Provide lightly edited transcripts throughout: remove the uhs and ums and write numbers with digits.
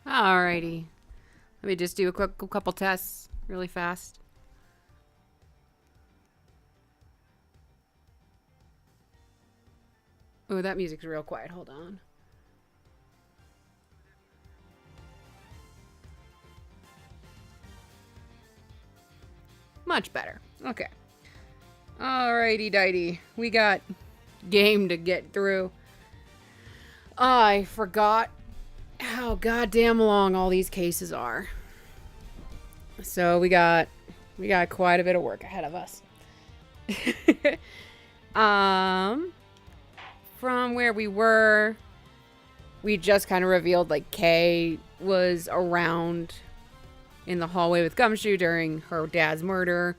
Alrighty. Let me just do a couple tests really fast. Oh, that music's real quiet. Hold on. Much better. Okay. Alrighty, dighty. We got game to get through. I forgot how goddamn long all these cases are. So we got quite a bit of work ahead of us. From where we were, we just kind of revealed like Kay was around in the hallway with Gumshoe during her dad's murder.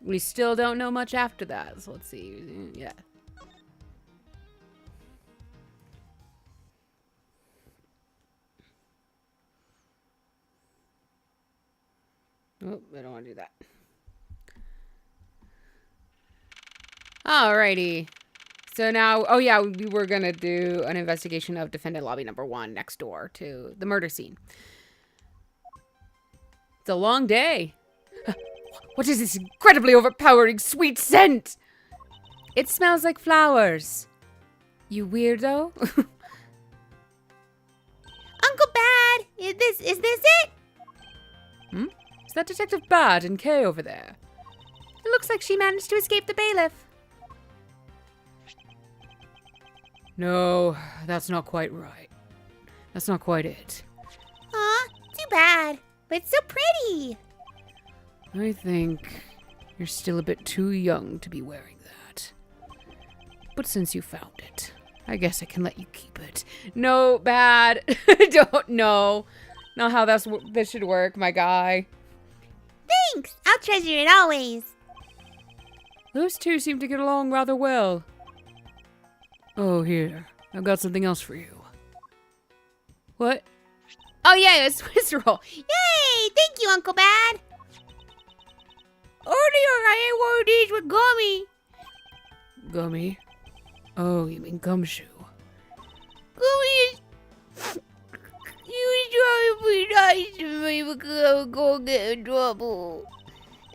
We still don't know much after that. So let's see. Yeah. Oh, I don't want to do that. Alrighty. So now, oh yeah, we were gonna do an investigation of defendant lobby number 1 next door to the murder scene. It's a long day. What is this incredibly overpowering sweet scent? It smells like flowers. You weirdo. Uncle Bad, is this it? Hmm? Is that Detective Bad and Kay over there? It looks like she managed to escape the bailiff. No, that's not quite right. That's not quite it. Aw, too bad. But it's so pretty. I think you're still a bit too young to be wearing that. But since you found it, I guess I can let you keep it. No, Bad. I don't know. Not how this should work, my guy. Thanks. I'll treasure it always. Those two seem to get along rather well. Oh, here. I've got something else for you. What? Oh, yeah, a Swiss roll. Yay! Thank you, Uncle Bad. Earlier, I ate one of these with Gummy. Gummy? Oh, you mean Gumshoe. Gummy is... He was trying to be nice to me because I was going to get in trouble.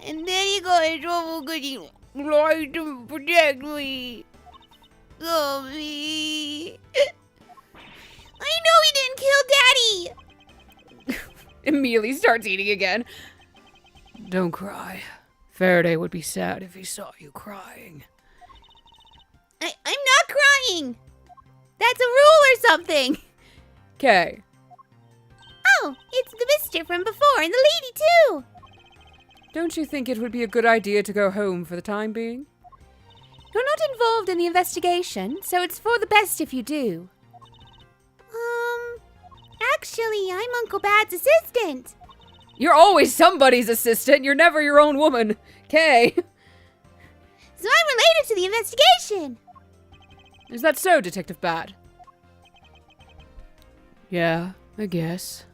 And then he got in trouble because he lied to protect me. Gummy. I know he didn't kill Daddy. Immediately starts eating again. Don't cry. Faraday would be sad if he saw you crying. I'm not crying. That's a rule or something. Okay. Oh, it's the mister from before and the lady too. Don't you think it would be a good idea to go home for the time being? You're not involved in the investigation, so it's for the best if you do. Actually, I'm Uncle Bad's assistant. You're always somebody's assistant. You're never your own woman. Okay. So I'm related to the investigation. Is that so, Detective Bad? Yeah, I guess.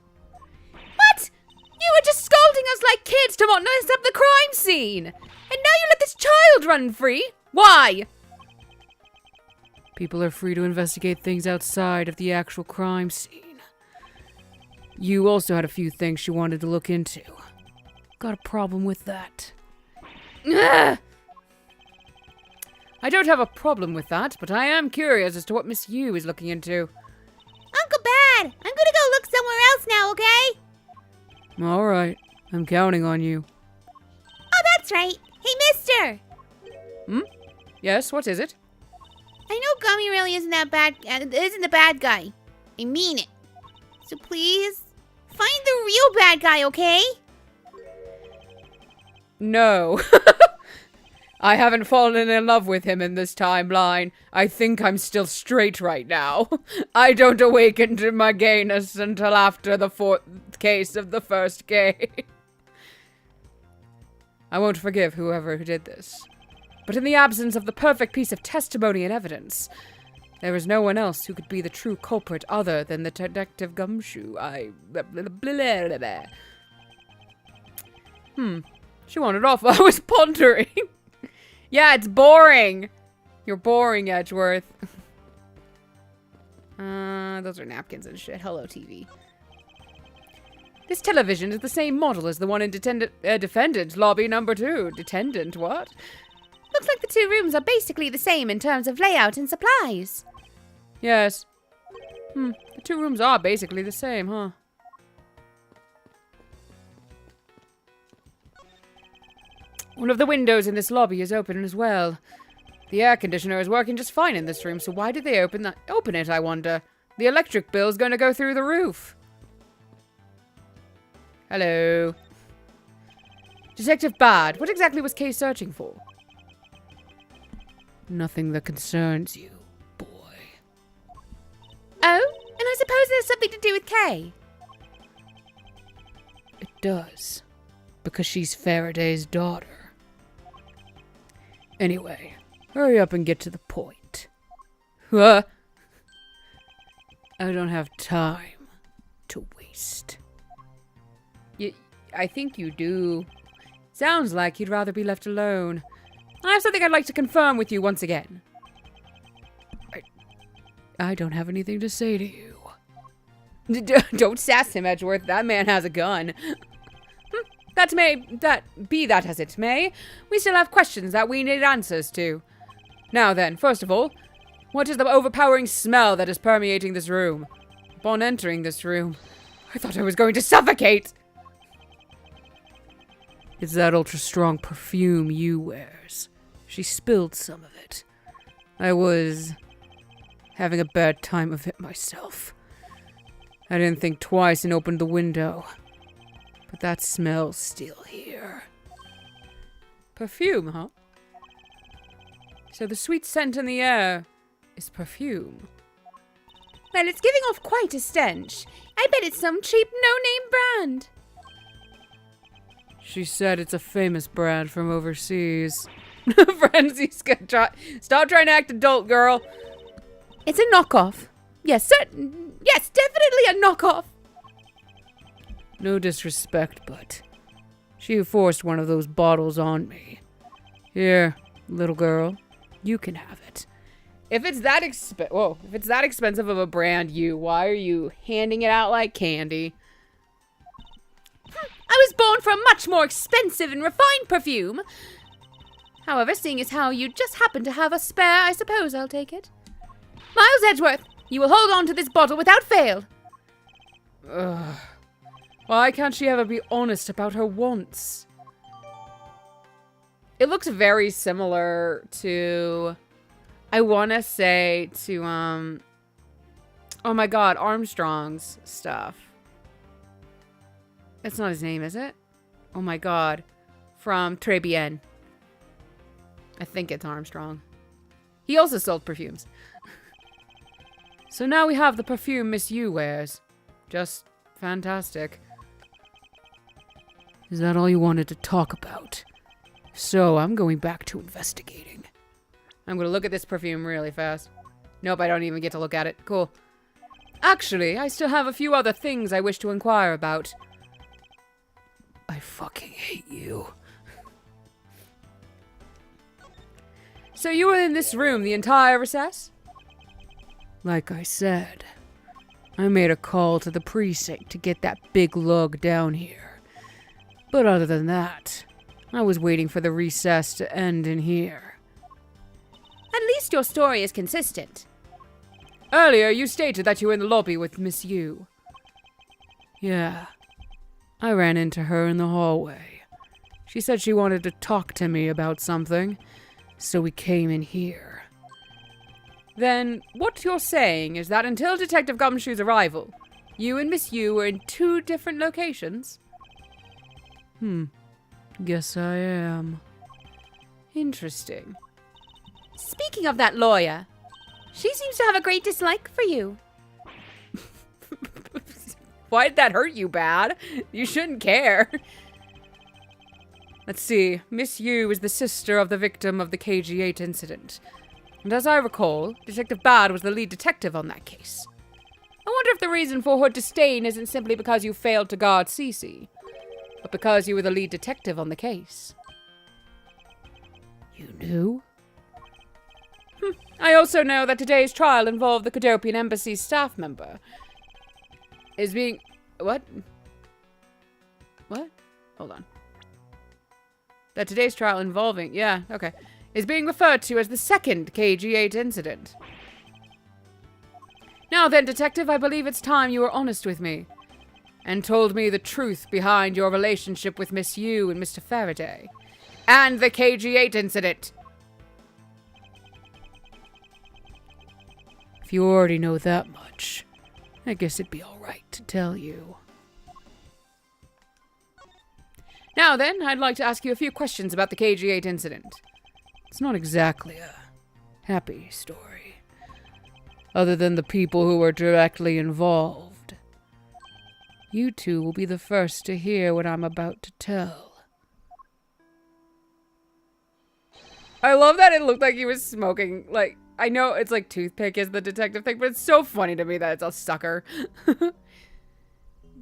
What? You were just scolding us like kids to not mess up the crime scene. And now you let this child run free? Why? People are free to investigate things outside of the actual crime scene. You also had a few things you wanted to look into. Got a problem with that? Ugh! I don't have a problem with that, but I am curious as to what Miss Yu is looking into. Uncle Bad, I'm gonna go look somewhere else now, okay? All right, I'm counting on you. Oh, that's right. Hey, mister. Yes, what is it? I know Gummy really isn't that bad, isn't the bad guy. I mean it. So please, find the real bad guy, okay? No. I haven't fallen in love with him in this timeline. I think I'm still straight right now. I don't awaken to my gayness until after the 4th case of the first gay. I won't forgive whoever did this. But in the absence of the perfect piece of testimony and evidence, there is no one else who could be the true culprit other than the Detective Gumshoe. She wandered off while I was pondering. Yeah, it's boring. You're boring, Edgeworth. Those are napkins and shit. Hello, TV. This television is the same model as the one in defendant lobby number 2. Detendant, what? Looks like the 2 rooms are basically the same in terms of layout and supplies. Yes. The 2 rooms are basically the same, huh? One of the windows in this lobby is open as well. The air conditioner is working just fine in this room, so why did they open it, I wonder? The electric bill's gonna go through the roof. Hello. Detective Bad, what exactly was Kay searching for? Nothing that concerns you, boy. Oh, and I suppose there's something to do with Kay. It does. Because she's Faraday's daughter. Anyway, hurry up and get to the point. I don't have time to waste. I think you do. Sounds like you'd rather be left alone. I have something I'd like to confirm with you once again. I don't have anything to say to you. Don't sass him, Edgeworth. That man has a gun. Be that as it may, we still have questions that we need answers to. Now then, first of all, what is the overpowering smell that is permeating this room? Upon entering this room, I thought I was going to suffocate! It's that ultra-strong perfume you wears. She spilled some of it. I was having a bad time of it myself. I didn't think twice and opened the window. But that smell's still here. Perfume, huh? So the sweet scent in the air is perfume. Well, it's giving off quite a stench. I bet it's some cheap no-name brand. She said it's a famous brand from overseas. Franziska, stop trying to act adult, girl. It's a knockoff. Yes, definitely a knockoff. No disrespect, but she forced one of those bottles on me. Here, little girl, you can have it. If it's that expensive of a brand, why are you handing it out like candy? I was born for a much more expensive and refined perfume. However, seeing as how you just happen to have a spare, I suppose I'll take it. Miles Edgeworth, you will hold on to this bottle without fail. Ugh. Why can't she ever be honest about her wants? It looks very similar to, I want to say to, oh my god, Armstrong's stuff. That's not his name, is it? Oh my god. From Très Bien. I think it's Armstrong. He also sold perfumes. So now we have the perfume Miss Yu wears. Just fantastic. Is that all you wanted to talk about? So I'm going back to investigating. I'm going to look at this perfume really fast. Nope, I don't even get to look at it. Cool. Actually, I still have a few other things I wish to inquire about. I fucking hate you. So you were in this room the entire recess? Like I said, I made a call to the precinct to get that big lug down here. But other than that, I was waiting for the recess to end in here. At least your story is consistent. Earlier, you stated that you were in the lobby with Miss Yu. Yeah. I ran into her in the hallway. She said she wanted to talk to me about something, so we came in here. Then, what you're saying is that until Detective Gumshoe's arrival, you and Miss Yu were in 2 different locations? Guess I am. Interesting. Speaking of that lawyer, she seems to have a great dislike for you. Why did that hurt you bad? You shouldn't care. Let's see. Miss Yu is the sister of the victim of the KG-8 incident. And as I recall, Detective Bad was the lead detective on that case. I wonder if the reason for her disdain isn't simply because you failed to guard Cece, but because you were the lead detective on the case. You knew? I also know that today's trial involved the Cadopian Embassy's staff member. Is being... What? What? Hold on. That today's trial involving... Yeah, okay. Is being referred to as the second KG-8 incident. Now then, Detective, I believe it's time you were honest with me. And told me the truth behind your relationship with Miss Yu and Mr. Faraday. And the KG-8 incident. If you already know that much, I guess it'd be alright to tell you. Now then, I'd like to ask you a few questions about the KG-8 incident. It's not exactly a happy story. Other than the people who were directly involved. You two will be the first to hear what I'm about to tell. I love that it looked like he was smoking, like, I know it's like toothpick is the detective thing, but it's so funny to me that it's a sucker.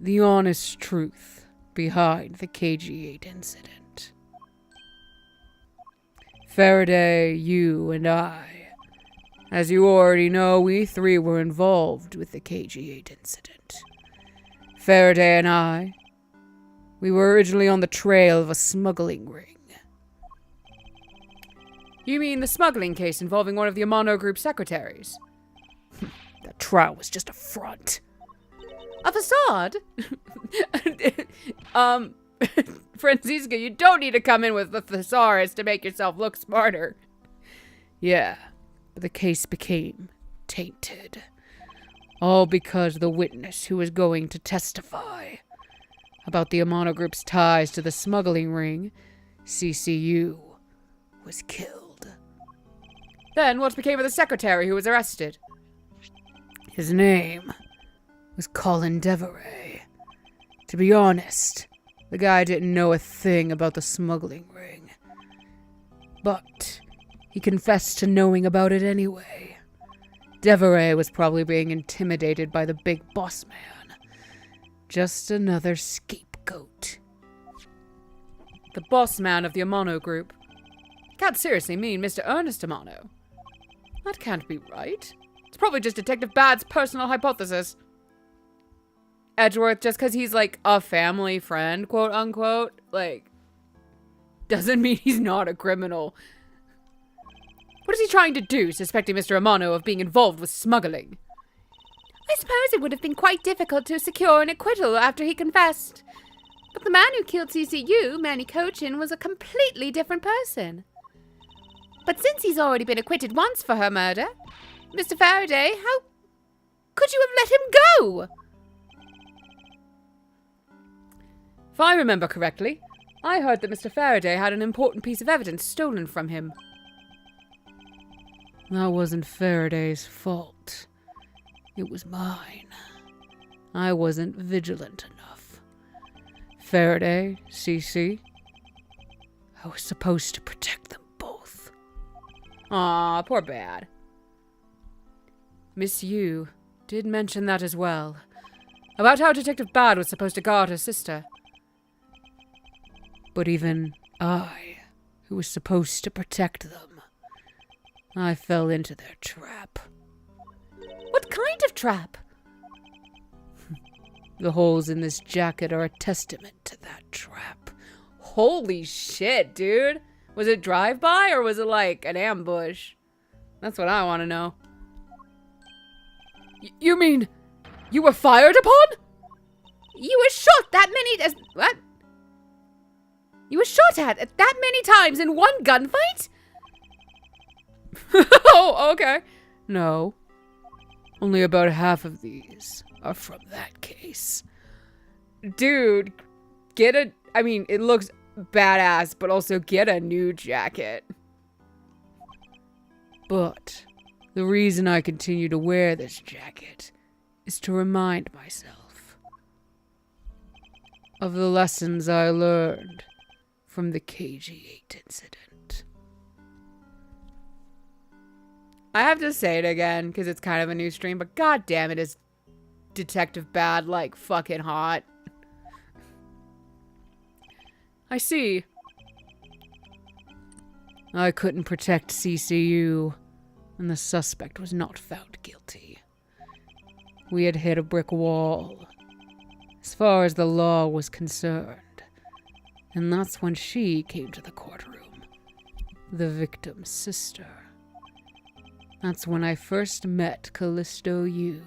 The honest truth behind the KG-8 incident. Faraday, you, and I. As you already know, we three were involved with the KG-8 incident. Faraday and I, we were originally on the trail of a smuggling ring. You mean the smuggling case involving one of the Amano Group secretaries? That trial was just a front. A facade? Francisca, you don't need to come in with the thesaurus to make yourself look smarter. Yeah, but the case became tainted. All because the witness who was going to testify about the Amano Group's ties to the smuggling ring, CCU, was killed. Then what became of the secretary who was arrested? His name was Colin Deveray. To be honest, the guy didn't know a thing about the smuggling ring. But he confessed to knowing about it anyway. Deveray was probably being intimidated by the big boss man. Just another scapegoat. The boss man of the Amano Group. Can't seriously mean Mr. Ernest Amano. That can't be right. It's probably just Detective Bad's personal hypothesis. Edgeworth, just because he's like a family friend, quote unquote, like, doesn't mean he's not a criminal. What is he trying to do, suspecting Mr. Amano of being involved with smuggling? I suppose it would have been quite difficult to secure an acquittal after he confessed. But the man who killed CCU, Manny Cochin, was a completely different person. But since he's already been acquitted once for her murder, Mr. Faraday, how could you have let him go? If I remember correctly, I heard that Mr. Faraday had an important piece of evidence stolen from him. That wasn't Faraday's fault. It was mine. I wasn't vigilant enough. Faraday, CC, I was supposed to protect them both. Aw, poor Bad. Miss Yu did mention that as well. About how Detective Bad was supposed to guard her sister. But even I, who was supposed to protect them, I fell into their trap. What kind of trap? The holes in this jacket are a testament to that trap. Holy shit, dude. Was it drive-by or was it like an ambush? That's what I want to know. You mean you were fired upon? You were shot that many... What? You were shot at that many times in one gunfight? Oh, okay. No. Only about half of these are from that case. Dude, get a... I mean, it looks badass, but also get a new jacket. But the reason I continue to wear this jacket is to remind myself of the lessons I learned from the KG-8 incident. I have to say it again because it's kind of a new stream, but god damn it, is Detective Bad like fucking hot. I see. I couldn't protect CCU. and the suspect was not found guilty. We had hit a brick wall, as far as the law was concerned, and that's when she came to the courtroom, the victim's sister. That's when I first met Callisto Yu.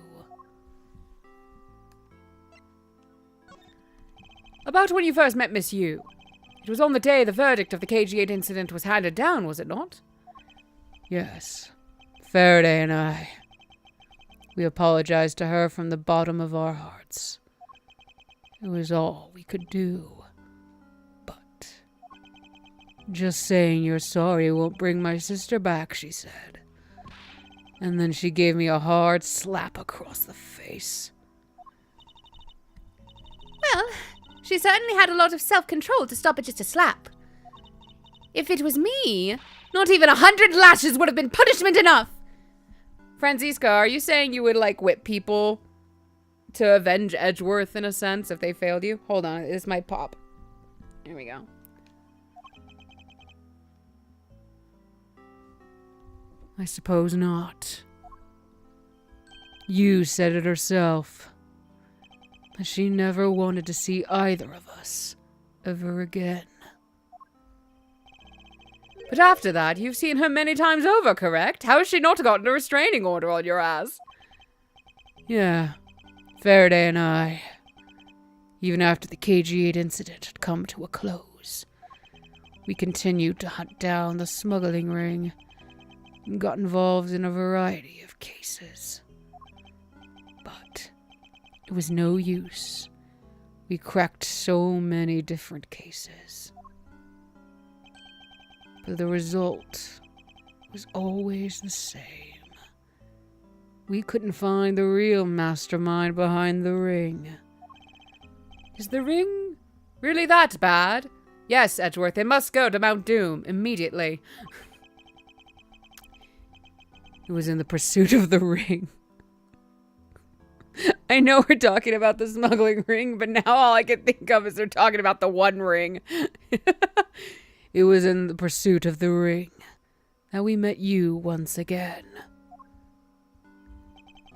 About when you first met Miss Yu. It was on the day the verdict of the KG8 incident was handed down, was it not? Yes. Faraday and I. We apologized to her from the bottom of our hearts. It was all we could do. But just saying you're sorry won't bring my sister back, she said. And then she gave me a hard slap across the face. Well, she certainly had a lot of self-control to stop at just a slap. If it was me, not even 100 lashes would have been punishment enough. Franziska, are you saying you would, like, whip people to avenge Edgeworth, in a sense, if they failed you? Hold on, this might pop. Here we go. I suppose not. You said it herself. That she never wanted to see either of us ever again. But after that, you've seen her many times over, correct? How has she not gotten a restraining order on your ass? Yeah, Faraday and I. Even after the KG8 incident had come to a close, we continued to hunt down the smuggling ring and got involved in a variety of cases. But it was no use. We cracked so many different cases. But the result was always the same. We couldn't find the real mastermind behind the ring. Is the ring really that bad? Yes, Edgeworth, it must go to Mount Doom immediately. It was in the pursuit of the ring. I know we're talking about the smuggling ring, but now all I can think of is they're talking about the one ring. It was in the pursuit of the ring that we met you once again.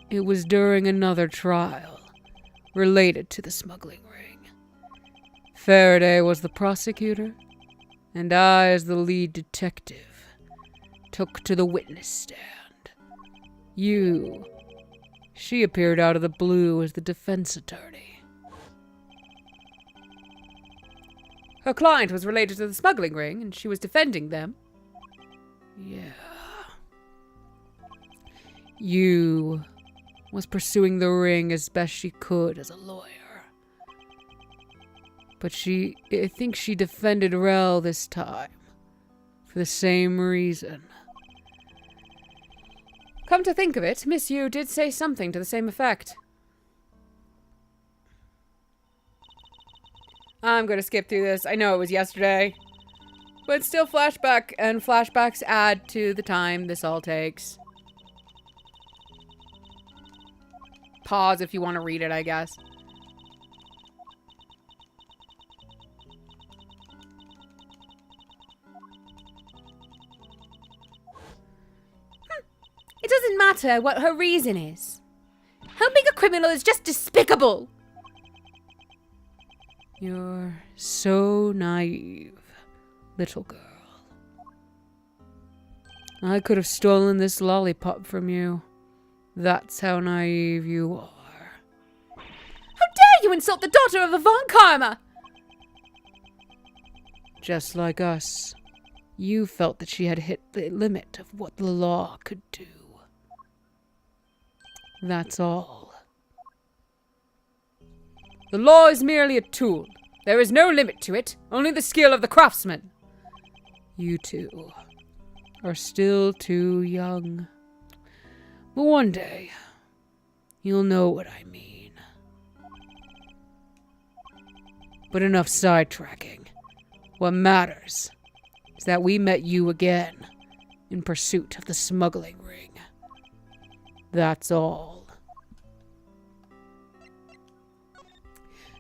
It was during another trial related to the smuggling ring. Faraday was the prosecutor, and I, as the lead detective, took to the witness stand. She appeared out of the blue as the defense attorney. Her client was related to the smuggling ring, and she was defending them. Yeah. You was pursuing the ring as best she could as a lawyer. But I think she defended Rel this time. For the same reason. Come to think of it, Miss Yu did say something to the same effect. I'm going to skip through this. I know it was yesterday. But still flashback, and flashbacks add to the time this all takes. Pause if you want to read it, I guess. It doesn't matter what her reason is. Helping a criminal is just despicable. You're so naive, little girl. I could have stolen this lollipop from you. That's how naive you are. How dare you insult the daughter of a Von Karma! Just like us, you felt that she had hit the limit of what the law could do. That's all. The law is merely a tool. There is no limit to it, only the skill of the craftsman. You two are still too young. But one day, you'll know what I mean. But enough sidetracking. What matters is that we met you again in pursuit of the smuggling ring. That's all.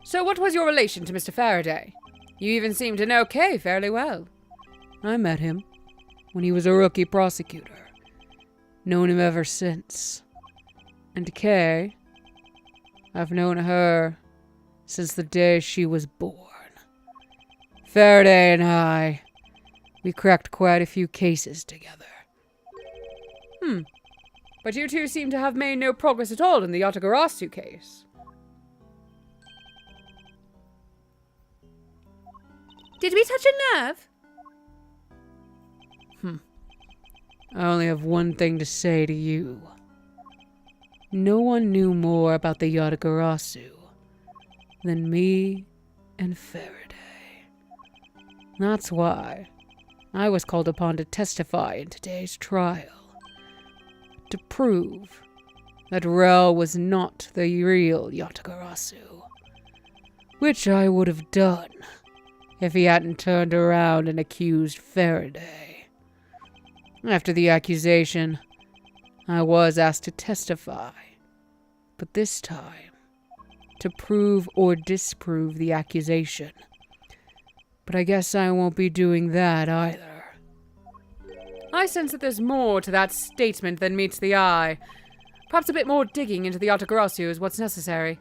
So what was your relation to Mr. Faraday? You even seem to know Kay fairly well. I met him when he was a rookie prosecutor. Known him ever since. And Kay, I've known her since the day she was born. Faraday and I, we cracked quite a few cases together. But you two seem to have made no progress at all in the Yatagarasu case. Did we touch a nerve? I only have one thing to say to you. No one knew more about the Yatagarasu than me and Faraday. That's why I was called upon to testify in today's trial. To prove that Rel was not the real Yatagarasu. Which I would have done if he hadn't turned around and accused Faraday. After the accusation, I was asked to testify. But this time, to prove or disprove the accusation. But I guess I won't be doing that either. I sense that there's more to that statement than meets the eye. Perhaps a bit more digging into the Yatagarasu is what's necessary.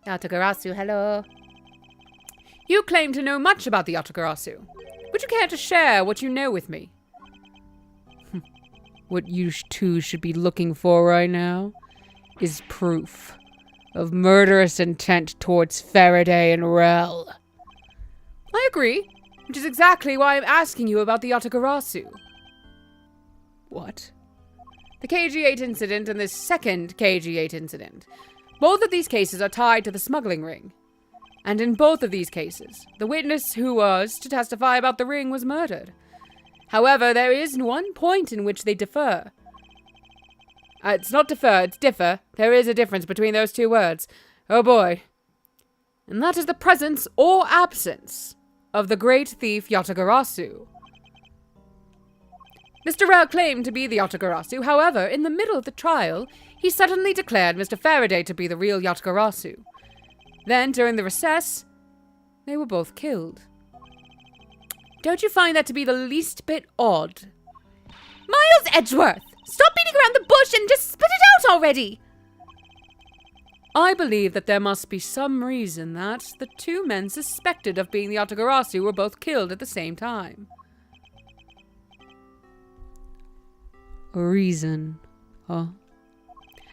Yatagarasu, hello. You claim to know much about the Yatagarasu. Would you care to share what you know with me? What you two should be looking for right now is proof of murderous intent towards Faraday and Rel. I agree. Which is exactly why I'm asking you about the Yatagarasu. What? The KG-8 incident and this second KG-8 incident. Both of these cases are tied to the smuggling ring. And in both of these cases, the witness who was to testify about the ring was murdered. However, there is one point in which they differ. It's not defer, it's differ. There is a difference between those two words. Oh boy. And that is the presence or absence of the great thief Yatagarasu. Mr. Rel claimed to be the Yatagarasu. However, in the middle of the trial, he suddenly declared Mr. Faraday to be the real Yatagarasu. Then, during the recess, they were both killed. Don't you find that to be the least bit odd? Miles Edgeworth! Stop beating around the bush and just spit it out already! I believe that there must be some reason that the two men suspected of being the Yatagarasu were both killed at the same time. A reason, huh?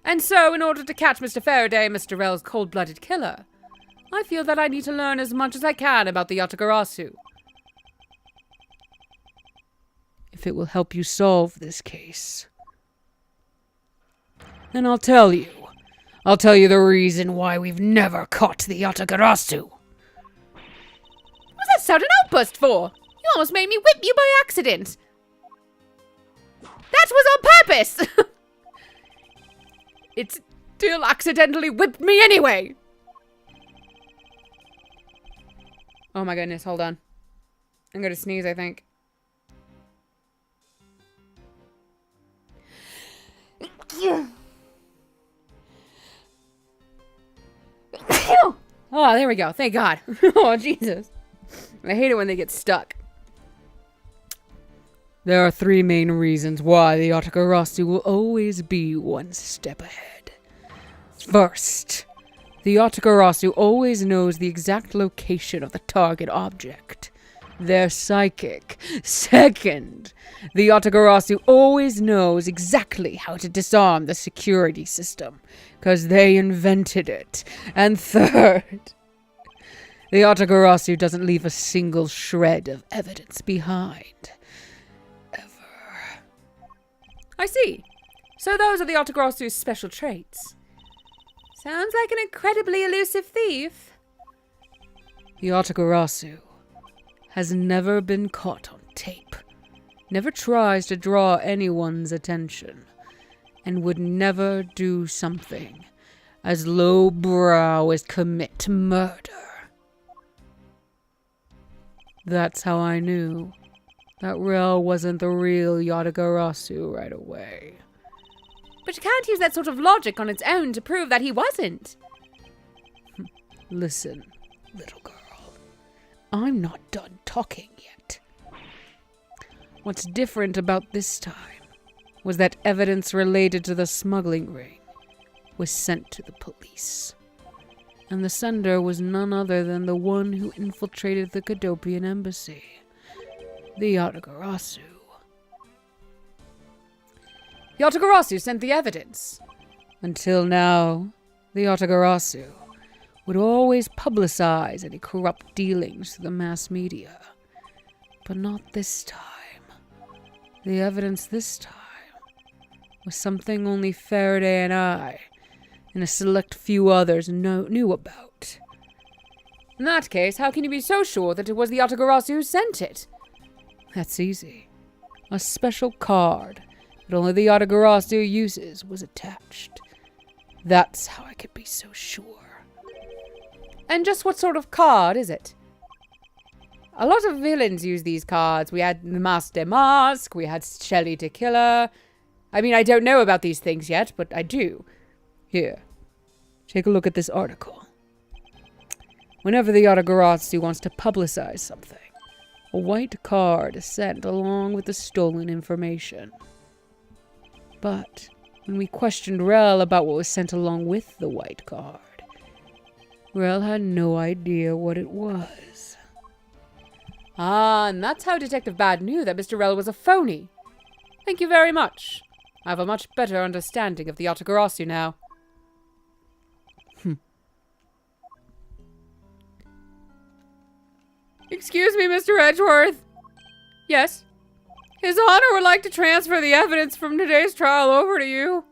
And so, in order to catch Mr. Faraday and Mr. Rel's cold-blooded killer, I feel that I need to learn as much as I can about the Yatagarasu. If it will help you solve this case, then I'll tell you. I'll tell you the reason why we've never caught the Yatagarasu. What was that sudden outburst for? You almost made me whip you by accident. That was on purpose! It still accidentally whipped me anyway! Oh my goodness, hold on. I'm gonna sneeze, I think. Oh, there we go. Thank God. Oh, Jesus. I hate it when they get stuck. There are three main reasons why the Yatagarasu will always be one step ahead. First, the Yatagarasu always knows the exact location of the target object. They're psychic. Second, the Yatagarasu always knows exactly how to disarm the security system, because they invented it. And third, the Yatagarasu doesn't leave a single shred of evidence behind. Ever. I see. So those are the Yatagarasu's special traits. Sounds like an incredibly elusive thief. The Yatagarasu has never been caught on tape, never tries to draw anyone's attention, and would never do something as lowbrow as commit murder. That's how I knew that Rel wasn't the real Yatagarasu right away. But you can't use that sort of logic on its own to prove that he wasn't. Listen, little girl. I'm not done talking yet. What's different about this time was that evidence related to the smuggling ring was sent to the police. And the sender was none other than the one who infiltrated the Cadopian embassy, the Yatagarasu. The Yatagarasu sent the evidence. Until now, the Yatagarasu would always publicize any corrupt dealings to the mass media. But not this time. The evidence this time was something only Faraday and I, and a select few others knew about. In that case, how can you be so sure that it was the Yatagarasu who sent it? That's easy. A special card that only the Yatagarasu uses was attached. That's how I could be so sure. And just what sort of card is it? A lot of villains use these cards. We had the Master Mask, we had Shelly Tequila. I mean, I don't know about these things yet, but I do. Here, take a look at this article. Whenever the Yatagarasu wants to publicize something, a white card is sent along with the stolen information. But when we questioned Rel about what was sent along with the white card, Rel had no idea what it was. Ah, and that's how Detective Bad knew that Mr. Rel was a phony. Thank you very much. I have a much better understanding of the Yatagarasu now. Excuse me, Mr. Edgeworth. Yes? His Honor would like to transfer the evidence from today's trial over to you.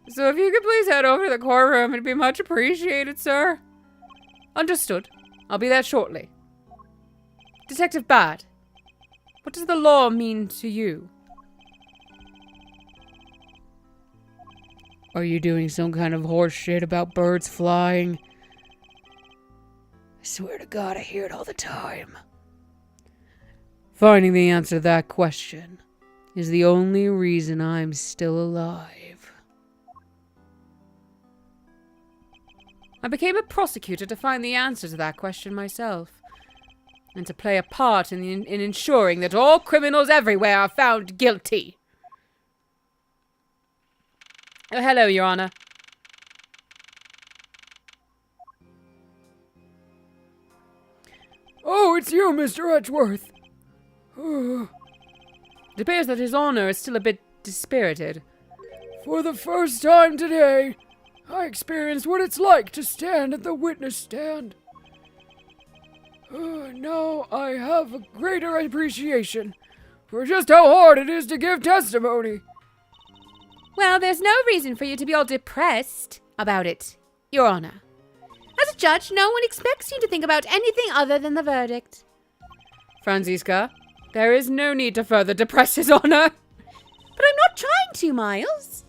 So if you could please head over to the courtroom, it'd be much appreciated, sir. Understood. I'll be there shortly. Detective Bad, what does the law mean to you? Are you doing some kind of horse shit about birds flying? I swear to God, I hear it all the time. Finding the answer to that question is the only reason I'm still alive. I became a prosecutor to find the answer to that question myself, and to play a part in ensuring that all criminals everywhere are found guilty. Oh, hello, Your Honor. Oh, it's you, Mr. Edgeworth. It appears that His Honor is still a bit dispirited. For the first time today, I experienced what it's like to stand at the witness stand. Now I have a greater appreciation for just how hard it is to give testimony. Well, there's no reason for you to be all depressed about it, Your Honor. As a judge, no one expects you to think about anything other than the verdict. Franziska, there is no need to further depress His Honor. But I'm not trying to, Miles.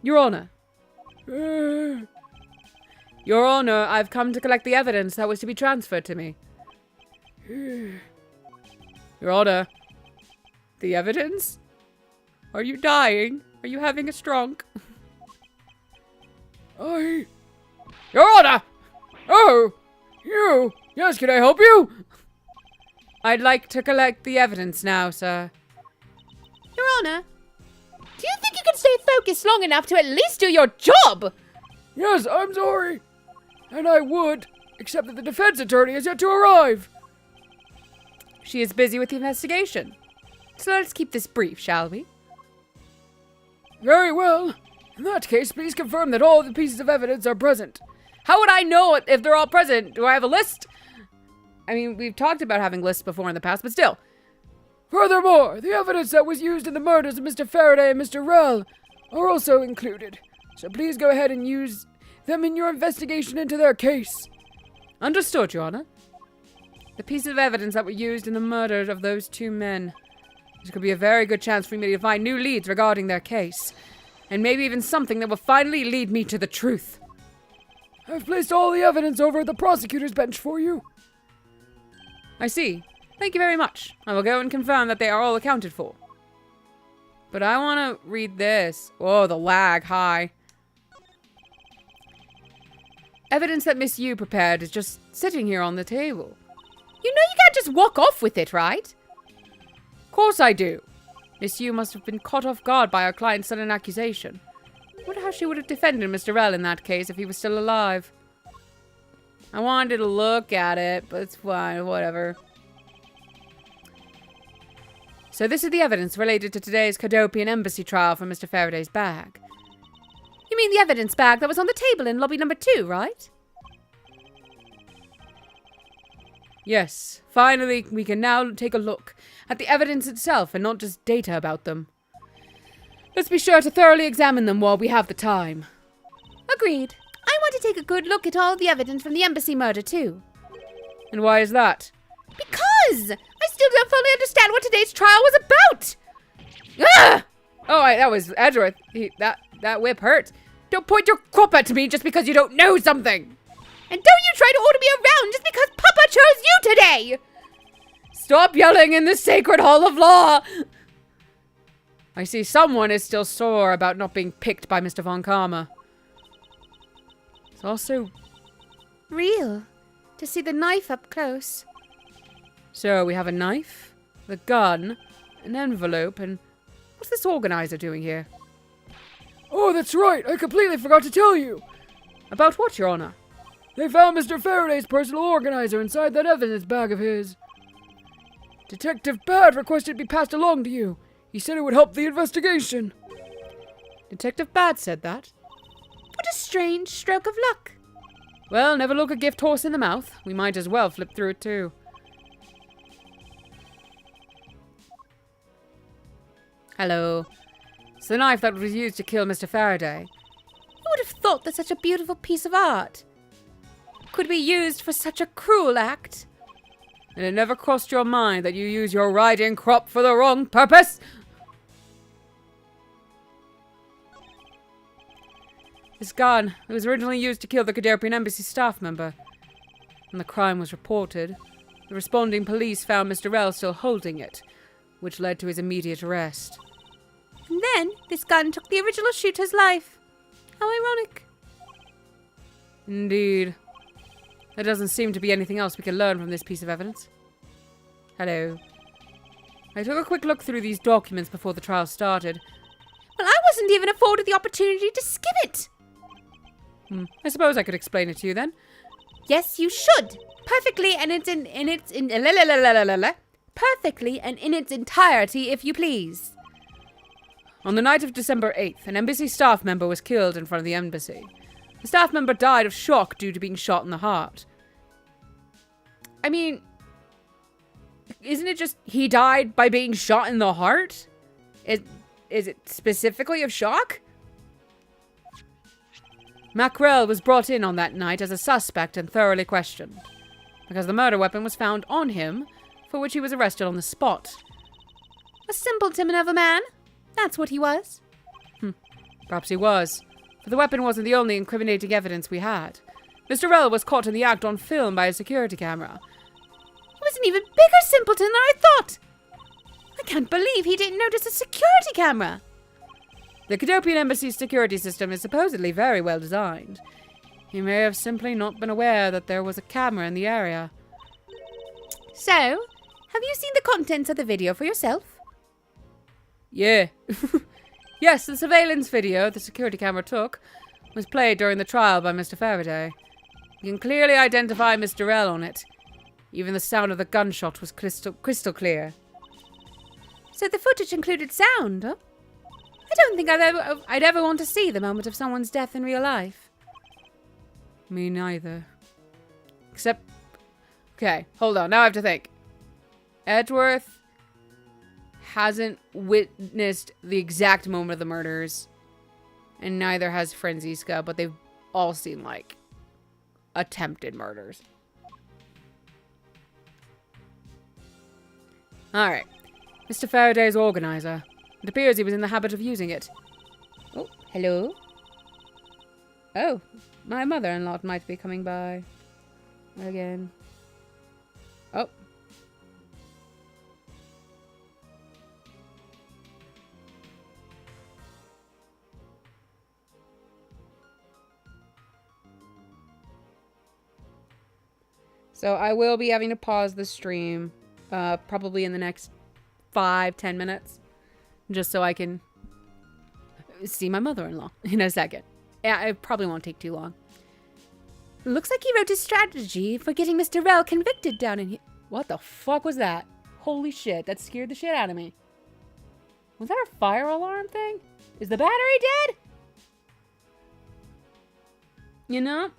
Your Honor. Your Honor, I've come to collect the evidence that was to be transferred to me. Your Honor. The evidence? Are you dying? Are you having a stroke? Your Honor! Oh! You! Yes, can I help you? I'd like to collect the evidence now, sir. Your Honor, do you think you can stay focused long enough to at least do your job? Yes, I'm sorry. And I would, except that the defense attorney has yet to arrive. She is busy with the investigation. So let's keep this brief, shall we? Very well. In that case, please confirm that all the pieces of evidence are present. How would I know if they're all present? Do I have a list? I mean, we've talked about having lists before in the past, but still. Furthermore, the evidence that was used in the murders of Mr. Faraday and Mr. Rel are also included. So please go ahead and use them in your investigation into their case. Understood, Your Honor. The pieces of evidence that were used in the murder of those two men. This could be a very good chance for me to find new leads regarding their case. And maybe even something that will finally lead me to the truth. I've placed all the evidence over at the prosecutor's bench for you. I see. Thank you very much. I will go and confirm that they are all accounted for. But I want to read this. Oh, the lag. Hi. Evidence that Miss Yu prepared is just sitting here on the table. You know you can't just walk off with it, right? Of course I do. Miss Yu must have been caught off guard by our client's sudden accusation. I wonder how she would have defended Mr. L in that case if he was still alive. I wanted to look at it, but it's fine, whatever. So this is the evidence related to today's Cadopian Embassy trial for Mr. Faraday's bag. You mean the evidence bag that was on the table in lobby number 2, right? Yes. Finally, we can now take a look at the evidence itself and not just data about them. Let's be sure to thoroughly examine them while we have the time. Agreed. I want to take a good look at all the evidence from the embassy murder, too. And why is that? Because I still don't fully understand what today's trial was about! Ah! Oh, that was Edgeworth. That whip hurt. Don't point your crop at me just because you don't know something. And don't you try to order me around just because Papa chose you today! Stop yelling in the sacred hall of law! I see someone is still sore about not being picked by Mr. Von Karma. It's also real. To see the knife up close. So we have a knife, the gun, an envelope, and what's this organizer doing here? Oh, that's right. I completely forgot to tell you. About what, Your Honor? They found Mr. Faraday's personal organizer inside that evidence bag of his. Detective Bad requested it be passed along to you. He said it would help the investigation. Detective Bad said that? What a strange stroke of luck. Well, never look a gift horse in the mouth. We might as well flip through it too. Hello. It's the knife that was used to kill Mr. Faraday. Who would have thought that such a beautiful piece of art could be used for such a cruel act? And it never crossed your mind that you use your riding crop for the wrong purpose? This gun, it was originally used to kill the Cadopian Embassy staff member. When the crime was reported, the responding police found Mr. L still holding it, which led to his immediate arrest. And then, this gun took the original shooter's life. How ironic. Indeed. There doesn't seem to be anything else we can learn from this piece of evidence. Hello. I took a quick look through these documents before the trial started. Well, I wasn't even afforded the opportunity to skim it. I suppose I could explain it to you then. Yes, you should. Perfectly, and perfectly and in its entirety, if you please. On the night of December 8th, an embassy staff member was killed in front of the embassy. The staff member died of shock due to being shot in the heart. I mean, isn't it just he died by being shot in the heart? Is it specifically of shock? Mackerel was brought in on that night as a suspect and thoroughly questioned, because the murder weapon was found on him, for which he was arrested on the spot. A simpleton of a man. That's what he was. Perhaps he was, but the weapon wasn't the only incriminating evidence we had. Mr. L was caught in the act on film by a security camera. He was an even bigger simpleton than I thought. I can't believe he didn't notice a security camera. The Cadopian Embassy's security system is supposedly very well designed. He may have simply not been aware that there was a camera in the area. So, have you seen the contents of the video for yourself? Yeah. Yes, the surveillance video the security camera took was played during the trial by Mr. Faraday. You can clearly identify Mr. L on it. Even the sound of the gunshot was crystal clear. So the footage included sound, huh? I don't think I'd ever want to see the moment of someone's death in real life. Me neither. Except... Okay, hold on. Now I have to think. Edgeworth hasn't witnessed the exact moment of the murders. And neither has Franziska, but they've all seen, like, attempted murders. Alright. Mr. Faraday's organizer. It appears he was in the habit of using it. Oh, hello? Oh, my mother-in-law might be coming by. Again. Oh. So I will be having to pause the stream, probably in the next 5-10 minutes. just so I can see my mother-in-law in a second. Yeah, it probably won't take too long. Looks like he wrote his strategy for getting Mr. Rell convicted down in here. What the fuck was that? Holy shit, that scared the shit out of me. Was that a fire alarm thing? Is the battery dead? You know,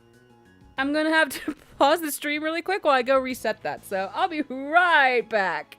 I'm gonna have to pause the stream really quick while I go reset that. So I'll be right back.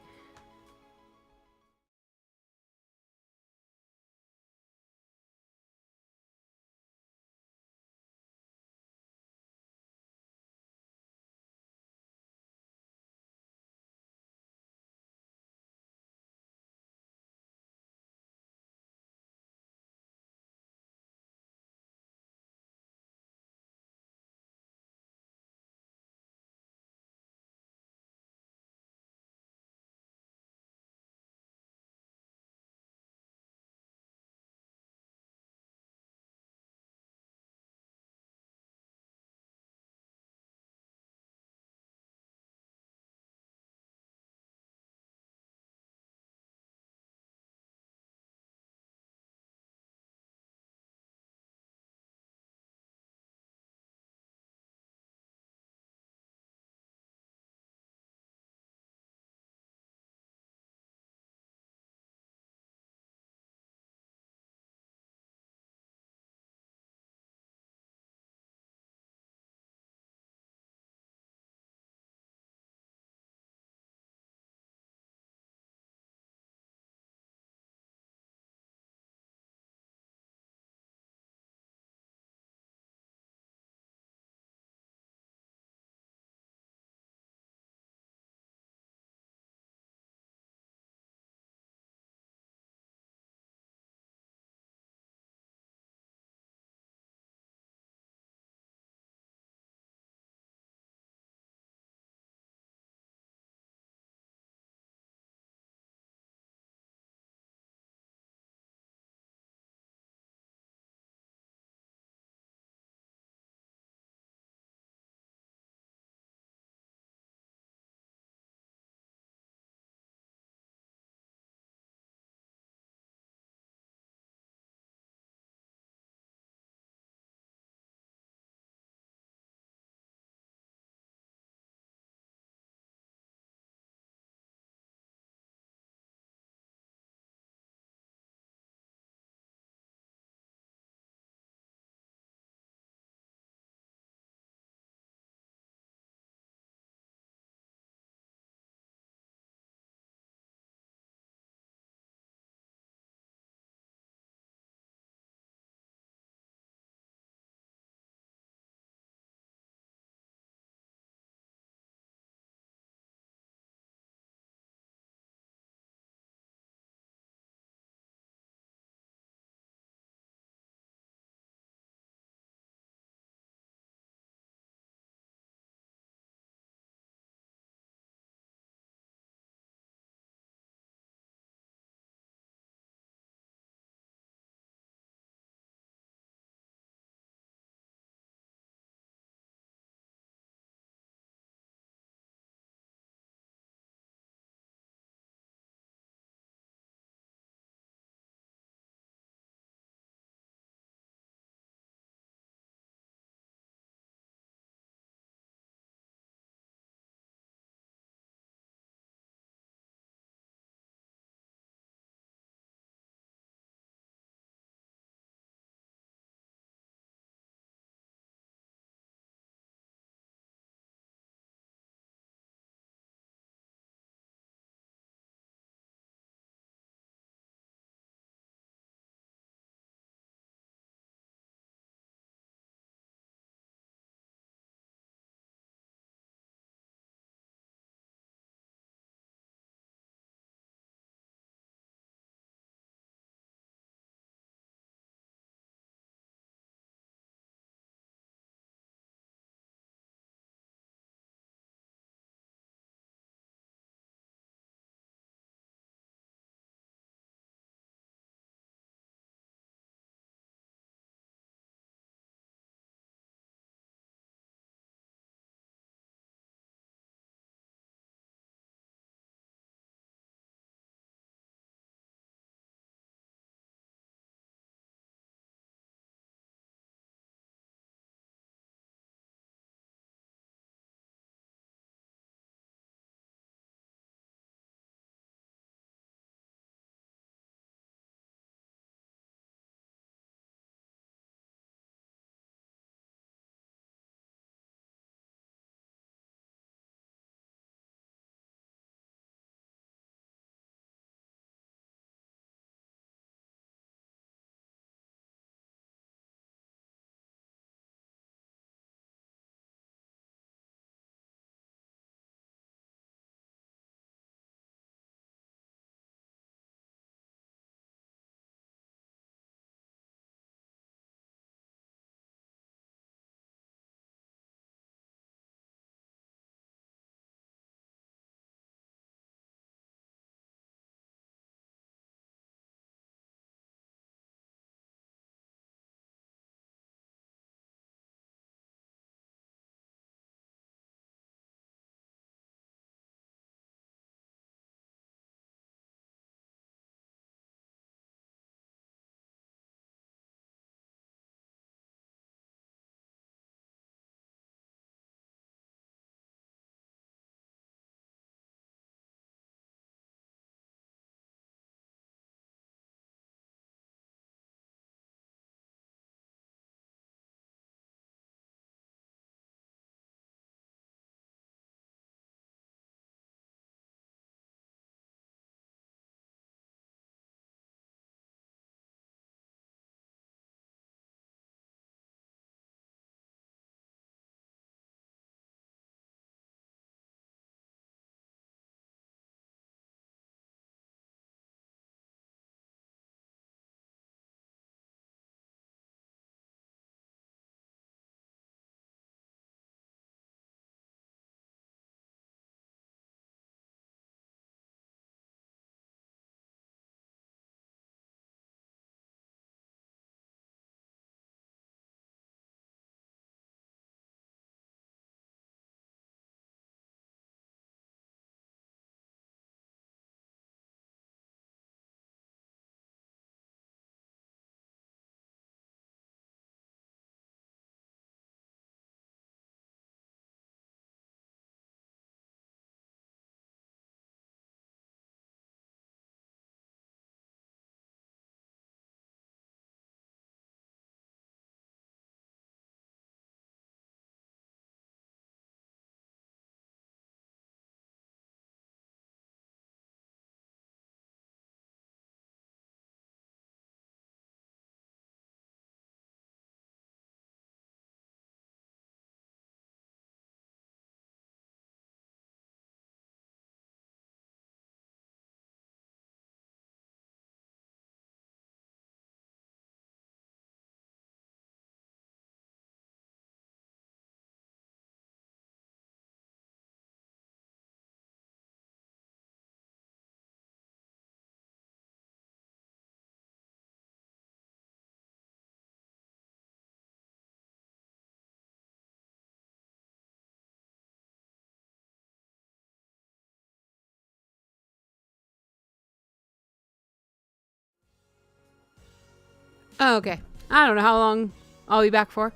Oh, okay. I don't know how long I'll be back for.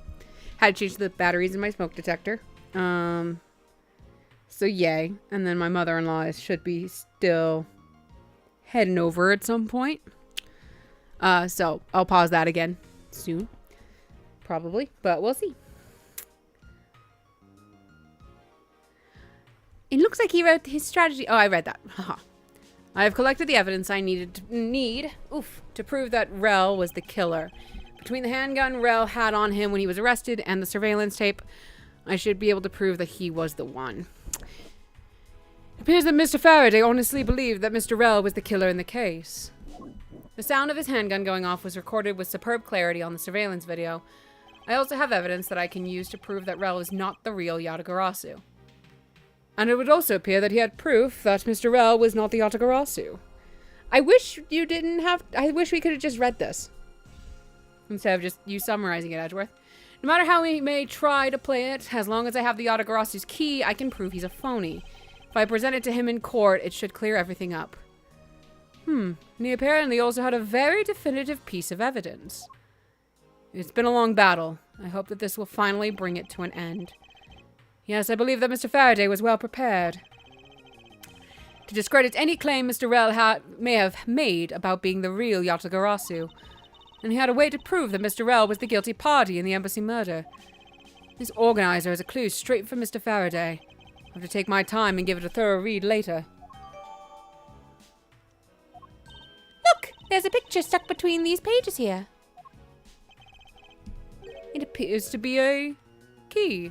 Had to change the batteries in my smoke detector. So yay. And then my mother-in-law should be still heading over at some point. So I'll pause that again soon. Probably, but we'll see. It looks like he wrote his strategy. Oh, I read that. Haha. I have collected the evidence I need to prove that Rel was the killer. Between the handgun Rel had on him when he was arrested and the surveillance tape, I should be able to prove that he was the one. It appears that Mr. Faraday honestly believed that Mr. Rel was the killer in the case. The sound of his handgun going off was recorded with superb clarity on the surveillance video. I also have evidence that I can use to prove that Rel is not the real Yatagarasu. And it would also appear that he had proof that Mr. Rel was not the Yatagarasu. I wish we could have just read this. Instead of just you summarizing it, Edgeworth. No matter how we may try to play it, as long as I have the Yatagarasu's key, I can prove he's a phony. If I present it to him in court, it should clear everything up. And he apparently also had a very definitive piece of evidence. It's been a long battle. I hope that this will finally bring it to an end. Yes, I believe that Mr. Faraday was well prepared to discredit any claim Mr. Rel may have made about being the real Yatagarasu. And he had a way to prove that Mr. Rel was the guilty party in the embassy murder. This organizer is a clue straight from Mr. Faraday. I'll have to take my time and give it a thorough read later. Look! There's a picture stuck between these pages here. It appears to be a key.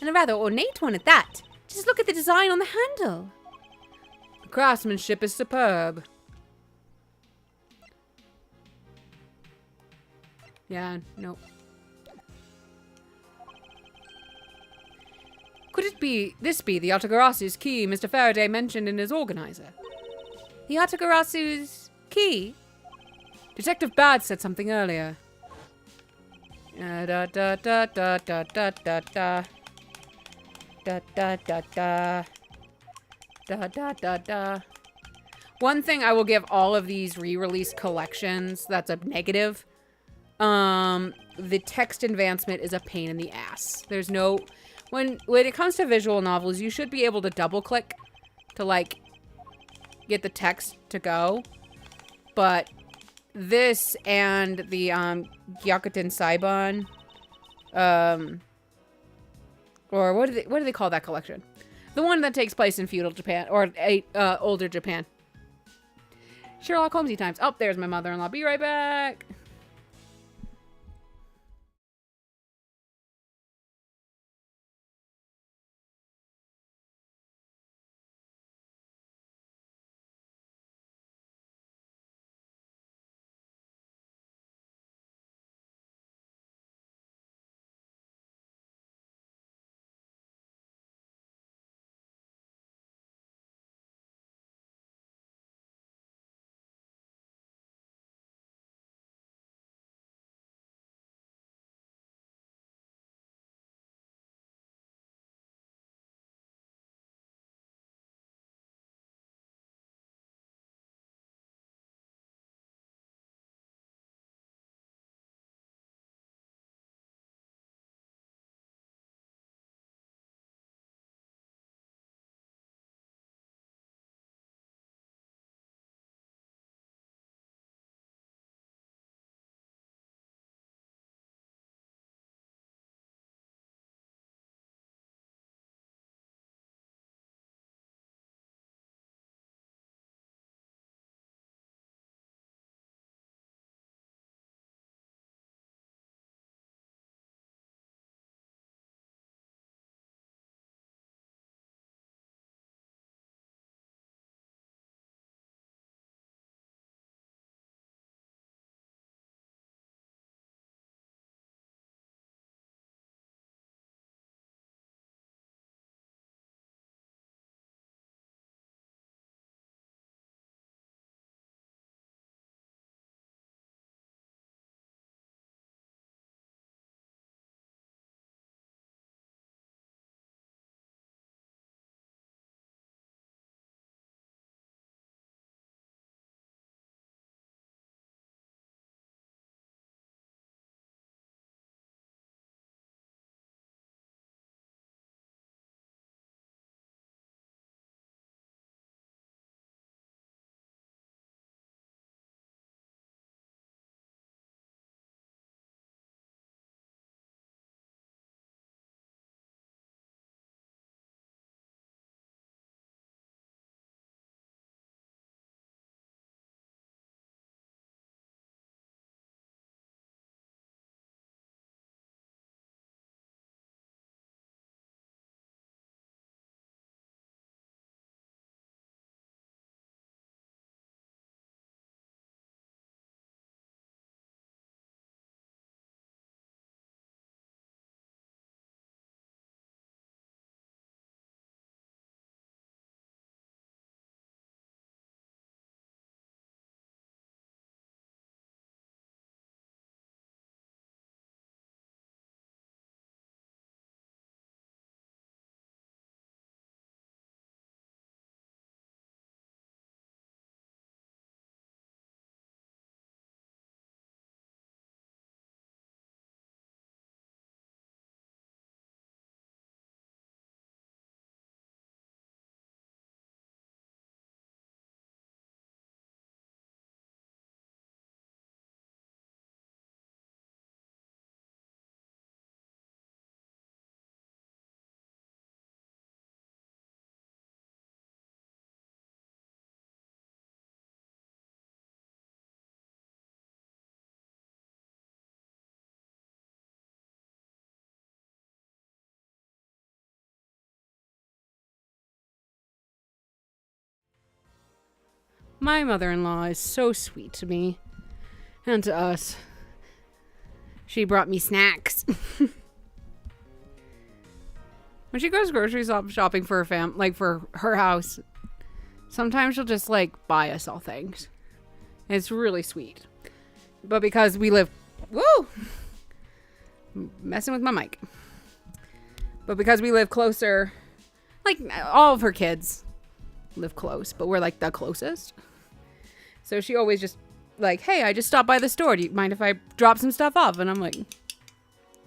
And a rather ornate one at that. Just look at the design on the handle. The craftsmanship is superb. Yeah, no. Could this be the Yatagarasu's key Mr. Faraday mentioned in his organizer? The Yatagarasu's key? Detective Bad said something earlier. Da da da da da da da da. Da da da da. Da da da da. One thing I will give all of these re-release collections that's a negative. The text advancement is a pain in the ass. There's no... When it comes to visual novels, you should be able to double-click to, like, get the text to go. But this and the, Gyakuten Saiban, or what do they call that collection? The one that takes place in feudal Japan, or older Japan. Sherlock Holmesy times. Oh, there's my mother-in-law. Be right back. My mother-in-law is so sweet to me. And to us. She brought me snacks. When she goes grocery shopping for her for her house, sometimes she'll just like buy us all things. And it's really sweet. But because we live, woo, messing with my mic. But because we live closer, like all of her kids live close, but we're like the closest. So she always just like, hey, I just stopped by the store. Do you mind if I drop some stuff off? And I'm like,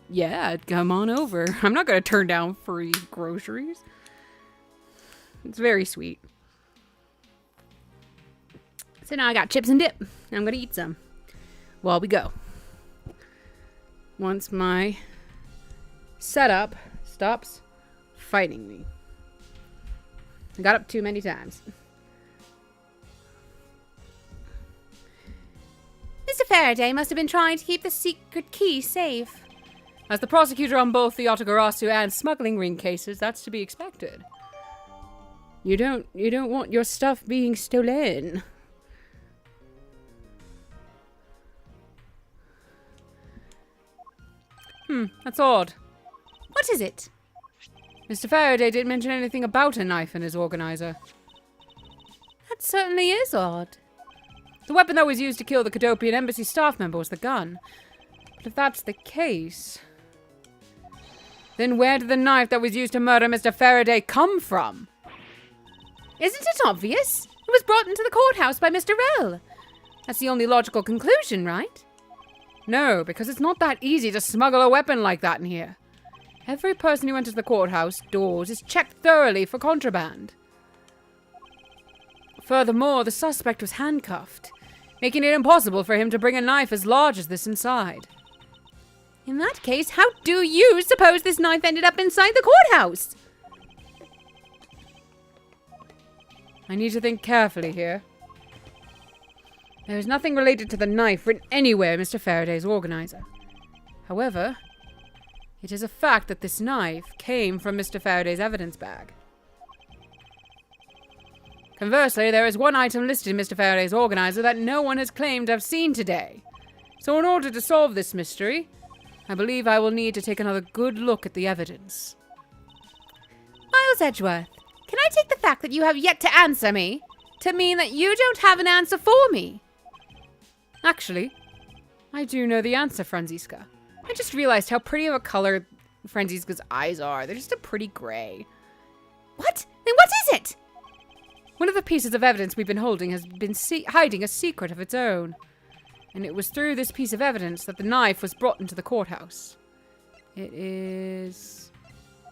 yeah, come on over. I'm not going to turn down free groceries. It's very sweet. So now I got chips and dip. I'm going to eat some while we go. Once my setup stops fighting me. I got up too many times. Mr. Faraday must have been trying to keep the secret key safe. As the prosecutor on both the Yatagarasu and smuggling ring cases, that's to be expected. You don't want your stuff being stolen. That's odd. What is it? Mr. Faraday didn't mention anything about a knife in his organizer. That certainly is odd. The weapon that was used to kill the Cadopian embassy staff member was the gun. But if that's the case, then where did the knife that was used to murder Mr. Faraday come from? Isn't it obvious? It was brought into the courthouse by Mr. Rell. That's the only logical conclusion, right? No, because it's not that easy to smuggle a weapon like that in here. Every person who enters the courthouse doors is checked thoroughly for contraband. Furthermore, the suspect was handcuffed, making it impossible for him to bring a knife as large as this inside. In that case, how do you suppose this knife ended up inside the courthouse? I need to think carefully here. There is nothing related to the knife written anywhere in Mr. Faraday's organizer. However, it is a fact that this knife came from Mr. Faraday's evidence bag. Conversely, there is one item listed in Mr. Faraday's organizer that no one has claimed to have seen today. So in order to solve this mystery, I believe I will need to take another good look at the evidence. Miles Edgeworth, can I take the fact that you have yet to answer me to mean that you don't have an answer for me? Actually, I do know the answer, Franziska. I just realized how pretty of a color Franziska's eyes are. They're just a pretty gray. What? Then what is it? One of the pieces of evidence we've been holding has been hiding a secret of its own. And it was through this piece of evidence that the knife was brought into the courthouse. It is...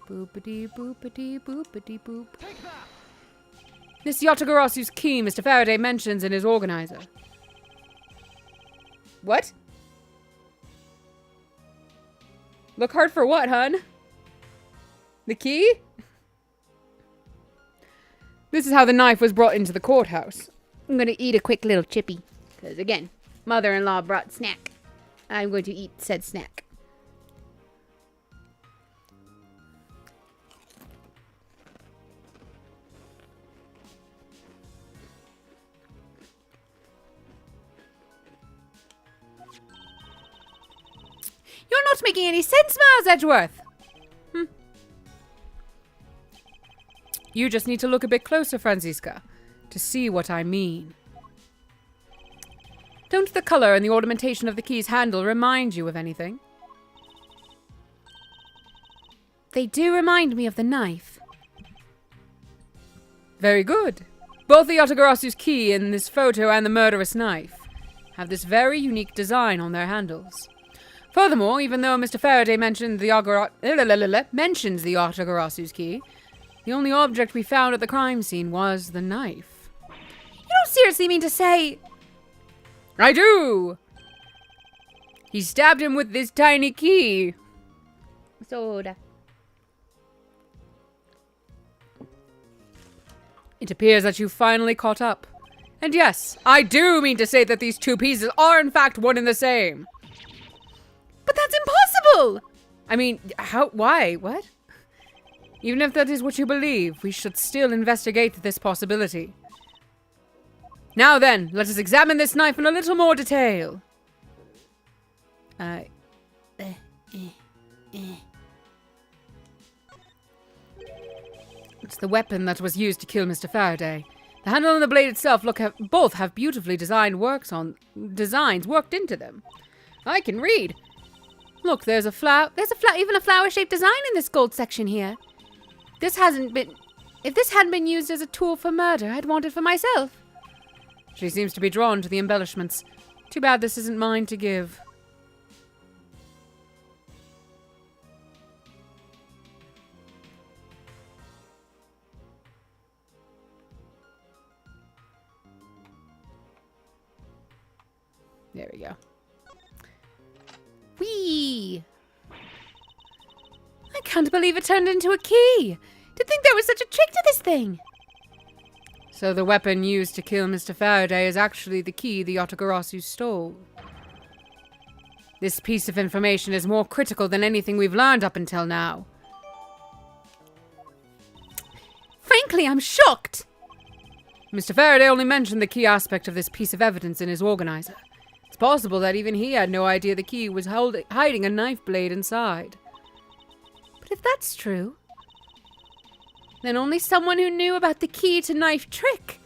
boopity boopity boopity boop. This Yatagarasu's key Mr. Faraday mentions in his organizer. What? Look hard for what, hun? The key? This is how the knife was brought into the courthouse. I'm going to eat a quick little chippy. Because again, mother-in-law brought snack. I'm going to eat said snack. You're not making any sense, Miles Edgeworth. You just need to look a bit closer, Franziska, to see what I mean. Don't the color and the ornamentation of the key's handle remind you of anything? They do remind me of the knife. Very good. Both the Yatagarasu's key in this photo and the murderous knife have this very unique design on their handles. Furthermore, even though Mr. Faraday mentions the Yatagarasu's key, the only object we found at the crime scene was the knife. You don't seriously mean to say... I do! He stabbed him with this tiny key. Soda. It appears that you finally caught up. And yes, I do mean to say that these two pieces are in fact one and the same. But that's impossible! I mean, how? Why? What? Even if that is what you believe, we should still investigate this possibility. Now then, let us examine this knife in a little more detail. It's the weapon that was used to kill Mr. Faraday. The handle and the blade itself both have beautifully designed designs worked into them. I can read. Look, there's a flower. Even a flower-shaped design in this gold section here. If this hadn't been used as a tool for murder, I'd want it for myself. She seems to be drawn to the embellishments. Too bad this isn't mine to give. There we go. Whee! I can't believe it turned into a key. To think there was such a trick to this thing. So the weapon used to kill Mr. Faraday is actually the key the Yatagarasu stole. This piece of information is more critical than anything we've learned up until now. Frankly, I'm shocked. Mr. Faraday only mentioned the key aspect of this piece of evidence in his organizer. It's possible that even he had no idea the key was hiding a knife blade inside. But if that's true, then only someone who knew about the key to knife trick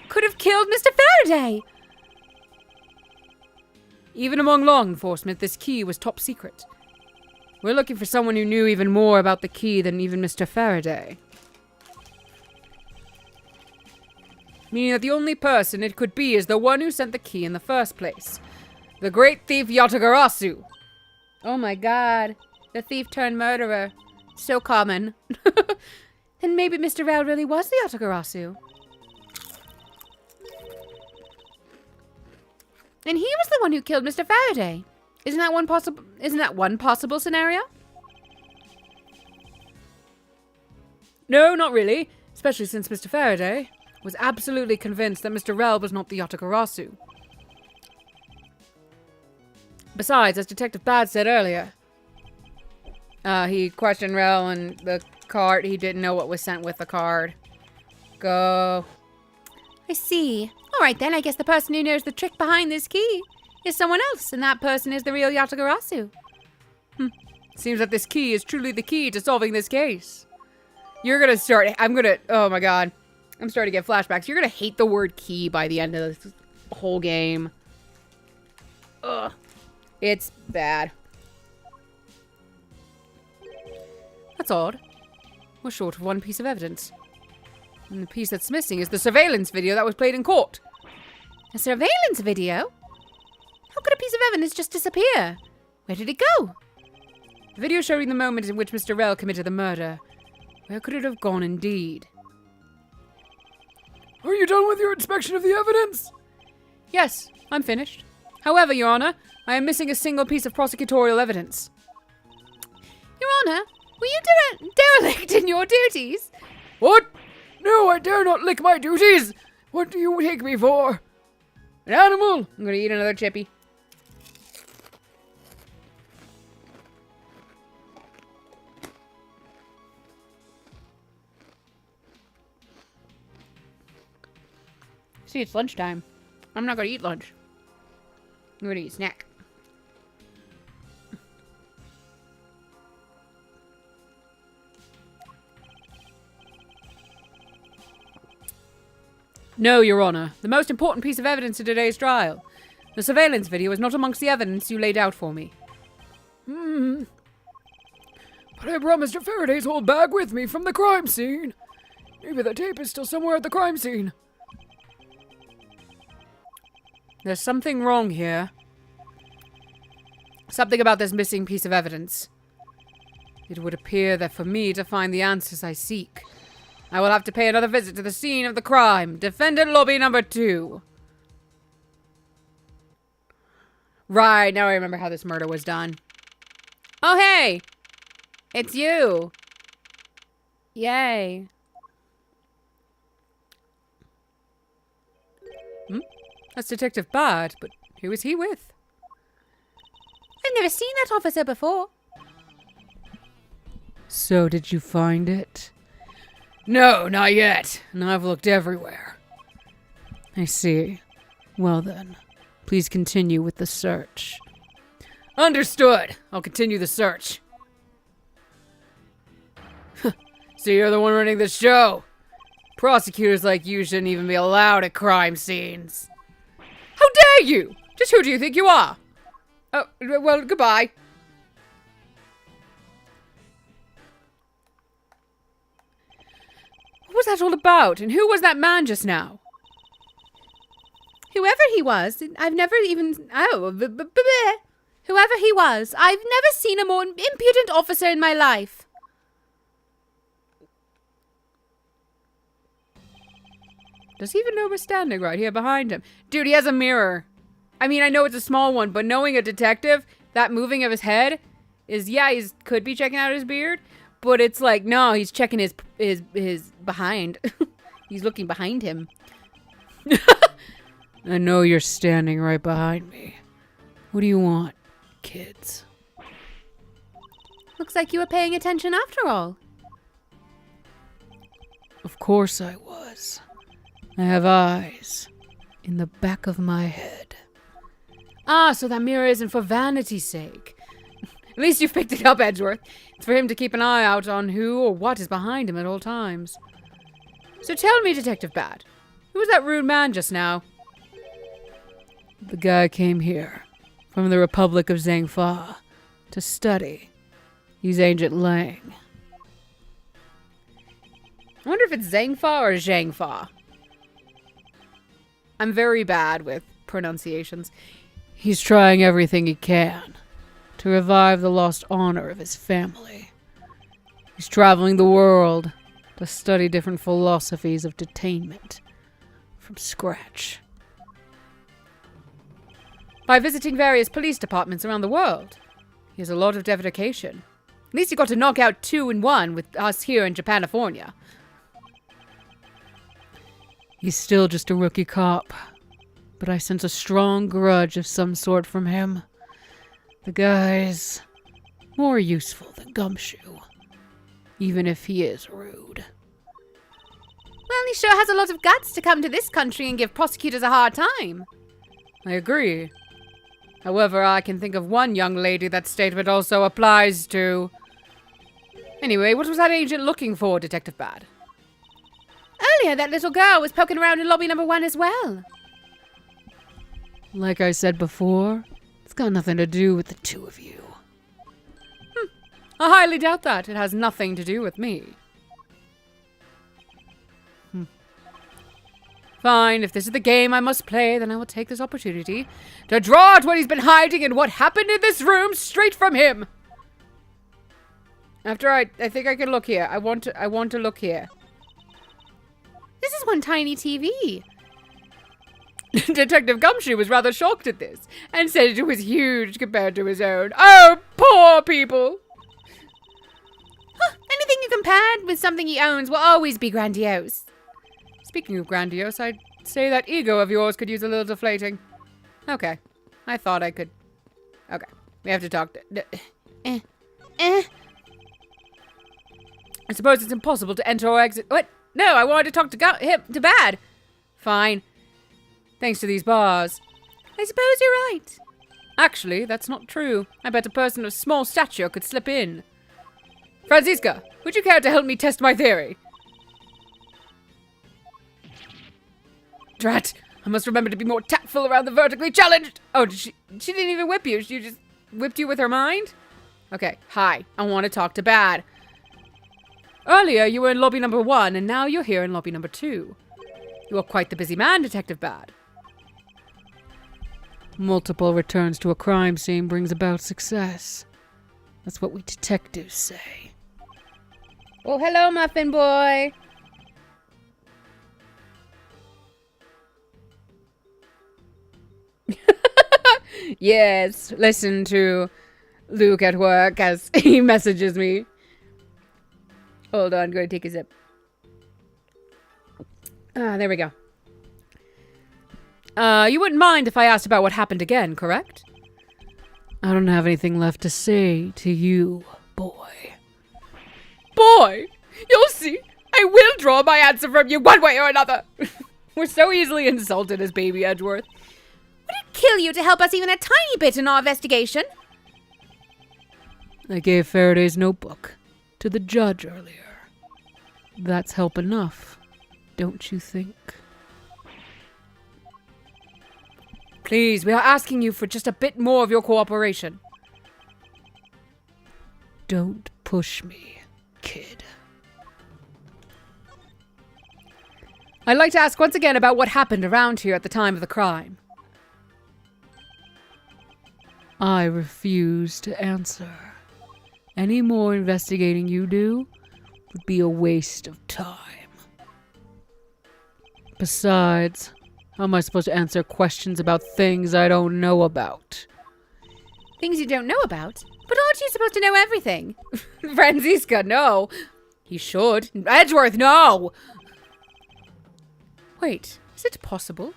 could have killed Mr. Faraday. Even among law enforcement, this key was top secret. We're looking for someone who knew even more about the key than even Mr. Faraday. Meaning that the only person it could be is the one who sent the key in the first place. The great thief Yatagarasu. Oh my god. The thief turned murderer. So common. Then maybe Mr. Rel really was the Yatagarasu. And he was the one who killed Mr. Faraday. Isn't that one possible scenario? No, not really. Especially since Mr. Faraday was absolutely convinced that Mr. Rel was not the Yatagarasu. Besides, as Detective Bad said earlier, he questioned Rel and the card. He didn't know what was sent with the card. Go. I see. Alright then, I guess the person who knows the trick behind this key is someone else, and that person is the real Yatagarasu. Seems that this key is truly the key to solving this case. Oh my god. I'm starting to get flashbacks. You're gonna hate the word key by the end of this whole game. Ugh. It's bad. That's odd. We're short of one piece of evidence. And the piece that's missing is the surveillance video that was played in court. A surveillance video? How could a piece of evidence just disappear? Where did it go? The video showing the moment in which Mr. Rel committed the murder. Where could it have gone indeed? Are you done with your inspection of the evidence? Yes, I'm finished. However, Your Honor, I am missing a single piece of prosecutorial evidence. Your Honor, were you derelict in your duties? What? No, I dare not lick my duties! What do you take me for? An animal! I'm gonna eat another chippy. See, it's lunchtime. I'm not gonna eat lunch. I'm gonna eat a snack. No, Your Honor. The most important piece of evidence in today's trial. The surveillance video is not amongst the evidence you laid out for me. But I brought Mr. Faraday's whole bag with me from the crime scene. Maybe the tape is still somewhere at the crime scene. There's something wrong here. Something about this missing piece of evidence. It would appear that for me to find the answers I seek, I will have to pay another visit to the scene of the crime. Defendant lobby number 2. Right, now I remember how this murder was done. Oh, hey! It's you! Yay. That's Detective Bard, but who is he with? I've never seen that officer before. So, did you find it? No, not yet. And I've looked everywhere. I see. Well then, please continue with the search. Understood. I'll continue the search. So you're the one running the show. Prosecutors like you shouldn't even be allowed at crime scenes. How dare you? Just who do you think you are? Oh, well, goodbye. What was that all about? And who was that man just now? Whoever he was, I've never even... Whoever he was, I've never seen a more impudent officer in my life. Does he even know we're standing right here behind him? Dude, he has a mirror. I mean, I know it's a small one, but knowing a detective, that moving of his head is, yeah, he could be checking out his beard, but it's like, no, he's checking his behind. He's looking behind him. I know you're standing right behind me. What do you want, kids? Looks like you were paying attention after all. Of course I was. I have eyes in the back of my head. Ah, so that mirror isn't for vanity's sake. At least you've picked it up, Edgeworth. It's for him to keep an eye out on who or what is behind him at all times. So tell me, Detective Bad, who was that rude man just now? The guy came here from the Republic of Zhangfa to study. He's Agent Lang. I wonder if it's Zhangfa or Zhangfa. I'm very bad with pronunciations. He's trying everything he can to revive the lost honor of his family. He's traveling the world to study different philosophies of detainment from scratch. By visiting various police departments around the world, he has a lot of dedication. At least he got to knock out 2 in 1 with us here in Japanifornia. He's still just a rookie cop, but I sense a strong grudge of some sort from him. The guy's more useful than Gumshoe, even if he is rude. Well, he sure has a lot of guts to come to this country and give prosecutors a hard time. I agree. However, I can think of one young lady that statement also applies to. Anyway, what was that agent looking for, Detective Bad? Earlier, that little girl was poking around in lobby number 1 as well. Like I said before, it's got nothing to do with the two of you. I highly doubt that. It has nothing to do with me. Fine, if this is the game I must play, then I will take this opportunity to draw out what he's been hiding and what happened in this room straight from him. After I think I can look here. I want to look here. This is one tiny TV. Detective Gumshoe was rather shocked at this and said it was huge compared to his own. Oh, poor people! Anything you compare with something he owns will always be grandiose. Speaking of grandiose, I'd say that ego of yours could use a little deflating. Okay. I thought I could. Okay. We have to talk to. I suppose it's impossible to enter or exit. What? No, I wanted to talk to him, to Bad. Fine. Thanks to these bars. I suppose you're right. Actually, that's not true. I bet a person of small stature could slip in. Franziska, would you care to help me test my theory? Drat! I must remember to be more tactful around the vertically challenged! Oh, she didn't even whip you. She just whipped you with her mind? Okay, hi. I want to talk to Bad. Earlier, you were in lobby number 1, and now you're here in lobby number 2. You are quite the busy man, Detective Bad. Multiple returns to a crime scene brings about success. That's what we detectives say. Oh, hello, Muffin Boy. Yes, listen to Luke at work as he messages me. Hold on, go take a sip. There we go. You wouldn't mind if I asked about what happened again, correct? I don't have anything left to say to you, boy. Boy? You'll see. I will draw my answer from you one way or another. We're so easily insulted as baby Edgeworth. Would it kill you to help us even a tiny bit in our investigation? I gave Faraday's notebook to the judge earlier. That's help enough, don't you think? Please, we are asking you for just a bit more of your cooperation. Don't push me, kid. I'd like to ask once again about what happened around here at the time of the crime. I refuse to answer. Any more investigating you do would be a waste of time. Besides, how am I supposed to answer questions about things I don't know about? Things you don't know about? But aren't you supposed to know everything? Franziska, no. He should. Edgeworth, no! Wait, is it possible?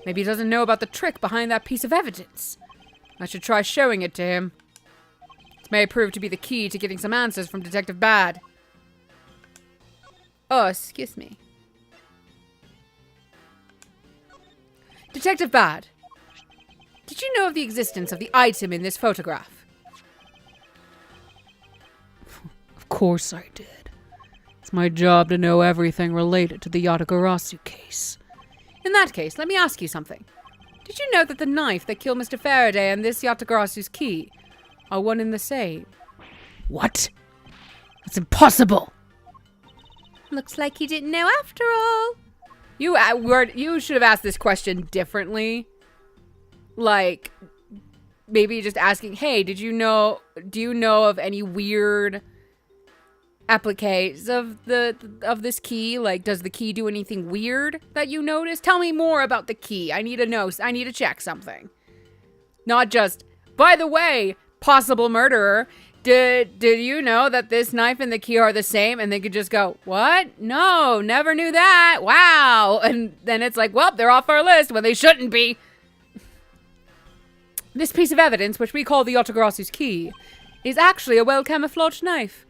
Maybe he doesn't know about the trick behind that piece of evidence. I should try showing it to him. It may prove to be the key to getting some answers from Detective Bad. Oh, excuse me. Detective Bad, did you know of the existence of the item in this photograph? Of course I did. It's my job to know everything related to the Yatagarasu case. In that case, let me ask you something. Did you know that the knife that killed Mr. Faraday and this Yatagarasu's key are one and the same? What? That's impossible! Looks like you didn't know after all. You should have asked this question differently. Like, maybe just asking, hey, do you know of any weird appliques of this key? Like, does the key do anything weird that you notice? Tell me more about the key. I need to know. I need to check something. Not just, by the way, possible murderer, did you know that this knife and the key are the same? And they could just go, what? No, never knew that. Wow. And then it's like, well, they're off our list when they shouldn't be. This piece of evidence, which we call the Yatagarasu's key, is actually a well-camouflaged knife.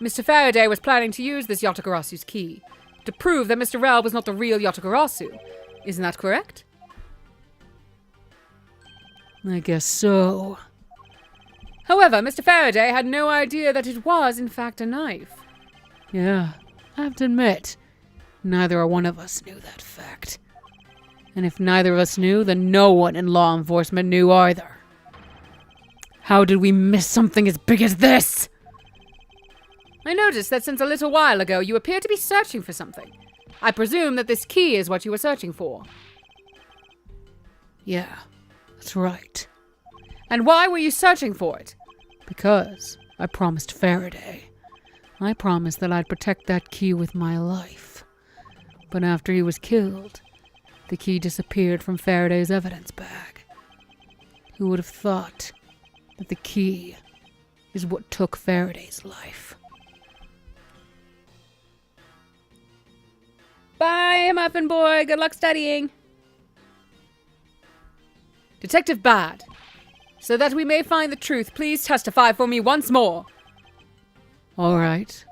Mr. Faraday was planning to use this Yatagarasu's key to prove that Mr. Rel was not the real Yatagarasu. Isn't that correct? I guess so. However, Mr. Faraday had no idea that it was, in fact, a knife. Yeah, I have to admit, neither or one of us knew that fact. And if neither of us knew, then no one in law enforcement knew either. How did we miss something as big as this? I noticed that since a little while ago you appear to be searching for something. I presume that this key is what you were searching for. Yeah, that's right. And why were you searching for it? Because I promised Faraday. I promised that I'd protect that key with my life. But after he was killed, the key disappeared from Faraday's evidence bag. Who would have thought that the key is what took Faraday's life? Bye, Muffin Boy. Good luck studying. Detective Bad, so that we may find the truth, please testify for me once more. All right,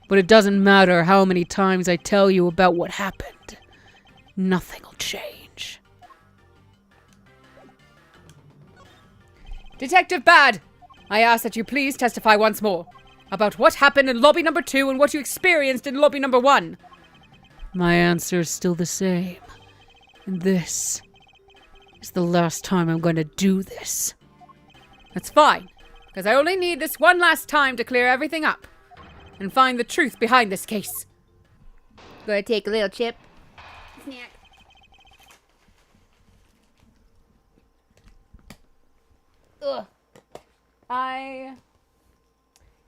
but it doesn't matter how many times I tell you about what happened. Nothing will change. Detective Bad, I ask that you please testify once more about what happened in lobby number 2 and what you experienced in lobby number 1. My answer is still the same. And this is the last time I'm going to do this. That's fine, because I only need this one last time to clear everything up and find the truth behind this case. Gonna take a little chip. Snack. Ugh. I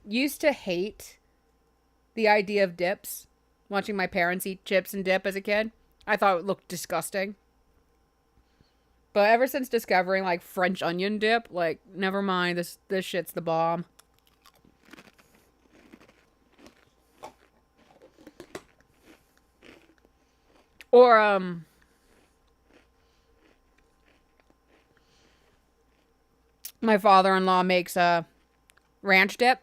used to hate the idea of dips. Watching my parents eat chips and dip as a kid. I thought it looked disgusting. But ever since discovering, like, French onion dip, like, never mind, this shit's the bomb. Or, my father-in-law makes a ranch dip.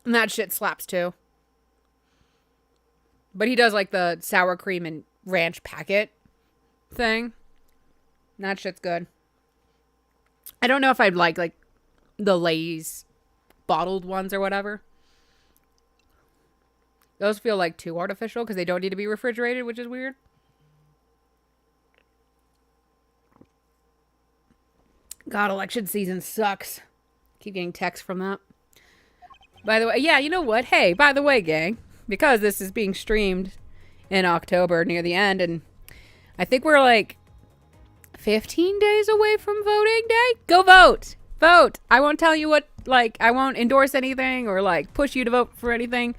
And that shit slaps too. But he does like the sour cream and ranch packet thing. That shit's good. I don't know if I'd like the Lay's bottled ones or whatever. Those feel like too artificial because they don't need to be refrigerated, which is weird. God, election season sucks. Keep getting texts from that. By the way, yeah, you know what? Hey, by the way, gang, because this is being streamed in October near the end, and I think we're like 15 days away from voting day. Go vote. Vote. I won't tell you what, like, I won't endorse anything or like push you to vote for anything,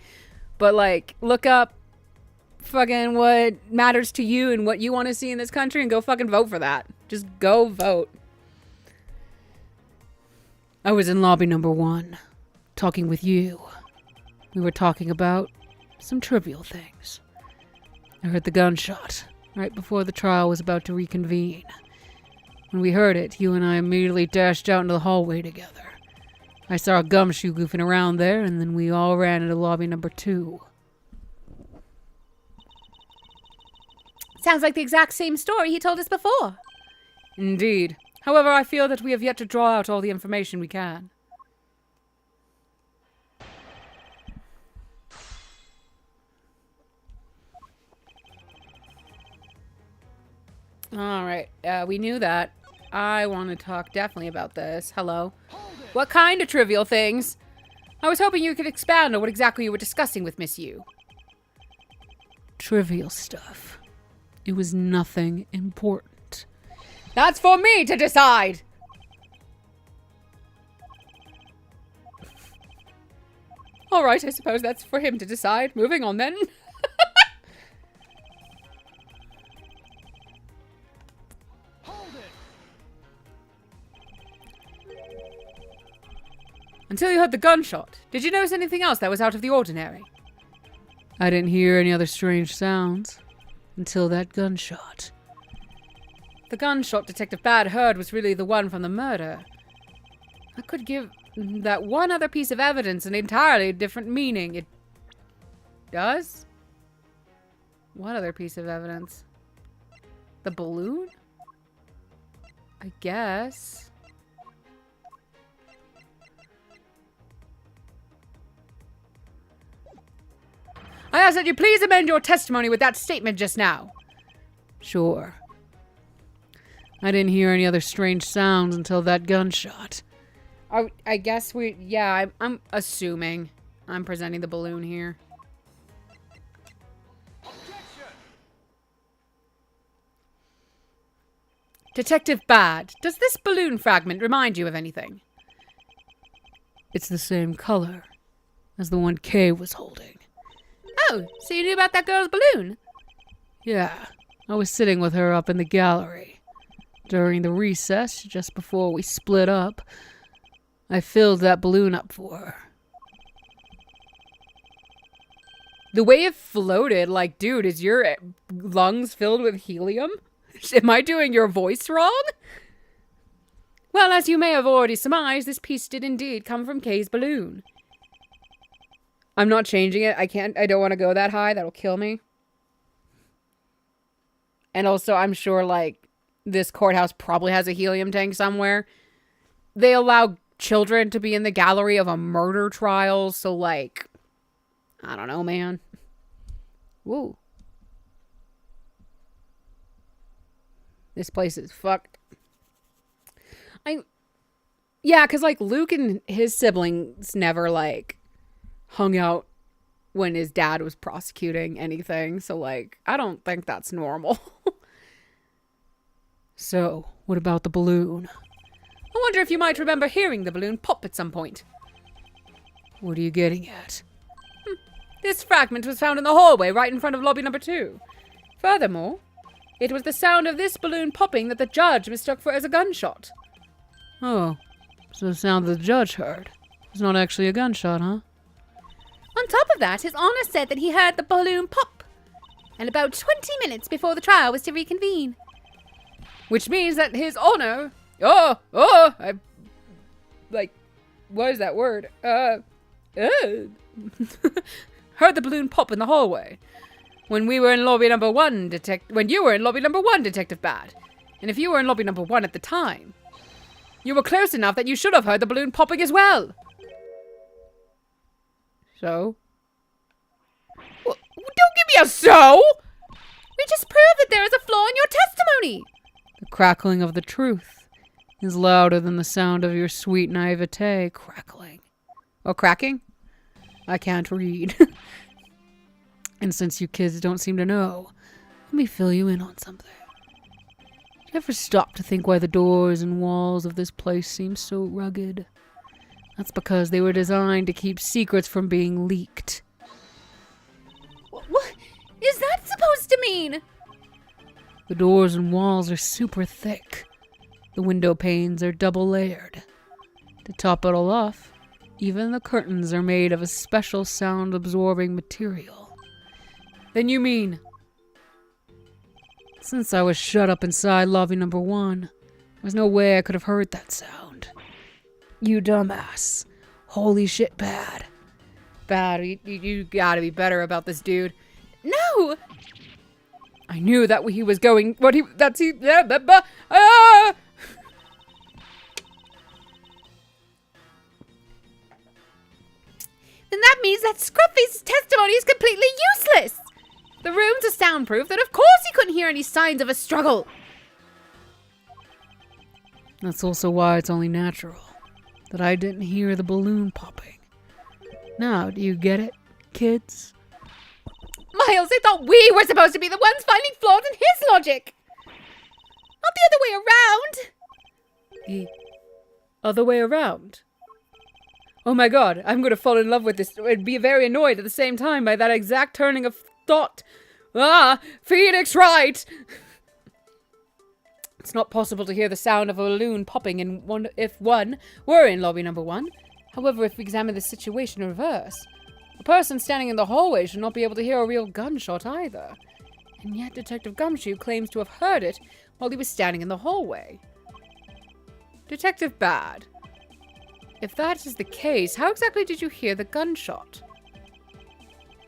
but like look up fucking what matters to you and what you want to see in this country and go fucking vote for that. Just go vote. I was in lobby number 1, talking with you. We were talking about some trivial things. I heard the gunshot right before the trial was about to reconvene. When we heard it, you and I immediately dashed out into the hallway together. I saw a gumshoe goofing around there, and then we all ran into lobby number 2. Sounds like the exact same story he told us before. Indeed. However, I feel that we have yet to draw out all the information we can. Alright, we knew that. I want to talk definitely about this. Hello. What kind of trivial things? I was hoping you could expound on what exactly you were discussing with Miss Yu. Trivial stuff. It was nothing important. That's for me to decide! Alright, I suppose that's for him to decide. Moving on then. Until you heard the gunshot, did you notice anything else that was out of the ordinary? I didn't hear any other strange sounds until that gunshot. The gunshot Detective Bad heard was really the one from the murder. That could give that one other piece of evidence an entirely different meaning. It does? What other piece of evidence? The balloon? I guess. I ask that you please amend your testimony with that statement just now. Sure. I didn't hear any other strange sounds until that gunshot. I guess I'm assuming I'm presenting the balloon here. Detective Bad, does this balloon fragment remind you of anything? It's the same color as the one Kay was holding. Oh, so you knew about that girl's balloon? Yeah, I was sitting with her up in the gallery. During the recess, just before we split up, I filled that balloon up for her. The way it floated, like, dude, is your lungs filled with helium? Am I doing your voice wrong? Well, as you may have already surmised, this piece did indeed come from Kay's balloon. I'm not changing it. I don't want to go that high. That'll kill me. And also, I'm sure, like, this courthouse probably has a helium tank somewhere. They allow children to be in the gallery of a murder trial, so, like, I don't know, man. Woo. This place is fucked. Yeah, because, like, Luke and his siblings never, like, hung out when his dad was prosecuting anything. So, like, I don't think that's normal. So, what about the balloon? I wonder if you might remember hearing the balloon pop at some point. What are you getting at? This fragment was found in the hallway right in front of lobby number 2. Furthermore, it was the sound of this balloon popping that the judge mistook for as a gunshot. Oh, so the sound the judge heard was not actually a gunshot, huh? On top of that, His Honor said that he heard the balloon pop, and about 20 minutes before the trial was to reconvene. Which means that His Honor... what is that word? Heard the balloon pop in the hallway. when we were in lobby number 1, when you were in lobby number 1, Detective Bad. And if you were in lobby number 1 at the time, you were close enough that you should have heard the balloon popping as well. So? Well, don't give me a so! We just proved that there is a flaw in your testimony. The crackling of the truth is louder than the sound of your sweet naivete crackling. Or cracking? I can't read. And since you kids don't seem to know, let me fill you in on something. Do you ever stop to think why the doors and walls of this place seem so rugged? That's because they were designed to keep secrets from being leaked. What is that supposed to mean? The doors and walls are super thick. The window panes are double layered. To top it all off, even the curtains are made of a special sound-absorbing material. Then you mean... Since I was shut up inside lobby number 1, there was no way I could have heard that sound. You dumbass. Holy shit, Bad. Bad, you gotta be better about this dude. No! I knew that he was going... Then that means that Scruffy's testimony is completely useless! The rooms are soundproof, then of course he couldn't hear any signs of a struggle. That's also why it's only natural that I didn't hear the balloon popping. Now, do you get it, kids? Miles, I thought we were supposed to be the ones finding flaws in his logic. Not the other way around. The other way around? Oh my god, I'm gonna fall in love with this and be very annoyed at the same time by that exact turning of thought. Ah, Phoenix Wright! It's not possible to hear the sound of a balloon popping if one were in lobby number 1. However, if we examine the situation in reverse, a person standing in the hallway should not be able to hear a real gunshot either. And yet Detective Gumshoe claims to have heard it while he was standing in the hallway. Detective Bad, if that is the case, how exactly did you hear the gunshot?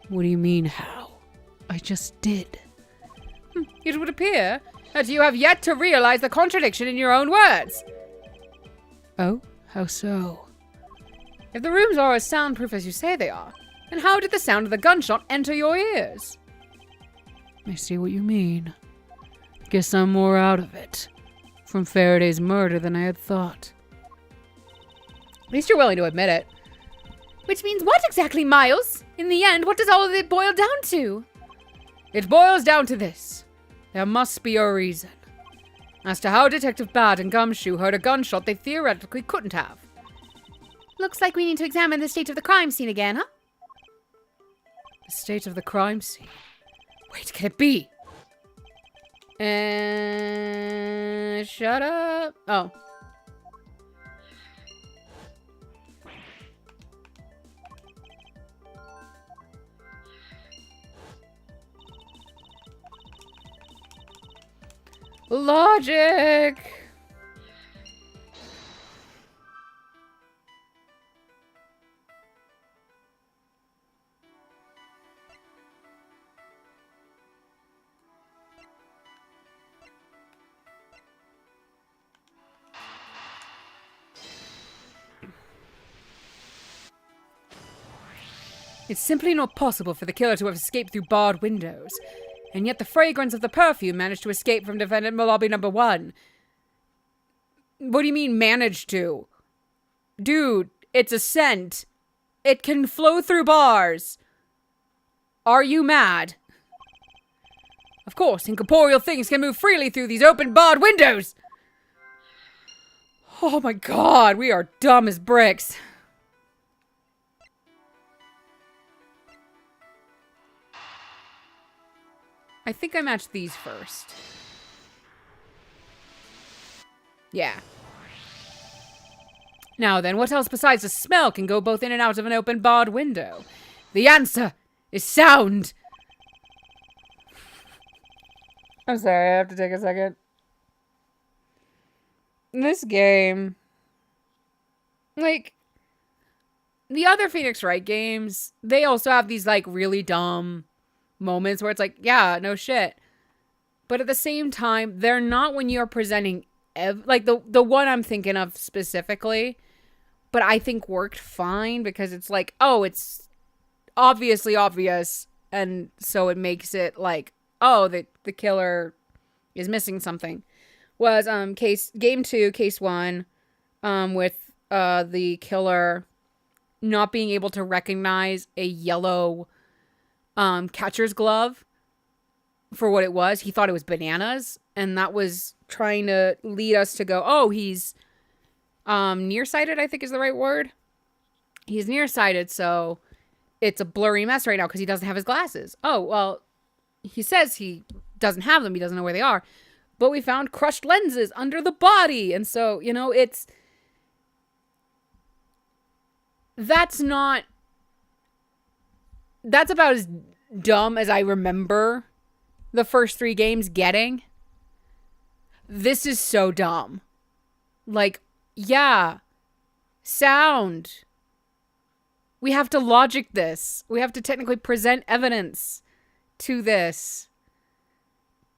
What do you mean, how? I just did. It would appear that you have yet to realize the contradiction in your own words. Oh? How so? If the rooms are as soundproof as you say they are, then how did the sound of the gunshot enter your ears? I see what you mean. Guess I'm more out of it from Faraday's murder than I had thought. At least you're willing to admit it. Which means what exactly, Miles? In the end, what does all of it boil down to? It boils down to this. There must be a reason as to how Detective Bad and Gumshoe heard a gunshot they theoretically couldn't have. Looks like we need to examine the state of the crime scene again, huh? The state of the crime scene? Wait, can it be? Shut up. Oh. Logic. It's simply not possible for the killer to have escaped through barred windows. And yet the fragrance of the perfume managed to escape from defendant lobby number 1. What do you mean, managed to? Dude, it's a scent. It can flow through bars. Are you mad? Of course, incorporeal things can move freely through these open barred windows. Oh my god, we are dumb as bricks. I think I matched these first. Yeah. Now then, what else besides the smell can go both in and out of an open barred window? The answer is sound! I'm sorry, I have to take a second. This game... Like, the other Phoenix Wright games, they also have these, like, really dumb moments where it's like, yeah, no shit. But at the same time, they're not when you're presenting, like the one I'm thinking of specifically, but I think worked fine because it's like, oh, it's obviously obvious. And so it makes it like, oh, the killer is missing something. Was game 2, case 1, with the killer not being able to recognize a yellow catcher's glove for what it was. He thought it was bananas, and that was trying to lead us to go, oh, he's nearsighted, I think is the right word. He's nearsighted, so it's a blurry mess right now because he doesn't have his glasses. Oh, well, he says he doesn't have them. He doesn't know where they are. But we found crushed lenses under the body. And so, you know, that's about as dumb as I remember the first 3 games getting. This is so dumb. Like, yeah, sound. We have to logic this. We have to technically present evidence to this.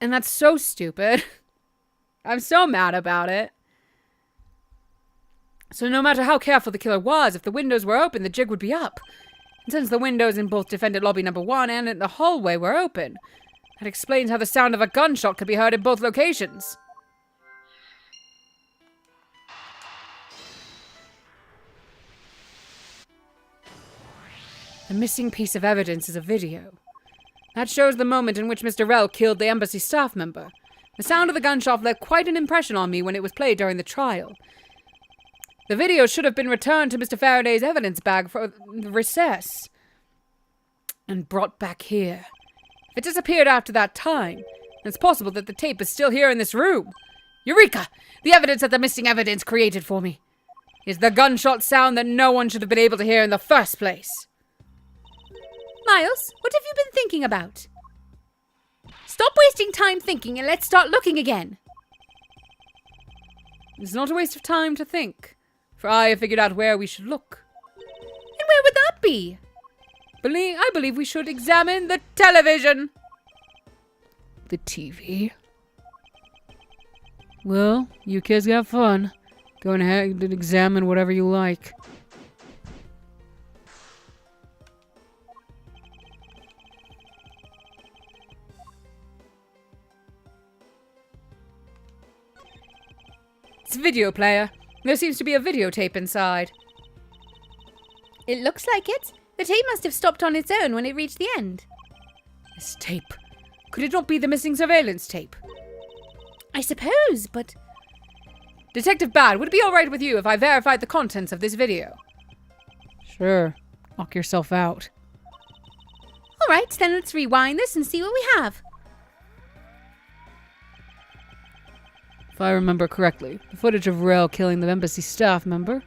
And that's so stupid. I'm so mad about it. So no matter how careful the killer was, if the windows were open, the jig would be up. And since the windows in both defendant lobby number 1 and in the hallway were open, that explains how the sound of a gunshot could be heard in both locations. The missing piece of evidence is a video. That shows the moment in which Mr. Rell killed the embassy staff member. The sound of the gunshot left quite an impression on me when it was played during the trial. The video should have been returned to Mr. Faraday's evidence bag for the recess and brought back here. If it disappeared after that time, it's possible that the tape is still here in this room. Eureka! The evidence that the missing evidence created for me is the gunshot sound that no one should have been able to hear in the first place. Miles, what have you been thinking about? Stop wasting time thinking and let's start looking again. It's not a waste of time to think, for I have figured out where we should look. And where would that be? I believe we should examine the television. The TV? Well, you kids have fun. Go ahead and examine whatever you like. It's a video player. There seems to be a videotape inside. It looks like it. The tape must have stopped on its own when it reached the end. This tape. Could it not be the missing surveillance tape? I suppose, but... Detective Bad, would it be alright with you if I verified the contents of this video? Sure. Knock yourself out. Alright, then let's rewind this and see what we have. If I remember correctly, the footage of Rell killing the embassy staff member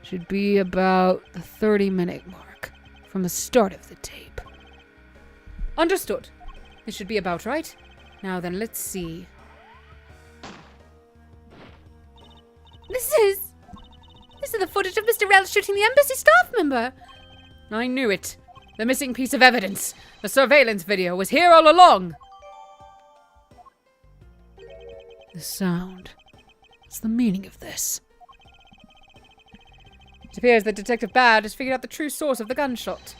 should be about the 30-minute mark from the start of the tape. Understood. This should be about right. Now then, let's see. This is the footage of Mr. Rell shooting the embassy staff member. I knew it. The missing piece of evidence. The surveillance video was here all along. The sound. What's the meaning of this? It appears that Detective Bad has figured out the true source of the gunshot.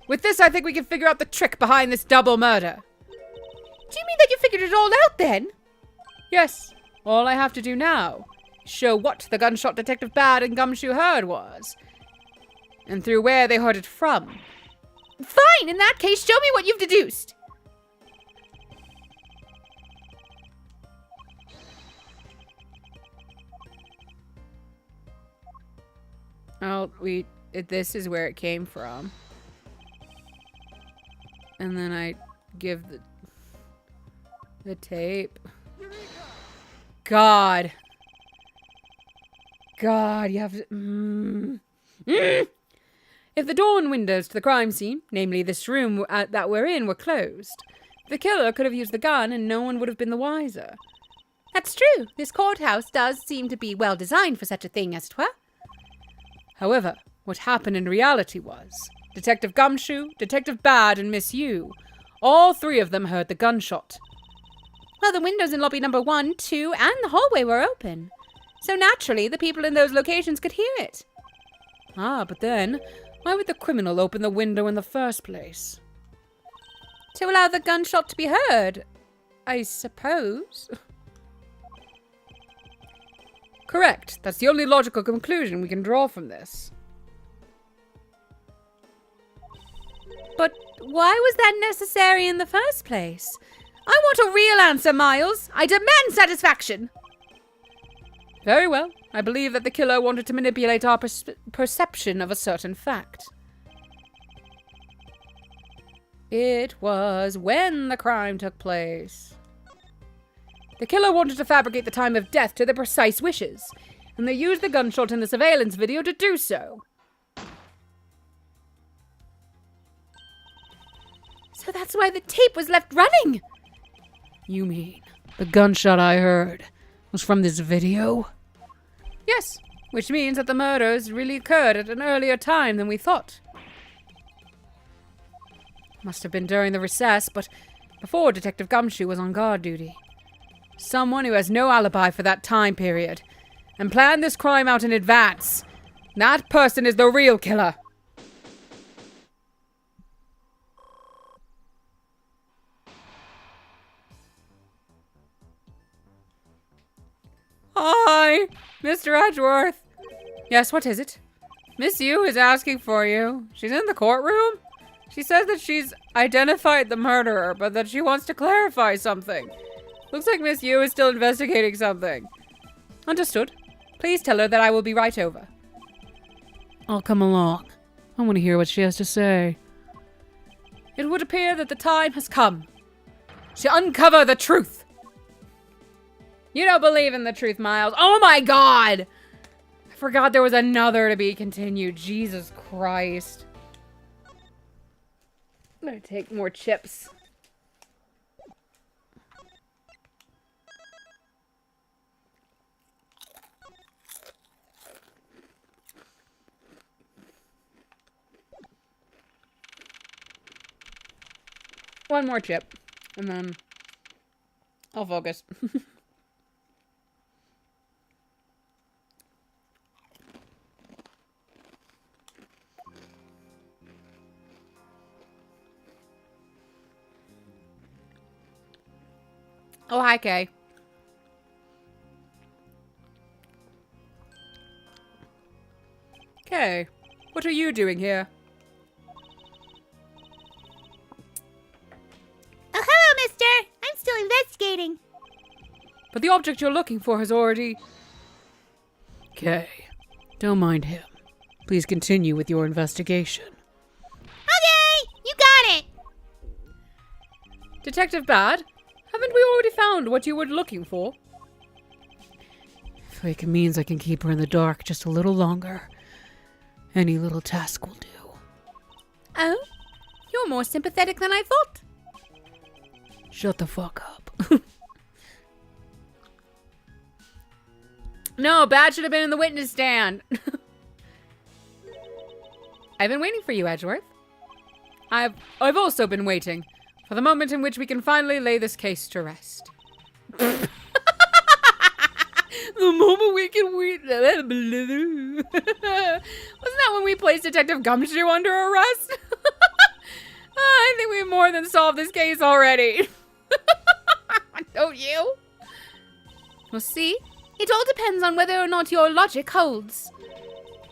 With this, I think we can figure out the trick behind this double murder. Do you mean that you figured it all out then? Yes. All I have to do now is show what the gunshot Detective Bad and Gumshoe heard was. And through where they heard it from. Fine, in that case, show me what you've deduced. Oh, this is where it came from. And then I give the tape. God, you have to... If the door and windows to the crime scene, namely this room that we're in, were closed, the killer could have used the gun and no one would have been the wiser. That's true. This courthouse does seem to be well designed for such a thing, as it were. However, what happened in reality was, Detective Gumshoe, Detective Bad, and Miss Yu All three of them heard the gunshot. Well, the windows in lobby number 1, 2, and the hallway were open. So naturally, the people in those locations could hear it. Ah, but then, why would the criminal open the window in the first place? To allow the gunshot to be heard, I suppose. Correct. That's the only logical conclusion we can draw from this. But why was that necessary in the first place? I want a real answer, Miles. I demand satisfaction. Very well. I believe that the killer wanted to manipulate our perception of a certain fact. It was when the crime took place. The killer wanted to fabricate the time of death to their precise wishes, and they used the gunshot in the surveillance video to do so. So that's why the tape was left running. You mean the gunshot I heard was from this video? Yes, which means that the murders really occurred at an earlier time than we thought. Must have been during the recess, but before Detective Gumshoe was on guard duty. Someone who has no alibi for that time period, and planned this crime out in advance. That person is the real killer. Hi, Mr. Edgeworth. Yes, what is it? Miss Yu is asking for you. She's in the courtroom. She says that she's identified the murderer, but that she wants to clarify something. Looks like Miss Yu is still investigating something. Understood. Please tell her that I will be right over. I'll come along. I want to hear what she has to say. It would appear that the time has come to uncover the truth. You don't believe in the truth, Miles. Oh my god! I forgot there was another to be continued. Jesus Christ. I'm gonna take more chips. One more chip, and then I'll focus. Oh, hi, Kay. Kay, what are you doing here? Oh, hello, mister. I'm still investigating. But the object you're looking for has already... Kay, don't mind him. Please continue with your investigation. Okay, you got it. Detective Bad, haven't we already found what you were looking for? If it means I can keep her in the dark just a little longer, any little task will do. Oh, you're more sympathetic than I thought. Shut the fuck up. No, Bad should have been in the witness stand. I've been waiting for you, Edgeworth. I've also been waiting for the moment in which we can finally lay this case to rest. The moment we can Wasn't that when we placed Detective Gumshoe under arrest? I think we've more than solved this case already. Don't you? Well, see? It all depends on whether or not your logic holds.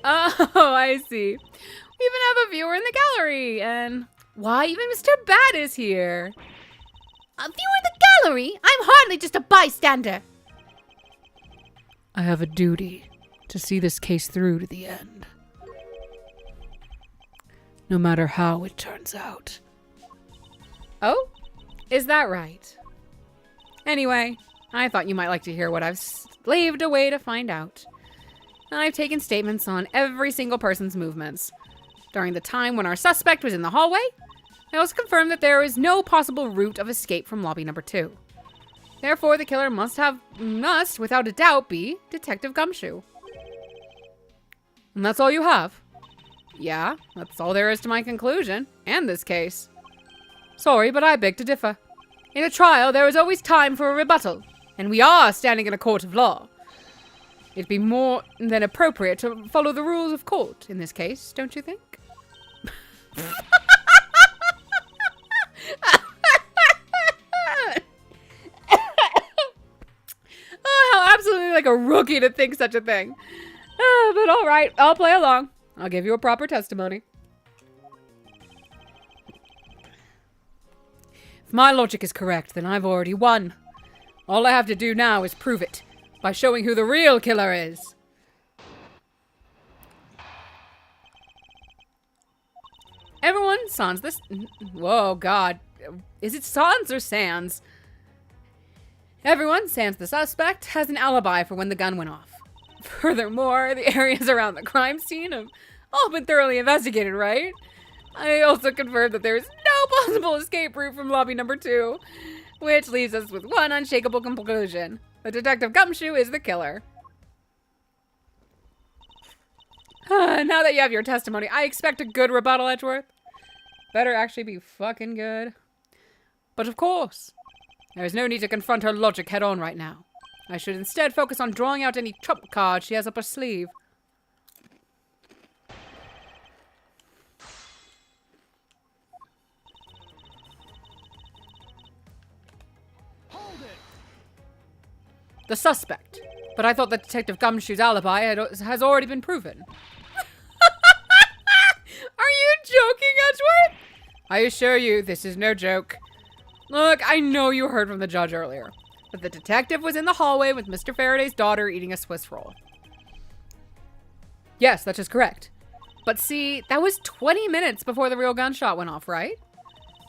Oh, I see. We even have a viewer in the gallery, and why, even Mr. Bat is here. A viewer in the gallery? I'm hardly just a bystander. I have a duty to see this case through to the end. No matter how it turns out. Oh? Is that right? Anyway, I thought you might like to hear what I've slaved away to find out. I've taken statements on every single person's movements. During the time when our suspect was in the hallway, I also confirmed that there is no possible route of escape from lobby number 2. Therefore, the killer must, without a doubt, be Detective Gumshoe. And that's all you have? Yeah, that's all there is to my conclusion, and this case. Sorry, but I beg to differ. In a trial, there is always time for a rebuttal, and we are standing in a court of law. It'd be more than appropriate to follow the rules of court in this case, don't you think? Oh, how absolutely like a rookie to think such a thing. But all right, I'll play along. I'll give you a proper testimony. If my logic is correct, then I've already won. All I have to do now is prove it by showing who the real killer is. Everyone, sans this. Whoa, God. Is it sans or sans? Everyone, sans the suspect, has an alibi for when the gun went off. Furthermore, the areas around the crime scene have all been thoroughly investigated, right? I also confirmed that there is no possible escape route from lobby number 2, which leaves us with one unshakable conclusion. The Detective Gumshoe is the killer. Now that you have your testimony, I expect a good rebuttal, Edgeworth. Better actually be fucking good. But of course, there is no need to confront her logic head on right now. I should instead focus on drawing out any trump card she has up her sleeve. The suspect. But I thought that Detective Gumshoe's alibi has already been proven. Are you joking, Edgeworth? I assure you, this is no joke. Look, I know you heard from the judge earlier, but the detective was in the hallway with Mr. Faraday's daughter eating a Swiss roll. Yes, that is correct. But see, that was 20 minutes before the real gunshot went off, right?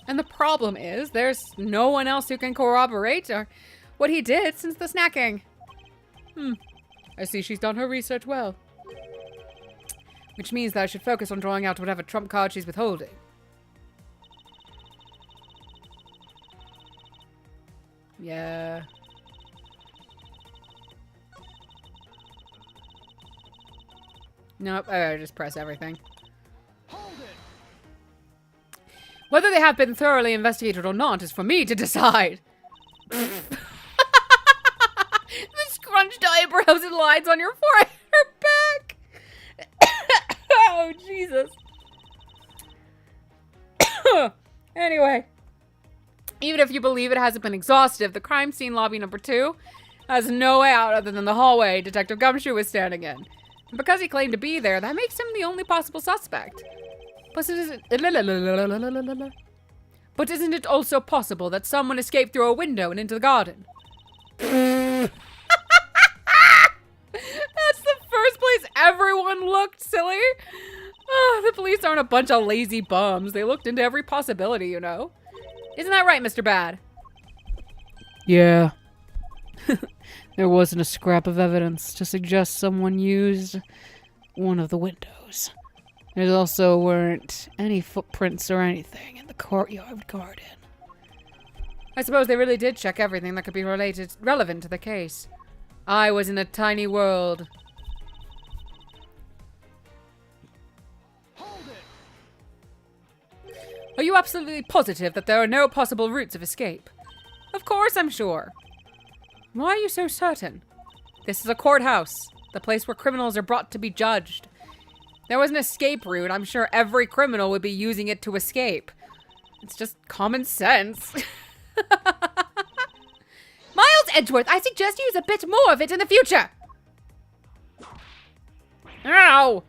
And the problem is, there's no one else who can corroborate or what he did since the snacking. I see she's done her research well. Which means that I should focus on drawing out whatever trump card she's withholding. Yeah. Nope, I gotta just press everything. Whether they have been thoroughly investigated or not is for me to decide. The scrunched eyebrows and lines on your forehead are back. Oh, Jesus. Anyway. Even if you believe it hasn't been exhaustive, the crime scene lobby number 2 has no way out other than the hallway Detective Gumshoe was standing in. And because he claimed to be there, that makes him the only possible suspect. But isn't it also possible that someone escaped through a window and into the garden? That's the first place everyone looked, silly. Oh, the police aren't a bunch of lazy bums. They looked into every possibility, you know. Isn't that right, Mr. Bad? Yeah. There wasn't a scrap of evidence to suggest someone used one of the windows. There also weren't any footprints or anything in the courtyard garden. I suppose they really did check everything that could be relevant to the case. I was in a tiny world. Are you absolutely positive that there are no possible routes of escape? Of course I'm sure. Why are you so certain? This is a courthouse, the place where criminals are brought to be judged. If there was an escape route, I'm sure every criminal would be using it to escape. It's just common sense. Miles Edgeworth, I suggest you use a bit more of it in the future. Ow!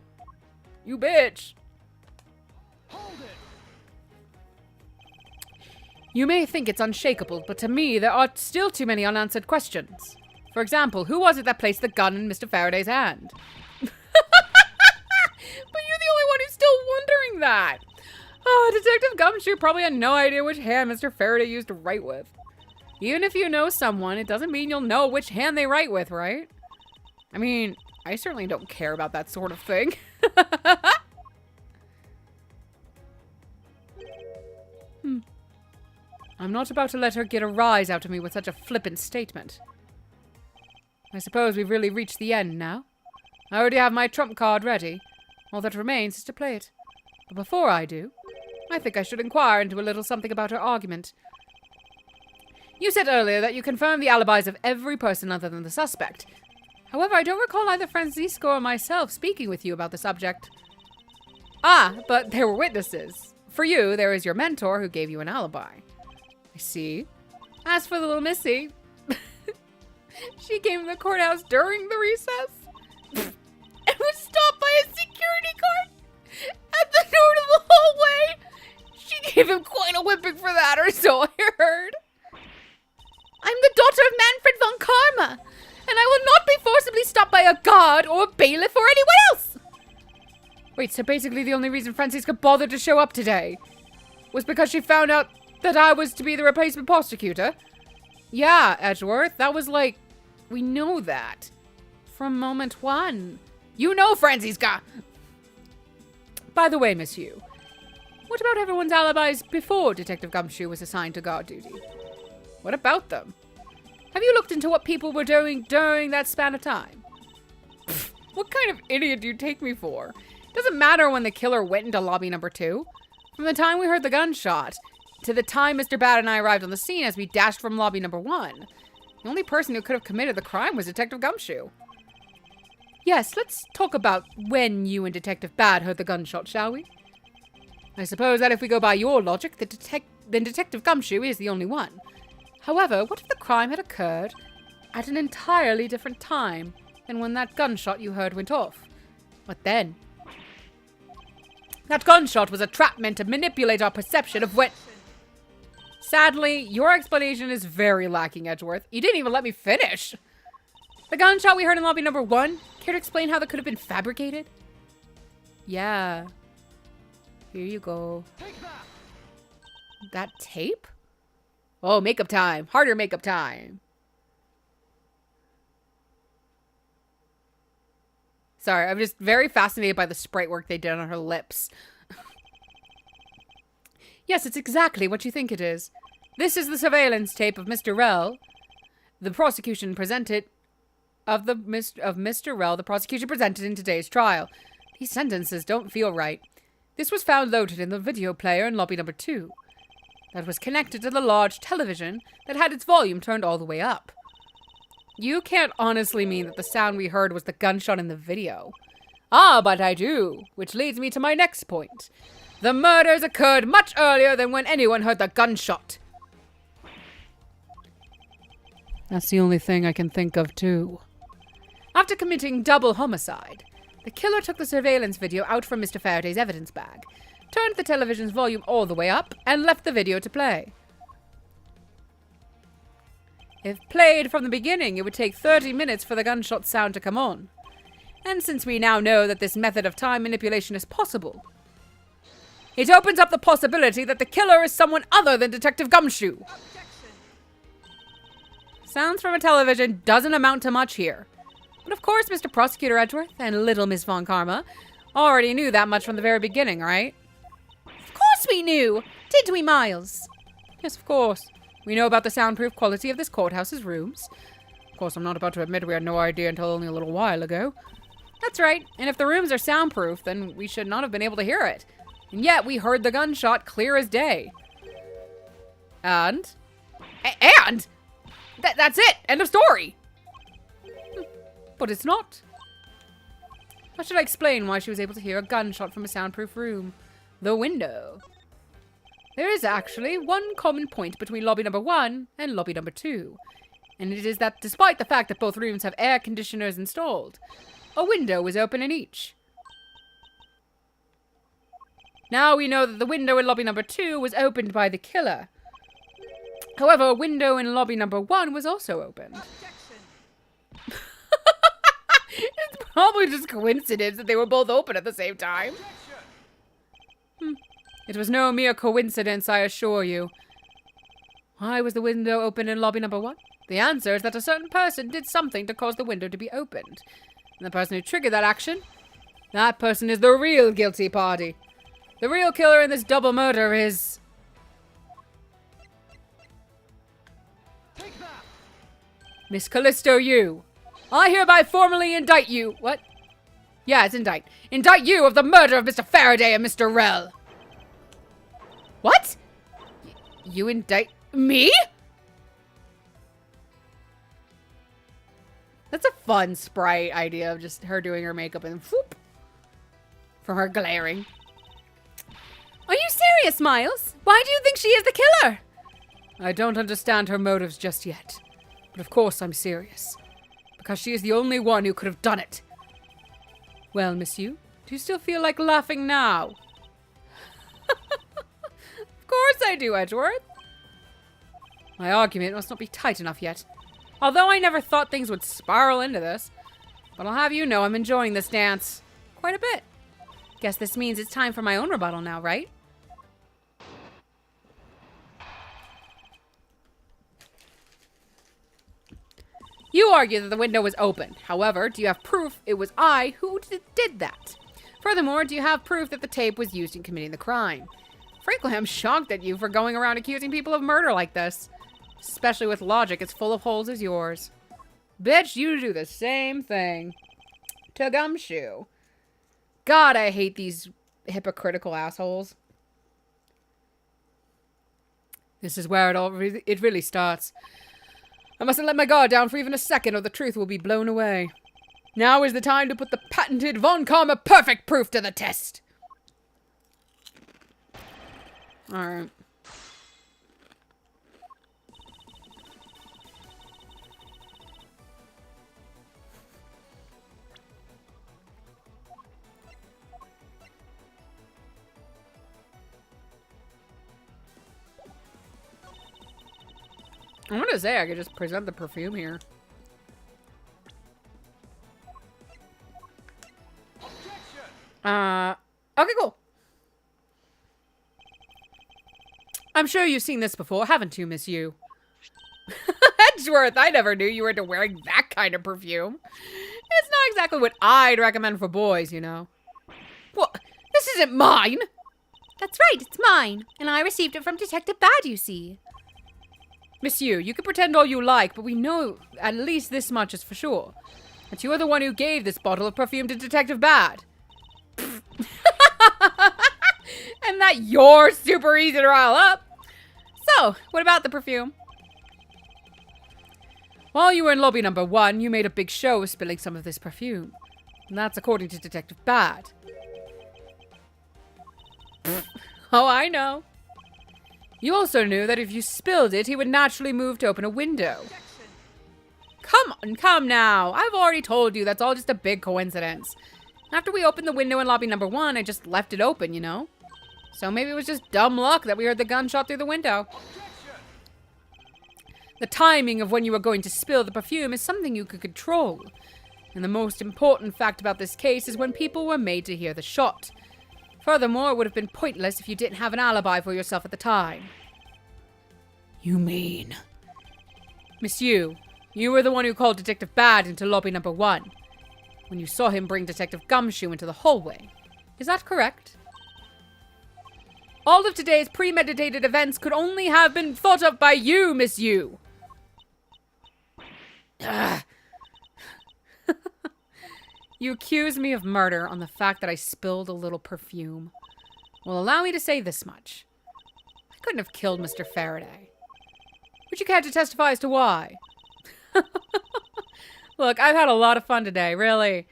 You bitch. You may think it's unshakable, but to me, there are still too many unanswered questions. For example, who was it that placed the gun in Mr. Faraday's hand? But you're the only one who's still wondering that. Oh, Detective Gumshoe probably had no idea which hand Mr. Faraday used to write with. Even if you know someone, it doesn't mean you'll know which hand they write with, right? I mean, I certainly don't care about that sort of thing. I'm not about to let her get a rise out of me with such a flippant statement. I suppose we've really reached the end now. I already have my trump card ready. All that remains is to play it. But before I do, I think I should inquire into a little something about her argument. You said earlier that you confirmed the alibis of every person other than the suspect. However, I don't recall either Francisco or myself speaking with you about the subject. Ah, but there were witnesses. For you, there is your mentor who gave you an alibi. I see. As for the little missy, she came to the courthouse during the recess and was stopped by a security guard at the door to the hallway. She gave him quite a whipping for that, or so I heard. I'm the daughter of Manfred von Karma, and I will not be forcibly stopped by a guard or a bailiff or anyone else. Wait, so basically the only reason Francisca bothered to show up today was because she found out that I was to be the replacement prosecutor? Yeah, Edgeworth, that was like, we know that. From moment one. You know Francisca! By the way, Miss Yu, what about everyone's alibis before Detective Gumshoe was assigned to guard duty? What about them? Have you looked into what people were doing during that span of time? Pfft, what kind of idiot do you take me for? Doesn't matter when the killer went into lobby number 2. From the time we heard the gunshot to the time Mr. Bad and I arrived on the scene as we dashed from lobby number 1. The only person who could have committed the crime was Detective Gumshoe. Yes, let's talk about when you and Detective Bad heard the gunshot, shall we? I suppose that if we go by your logic, then Detective Gumshoe is the only one. However, what if the crime had occurred at an entirely different time than when that gunshot you heard went off? What then? That gunshot was a trap meant to manipulate our perception of when... Sadly, your explanation is very lacking, Edgeworth. You didn't even let me finish. The gunshot we heard in lobby number 1, care to explain how that could have been fabricated? Yeah. Here you go. That tape? Oh, makeup time. Harder makeup time. Sorry, I'm just very fascinated by the sprite work they did on her lips. Yes, it's exactly what you think it is. This is the surveillance tape of Mr. Rell. The prosecution presented of Mr. Rell, the prosecution presented in today's trial. These sentences don't feel right. This was found loaded in the video player in lobby number 2. That was connected to the large television that had its volume turned all the way up. You can't honestly mean that the sound we heard was the gunshot in the video. Ah, but I do, which leads me to my next point. The murders occurred much earlier than when anyone heard the gunshot. That's the only thing I can think of, too. After committing double homicide, the killer took the surveillance video out from Mr. Faraday's evidence bag, turned the television's volume all the way up, and left the video to play. If played from the beginning, it would take 30 minutes for the gunshot sound to come on. And since we now know that this method of time manipulation is possible, it opens up the possibility that the killer is someone other than Detective Gumshoe. Sounds from a television doesn't amount to much here. But of course, Mr. Prosecutor Edgeworth and little Miss Von Karma already knew that much from the very beginning, right? Of course we knew! Did we, Miles? Yes, of course. We know about the soundproof quality of this courthouse's rooms. Of course, I'm not about to admit we had no idea until only a little while ago. That's right, and if the rooms are soundproof, then we should not have been able to hear it. And yet, we heard the gunshot clear as day. And? And? That's it! End of story! But it's not. How should I explain why she was able to hear a gunshot from a soundproof room? The window. There is actually one common point between lobby number 1 and lobby number 2. And it is that despite the fact that both rooms have air conditioners installed, a window was open in each. Now we know that the window in lobby number 2 was opened by the killer. However, a window in lobby number 1 was also opened. It's probably just coincidence that they were both open at the same time. It was no mere coincidence, I assure you. Why was the window open in lobby number 1? The answer is that a certain person did something to cause the window to be opened. And the person who triggered that action, that person is the real guilty party. The real killer in this double murder is... Miss Callisto Yu. I hereby formally indict you. What? Yeah, it's indict. Indict you of the murder of Mr. Faraday and Mr. Rell. What? You indict me? That's a fun sprite idea of just her doing her makeup and whoop. From her glaring. Are you serious, Miles? Why do you think she is the killer? I don't understand her motives just yet. But of course I'm serious. Because she is the only one who could have done it. Well, monsieur, do you still feel like laughing now? Of course I do, Edgeworth. My argument must not be tight enough yet. Although I never thought things would spiral into this. But I'll have you know I'm enjoying this dance. Quite a bit. Guess this means it's time for my own rebuttal now, right? You argue that the window was open. However, do you have proof it was I who did that? Furthermore, do you have proof that the tape was used in committing the crime? Frankly, I'm shocked at you for going around accusing people of murder like this. Especially with logic as full of holes as yours. Bitch, you do the same thing. To Gumshoe. God, I hate these hypocritical assholes. This is where it really starts. I mustn't let my guard down for even a second or the truth will be blown away. Now is the time to put the patented Von Karma perfect proof to the test. Alright. I want to say I could just present the perfume here. Okay, cool. I'm sure you've seen this before, haven't you, Miss Yu? Edgeworth, I never knew you were into wearing that kind of perfume. It's not exactly what I'd recommend for boys, you know. What? This isn't mine! That's right, it's mine. And I received it from Detective Bad, you see. Miss Yu, you can pretend all you like, but we know at least this much is for sure. That you are the one who gave this bottle of perfume to Detective Bad. And that you're super easy to rile up. So, what about the perfume? While you were in lobby number 1, you made a big show of spilling some of this perfume. And that's according to Detective Bad. Oh, I know. You also knew that if you spilled it, he would naturally move to open a window. Come on, come now. I've already told you that's all just a big coincidence. After we opened the window in lobby number 1, I just left it open, you know? So maybe it was just dumb luck that we heard the gunshot through the window. The timing of when you were going to spill the perfume is something you could control. And the most important fact about this case is when people were made to hear the shot. Furthermore, it would have been pointless if you didn't have an alibi for yourself at the time. You mean? Miss Yu, you were the one who called Detective Bad into lobby number 1. When you saw him bring Detective Gumshoe into the hallway. Is that correct? All of today's premeditated events could only have been thought of by you, Miss Yu. You accuse me of murder on the fact that I spilled a little perfume. Well, allow me to say this much. I couldn't have killed Mr. Faraday. Would you care to testify as to why? Look, I've had a lot of fun today, really.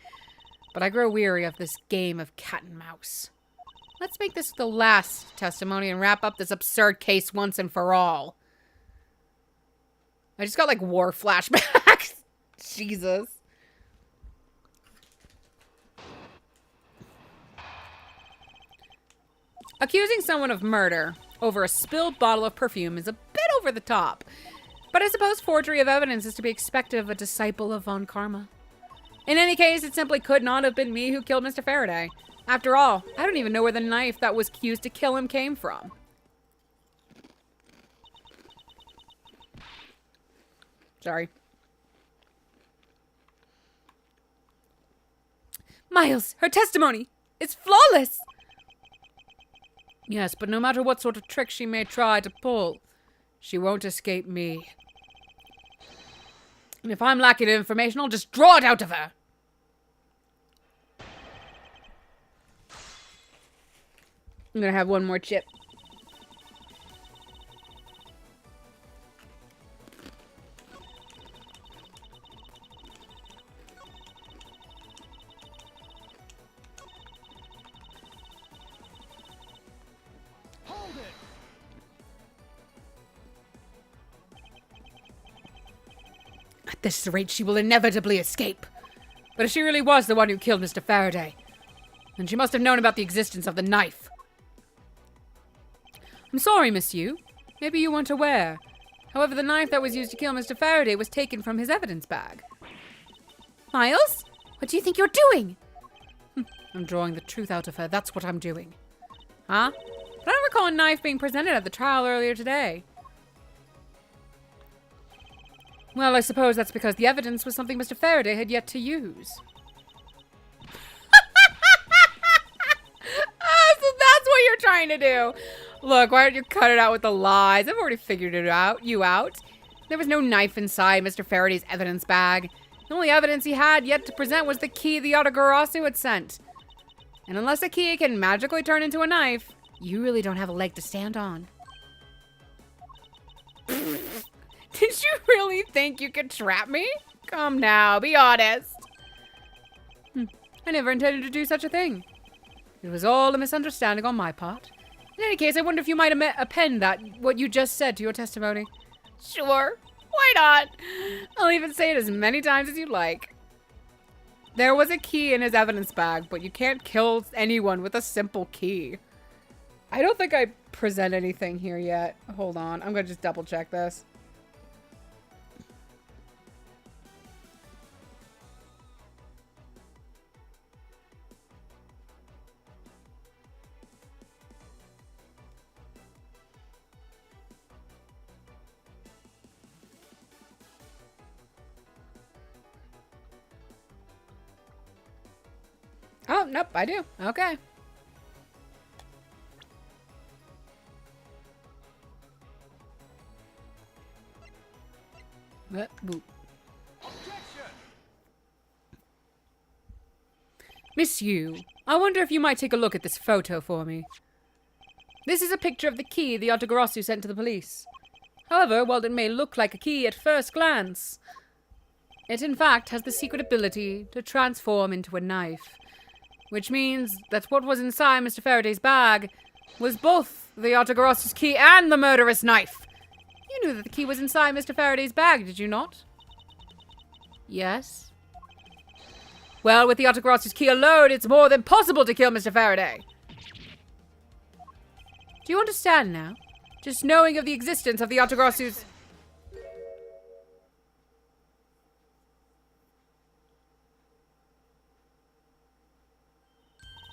But I grow weary of this game of cat and mouse. Let's make this the last testimony and wrap up this absurd case once and for all. I just got, like, war flashbacks. Jesus. Accusing someone of murder over a spilled bottle of perfume is a bit over the top. But I suppose forgery of evidence is to be expected of a disciple of Von Karma. In any case, it simply could not have been me who killed Mr. Faraday. After all, I don't even know where the knife that was used to kill him came from. Sorry. Miles, her testimony is flawless. Yes, but no matter what sort of trick she may try to pull, she won't escape me. And if I'm lacking in information, I'll just draw it out of her. I'm gonna have one more chip. At this rate, she will inevitably escape. But if she really was the one who killed Mr. Faraday, then she must have known about the existence of the knife. I'm sorry, monsieur. Maybe you weren't aware. However, the knife that was used to kill Mr. Faraday was taken from his evidence bag. Miles? What do you think you're doing? I'm drawing the truth out of her. That's what I'm doing. Huh? But I don't recall a knife being presented at the trial earlier today. Well, I suppose that's because the evidence was something Mr. Faraday had yet to use. So that's what you're trying to do. Look, why don't you cut it out with the lies? I've already figured it out. There was no knife inside Mr. Faraday's evidence bag. The only evidence he had yet to present was the key the Yatagarasu had sent. And unless a key can magically turn into a knife, you really don't have a leg to stand on. Did you really think you could trap me? Come now, be honest. I never intended to do such a thing. It was all a misunderstanding on my part. In any case, I wonder if you might append what you just said to your testimony. Sure, why not? I'll even say it as many times as you like. There was a key in his evidence bag, but you can't kill anyone with a simple key. I don't think I present anything here yet. Hold on, I'm gonna just double check this. Oh, nope, I do. Okay. Boop. Miss Yu, I wonder if you might take a look at this photo for me. This is a picture of the key the Yatagarasu sent to the police. However, while it may look like a key at first glance, it in fact has the secret ability to transform into a knife. Which means that what was inside Mr. Faraday's bag was both the Yatagarasu's key and the murderous knife. You knew that the key was inside Mr. Faraday's bag, did you not? Yes. Well, with the Yatagarasu's key alone, it's more than possible to kill Mr. Faraday. Do you understand now? Just knowing of the existence of the Yatagarasu's...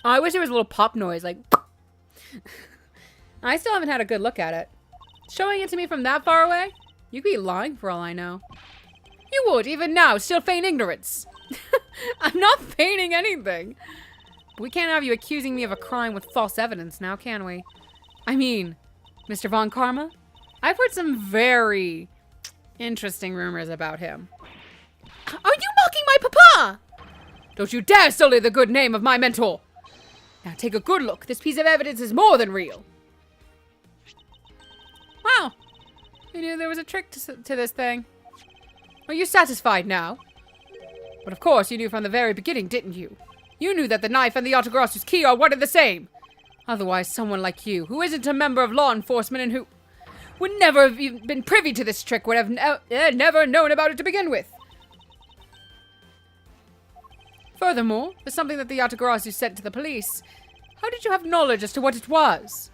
Oh, I wish there was a little pop noise, like... I still haven't had a good look at it. Showing it to me from that far away? You could be lying for all I know. You would, even now, still feign ignorance. I'm not feigning anything. But we can't have you accusing me of a crime with false evidence now, can we? I mean, Mr. Von Karma? I've heard some very interesting rumors about him. Are you mocking my papa? Don't you dare sully the good name of my mentor. Now take a good look. This piece of evidence is more than real. Wow. You knew there was a trick to this thing. Are you satisfied now? But of course you knew from the very beginning, didn't you? You knew that the knife and the Yatagarasu's key are one and the same. Otherwise, someone like you, who isn't a member of law enforcement and who would never have even been privy to this trick, would have never known about it to begin with. Furthermore, for something that the Yatagarasu sent to the police, how did you have knowledge as to what it was?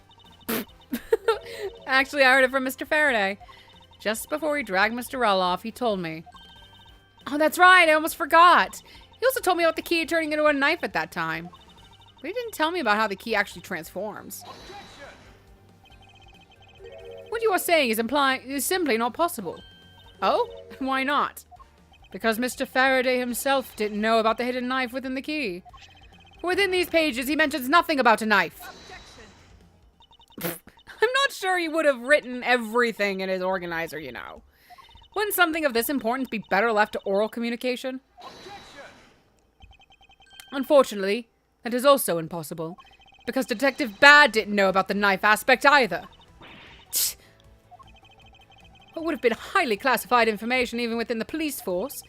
Actually, I heard it from Mr. Faraday. Just before he dragged Mr. Rull off, he told me. Oh, that's right, I almost forgot. He also told me about the key turning into a knife at that time. But he didn't tell me about how the key actually transforms. What you are saying is simply not possible. Oh? Why not? Because Mr. Faraday himself didn't know about the hidden knife within the key. For within these pages, he mentions nothing about a knife. I'm not sure he would have written everything in his organizer, you know. Wouldn't something of this importance be better left to oral communication? Unfortunately, that is also impossible, because Detective Bad didn't know about the knife aspect either. What would have been highly classified information even within the police force,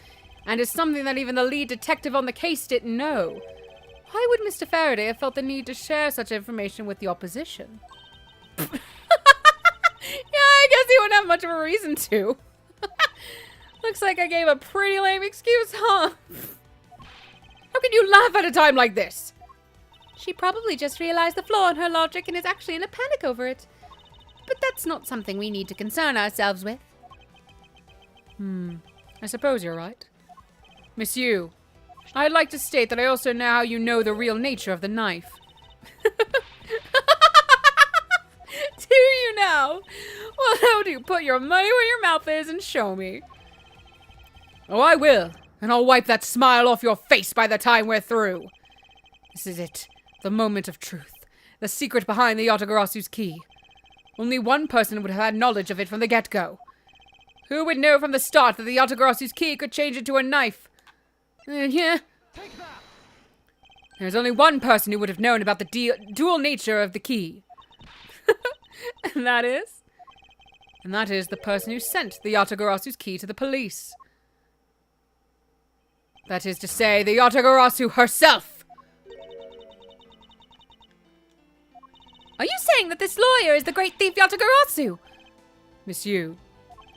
and is something that even the lead detective on the case didn't know. Why would Mr. Faraday have felt the need to share such information with the opposition? Yeah, I guess he wouldn't have much of a reason to. Looks like I gave a pretty lame excuse, huh? How can you laugh at a time like this? She probably just realized the flaw in her logic and is actually in a panic over it. But that's not something we need to concern ourselves with. I suppose you're right. Miss Yu, I'd like to state that I also know how you know the real nature of the knife. Do you now? Well, how do you put your money where your mouth is and show me? Oh, I will. And I'll wipe that smile off your face by the time we're through. This is it. The moment of truth. The secret behind the Yatagarasu's key. Only one person would have had knowledge of it from the get-go. Who would know from the start that the Yatagarasu's key could change into a knife? Yeah. There's only one person who would have known about the dual nature of the key. And that is? And that is the person who sent the Yatagarasu's key to the police. That is to say, the Yatagarasu herself! Are you saying that this lawyer is the great thief Yatagarasu? Miss Yu,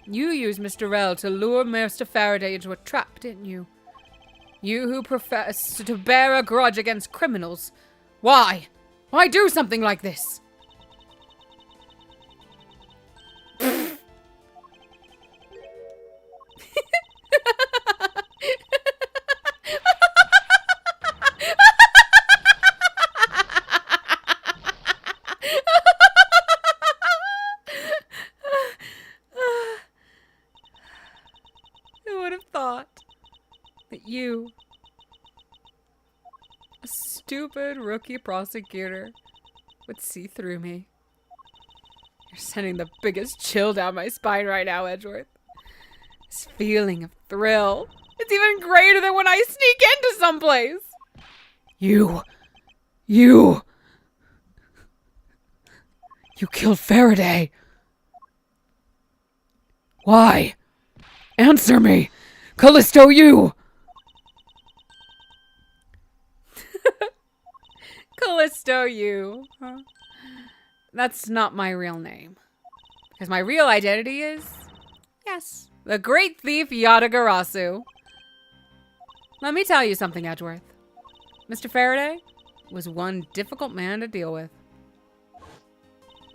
you used Mr. Rell to lure Mr. Faraday into a trap, didn't you? You who profess to bear a grudge against criminals. Why? Why do something like this? Who would have thought that you, a stupid rookie prosecutor, would see through me? You're sending the biggest chill down my spine right now, Edgeworth. This feeling of thrill. It's even greater than when I sneak into someplace. You killed Faraday. Why? Answer me! Callisto, you! Callisto, you. Huh? That's not my real name. Because my real identity is, yes, the great thief Yatagarasu. Let me tell you something, Edgeworth. Mr. Faraday was one difficult man to deal with.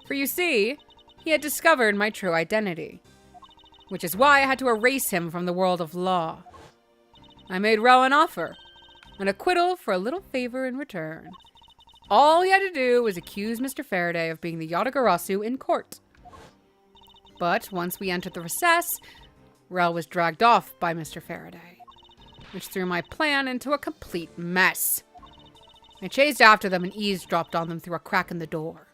For you see, he had discovered my true identity, which is why I had to erase him from the world of law. I made Rel an offer, an acquittal for a little favor in return. All he had to do was accuse Mr. Faraday of being the Yatagarasu in court. But once we entered the recess, Rel was dragged off by Mr. Faraday, which threw my plan into a complete mess. I chased after them and eavesdropped on them through a crack in the door.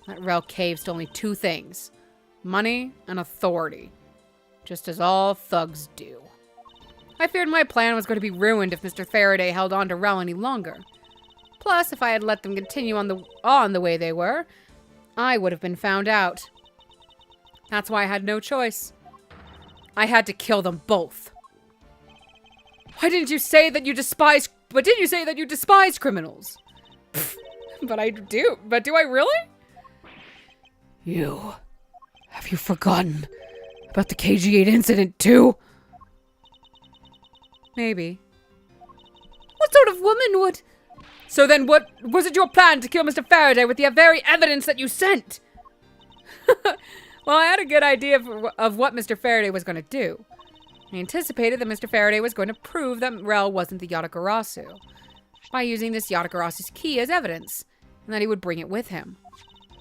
That Rel caves to only two things: money and authority, just as all thugs do. I feared my plan was going to be ruined if Mr. Faraday held on to Rel any longer. Plus, if I had let them continue on the way they were, I would have been found out. That's why I had no choice. I had to kill them both. Why didn't you say that you despise... But didn't you say that you despise criminals? But I do. But do I really? Have you forgotten about the KG-8 incident too? Maybe. What sort of woman would... So then what... Was it your plan to kill Mr. Faraday with the very evidence that you sent? Well, I had a good idea of what Mr. Faraday was going to do. I anticipated that Mr. Faraday was going to prove that Rel wasn't the Yatagarasu by using this Yatagarasu's key as evidence, and that he would bring it with him.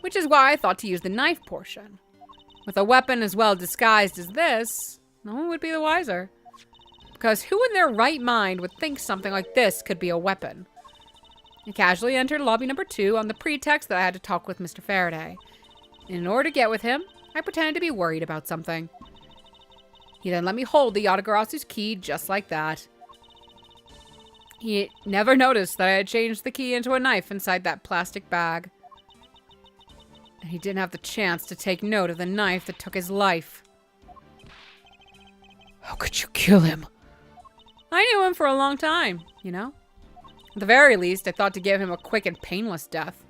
Which is why I thought to use the knife portion. With a weapon as well disguised as this, no one would be the wiser. Because who in their right mind would think something like this could be a weapon? I casually entered lobby number 2 on the pretext that I had to talk with Mr. Faraday. In order to get with him, I pretended to be worried about something. He then let me hold the Yatagarasu's key just like that. He never noticed that I had changed the key into a knife inside that plastic bag. And he didn't have the chance to take note of the knife that took his life. How could you kill him? I knew him for a long time, you know? At the very least, I thought to give him a quick and painless death.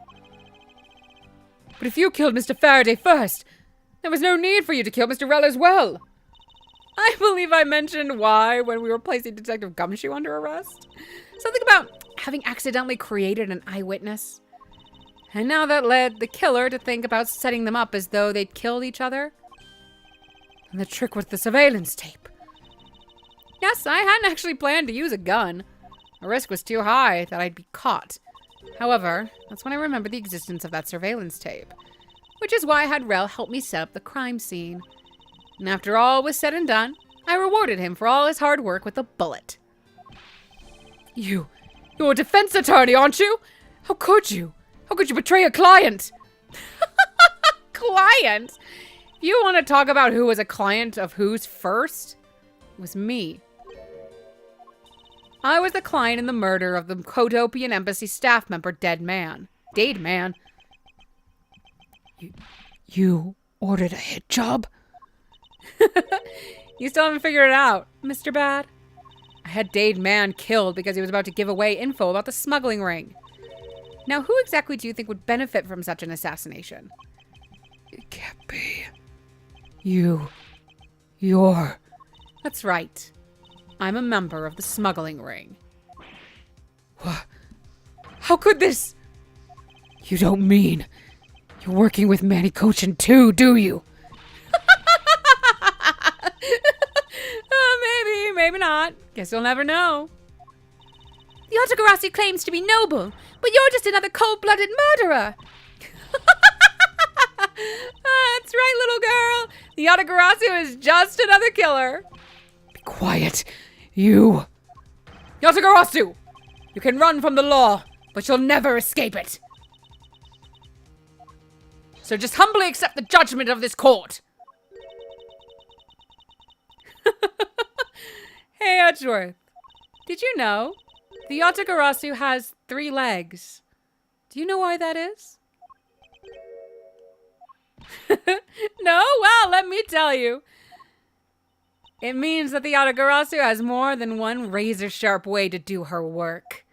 But if you killed Mr. Faraday first, there was no need for you to kill Mr. Rell as well. I believe I mentioned why when we were placing Detective Gumshoe under arrest. Something about having accidentally created an eyewitness. And now that led the killer to think about setting them up as though they'd killed each other. And the trick with the surveillance tape. Yes, I hadn't actually planned to use a gun. The risk was too high that I'd be caught. However, that's when I remembered the existence of that surveillance tape. Which is why I had Rel help me set up the crime scene. And after all was said and done, I rewarded him for all his hard work with a bullet. You're a defense attorney, aren't you? How could you? How could you betray a client? Client? If you want to talk about who was a client of whose first, it was me. I was the client in the murder of the Codopian embassy staff member, Dade Man. You ordered a hit job? You still haven't figured it out, Mr. Bad. I had Dade Man killed because he was about to give away info about the smuggling ring. Now, who exactly do you think would benefit from such an assassination? It can't be. You're... That's right. I'm a member of the smuggling ring. What? How could this? You don't mean you're working with Manny Cochin too, do you? Maybe not. Guess you'll never know. The Otogarasi claims to be noble, but you're just another cold-blooded murderer. That's right, little girl. The Yatagarasu is just another killer. Be quiet. You... Yatagarasu! You can run from the law, but you'll never escape it. So just humbly accept the judgment of this court. Hey, Edgeworth. Did you know the Yatagarasu has 3 legs? Do you know why that is? No? Well, let me tell you. It means that the Yatagarasu has more than one razor-sharp way to do her work.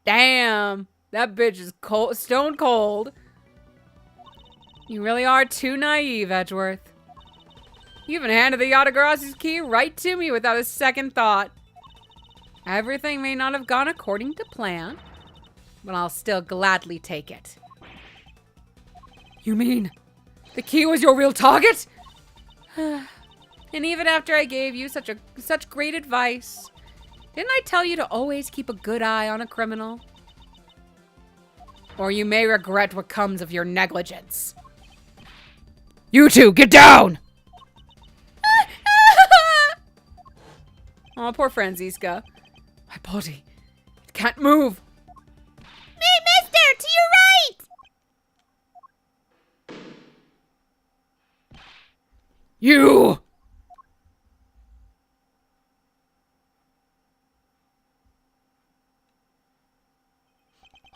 Damn, that bitch is cold, stone cold. You really are too naive, Edgeworth. You even handed the Yatagarasu's key right to me without a second thought. Everything may not have gone according to plan, but I'll still gladly take it. You mean The key was your real target? And even after I gave you such great advice, didn't I tell you to always keep a good eye on a criminal? Or you may regret what comes of your negligence. You two, get down! Oh, poor Franziska. My body. It can't move. Hey, mister, to your right! You!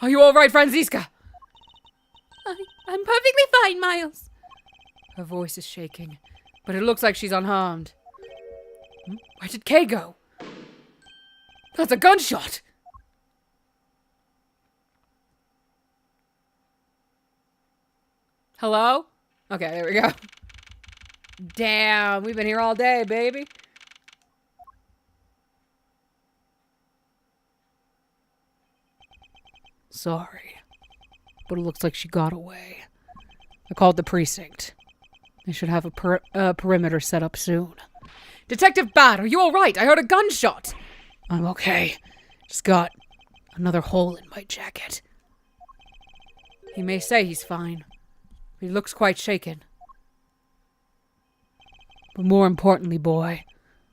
Are you all right, Franziska? I'm perfectly fine, Miles. Her voice is shaking, but it looks like she's unharmed. Where did Kay go? That's a gunshot! Hello? Okay, there we go. Damn, we've been here all day, baby. Sorry, but it looks like she got away. I called the precinct. They should have a perimeter set up soon. Detective Bat, are you all right? I heard a gunshot. I'm okay. Just got another hole in my jacket. He may say he's fine, but he looks quite shaken. But more importantly, boy,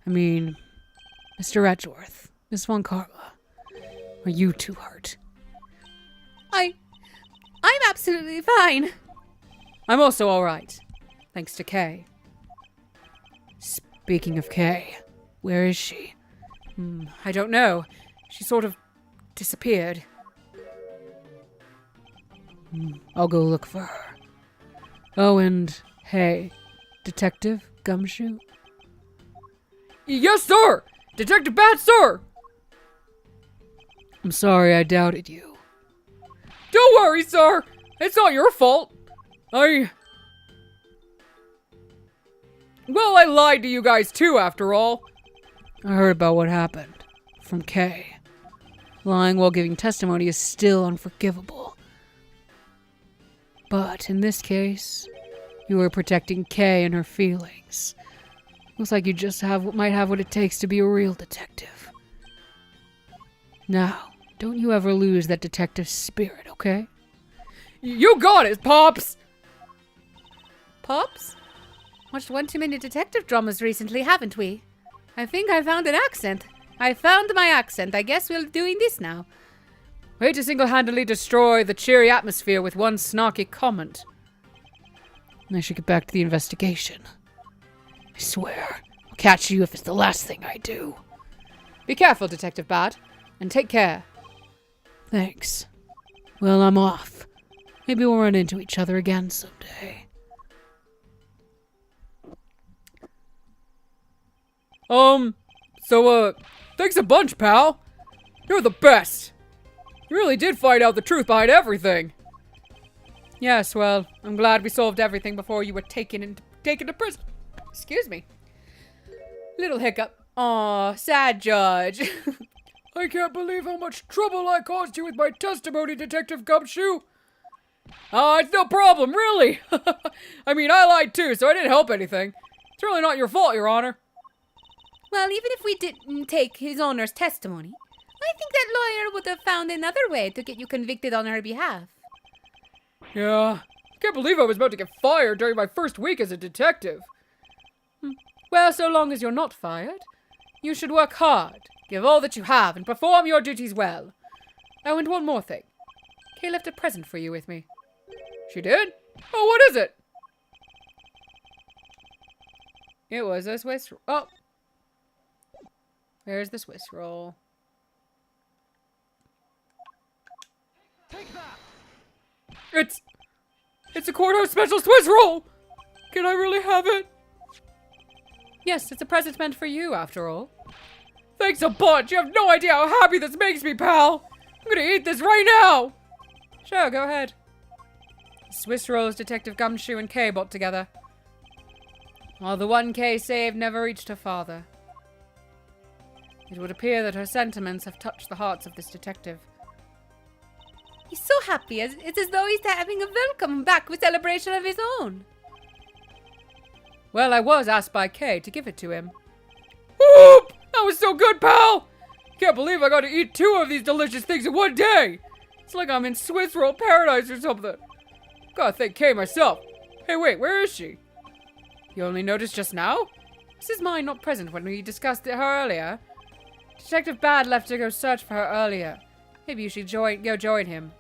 I mean, Mr. Edgeworth, Miss Von Carla, are you too hurt? I'm absolutely fine. I'm also all right, thanks to Kay. Speaking of Kay, where is she? I don't know. She sort of disappeared. I'll go look for her. Oh, and hey, Detective Gumshoe? Yes, sir! Detective Bat, sir! I'm sorry I doubted you. Don't worry, sir! It's not your fault. I Well, I lied to you guys too, after all. I heard about what happened. From Kay. Lying while giving testimony is still unforgivable. But in this case, you were protecting Kay and her feelings. Looks like you just might have what it takes to be a real detective. Now, don't you ever lose that detective spirit, okay? You got it, Pops! Pops? Watched one too many detective dramas recently, haven't we? I think I found an accent. I found my accent. I guess we're doing this now. Way to single-handedly destroy the cheery atmosphere with one snarky comment. I should get back to the investigation. I swear, I'll catch you if it's the last thing I do. Be careful, Detective Bad, and take care. Thanks. Well, I'm off. Maybe we'll run into each other again someday. Thanks a bunch, pal. You're the best. You really did find out the truth behind everything. Yes, well, I'm glad we solved everything before you were taken to prison. Excuse me. Little hiccup. Aw, sad judge. I can't believe how much trouble I caused you with my testimony, Detective Gumshoe. It's no problem, really. I mean, I lied too, so I didn't help anything. It's really not your fault, Your Honor. Well, even if we didn't take his owner's testimony, I think that lawyer would have found another way to get you convicted on her behalf. Yeah, I can't believe I was about to get fired during my first week as a detective. Well, so long as you're not fired, you should work hard, give all that you have, and perform your duties well. Oh, and one more thing. Kay left a present for you with me. She did? Oh, what is it? It was a Swiss... Oh. Where's the Swiss roll? Take that! It's a courthouse special Swiss roll! Can I really have it? Yes, it's a present meant for you, after all. Thanks a bunch! You have no idea how happy this makes me, pal! I'm gonna eat this right now! Sure, go ahead. Swiss rolls Detective Gumshoe and Kay bought together. While the one Kay saved never reached her father. It would appear that her sentiments have touched the hearts of this detective. He's so happy. It's as though he's having a welcome back with celebration of his own. Well, I was asked by Kay to give it to him. Whoop! That was so good, pal! Can't believe I got to eat 2 of these delicious things in one day! It's like I'm in Swiss roll paradise or something. Gotta thank Kay myself. Hey, wait, where is she? You only noticed just now? Mrs. Mine not present when we discussed her earlier. Detective Bad left to go search for her earlier. Maybe you should go join him.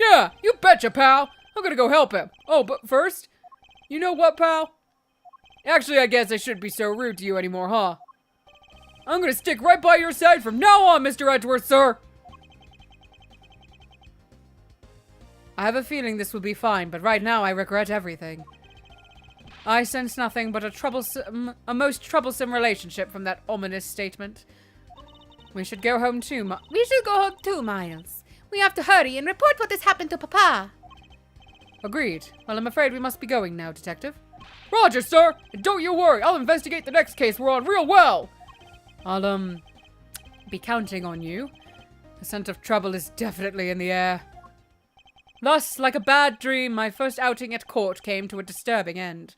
Yeah, you betcha, pal. I'm gonna go help him. Oh, but first, you know what, pal? Actually, I guess I shouldn't be so rude to you anymore, huh? I'm gonna stick right by your side from now on, Mr. Edgeworth, sir. I have a feeling this will be fine, but right now I regret everything. I sense nothing but a most troublesome relationship from that ominous statement. We should go home too, We should go home too, Miles. We have to hurry and report what has happened to Papa. Agreed. Well, I'm afraid we must be going now, Detective. Roger, sir! And don't you worry, I'll investigate the next case we're on real well! I'll, be counting on you. The scent of trouble is definitely in the air. Thus, like a bad dream, my first outing at court came to a disturbing end.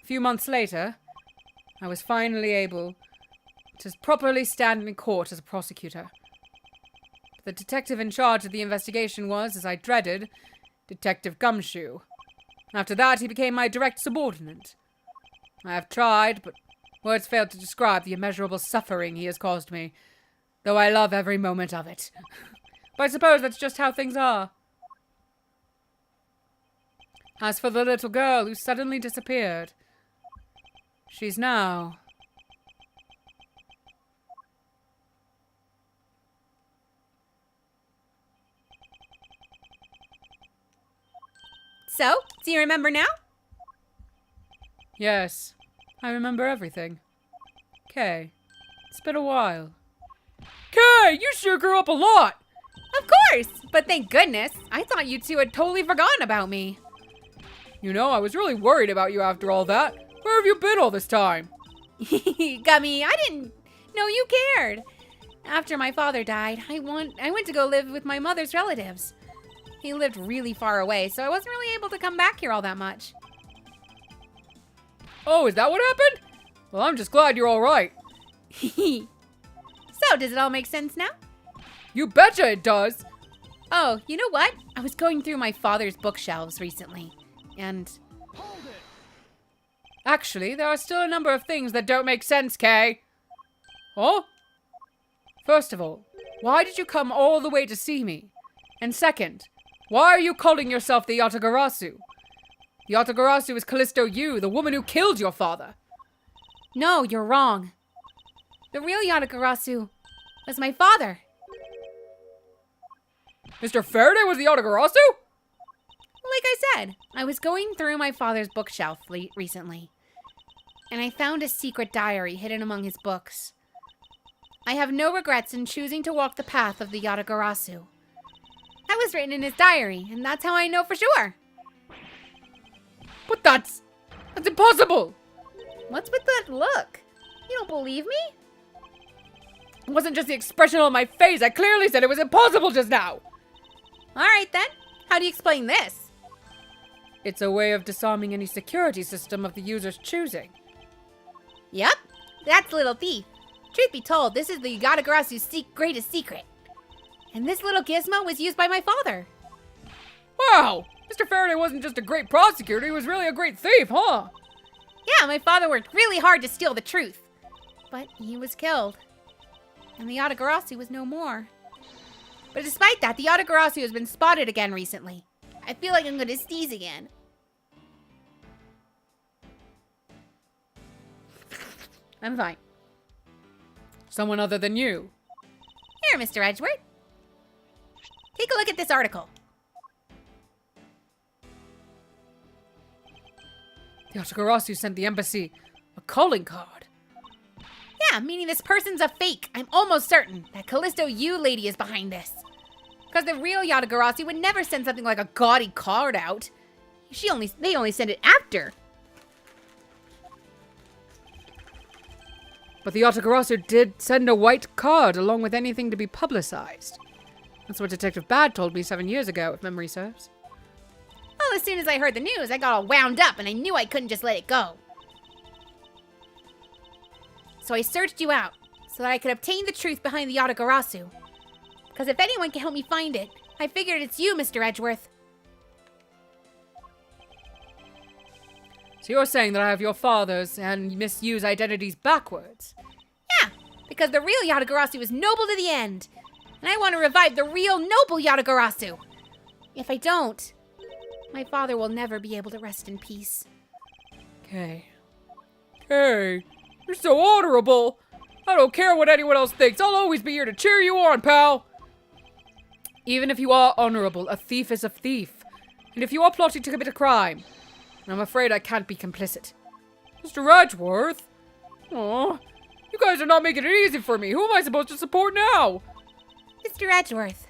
A few months later, I was finally able to properly stand in court as a prosecutor. The detective in charge of the investigation was, as I dreaded, Detective Gumshoe. After that, he became my direct subordinate. I have tried, but words fail to describe the immeasurable suffering he has caused me, though I love every moment of it. But I suppose that's just how things are. As for the little girl who suddenly disappeared, she's now... So, do you remember now? Yes, I remember everything. Kay, it's been a while. Kay, you sure grew up a lot! Of course! But thank goodness. I thought you two had totally forgotten about me. You know, I was really worried about you after all that. Where have you been all this time? Gummy, I didn't know you cared. After my father died, I went to go live with my mother's relatives. He lived really far away, so I wasn't really able to come back here all that much. Oh, is that what happened? Well, I'm just glad you're all right. So, does it all make sense now? You betcha it does. Oh, you know what? I was going through my father's bookshelves recently, and... Hold it! Actually, there are still a number of things that don't make sense, Kay. Huh? First of all, why did you come all the way to see me? And second, why are you calling yourself the Yatagarasu? The Yatagarasu is Callisto Yu, the woman who killed your father. No, you're wrong. The real Yatagarasu was my father. Mr. Faraday was the Yatagarasu? Like I said, I was going through my father's bookshelf recently, and I found a secret diary hidden among his books. I have no regrets in choosing to walk the path of the Yatagarasu. That was written in his diary, and that's how I know for sure. But that's impossible. What's with that look? You don't believe me? It wasn't just the expression on my face. I clearly said it was impossible just now. All right then. How do you explain this? It's a way of disarming any security system of the user's choosing. Yep, that's Little Thief. Truth be told, this is the Yatagarasu's greatest secret. And this little gizmo was used by my father. Wow! Mr. Faraday wasn't just a great prosecutor, he was really a great thief, huh? Yeah, my father worked really hard to steal the truth. But he was killed. And the Yatagarasu was no more. But despite that, the Yatagarasu has been spotted again recently. I feel like I'm gonna sneeze again. I'm fine. Someone other than you. Here, Mr. Edgeworth. Take a look at this article. The Yatagarasu sent the embassy a calling card. Yeah, meaning this person's a fake. I'm almost certain that Callisto Yu lady is behind this. Because the real Yatagarasu would never send something like a gaudy card out. They only send it after. But the Yatagarasu did send a white card along with anything to be publicized. That's what Detective Bad told me 7 years ago, if memory serves. Well, as soon as I heard the news, I got all wound up and I knew I couldn't just let it go. So I searched you out so that I could obtain the truth behind the Yatagarasu. Because if anyone can help me find it, I figured it's you, Mr. Edgeworth. So you're saying that I have your father's and Miss Yu's identities backwards? Yeah, because the real Yatagarasu is noble to the end. And I want to revive the real noble Yatagarasu. If I don't, my father will never be able to rest in peace. Kay. Kay, you're so honorable. I don't care what anyone else thinks. I'll always be here to cheer you on, pal. Even if you are honorable, a thief is a thief. And if you are plotting to commit a crime, I'm afraid I can't be complicit. Mr. Edgeworth? Aw, you guys are not making it easy for me. Who am I supposed to support now? Mr. Edgeworth,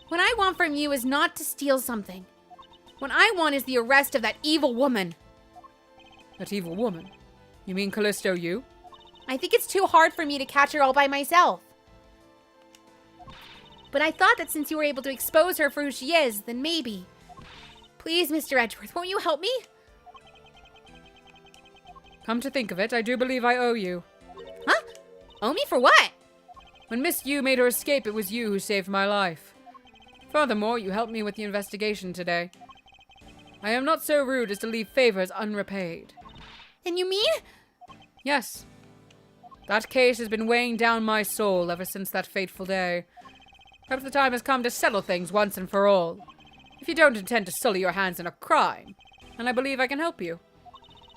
what I want from you is not to steal something. What I want is the arrest of that evil woman. That evil woman? You mean Callisto Yu? I think it's too hard for me to catch her all by myself. But I thought that since you were able to expose her for who she is, then maybe. Please, Mr. Edgeworth, won't you help me? Come to think of it, I do believe I owe you. Huh? Owe me for what? When Miss Yu made her escape, it was you who saved my life. Furthermore, you helped me with the investigation today. I am not so rude as to leave favors unrepaid. And you mean? Yes. That case has been weighing down my soul ever since that fateful day. Perhaps the time has come to settle things once and for all. If you don't intend to sully your hands in a crime, then I believe I can help you.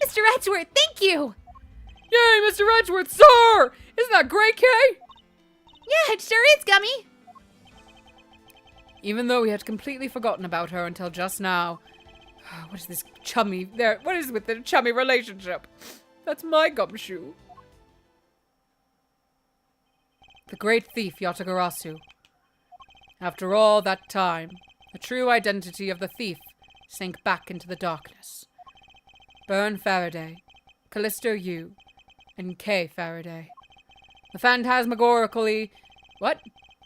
Mr. Edgeworth, thank you! Yay, Mr. Edgeworth, sir! Isn't that great, Kay? Yeah, it sure is, Gummy! Even though we had completely forgotten about her until just now. What is this chummy there? What is with the chummy relationship? That's my gumshoe. The great thief Yatagarasu. After all that time, the true identity of the thief sank back into the darkness. Burn Faraday, Callisto U, and K. Faraday. The phantasmagorically... What?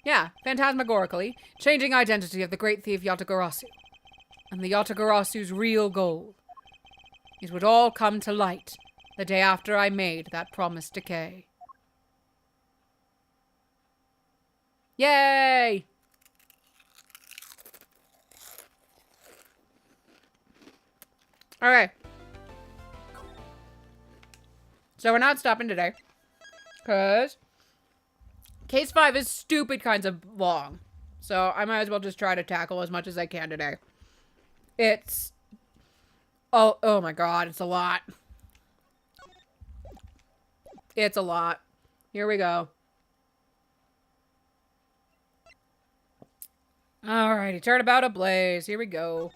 Yeah, phantasmagorically changing identity of the great thief Yatagarasu. And the Yatagarasu's real goal. It would all come to light the day after I made that promise to Kay. Yay! Okay. So we're not stopping today. Because case 5 is stupid kinds of long. So I might as well just try to tackle as much as I can today. It's... Oh my god, it's a lot. It's a lot. Here we go. Alrighty, turnabout ablaze. Here we go.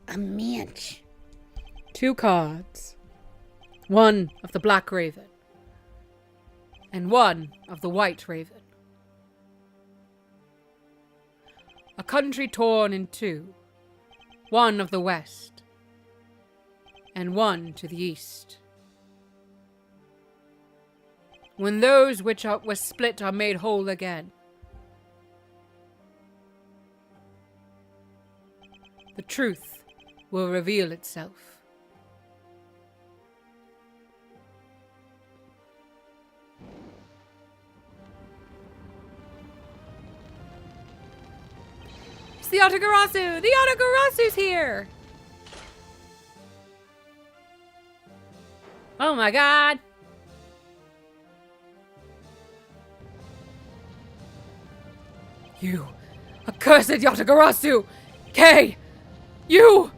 A manch. 2 cards. 1 of the Black Raven. And 1 of the White Raven. A country torn in 2. 1 of the West. And 1 to the East. When those which were split are made whole again. The truth will reveal itself. It's the Yatagarasu! The Yatagarasu's here! Oh my god! You accursed Yatagarasu! Kay! You!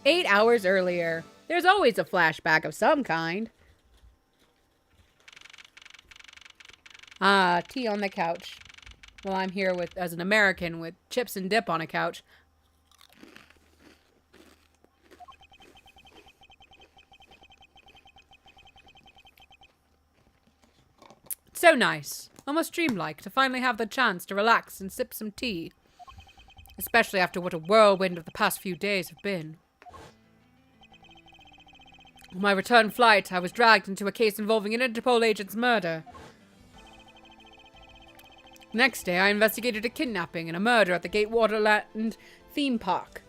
8 hours earlier. There's always a flashback of some kind. Ah, tea on the couch. Well, I'm here with as an American with chips and dip on a couch. So nice. Almost dreamlike to finally have the chance to relax and sip some tea. Especially after what a whirlwind of the past few days have been. On my return flight, I was dragged into a case involving an Interpol agent's murder. The next day, I investigated a kidnapping and a murder at the Gatewaterland theme park.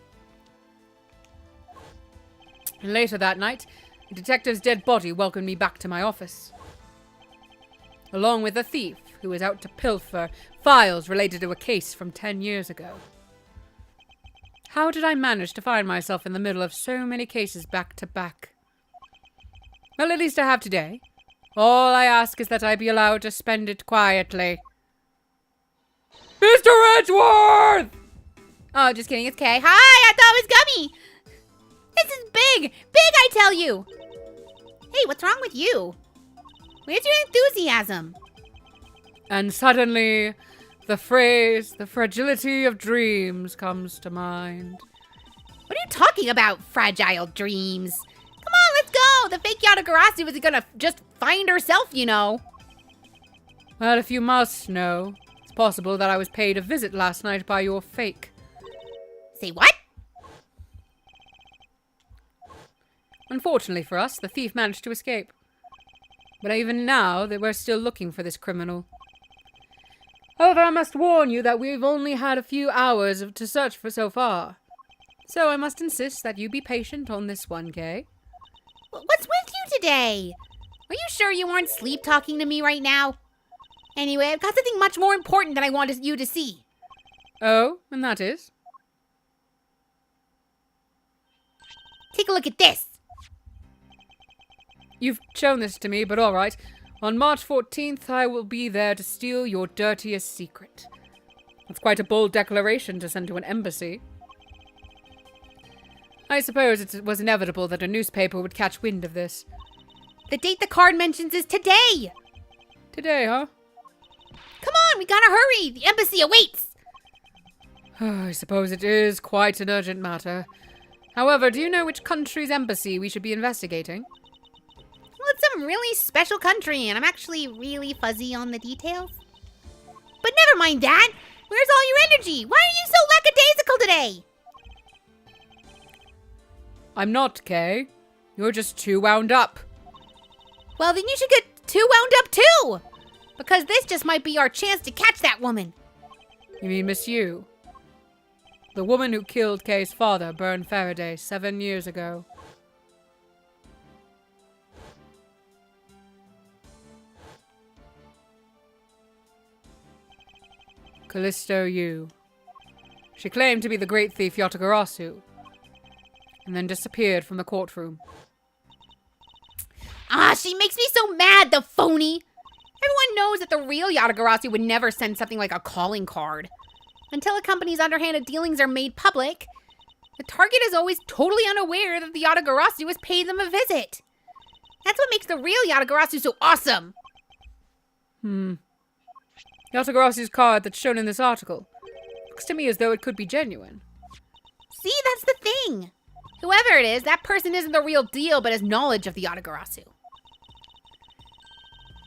And later that night, a detective's dead body welcomed me back to my office. Along with a thief who was out to pilfer files related to a case from 10 years ago. How did I manage to find myself in the middle of so many cases back to back? Well, at least I have today. All I ask is that I be allowed to spend it quietly. Mr. Edgeworth! Oh, just kidding. It's Kay. Hi, I thought it was Gummy. This is big. Big, I tell you. Hey, what's wrong with you? Where's your enthusiasm? And suddenly, the phrase, the fragility of dreams, comes to mind. What are you talking about, fragile dreams? Come on, let's go. The fake Yatagarasu isn't gonna just find herself, you know. Well, if you must know, it's possible that I was paid a visit last night by your fake. Say what? Unfortunately for us, the thief managed to escape. But even now, we're still looking for this criminal. However, I must warn you that we've only had a few hours to search for so far. So I must insist that you be patient on this one, Kay. What's with you today? Are you sure you weren't sleep talking to me right now? Anyway, I've got something much more important that I wanted you to see. Oh, and that is? Take a look at this. You've shown this to me, but all right. On March 14th, I will be there to steal your dirtiest secret. That's quite a bold declaration to send to an embassy. I suppose it was inevitable that a newspaper would catch wind of this. The date the card mentions is today. Today, huh? Come on, we gotta hurry. The embassy awaits. I suppose it is quite an urgent matter. However, do you know which country's embassy we should be investigating? Well, it's some really special country, and I'm actually really fuzzy on the details. But never mind that. Where's all your energy? Why are you so lackadaisical today? I'm not, Kay. You're just too wound up. Well, then you should get too wound up too. Because this just might be our chance to catch that woman. You mean Miss Yu? The woman who killed Kay's father, Byrne Faraday, 7 years ago. Callisto Yu. She claimed to be the great thief Yatagarasu, and then disappeared from the courtroom. Ah, she makes me so mad, the phony. Everyone knows that the real Yatagarasu would never send something like a calling card. Until a company's underhanded dealings are made public, the target is always totally unaware that the Yatagarasu has paid them a visit. That's what makes the real Yatagarasu so awesome. Yatagarasu's card that's shown in this article looks to me as though it could be genuine. See, that's the thing. Whoever it is, that person isn't the real deal but has knowledge of the Yatagarasu.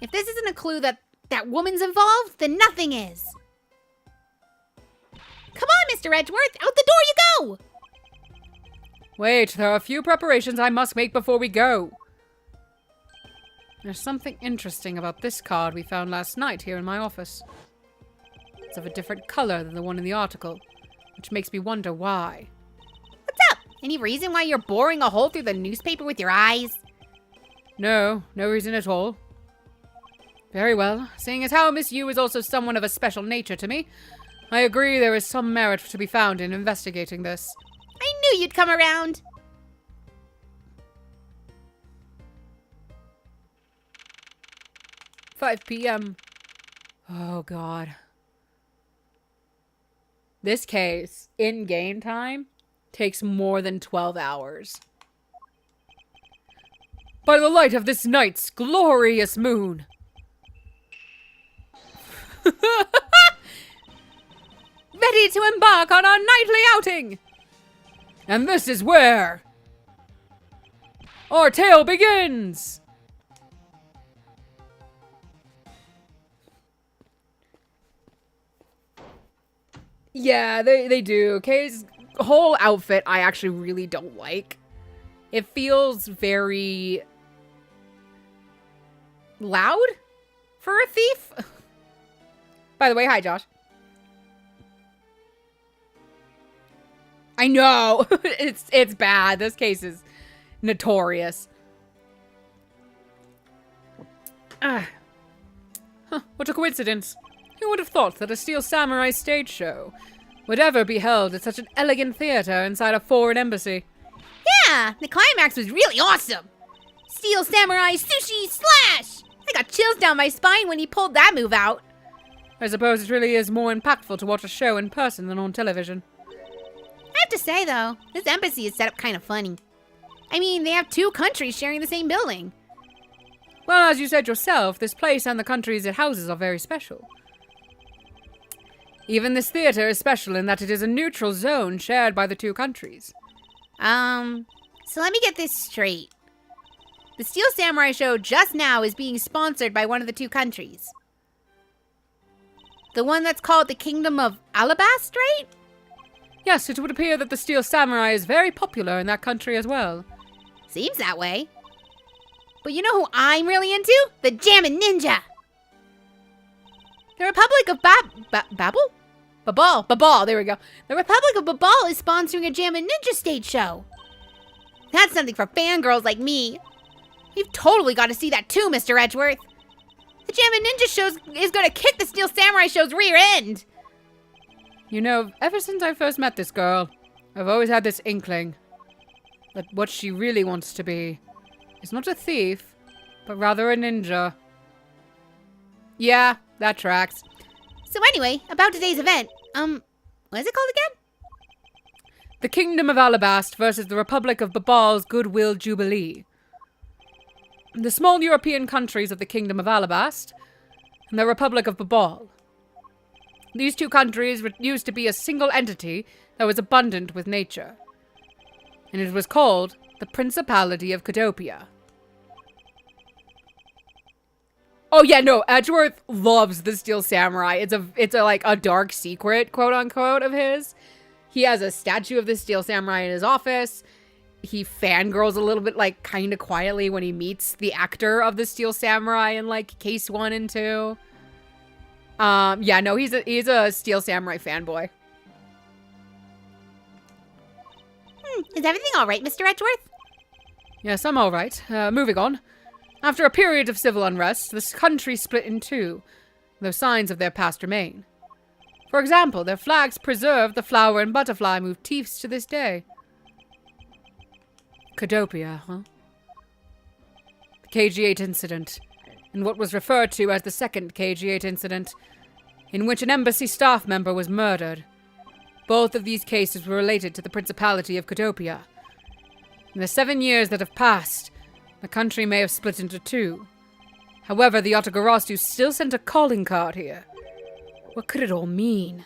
If this isn't a clue that that woman's involved, then nothing is. Come on, Mr. Edgeworth, out the door you go! Wait, there are a few preparations I must make before we go. There's something interesting about this card we found last night here in my office. It's of a different color than the one in the article, which makes me wonder why. What's up? Any reason why you're boring a hole through the newspaper with your eyes? No reason at all. Very well, seeing as how Miss Yu is also someone of a special nature to me, I agree there is some merit to be found in investigating this. I knew you'd come around. "5 p.m. Oh, God. This case, in game time, takes more than 12 hours. By the light of this night's glorious moon. Ready to embark on our nightly outing. And this is where our tale begins. Yeah, they do. Kay's whole outfit I actually really don't like. It feels very loud for a thief. By the way, hi Josh. I know. it's bad. This case is notorious. What a coincidence. Who would have thought that a Steel Samurai stage show would ever be held at such an elegant theater inside a foreign embassy? Yeah, the climax was really awesome. Steel Samurai Sushi Slash! I got chills down my spine when he pulled that move out. I suppose it really is more impactful to watch a show in person than on television. I have to say, though, this embassy is set up kind of funny. I mean, they have 2 countries sharing the same building. Well, as you said yourself, this place and the countries it houses are very special. Even this theater is special in that it is a neutral zone shared by the 2 countries. So let me get this straight. The Steel Samurai show just now is being sponsored by one of the 2 countries. The one that's called the Kingdom of Alabast, right? Yes, it would appear that the Steel Samurai is very popular in that country as well. Seems that way. But you know who I'm really into? The Jammin' Ninja! The Republic of Babal, there we go. The Republic of Babal is sponsoring a Jammin' Ninja stage show. That's something for fangirls like me. You've totally got to see that too, Mr. Edgeworth. The Jammin' Ninja show is going to kick the Steel Samurai show's rear end. You know, ever since I first met this girl, I've always had this inkling that what she really wants to be is not a thief, but rather a ninja. Yeah, that tracks. So anyway, about today's event, what is it called again? The Kingdom of Alabast versus the Republic of Babal's Goodwill Jubilee. The small European countries of the Kingdom of Alabast and the Republic of Babal. These two countries used to be a single entity that was abundant with nature. And it was called the Principality of Cadopia. Oh yeah, no, Edgeworth loves the Steel Samurai. It's a like a dark secret, quote unquote, of his. He has a statue of the Steel Samurai in his office. He fangirls a little bit, like, kind of quietly when he meets the actor of the Steel Samurai in, like, case 1 and 2. Yeah, no, he's a Steel Samurai fanboy. Is everything all right, Mr. Edgeworth? Yes, I'm all right. Moving on. After a period of civil unrest, this country split in two, though signs of their past remain. For example, their flags preserve the flower and butterfly motifs to this day. Cadopia, huh? The KG-8 incident, and what was referred to as the second KG-8 incident, in which an embassy staff member was murdered. Both of these cases were related to the Principality of Cadopia. In the 7 years that have passed, the country may have split into two. However, the Otagarasu still sent a calling card here. What could it all mean?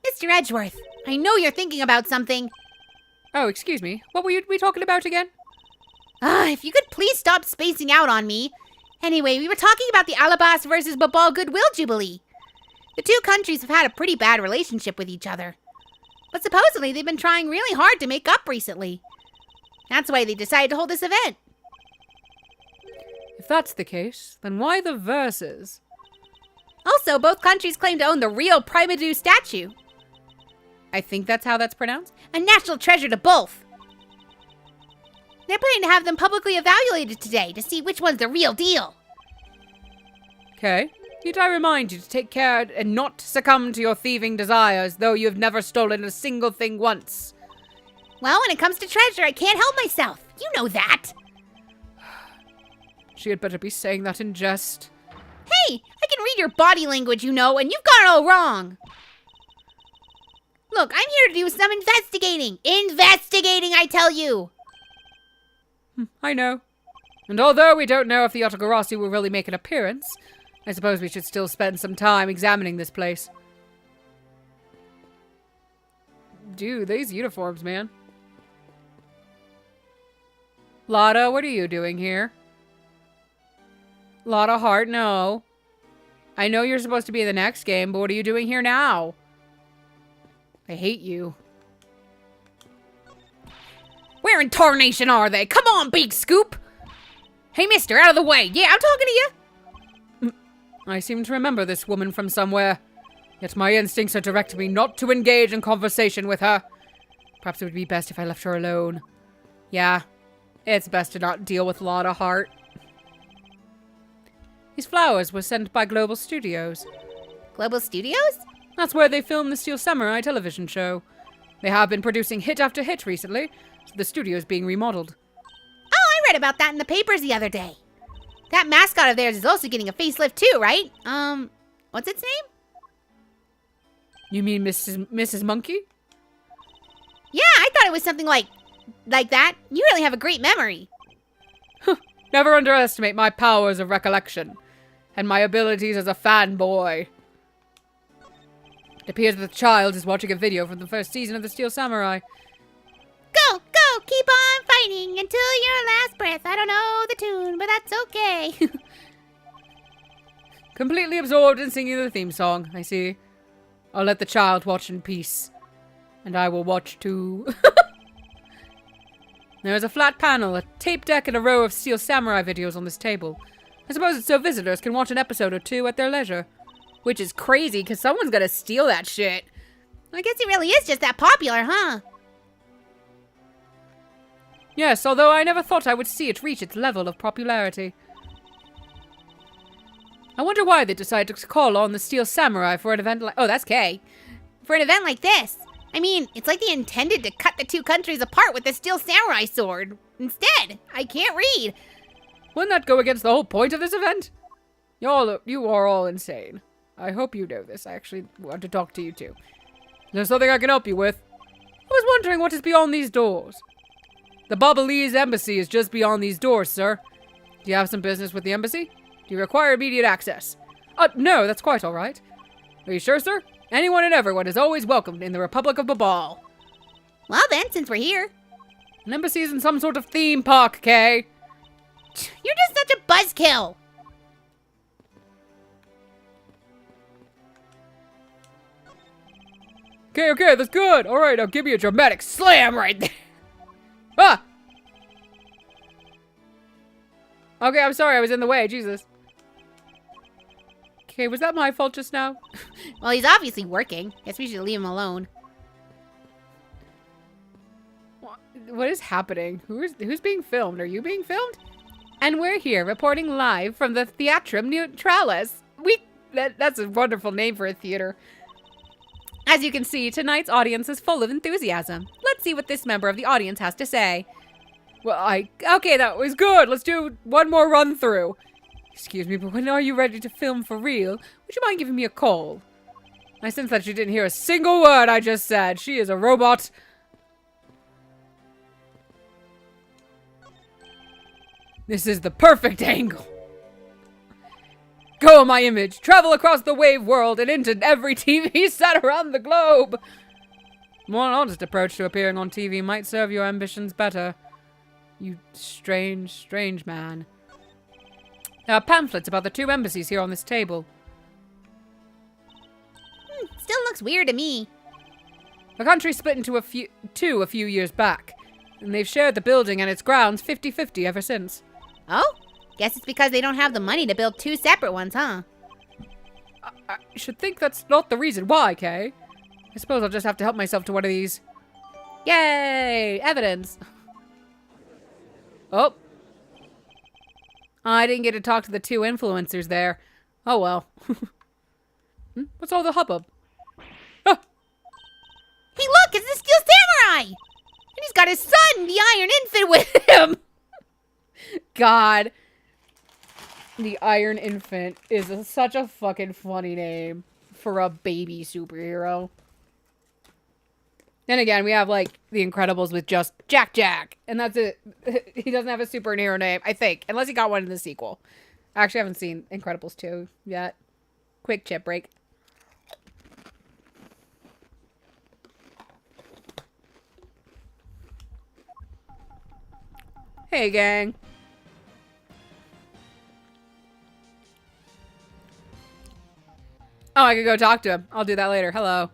Mr. Edgeworth, I know you're thinking about something. Oh, excuse me. What were we talking about again? If you could please stop spacing out on me. Anyway, we were talking about the Alabas versus Babal Goodwill Jubilee. The two countries have had a pretty bad relationship with each other. But supposedly they've been trying really hard to make up recently. That's why they decided to hold this event. If that's the case, then why the verses? Also, both countries claim to own the real Primadou statue. I think that's how that's pronounced. A national treasure to both. They're planning to have them publicly evaluated today to see which one's the real deal. Okay. Need I remind you to take care and not succumb to your thieving desires, though you have never stolen a single thing once. Well, when it comes to treasure, I can't help myself. You know that. She had better be saying that in jest. Hey, I can read your body language, you know, and you've got it all wrong. Look, I'm here to do some investigating. Investigating, I tell you. I know. And although we don't know if the Otagarasu will really make an appearance, I suppose we should still spend some time examining this place. Dude, these uniforms, man. Lotta, what are you doing here? Lotta Hart, no. I know you're supposed to be in the next game, but what are you doing here now? I hate you. Where in tarnation are they? Come on, Big Scoop! Hey, mister, out of the way. Yeah, I'm talking to you. I seem to remember this woman from somewhere. Yet my instincts are directing me not to engage in conversation with her. Perhaps it would be best if I left her alone. Yeah, it's best to not deal with Lotta Hart. These flowers were sent by Global Studios. Global Studios? That's where they filmed the Steel Samurai television show. They have been producing hit after hit recently, so the studio is being remodeled. Oh, I read about that in the papers the other day. That mascot of theirs is also getting a facelift too, right? What's its name? You mean Mrs. Monkey? Yeah, I thought it was something like that. You really have a great memory. Never underestimate my powers of recollection, and my abilities as a fanboy. It appears that the child is watching a video from the first season of the Steel Samurai. Go, keep on fighting until your last breath. I don't know the tune, but that's okay. Completely absorbed in singing the theme song, I see. I'll let the child watch in peace. And I will watch too. There is a flat panel, a tape deck, and a row of Steel Samurai videos on this table. I suppose it's so visitors can watch an episode or two at their leisure. Which is crazy, because someone's gonna steal that shit. I guess it really is just that popular, huh? Yes, although I never thought I would see it reach its level of popularity. I wonder why they decided to call on the Steel Samurai for an event like... Oh, that's Kay. For an event like this. I mean, it's like they intended to cut the two countries apart with the Steel Samurai sword. Instead, I can't read. Wouldn't that go against the whole point of this event? You are all insane. I hope you know this. I actually want to talk to you too. Is there something I can help you with? I was wondering what is beyond these doors. The Babalese embassy is just beyond these doors, sir. Do you have some business with the embassy? Do you require immediate access? No, that's quite all right. Are you sure, sir? Anyone and everyone is always welcomed in the Republic of Babal. Well then, since we're here. An embassy is in some sort of theme park, Kay. You're just such a buzzkill. Okay, that's good. All right, now give me a dramatic slam right there. Ah! Okay, I'm sorry, I was in the way, Jesus. Okay, was that my fault just now? Well, he's obviously working. Guess we should leave him alone. What is happening? Who's being filmed? Are you being filmed? And we're here reporting live from the Theatrum Neutralis. That's a wonderful name for a theater. As you can see, tonight's audience is full of enthusiasm. Let's see what this member of the audience has to say. Well, okay, that was good. Let's do one more run through. Excuse me, but when are you ready to film for real? Would you mind giving me a call? I sense that you didn't hear a single word I just said. She is a robot. This is the perfect angle. Go, my image. Travel across the wave world and into every TV set around the globe. A more honest approach to appearing on TV might serve your ambitions better. You strange, strange man. There are pamphlets about the 2 embassies here on this table. Still looks weird to me. The country split into a few years back, and they've shared the building and its grounds 50-50 ever since. Oh? Guess it's because they don't have the money to build 2 separate ones, huh? I should think that's not the reason why, Kay. I suppose I'll just have to help myself to one of these. Yay! Evidence! Oh. I didn't get to talk to the 2 influencers there. Oh well. What's all the hubbub? Ah! Hey look, it's the Steel Samurai! And he's got his son, the Iron Infant, with him! God. The Iron Infant is such a fucking funny name for a baby superhero. Then again, we have, like, The Incredibles with just Jack. And that's it. He doesn't have a superhero name, I think. Unless he got one in the sequel. I actually haven't seen Incredibles 2 yet. Quick chip break. Hey, gang. Oh, I could go talk to him. I'll do that later. Hello.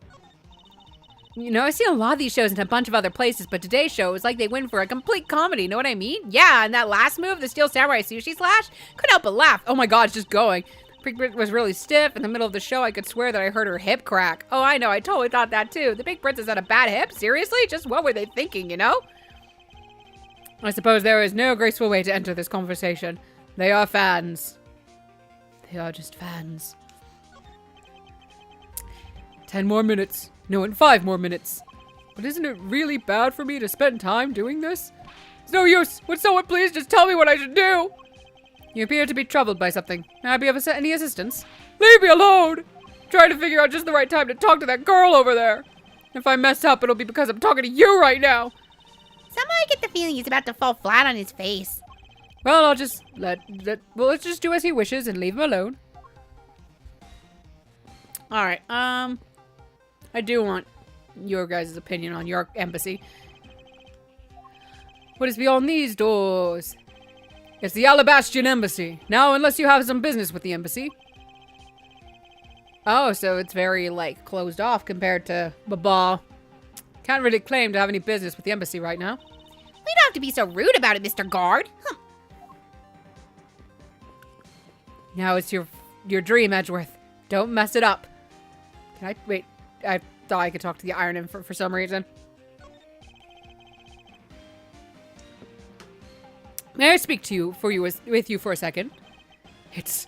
You know, I see a lot of these shows in a bunch of other places, but today's show is like they went for a complete comedy. Know what I mean? Yeah, and that last move, the Steel Samurai Sushi Slash, couldn't help but laugh. Oh my god, it's just going. Big Brit was really stiff. In the middle of the show, I could swear that I heard her hip crack. Oh, I know. I totally thought that too. The Big Princess had a bad hip? Seriously? Just what were they thinking, you know? I suppose there is no graceful way to enter this conversation. They are fans. They are just fans. 10 more minutes. No, in 5 more minutes. But isn't it really bad for me to spend time doing this? It's no use. Would someone please just tell me what I should do? You appear to be troubled by something. May I be of any assistance? Leave me alone! I'm trying to figure out just the right time to talk to that girl over there. If I mess up, it'll be because I'm talking to you right now. Somehow I get the feeling he's about to fall flat on his face. Well, I'll just let's just do as he wishes and leave him alone. Alright, I do want your guys' opinion on your embassy. What is beyond these doors? It's the Alabastian Embassy. Now, unless you have some business with the embassy. Oh, so it's very, like, closed off compared to Baba. Can't really claim to have any business with the embassy right now. We don't have to be so rude about it, Mr. Guard. Now it's your dream, Edgeworth. Don't mess it up. Can I... Wait, I thought I could talk to the Iron Infant for some reason. May I speak to you with you for a second? It's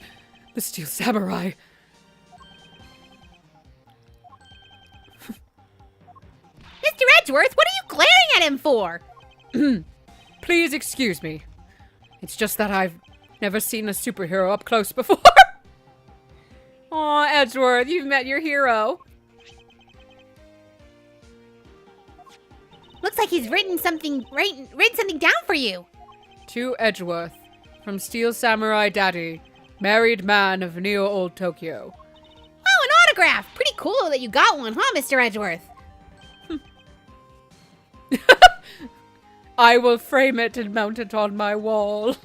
the Steel Samurai. Mr. Edgeworth, what are you glaring at him for? Please excuse me. It's just that I've never seen a superhero up close before. Aw, Edgeworth, you've met your hero. Looks like he's written something down for you. To Edgeworth, from Steel Samurai Daddy. Married man of Neo Old Tokyo. Oh, an autograph! Pretty cool that you got one, huh, Mr. Edgeworth? I will frame it and mount it on my wall.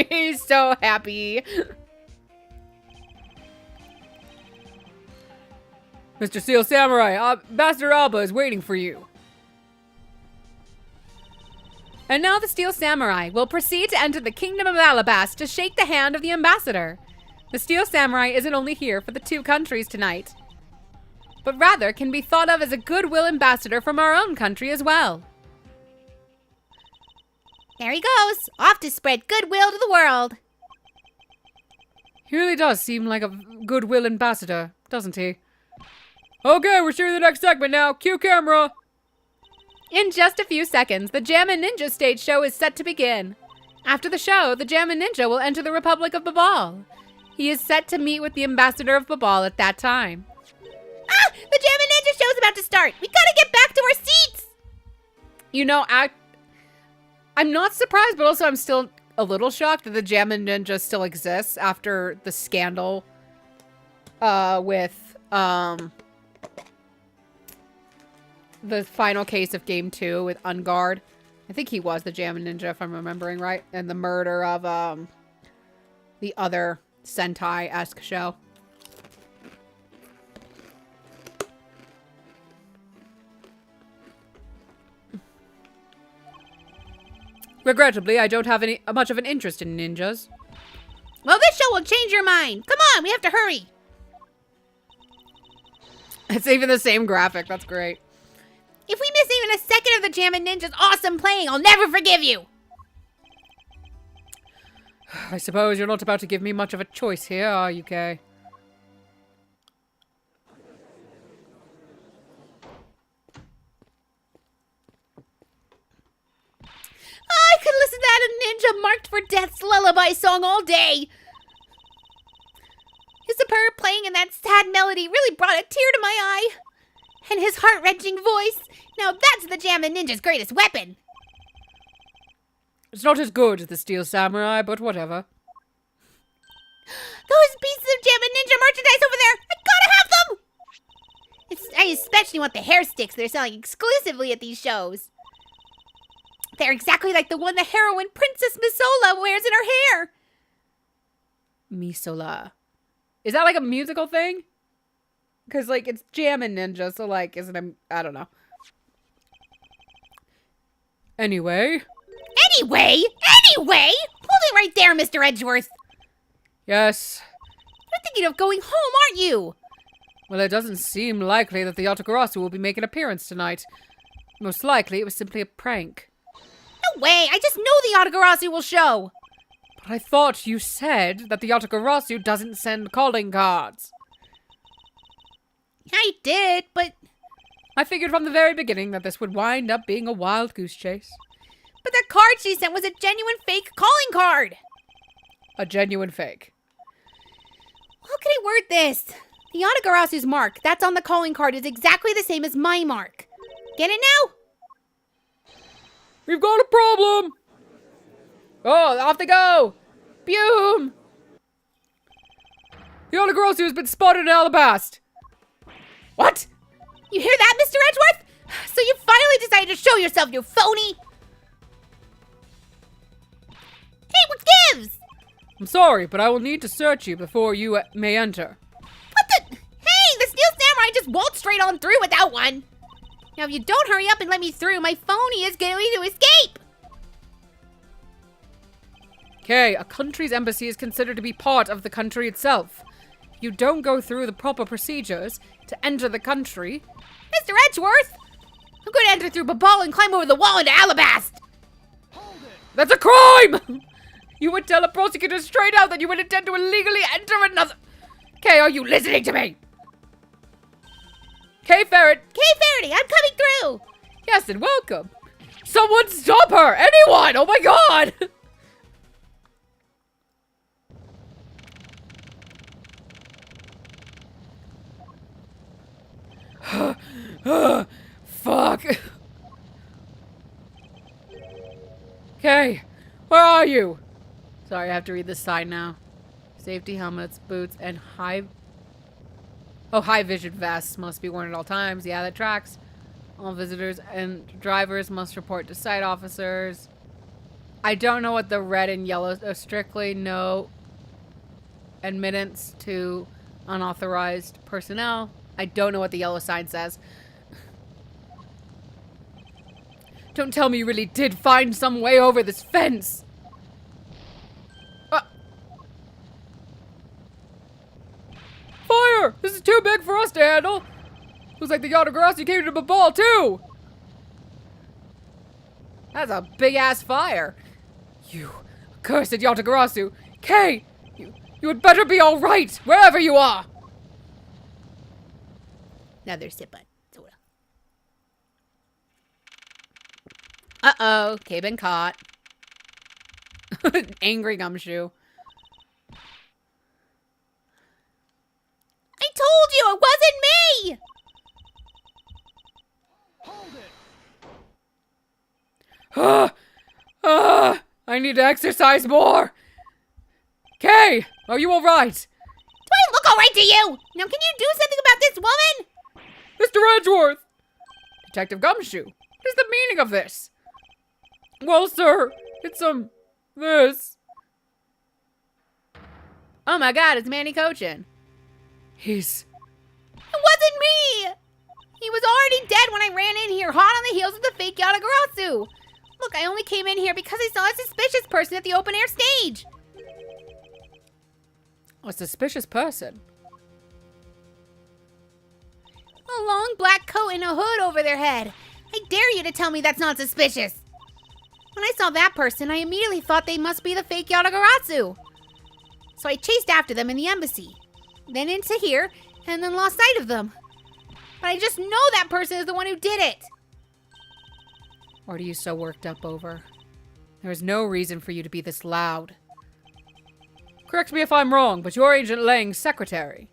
He's so happy. Mr. Steel Samurai, Master Alba is waiting for you. And now the Steel Samurai will proceed to enter the Kingdom of Alabast to shake the hand of the ambassador. The Steel Samurai isn't only here for the two countries tonight, but rather can be thought of as a goodwill ambassador from our own country as well. There he goes, off to spread goodwill to the world. He really does seem like a goodwill ambassador, doesn't he? Okay, we're shooting the next segment now. Cue camera. In just a few seconds, the Jammin' Ninja stage show is set to begin. After the show, the Jammin' Ninja will enter the Republic of Babal. He is set to meet with the ambassador of Babal at that time. Ah! The Jammin' Ninja show's about to start! We gotta get back to our seats! You know, I'm not surprised, but also I'm still a little shocked that the Jammin' Ninja still exists after the scandal with the final case of Game 2 with Unguard. I think he was the Jammin' Ninja, if I'm remembering right. And the murder of the other Sentai-esque show. Regrettably, I don't have much of an interest in ninjas. Well, this show will change your mind. Come on, we have to hurry. It's even the same graphic. That's great. If we miss even a second of the Jammin' Ninja's awesome playing, I'll never forgive you. I suppose you're not about to give me much of a choice here, are you, Kay? I could listen to that ninja marked for death's lullaby song all day. His superb playing and that sad melody really brought a tear to my eye. And his heart-wrenching voice, now that's the Jammin' Ninja's greatest weapon. It's not as good as the Steel Samurai, but whatever. Those pieces of Jammin' Ninja merchandise over there, I gotta have them! I especially want the hair sticks they're selling exclusively at these shows. They're exactly like the one the heroine Princess Misola wears in her hair. Misola. Is that like a musical thing? Because, like, it's Jammin' Ninja, so, like, isn't it? I don't know. Anyway. Anyway? Hold it right there, Mr. Edgeworth. Yes. You're thinking of going home, aren't you? Well, it doesn't seem likely that the Yatagarasu will be making an appearance tonight. Most likely, it was simply a prank. No way, I just know the Yatagarasu will show. But I thought you said that the Yatagarasu doesn't send calling cards. I did, but... I figured from the very beginning that this would wind up being a wild goose chase. But the card she sent was a genuine fake calling card. A genuine fake. How can I word this? The Yatagarasu's mark that's on the calling card is exactly the same as my mark. Get it now? We've got a problem! Oh, off they go! Boom! The Yatagarasu has been spotted in Alabast! What? You hear that, Mr. Edgeworth? So you finally decided to show yourself, you phony! Hey, what gives? I'm sorry, but I will need to search you before you may enter. What the? Hey, the Steel Samurai just waltzed straight on through without one. Now, if you don't hurry up and let me through, my phony is going to escape. Okay, a country's embassy is considered to be part of the country itself. If you don't go through the proper procedures to enter the country... Mr. Edgeworth! I'm going to enter through Babal and climb over the wall into Alabast. Hold it! That's a crime! You would tell a prosecutor straight out that you would intend to illegally enter another... Okay, are you listening to me? Okay, Ferret. Okay, Faraday, I'm coming through. Yes, and welcome. Someone stop her! Anyone! Oh my god! Fuck. Okay, where are you? Sorry, I have to read this sign now. Safety helmets, boots, and high vision vests must be worn at all times. Yeah, that tracks. All visitors and drivers must report to site officers. I don't know what the red and yellow are. Strictly no admittance to unauthorized personnel. I don't know what the yellow sign says. Don't tell me you really did find some way over this fence. Fire! This is too big for us to handle. Looks like the Yatagarasi came to the ball too. That's a big ass fire. You cursed Yatagarasu. Kay, you had better be all right wherever you are. Another sip on soda. Uh-oh, Kay been caught. Angry Gumshoe. I told you it wasn't me! Hold it! I need to exercise more. Kay, are you all right? Do I look alright to you? Now can you do something about this woman? Mr. Edgeworth! Detective Gumshoe, what is the meaning of this? Well, sir, it's, this. Oh my god, it's Manny Cochin. It wasn't me! He was already dead when I ran in here, hot on the heels of the fake Yatagarasu. Look, I only came in here because I saw a suspicious person at the open air stage. A suspicious person? A long black coat and a hood over their head. I dare you to tell me that's not suspicious. When I saw that person, I immediately thought they must be the fake Yatagarasu. So I chased after them in the embassy, then into here, and then lost sight of them. But I just know that person is the one who did it. What are you so worked up over? There is no reason for you to be this loud. Correct me if I'm wrong, but you're Agent Lang's secretary.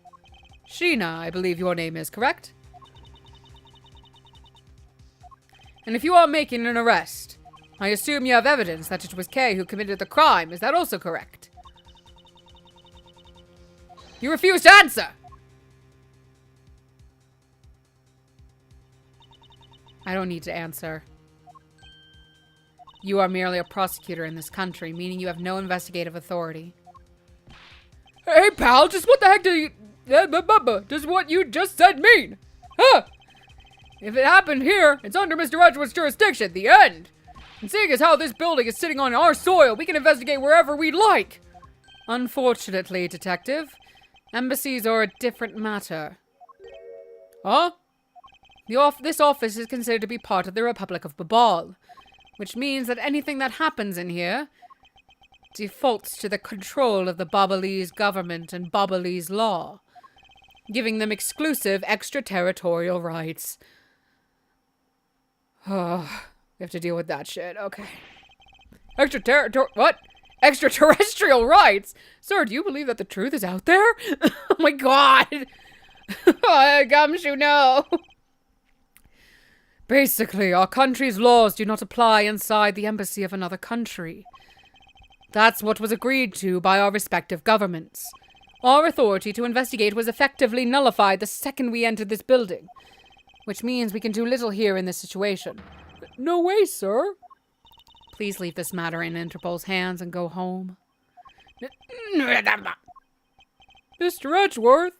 Sheena, I believe your name is, correct? And if you are making an arrest, I assume you have evidence that it was Kay who committed the crime. Is that also correct? You refuse to answer! I don't need to answer. You are merely a prosecutor in this country, meaning you have no investigative authority. Hey, pal, just what the heck does what you just said mean? Huh? If it happened here, it's under Mr. Edgeworth's jurisdiction. The end. And seeing as how this building is sitting on our soil, we can investigate wherever we'd like. Unfortunately, Detective, embassies are a different matter. Huh? This office is considered to be part of the Republic of Babal, which means that anything that happens in here defaults to the control of the Babalese government and Babalese law, giving them exclusive extraterritorial rights. Oh, we have to deal with that shit. Okay. What? Extraterrestrial rights? Sir, do you believe that the truth is out there? Oh my god! Gumshoe, no! Basically, our country's laws do not apply inside the embassy of another country. That's what was agreed to by our respective governments. Our authority to investigate was effectively nullified the second we entered this building, which means we can do little here in this situation. No way, sir. Please leave this matter in Interpol's hands and go home. Mr. Edgeworth?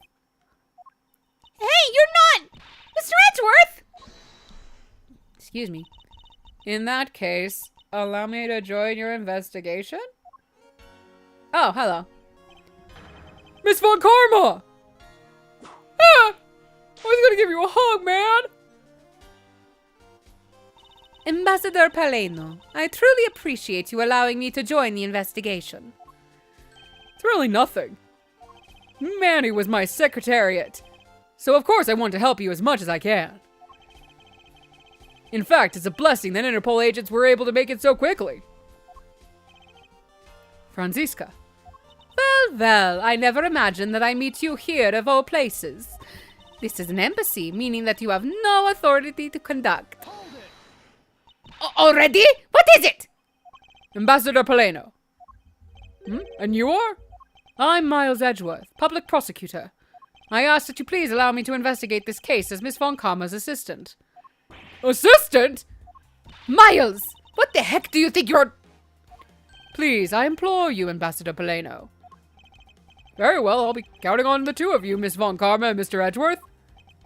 Hey, you're not Mr. Edgeworth! Excuse me. In that case, allow me to join your investigation? Oh, hello. Miss Von Karma! Ah! I was gonna give you a hug, man! Ambassador Paleno, I truly appreciate you allowing me to join the investigation. It's really nothing. Manny was my secretariat, so of course I want to help you as much as I can. In fact, it's a blessing that Interpol agents were able to make it so quickly. Franziska. Well, I never imagined that I meet you here of all places. This is an embassy, meaning that you have no authority to conduct. Already? What is it? Ambassador Paleno. And you are? I'm Miles Edgeworth, public prosecutor. I ask that you please allow me to investigate this case as Miss Von Karma's assistant. Assistant? Miles! What the heck do you think you're... Please, I implore you, Ambassador Poleno. Very well, I'll be counting on the two of you, Miss Von Karma and Mr. Edgeworth.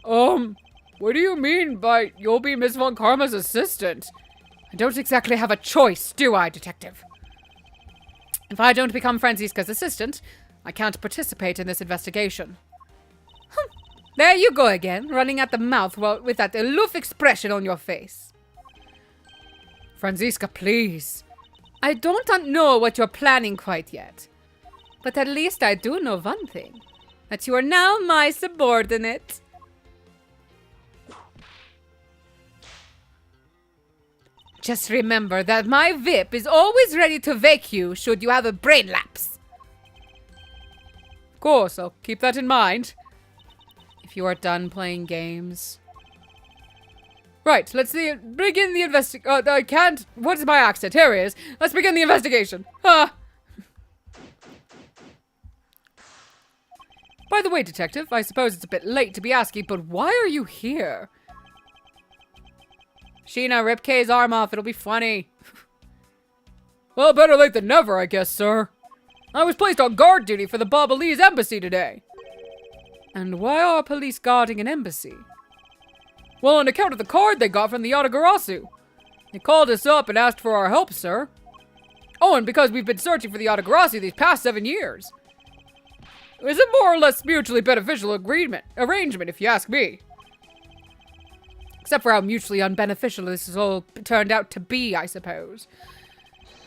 What do you mean by you'll be Miss Von Karma's assistant? I don't exactly have a choice, do I, Detective? If I don't become Franziska's assistant, I can't participate in this investigation. There you go again, running at the mouth with that aloof expression on your face. Franziska, please. I don't know what you're planning quite yet. But at least I do know one thing. That you are now my subordinate. Just remember that my whip is always ready to wake you should you have a brain lapse. Of course, I'll keep that in mind. If you are done playing games. Right, let's begin the I can't. What is my accent? Here he is. Let's begin the investigation. Ah. By the way, Detective, I suppose it's a bit late to be asking, but why are you here? Sheena, rip Kay's arm off. It'll be funny. Well, better late than never, I guess, sir. I was placed on guard duty for the Babalese embassy today. And why are police guarding an embassy? Well, on account of the card they got from the Yatagarasu. They called us up and asked for our help, sir. Oh, and because we've been searching for the Yatagarasu these past 7 years. It was a more or less mutually beneficial arrangement, if you ask me. Except for how mutually unbeneficial this has all turned out to be, I suppose.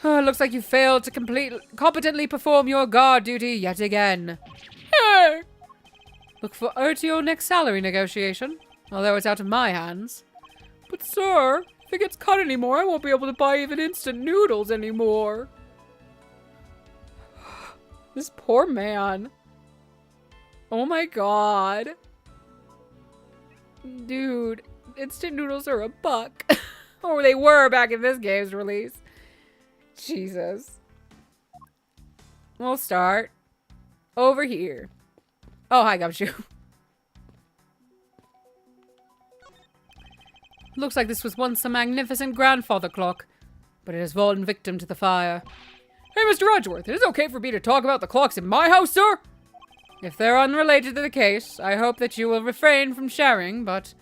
It looks like you failed to competently perform your guard duty yet again. Look forward to your next salary negotiation, although it's out of my hands. But sir, if it gets cut anymore, I won't be able to buy even instant noodles anymore. This poor man. Oh my god. Dude, instant noodles are $1. Or they were back in this game's release. Jesus. We'll start over here. Oh, hi, Gumshoe. Looks like this was once a magnificent grandfather clock, but it has fallen victim to the fire. Hey, Mr. Edgeworth, is it okay for me to talk about the clocks in my house, sir? If they're unrelated to the case, I hope that you will refrain from sharing, but...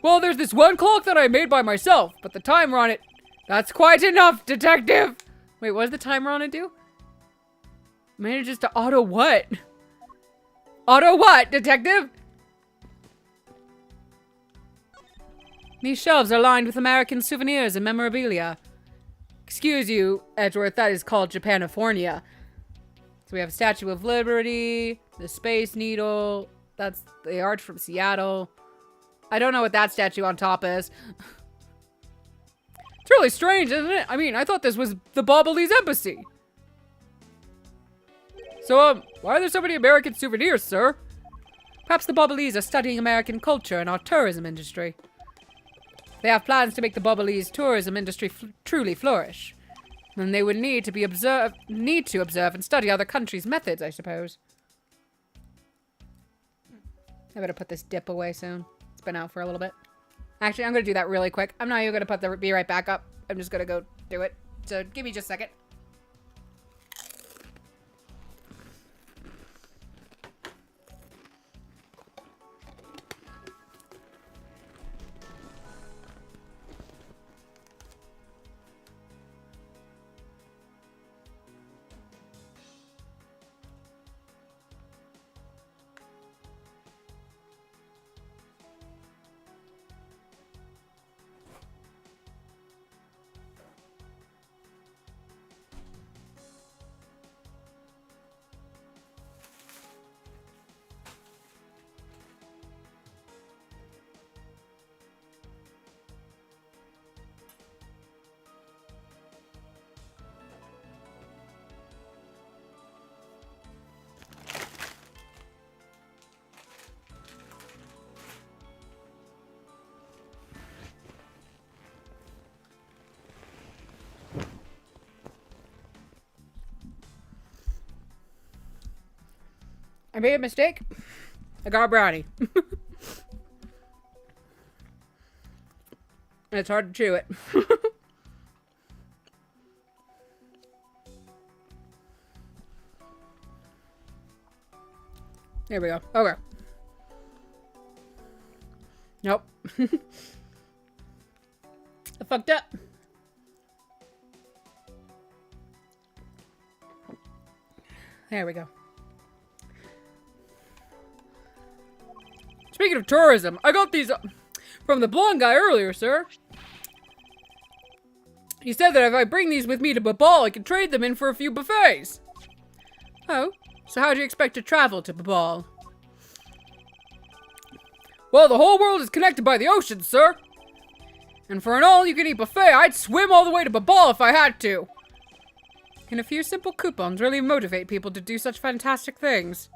Well, there's this one clock that I made by myself, but the timer on it... That's quite enough, Detective! Wait, what does the timer on it do? Manages to auto what? Auto what, Detective? These shelves are lined with American souvenirs and memorabilia. Excuse you, Edgeworth, that is called Japanifornia. So we have a Statue of Liberty, the Space Needle, that's the Arch from Seattle. I don't know what that statue on top is. It's really strange, isn't it? I mean, I thought this was the Babalese embassy. So, why are there so many American souvenirs, sir? Perhaps the Babalese are studying American culture and our tourism industry. They have plans to make the Babalese tourism industry truly flourish. And they would need to observe and study other countries' methods, I suppose. I better put this dip away soon. It's been out for a little bit. Actually, I'm going to do that really quick. I'm not even going to put the be right back up. I'm just going to go do it. So give me just a second. I made a mistake. I got a brownie. It's hard to chew it. There we go. Okay. Nope. I fucked up. There we go. Speaking of tourism, I got these from the blonde guy earlier, sir. He said that if I bring these with me to Babal, I can trade them in for a few buffets. Oh, so how do you expect to travel to Babal? Well, the whole world is connected by the ocean, sir. And for an all-you-can-eat buffet, I'd swim all the way to Babal if I had to. Can a few simple coupons really motivate people to do such fantastic things?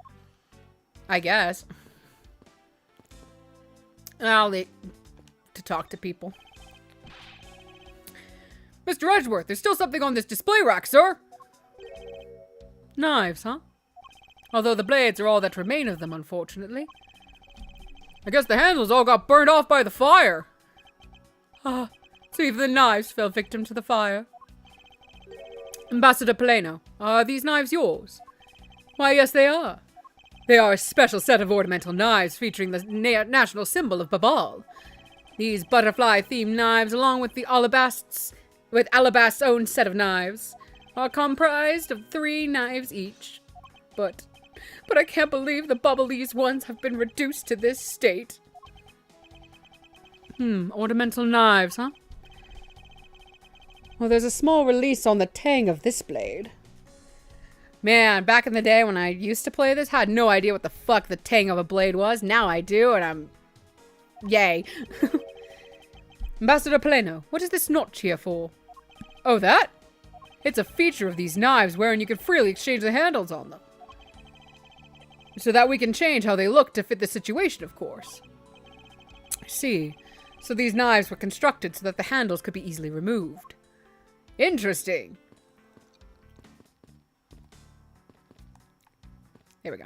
I guess. I'll need to talk to people. Mr. Edgeworth, there's still something on this display rack, sir. Knives, huh? Although the blades are all that remain of them, unfortunately. I guess the handles all got burned off by the fire. Ah, so even the knives fell victim to the fire. Ambassador Paleno, are these knives yours? Why, yes, they are. They are a special set of ornamental knives featuring the national symbol of Babal. These butterfly-themed knives, along with the Alabast's own set of knives, are comprised of 3 knives each. But I can't believe the Bubblese ones have been reduced to this state. Ornamental knives, huh? Well, there's a small release on the tang of this blade. Man, back in the day when I used to play this, I had no idea what the fuck the tang of a blade was. Now I do, and I'm... Yay. Ambassador Paleno, what is this notch here for? Oh, that? It's a feature of these knives wherein you can freely exchange the handles on them. So that we can change how they look to fit the situation, of course. I see. So these knives were constructed so that the handles could be easily removed. Interesting. Here we go.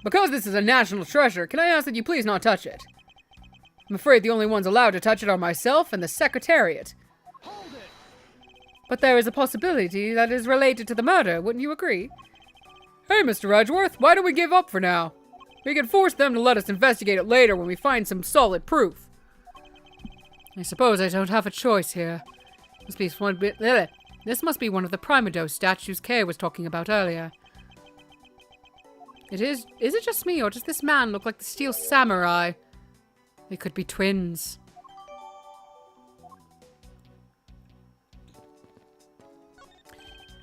Because this is a national treasure, can I ask that you please not touch it? I'm afraid the only ones allowed to touch it are myself and the Secretariat. Hold it. But there is a possibility that is related to the murder, wouldn't you agree? Hey, Mr. Edgeworth, why don't we give up for now? We can force them to let us investigate it later when we find some solid proof. I suppose I don't have a choice here. This must be one of the Primados statues Kay was talking about earlier. Is it just me, or does this man look like the Steel Samurai? They could be twins.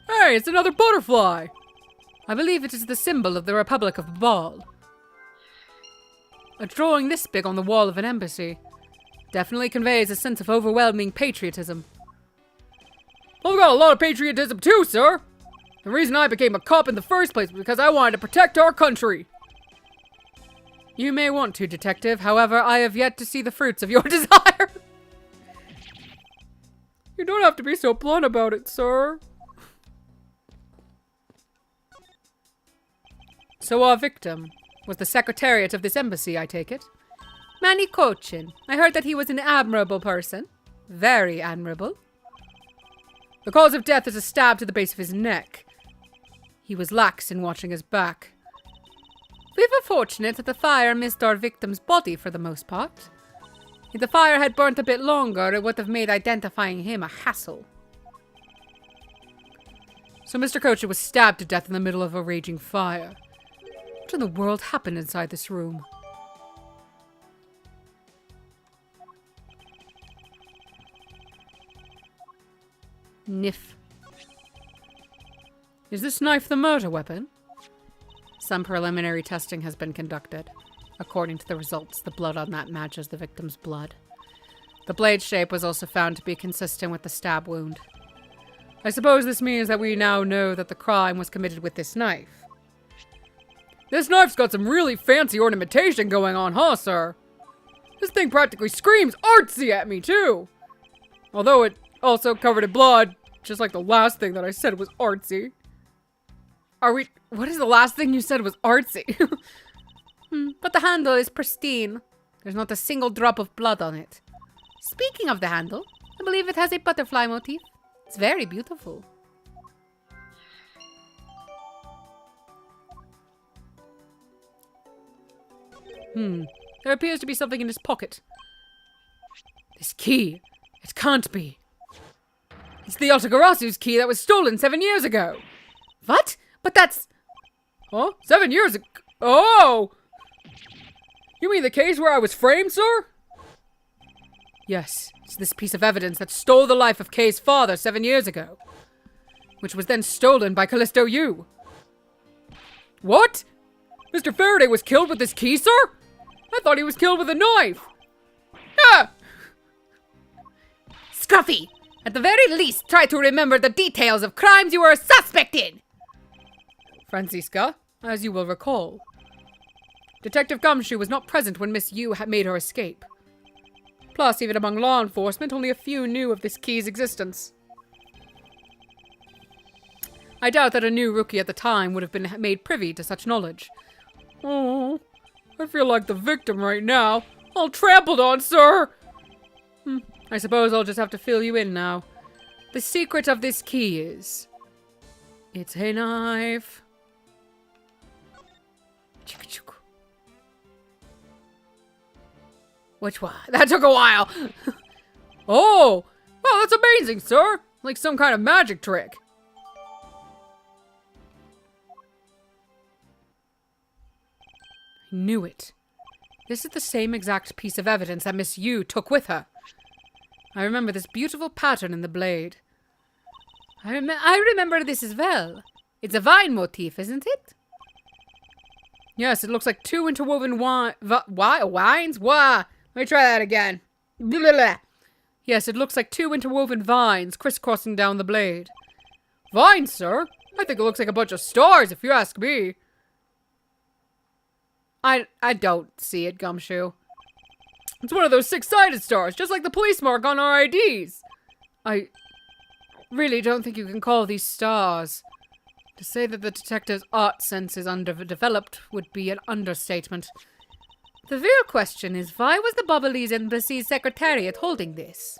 Hey, it's another butterfly! I believe it is the symbol of the Republic of Babal. A drawing this big on the wall of an embassy definitely conveys a sense of overwhelming patriotism. I've got a lot of patriotism too, sir! The reason I became a cop in the first place was because I wanted to protect our country! You may want to, Detective. However, I have yet to see the fruits of your desire. You don't have to be so blunt about it, sir. So our victim was the Secretariat of this embassy, I take it? Manny Cochin. I heard that he was an admirable person. Very admirable. The cause of death is a stab to the base of his neck. He was lax in watching his back. We were fortunate that the fire missed our victim's body for the most part. If the fire had burnt a bit longer, it would have made identifying him a hassle. So Mr. Cochin was stabbed to death in the middle of a raging fire. What in the world happened inside this room? Niff. Is this knife the murder weapon? Some preliminary testing has been conducted. According to the results, the blood on that matches the victim's blood. The blade shape was also found to be consistent with the stab wound. I suppose this means that we now know that the crime was committed with this knife. This knife's got some really fancy ornamentation going on, huh, sir? This thing practically screams artsy at me, too! Although it also covered in blood, just like the last thing that I said was artsy. What is the last thing you said was artsy? But the handle is pristine. There's not a single drop of blood on it. Speaking of the handle, I believe it has a butterfly motif. It's very beautiful. There appears to be something in his pocket. This key. It can't be. It's the Otagarasu's key that was stolen 7 years ago. What? But that's... Huh? 7 years ago? Oh! You mean the case where I was framed, sir? Yes, it's this piece of evidence that stole the life of Kay's father 7 years ago. Which was then stolen by Callisto Yu. What? Mr. Faraday was killed with this key, sir? I thought he was killed with a knife. Ah! Scruffy! At the very least, try to remember the details of crimes you were a suspect in! Francisca, as you will recall, Detective Gumshoe was not present when Miss Yu had made her escape. Plus, even among law enforcement, only a few knew of this key's existence. I doubt that a new rookie at the time would have been made privy to such knowledge. Oh, I feel like the victim right now. All trampled on, sir! I suppose I'll just have to fill you in now. The secret of this key is... it's a knife. Which one? That took a while! Oh! Wow, that's amazing, sir! Like some kind of magic trick. I knew it. This is the same exact piece of evidence that Miss Yu took with her. I remember this beautiful pattern in the blade. I remember this as well. It's a vine motif, isn't it? Yes, it looks like two interwoven wines? Wah! Let me try that again. Blah, blah. Yes, it looks like two interwoven vines crisscrossing down the blade. Vines, sir? I think it looks like a bunch of stars, if you ask me. I don't see it, Gumshoe. It's one of those six-sided stars, just like the police mark on our IDs. I really don't think you can call these stars. To say that the detective's art sense is underdeveloped would be an understatement. The real question is, why was the Bubbly's Embassy's secretariat holding this?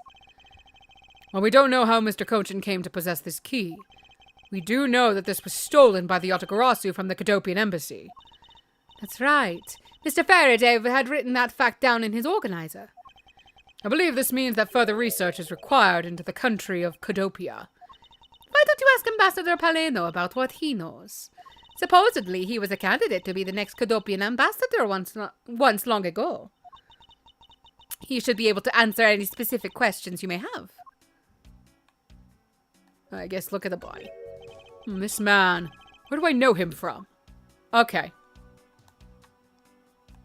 Well, we don't know how Mr. Cochin came to possess this key. We do know that this was stolen by the Otakarasu from the Cadopian Embassy. That's right. Mr. Faraday had written that fact down in his organizer. I believe this means that further research is required into the country of Cadopia. Why don't you ask Ambassador Paleno about what he knows? Supposedly, he was a candidate to be the next Cadopian ambassador once long ago. He should be able to answer any specific questions you may have. I guess look at the body. This man. Where do I know him from? Okay.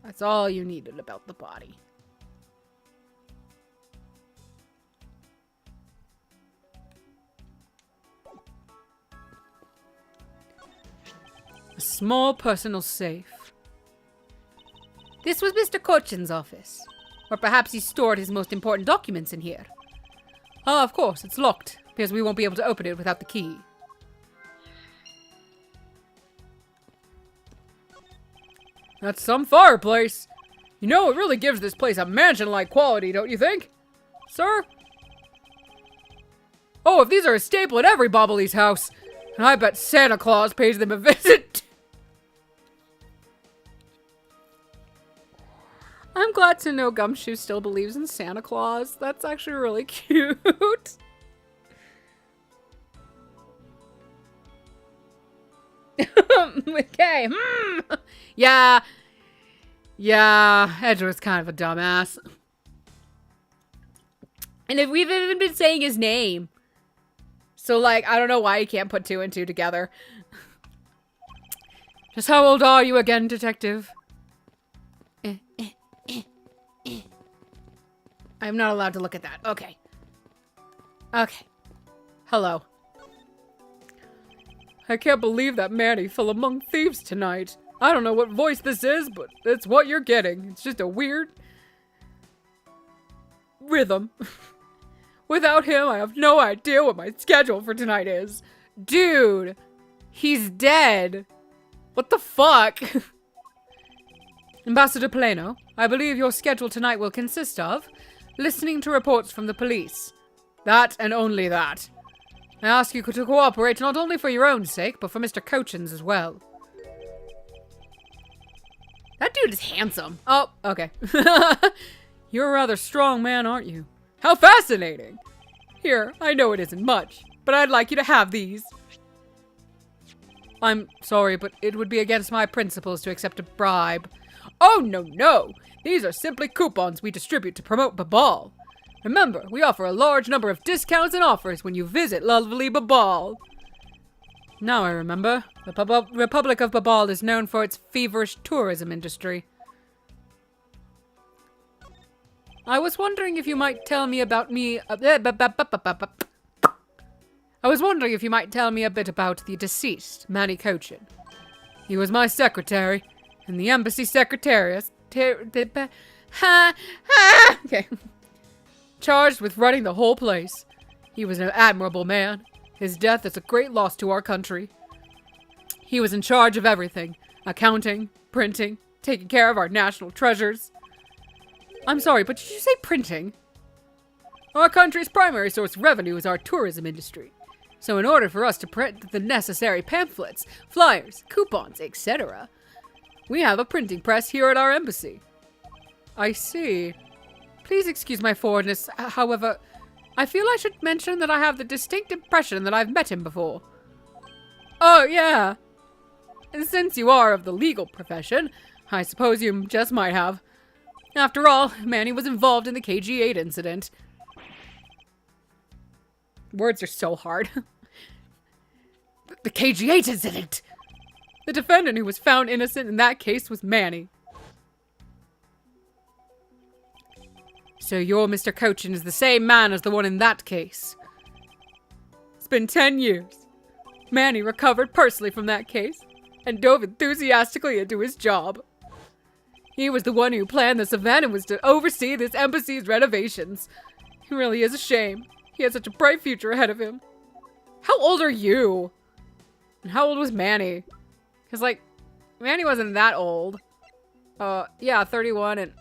That's all you needed about the body. A small personal safe. This was Mr. Cochin's office. Or perhaps he stored his most important documents in here. Ah, of course, it's locked, because we won't be able to open it without the key. That's some fireplace. You know, it really gives this place a mansion-like quality, don't you think? Sir? Oh, if these are a staple at every Bobbly's house, and I bet Santa Claus pays them a visit. I'm glad to know Gumshoe still believes in Santa Claus. That's actually really cute. Okay. Yeah. Yeah. Edgeworth's kind of a dumbass. And if we've even been saying his name. So, like, I don't know why he can't put two and two together. Just how old are you again, detective? I'm not allowed to look at that. Okay. Okay. Hello. I can't believe that Manny fell among thieves tonight. I don't know what voice this is, but it's what you're getting. It's just a weird rhythm. Without him, I have no idea what my schedule for tonight is. Dude, He's dead. What the fuck? Ambassador Plano, I believe your schedule tonight will consist of listening to reports from the police. That and only that. I ask you to cooperate not only for your own sake, but for Mr. Cochin's as well. That dude is handsome. Oh, okay. You're a rather strong man, aren't you? How fascinating! Here, I know it isn't much, but I'd like you to have these. I'm sorry, but it would be against my principles to accept a bribe. Oh, no! These are simply coupons we distribute to promote Babal. Remember, we offer a large number of discounts and offers when you visit lovely Babal. Now I remember. The Republic of Babal is known for its feverish tourism industry. I was wondering if you might tell me about I was wondering if you might tell me a bit about the deceased, Manny Cochin. He was my secretary, and the embassy secretariat... Okay. Charged with running the whole place. He was an admirable man. His death is a great loss to our country. He was in charge of everything. Accounting, printing, taking care of our national treasures. I'm sorry, but did you say printing? Our country's primary source of revenue is our tourism industry. So in order for us to print the necessary pamphlets, flyers, coupons, etc., we have a printing press here at our embassy. I see. Please excuse my forwardness, however, I feel I should mention that I have the distinct impression that I've met him before. Oh, yeah. And since you are of the legal profession, I suppose you just might have. After all, Manny was involved in the KG-8 incident. Words are so hard. The KG-8 incident! The defendant who was found innocent in that case was Manny. So your Mr. Cochin is the same man as the one in that case. It's been 10 years. Manny recovered personally from that case and dove enthusiastically into his job. He was the one who planned this event and was to oversee this embassy's renovations. It really is a shame. He has such a bright future ahead of him. How old are you? And how old was Manny? Because, like, Manny wasn't that old. Yeah, 31 and...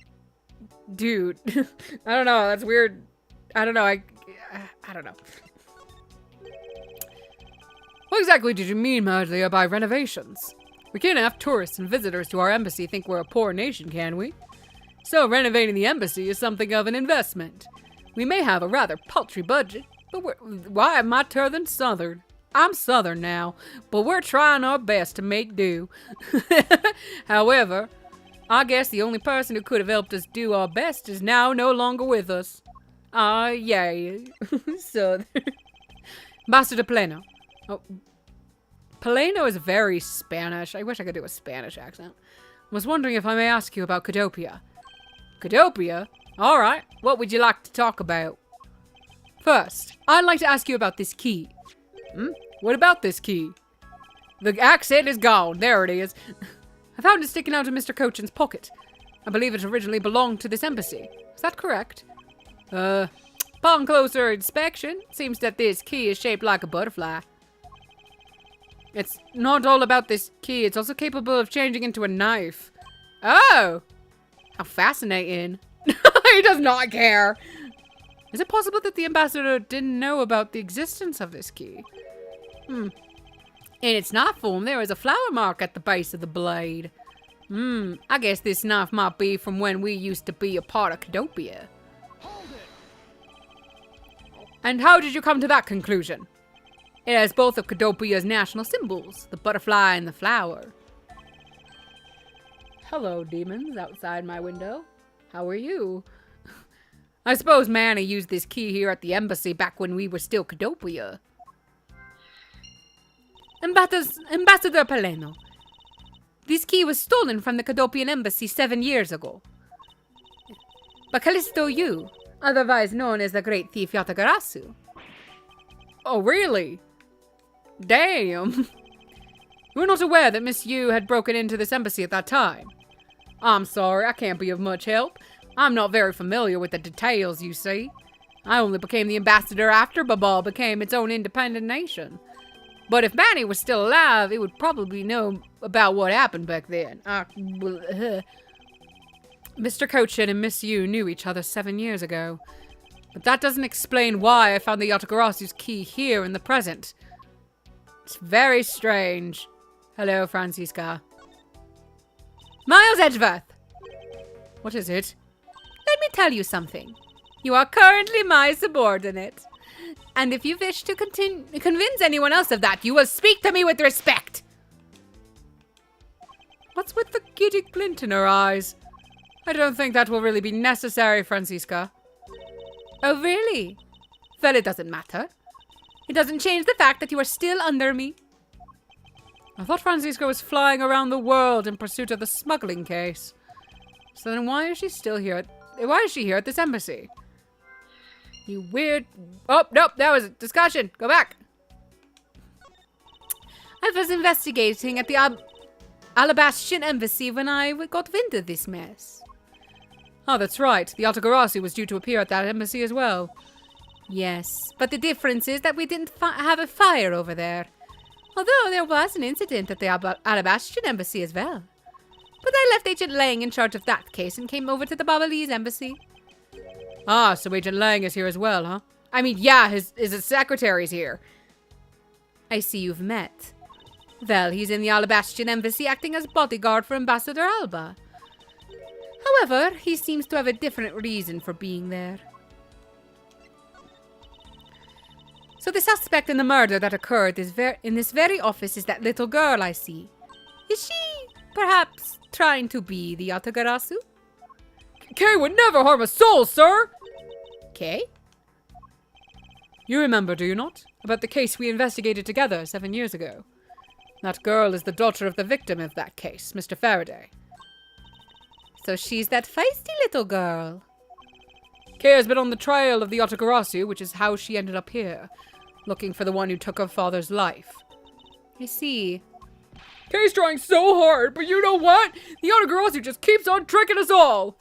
Dude. I don't know, that's weird. I don't know, I don't know. What exactly did you mean, Madlia, by renovations? We can't have tourists and visitors to our embassy think we're a poor nation, can we? So renovating the embassy is something of an investment. We may have a rather paltry budget, but why am I turned southern? I'm southern now, but we're trying our best to make do. However, I guess the only person who could have helped us do our best is now no longer with us. Yeah. Southern. Ambassador Plano. Oh, Plano is very Spanish. I wish I could do a Spanish accent. I was wondering if I may ask you about Cadopia. Cadopia? Alright, what would you like to talk about? First, I'd like to ask you about this key. What about this key? The accent is gone. There it is. I found it sticking out of Mr. Cochin's pocket. I believe it originally belonged to this embassy. Is that correct? Upon closer inspection, it seems that this key is shaped like a butterfly. It's not all about this key. It's also capable of changing into a knife. Oh! How fascinating. He does not care. Is it possible that the ambassador didn't know about the existence of this key? In its knife form, there is a flower mark at the base of the blade. I guess this knife might be from when we used to be a part of Cadopia. And how did you come to that conclusion? It has both of Cadopia's national symbols, the butterfly and the flower. Hello, demons outside my window. How are you? I suppose Manny used this key here at the embassy back when we were still Cadopia. Ambassador Paleno, this key was stolen from the Cadopian embassy 7 years ago. But Callisto Yu, otherwise known as the great thief Yatagarasu. Oh, really? Damn. You were not aware that Miss Yu had broken into this embassy at that time. I'm sorry, I can't be of much help. I'm not very familiar with the details, you see. I only became the ambassador after Babal became its own independent nation. But if Manny was still alive, it would probably know about what happened back then. Mr. Cochin and Miss Yu knew each other 7 years ago. But that doesn't explain why I found the Yatagarasu's key here in the present. It's very strange. Hello, Francisca. Miles Edgeworth! What is it? Let me tell you something. You are currently my subordinate. And if you wish to convince anyone else of that, you will speak to me with respect. What's with the giddy glint in her eyes? I don't think that will really be necessary, Francisca. Oh, really? Well, it doesn't matter. It doesn't change the fact that you are still under me. I thought Francisca was flying around the world in pursuit of the smuggling case. So then why is she still here? Why is she here at this embassy? You weird... Oh, nope, that was a discussion. Go back. I was investigating at the Alabastian embassy when I got wind of this mess. Oh, that's right. The Yatagarasu was due to appear at that embassy as well. Yes, but the difference is that we didn't have a fire over there. Although there was an incident at the Alabastian embassy as well. But I left Agent Lang in charge of that case and came over to the Babalese embassy. Ah, so Agent Lang is here as well, huh? I mean, yeah, his secretary's here. I see you've met. Well, he's in the Alabastian embassy acting as bodyguard for Ambassador Alba. However, he seems to have a different reason for being there. So the suspect in the murder that occurred in this very office is that little girl I see. Is she, perhaps, trying to be the Yatagarasu? Kay would never harm a soul, sir! Kay? You remember, do you not? About the case we investigated together 7 years ago. That girl is the daughter of the victim of that case, Mr. Faraday. So she's that feisty little girl. Kay has been on the trail of the Yatagarasu, which is how she ended up here, looking for the one who took her father's life. I see. Kay's trying so hard, but you know what? The Yatagarasu just keeps on tricking us all!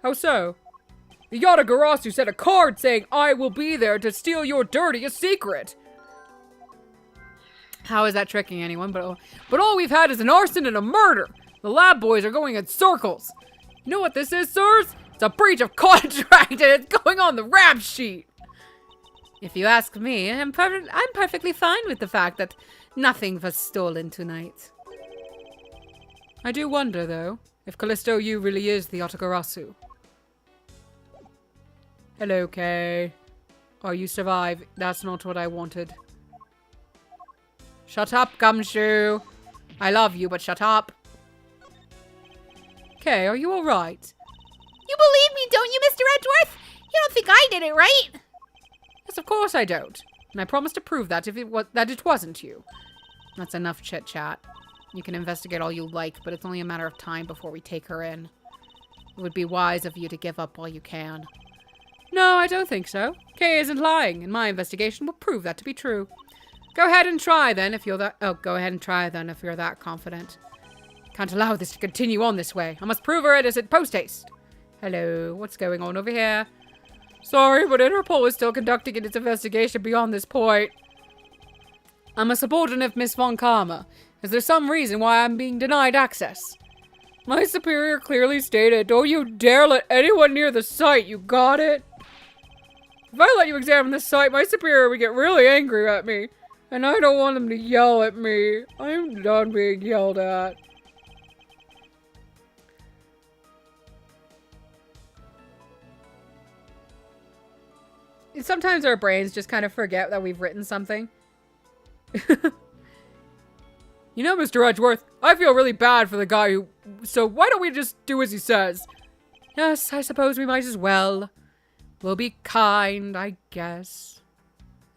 How so? The Yatagarasu sent a card saying, I will be there to steal your dirtiest secret. How is that tricking anyone? But all we've had is an arson and a murder. The lab boys are going in circles. You know what this is, sirs? It's a breach of contract and it's going on the rap sheet. If you ask me, I'm perfectly fine with the fact that nothing was stolen tonight. I do wonder, though, if Callisto Yu really is the Yatagarasu. Hello, Kay. Oh, you survived. That's not what I wanted. Shut up, Gumshoe. I love you, but shut up. Kay, are you alright? You believe me, don't you, Mr. Edgeworth? You don't think I did it, right? Yes, of course I don't. And I promise to prove that that it wasn't you. That's enough chit-chat. You can investigate all you like, but it's only a matter of time before we take her in. It would be wise of you to give up while you can. No, I don't think so. Kay isn't lying, and my investigation will prove that to be true. Go ahead and try then if you're that... Oh, go ahead and try then if you're that confident. Can't allow this to continue on this way. I must prove her it is at post-haste. Hello, what's going on over here? Sorry, but Interpol is still conducting its investigation beyond this point. I'm a subordinate of Miss Von Karma. Is there some reason why I'm being denied access? My superior clearly stated, don't you dare let anyone near the site, you got it? If I let you examine this site, my superior would get really angry at me. And I don't want him to yell at me. I'm done being yelled at. Sometimes our brains just kind of forget that we've written something. You know, Mr. Edgeworth, I feel really bad for the guy who... So why don't we just do as he says? Yes, I suppose we might as well. We'll be kind, I guess.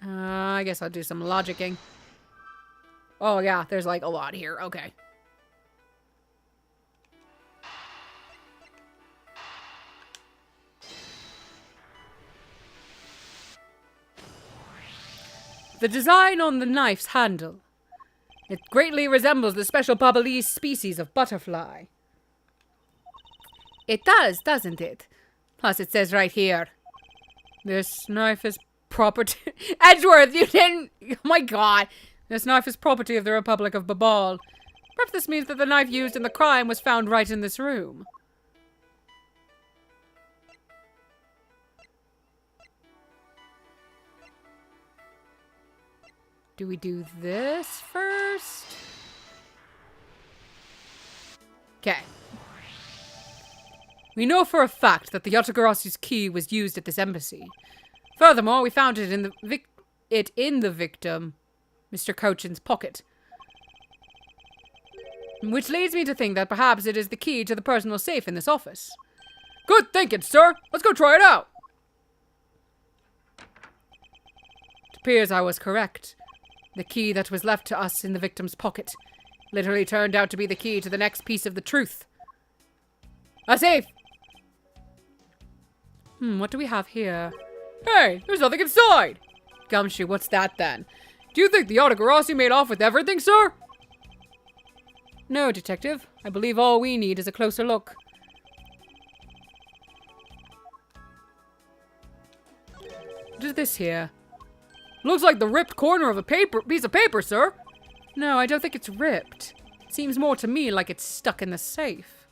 I guess I'll do some logicking. Oh yeah, there's like a lot here. Okay. The design on the knife's handle. It greatly resembles the special Babalese species of butterfly. It does, doesn't it? Plus it says right here. This knife is property. Edgeworth, you didn't. Oh my god. This knife is property of the Republic of Babal. Perhaps this means that the knife used in the crime was found right in this room. Do we do this first? Okay. We know for a fact that the Yatagarasu's key was used at this embassy. Furthermore, we found it in the victim, Mr. Cochin's pocket. Which leads me to think that perhaps it is the key to the personal safe in this office. Good thinking, sir. Let's go try it out. It appears I was correct. The key that was left to us in the victim's pocket literally turned out to be the key to the next piece of the truth. A safe! What do we have here? Hey, there's nothing inside. Gumshoe, what's that then? Do you think the Yatagarasu made off with everything, sir? No, detective. I believe all we need is a closer look. What is this here? Looks like the ripped corner of a piece of paper, sir. No, I don't think it's ripped. It seems more to me like it's stuck in the safe.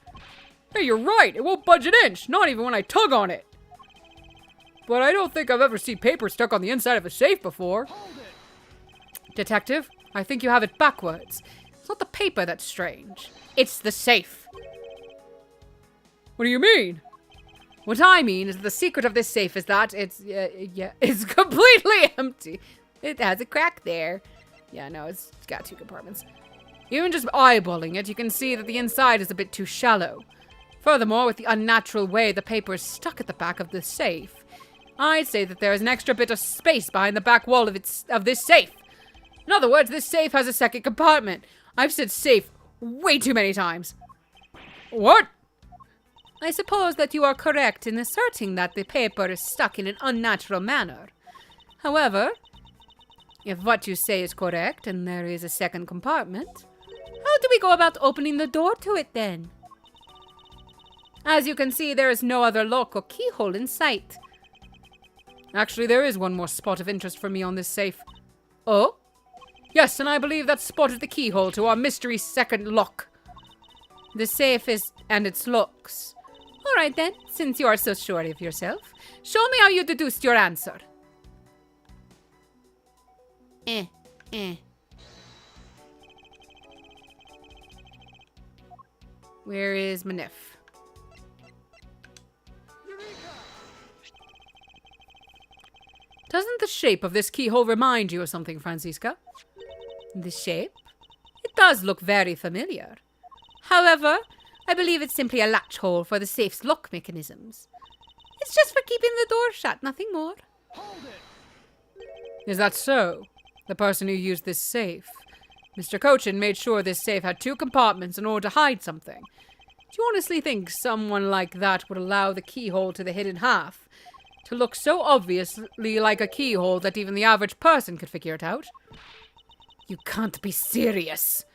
Hey, you're right. It won't budge an inch, not even when I tug on it. But I don't think I've ever seen paper stuck on the inside of a safe before. Detective, I think you have it backwards. It's not the paper that's strange. It's the safe. What do you mean? What I mean is that the secret of this safe is that it's completely empty. It has a crack there. Yeah, no, it's got 2 compartments. Even just eyeballing it, you can see that the inside is a bit too shallow. Furthermore, with the unnatural way the paper is stuck at the back of the safe, I'd say that there is an extra bit of space behind the back wall of this safe. In other words, this safe has a second compartment. I've said safe way too many times. What? I suppose that you are correct in asserting that the paper is stuck in an unnatural manner. However, if what you say is correct and there is a second compartment, how do we go about opening the door to it then? As you can see, there is no other lock or keyhole in sight. Actually, there is one more spot of interest for me on this safe. Oh? Yes, and I believe that spot is the keyhole to our mystery second lock. The safe is, and its locks. All right then, since you are so sure of yourself, show me how you deduced your answer. Where is Manif? Doesn't the shape of this keyhole remind you of something, Francisca? The shape? It does look very familiar. However, I believe it's simply a latch hole for the safe's lock mechanisms. It's just for keeping the door shut, nothing more. Is that so? The person who used this safe. Mr. Cochin made sure this safe had 2 compartments in order to hide something. Do you honestly think someone like that would allow the keyhole to the hidden half to look so obviously like a keyhole that even the average person could figure it out? You can't be serious.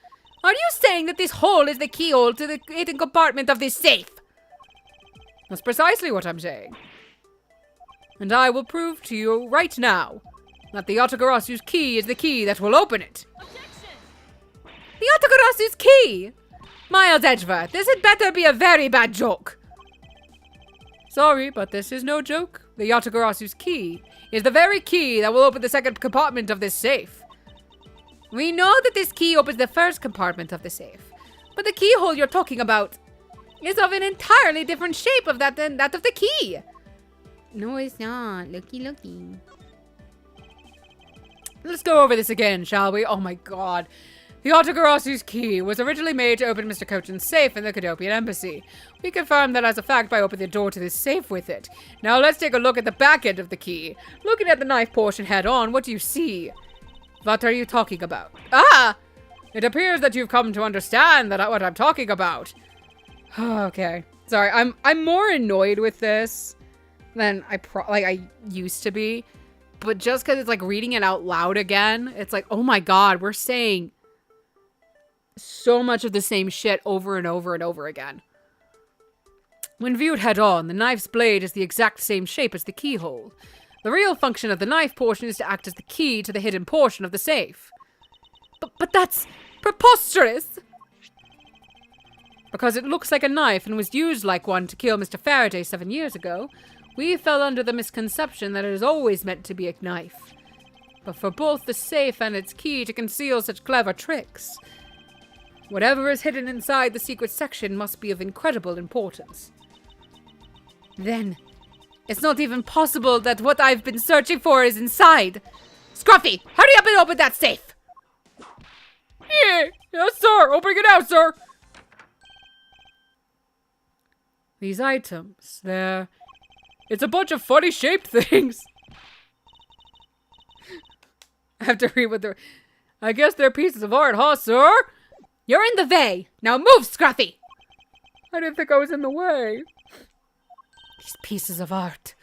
Are you saying that this hole is the keyhole to the hidden compartment of this safe? That's precisely what I'm saying. And I will prove to you right now that the Yatagarasu's key is the key that will open it. The Yatagarasu's key? Miles Edgeworth, this had better be a very bad joke. Sorry, but this is no joke. The Yatagarasu's key is the very key that will open the second compartment of this safe. We know that this key opens the first compartment of the safe, but the keyhole you're talking about is of an entirely different shape of that than that of the key. No, it's not. Looky. Let's go over this again, shall we? Oh my god. The Yatagarasu's key was originally made to open Mr. Cochin's safe in the Cadopian embassy. We confirmed that as a fact by opening the door to this safe with it. Now let's take a look at the back end of the key. Looking at the knife portion head on, what do you see? What are you talking about? Ah! It appears that you've come to understand what I'm talking about. Okay. Sorry, I'm more annoyed with this than I used to be. But just because it's like reading it out loud again, it's like, oh my god, we're saying so much of the same shit over and over and over again. When viewed head on, the knife's blade is the exact same shape as the keyhole. The real function of the knife portion is to act as the key to the hidden portion of the safe. But that's preposterous! Because it looks like a knife and was used like one to kill Mr. Faraday 7 years ago, we fell under the misconception that it is always meant to be a knife. But for both the safe and its key to conceal such clever tricks, whatever is hidden inside the secret section must be of incredible importance. Then, it's not even possible that what I've been searching for is inside. Scruffy, hurry up and open that safe! Yeah, yes, sir. Opening it now, sir. These items, It's a bunch of funny shaped things. I have to read what they're... I guess they're pieces of art, huh, sir? You're in the way. Now move, Scruffy! I didn't think I was in the way. These pieces of art.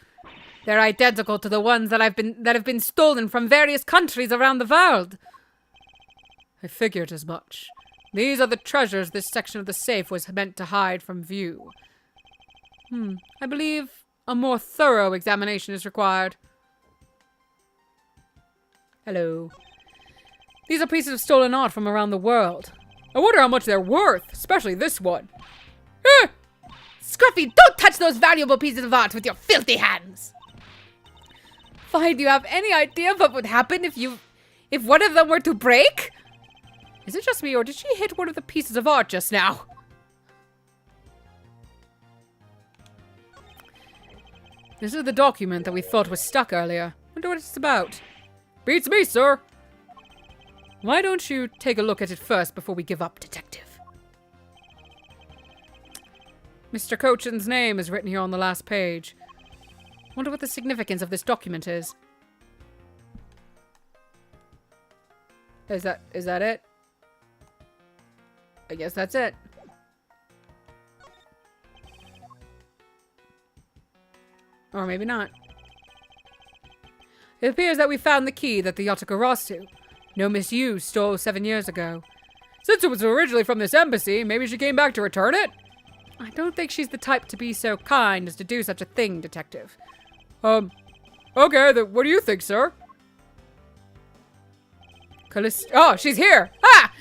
They're identical to the ones that have been stolen from various countries around the world. I figured as much. These are the treasures this section of the safe was meant to hide from view. I believe a more thorough examination is required. Hello. These are pieces of stolen art from around the world. I wonder how much they're worth, especially this one. Scruffy, don't touch those valuable pieces of art with your filthy hands! Fine, do you have any idea of what would happen if one of them were to break? Is it just me, or did she hit one of the pieces of art just now? This is the document that we thought was stuck earlier. Wonder what it's about. Beats me, sir. Why don't you take a look at it first before we give up, Detective? Mr. Cochin's name is written here on the last page. Wonder what the significance of this document is. Is that it? I guess that's it. Or maybe not. It appears that we found the key that the Yatagarasu, no misuse, stole 7 years ago. Since it was originally from this embassy, maybe she came back to return it? I don't think she's the type to be so kind as to do such a thing, Detective. Okay, then what do you think, sir? Callisto. Oh, she's here! Ah!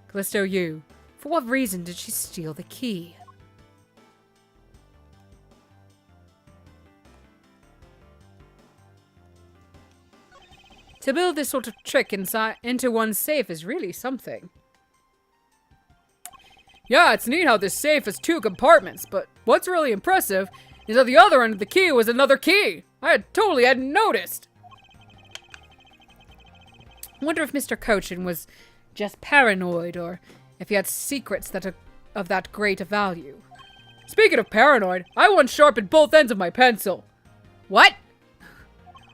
Callisto Yu. For what reason did she steal the key? To build this sort of trick into one's safe is really something. Yeah, it's neat how this safe has 2 compartments, but what's really impressive is that the other end of the key was another key. I totally hadn't noticed. I wonder if Mr. Cochin was just paranoid, or if he had secrets that are of that great a value. Speaking of paranoid, I once sharpened both ends of my pencil. What?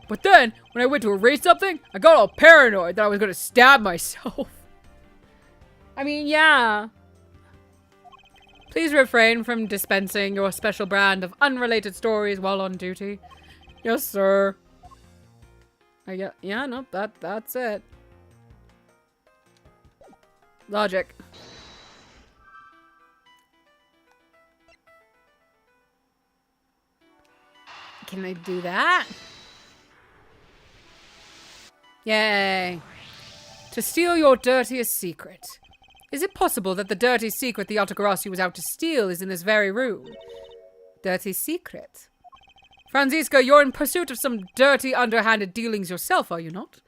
But then, when I went to erase something, I got all paranoid that I was going to stab myself. I mean, yeah. Please refrain from dispensing your special brand of unrelated stories while on duty. Yes, sir. Yeah, no, that's it. Logic. Can I do that? Yay. To steal your dirtiest secret. Is it possible that the dirty secret the Yatagarasu was out to steal is in this very room? Dirty secret? Franziska, you're in pursuit of some dirty, underhanded dealings yourself, are you not?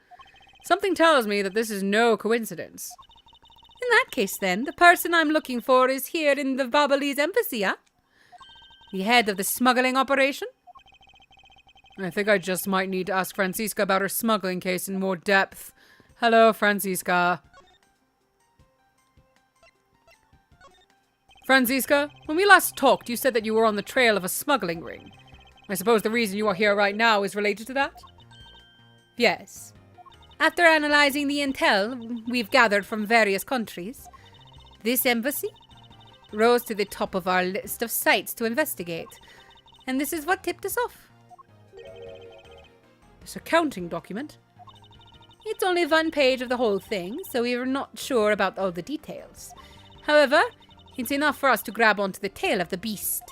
Something tells me that this is no coincidence. In that case, then, the person I'm looking for is here in the Babalese embassy, huh? The head of the smuggling operation? I think I just might need to ask Franziska about her smuggling case in more depth. Hello, Franziska. Franziska, when we last talked, you said that you were on the trail of a smuggling ring. I suppose the reason you are here right now is related to that? Yes. After analyzing the intel we've gathered from various countries, this embassy rose to the top of our list of sites to investigate. And this is what tipped us off. This accounting document? It's only 1 page of the whole thing, so we are not sure about all the details. However, it's enough for us to grab onto the tail of the beast.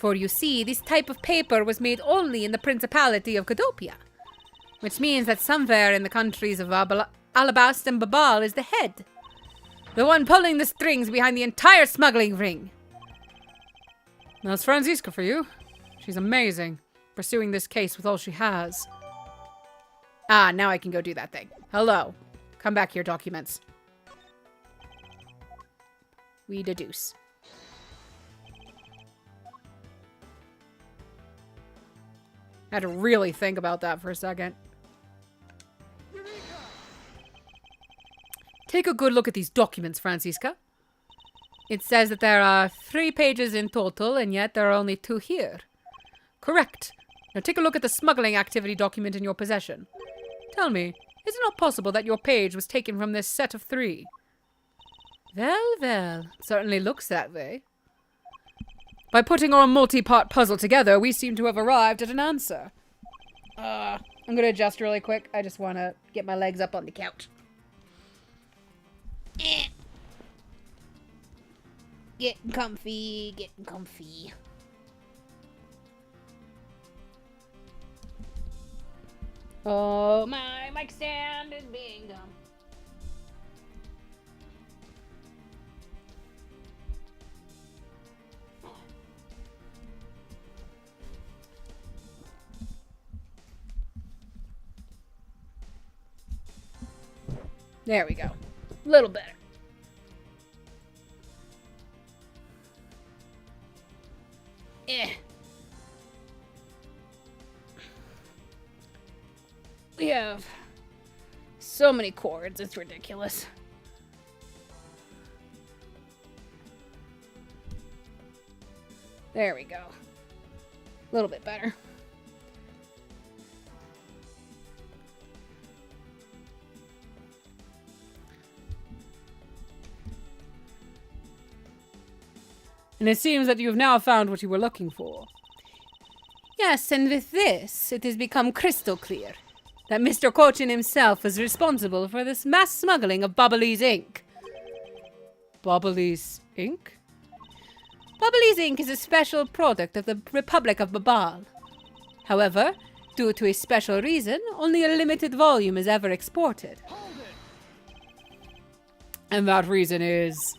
For you see, this type of paper was made only in the Principality of Cadopia, which means that somewhere in the countries of Alabast and Babal is the head, the one pulling the strings behind the entire smuggling ring. That's Franziska for you. She's amazing, pursuing this case with all she has. Ah, now I can go do that thing. Hello. Come back here, documents. We deduce. I had to really think about that for a second. Take a good look at these documents, Franziska. It says that there are 3 pages in total, and yet there are only 2 here. Correct. Now take a look at the smuggling activity document in your possession. Tell me, is it not possible that your page was taken from this set of 3? Well, well, certainly looks that way. By putting our multi-part puzzle together, we seem to have arrived at an answer. I'm gonna adjust really quick. I just want to get my legs up on the couch. Getting comfy, getting comfy. Oh, my mic stand is being dumb. There we go. A little better. We have so many cords, it's ridiculous. There we go. A little bit better. And it seems that you have now found what you were looking for. Yes, and with this, it has become crystal clear that Mr. Cochin himself was responsible for this mass smuggling of Bubbly's ink. Bubbly's ink? Bubbly's ink is a special product of the Republic of Babal. However, due to a special reason, only a limited volume is ever exported. And that reason is?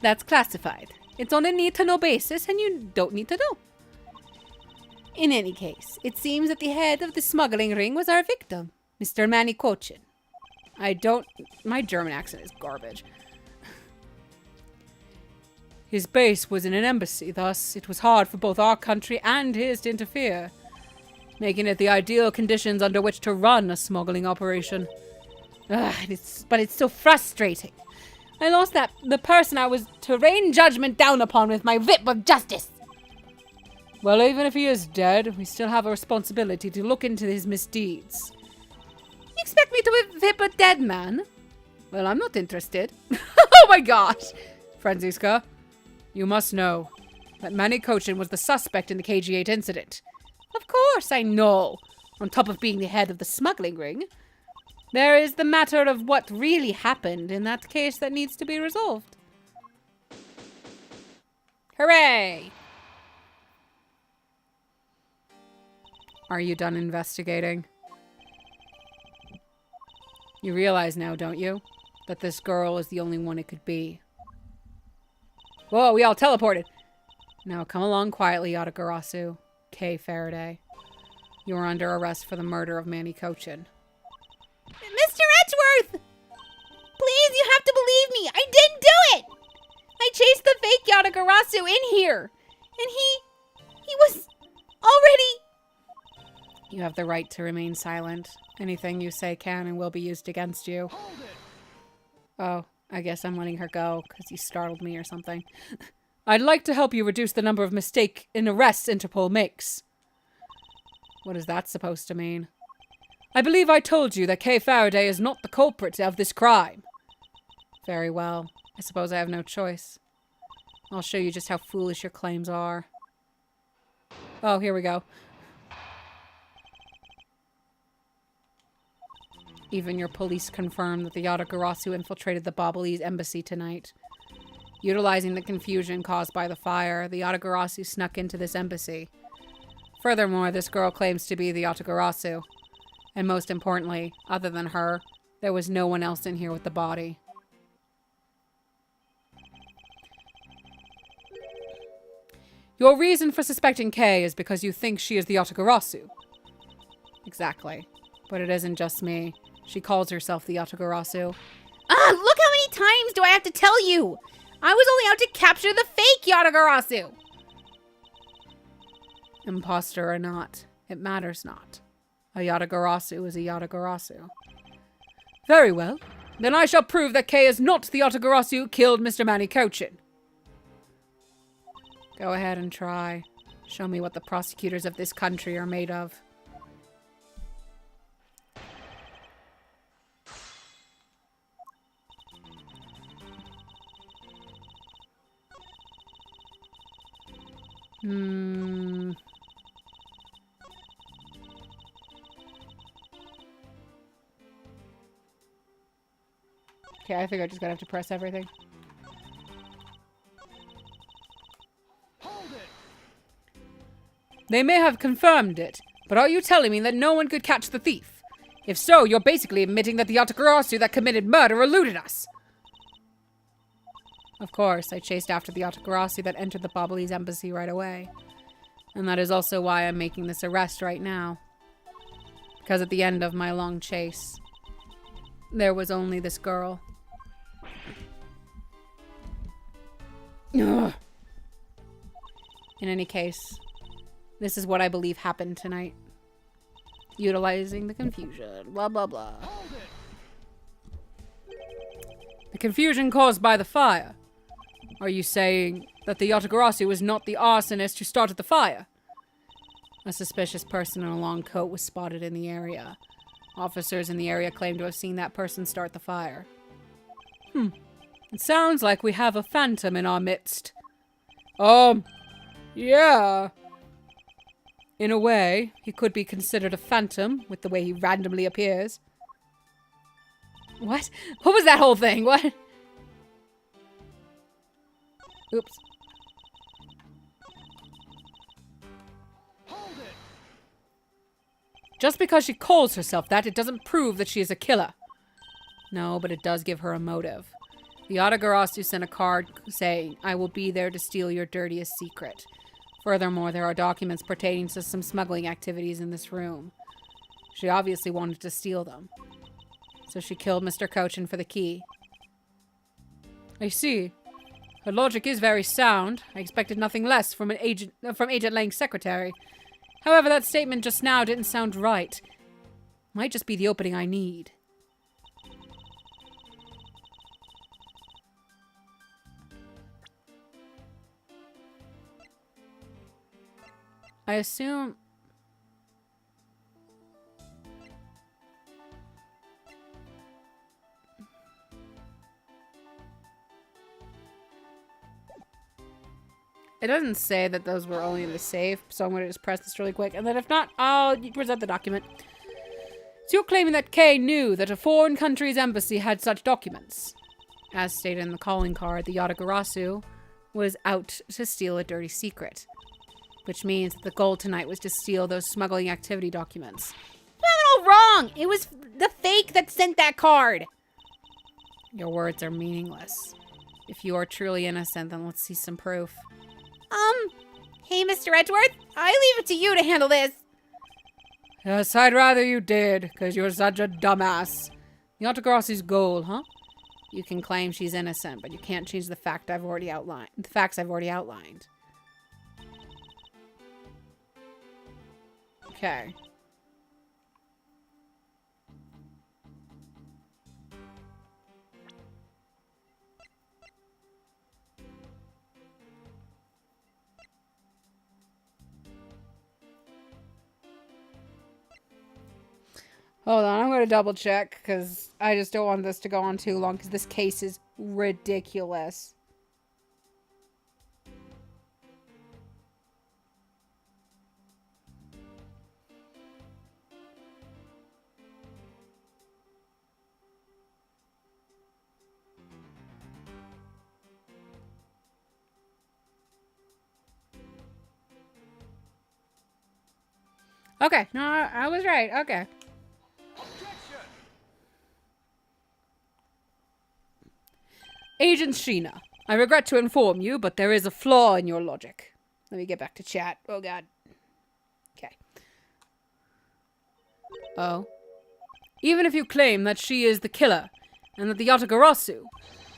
That's classified. It's on a need-to-know basis, and you don't need to know. In any case, it seems that the head of the smuggling ring was our victim, Mr. Manny Cochin. My German accent is garbage. His base was in an embassy, thus it was hard for both our country and his to interfere, making it the ideal conditions under which to run a smuggling operation. But it's so frustrating. I lost the person I was to rain judgment down upon with my whip of justice. Well, even if he is dead, we still have a responsibility to look into his misdeeds. You expect me to whip a dead man? Well, I'm not interested. Oh my gosh! Franziska, you must know that Manny Cochin was the suspect in the KG-8 incident. Of course I know. On top of being the head of the smuggling ring, there is the matter of what really happened in that case that needs to be resolved. Hooray! Are you done investigating? You realize now, don't you, that this girl is the only one it could be. Whoa, we all teleported! Now come along quietly, Yatagarasu. Kay Faraday. You are under arrest for the murder of Manny Cochin. Mr. Edgeworth! Please, you have to believe me. I didn't do it! I chased the fake Yatagarasu in here. And he was already... You have the right to remain silent. Anything you say can and will be used against you. Oh, I guess I'm letting her go because you startled me or something. I'd like to help you reduce the number of mistake in arrests Interpol makes. What is that supposed to mean? I believe I told you that Kay Faraday is not the culprit of this crime. Very well. I suppose I have no choice. I'll show you just how foolish your claims are. Oh, here we go. Even your police confirmed that the Yatagarasu infiltrated the Babalese embassy tonight. Utilizing the confusion caused by the fire, the Yatagarasu snuck into this embassy. Furthermore, this girl claims to be the Yatagarasu. And most importantly, other than her, there was no one else in here with the body. Your reason for suspecting Kay is because you think she is the Yatagarasu. Exactly. But it isn't just me. She calls herself the Yatagarasu. Look how many times do I have to tell you? I was only out to capture the fake Yatagarasu. Imposter or not, it matters not. A Yatagarasu is a Yatagarasu. Very well. Then I shall prove that Kay is not the Yatagarasu who killed Mr. Manny Cochin. Go ahead and try. Show me what the prosecutors of this country are made of. Okay, I think I just gotta have to press everything. They may have confirmed it, but are you telling me that no one could catch the thief? If so, you're basically admitting that the Yatagarasu that committed murder eluded us. Of course, I chased after the Yatagarasu that entered the Babalese embassy right away. And that is also why I'm making this arrest right now. Because at the end of my long chase, there was only this girl. Ugh. In any case, this is what I believe happened tonight. Utilizing the confusion, blah blah blah. The confusion caused by the fire. Are you saying that the Yatagarasu was not the arsonist who started the fire? A suspicious person in a long coat was spotted in the area. Officers in the area claim to have seen that person start the fire. It sounds like we have a phantom in our midst. Yeah. In a way, he could be considered a phantom with the way he randomly appears. What? What was that whole thing? What? Oops. Just because she calls herself that, it doesn't prove that she is a killer. No, but it does give her a motive. The Yatagarasu sent a card saying, "I will be there to steal your dirtiest secret." Furthermore, there are documents pertaining to some smuggling activities in this room. She obviously wanted to steal them. So she killed Mr. Cochin for the key. I see. Her logic is very sound. I expected nothing less from Agent Lang's secretary. However, that statement just now didn't sound right. Might just be the opening I need. I assume... It doesn't say that those were only in the safe, so I'm going to just press this really quick. And then if not, I'll present the document. So you're claiming that Kay knew that a foreign country's embassy had such documents? As stated in the calling card, the Yatagarasu was out to steal a dirty secret. Which means that the goal tonight was to steal those smuggling activity documents. You have it all wrong. It was the fake that sent that card. Your words are meaningless. If you are truly innocent, then let's see some proof. Hey, Mr. Edgeworth, I leave it to you to handle this. Yes, I'd rather you did, because you're such a dumbass. The Yatagarasu's goal, huh? You can claim she's innocent, but you can't change the facts I've already outlined. Okay. Hold on, I'm going to double check because I just don't want this to go on too long because this case is ridiculous. Okay, no, I was right. Okay. Agent Sheena, I regret to inform you, but there is a flaw in your logic. Let me get back to chat. Oh, God. Okay. Oh? Even if you claim that she is the killer, and that the Yatagarasu,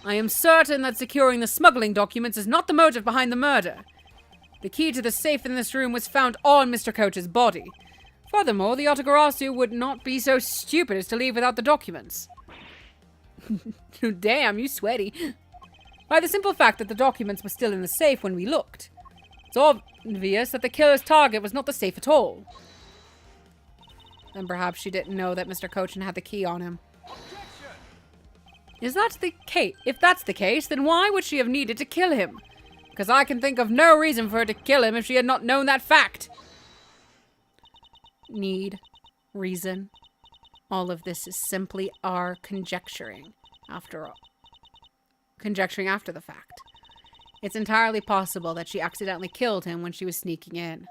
I am certain that securing the smuggling documents is not the motive behind the murder. The key to the safe in this room was found on Mr. Coach's body. Furthermore, the Yatagarasu would not be so stupid as to leave without the documents. Damn, you sweaty. By the simple fact that the documents were still in the safe when we looked. It's obvious that the killer's target was not the safe at all. Then perhaps she didn't know that Mr. Cochin had the key on him. Is that the case? If that's the case, then why would she have needed to kill him? Because I can think of no reason for her to kill him if she had not known that fact. Need, reason. All of this is simply our conjecturing, after all. Conjecturing after the fact. It's entirely possible that she accidentally killed him when she was sneaking in.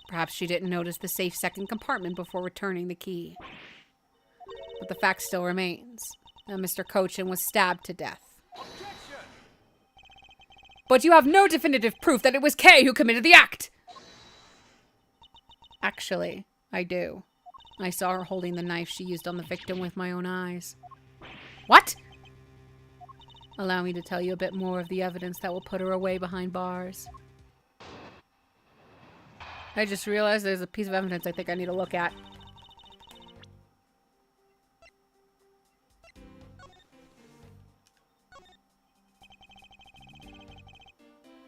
Perhaps she didn't notice the safe second compartment before returning the key. But the fact still remains that Mr. Cochin was stabbed to death. But you have no definitive proof that it was Kay who committed the act! Actually, I do. I saw her holding the knife she used on the victim with my own eyes. What? Allow me to tell you a bit more of the evidence that will put her away behind bars. I just realized there's a piece of evidence I think I need to look at.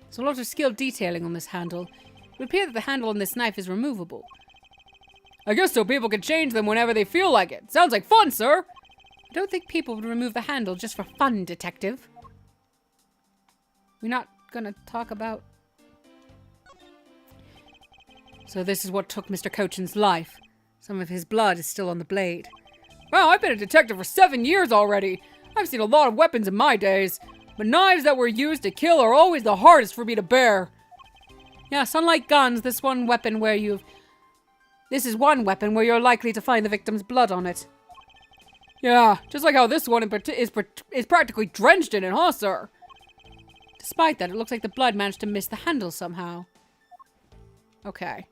There's a lot of skilled detailing on this handle. It would appear that the handle on this knife is removable. I guess so people can change them whenever they feel like it. Sounds like fun, sir! I don't think people would remove the handle just for fun, detective. We're not gonna talk about... So this is what took Mr. Cochin's life. Some of his blood is still on the blade. Wow, I've been a detective for 7 years already. I've seen a lot of weapons in my days, but knives that were used to kill are always the hardest for me to bear. Yes, unlike guns, this is one weapon where you're likely to find the victim's blood on it. Yeah, just like how this one is practically drenched in it, huh, sir? Despite that, it looks like the blood managed to miss the handle somehow. Okay.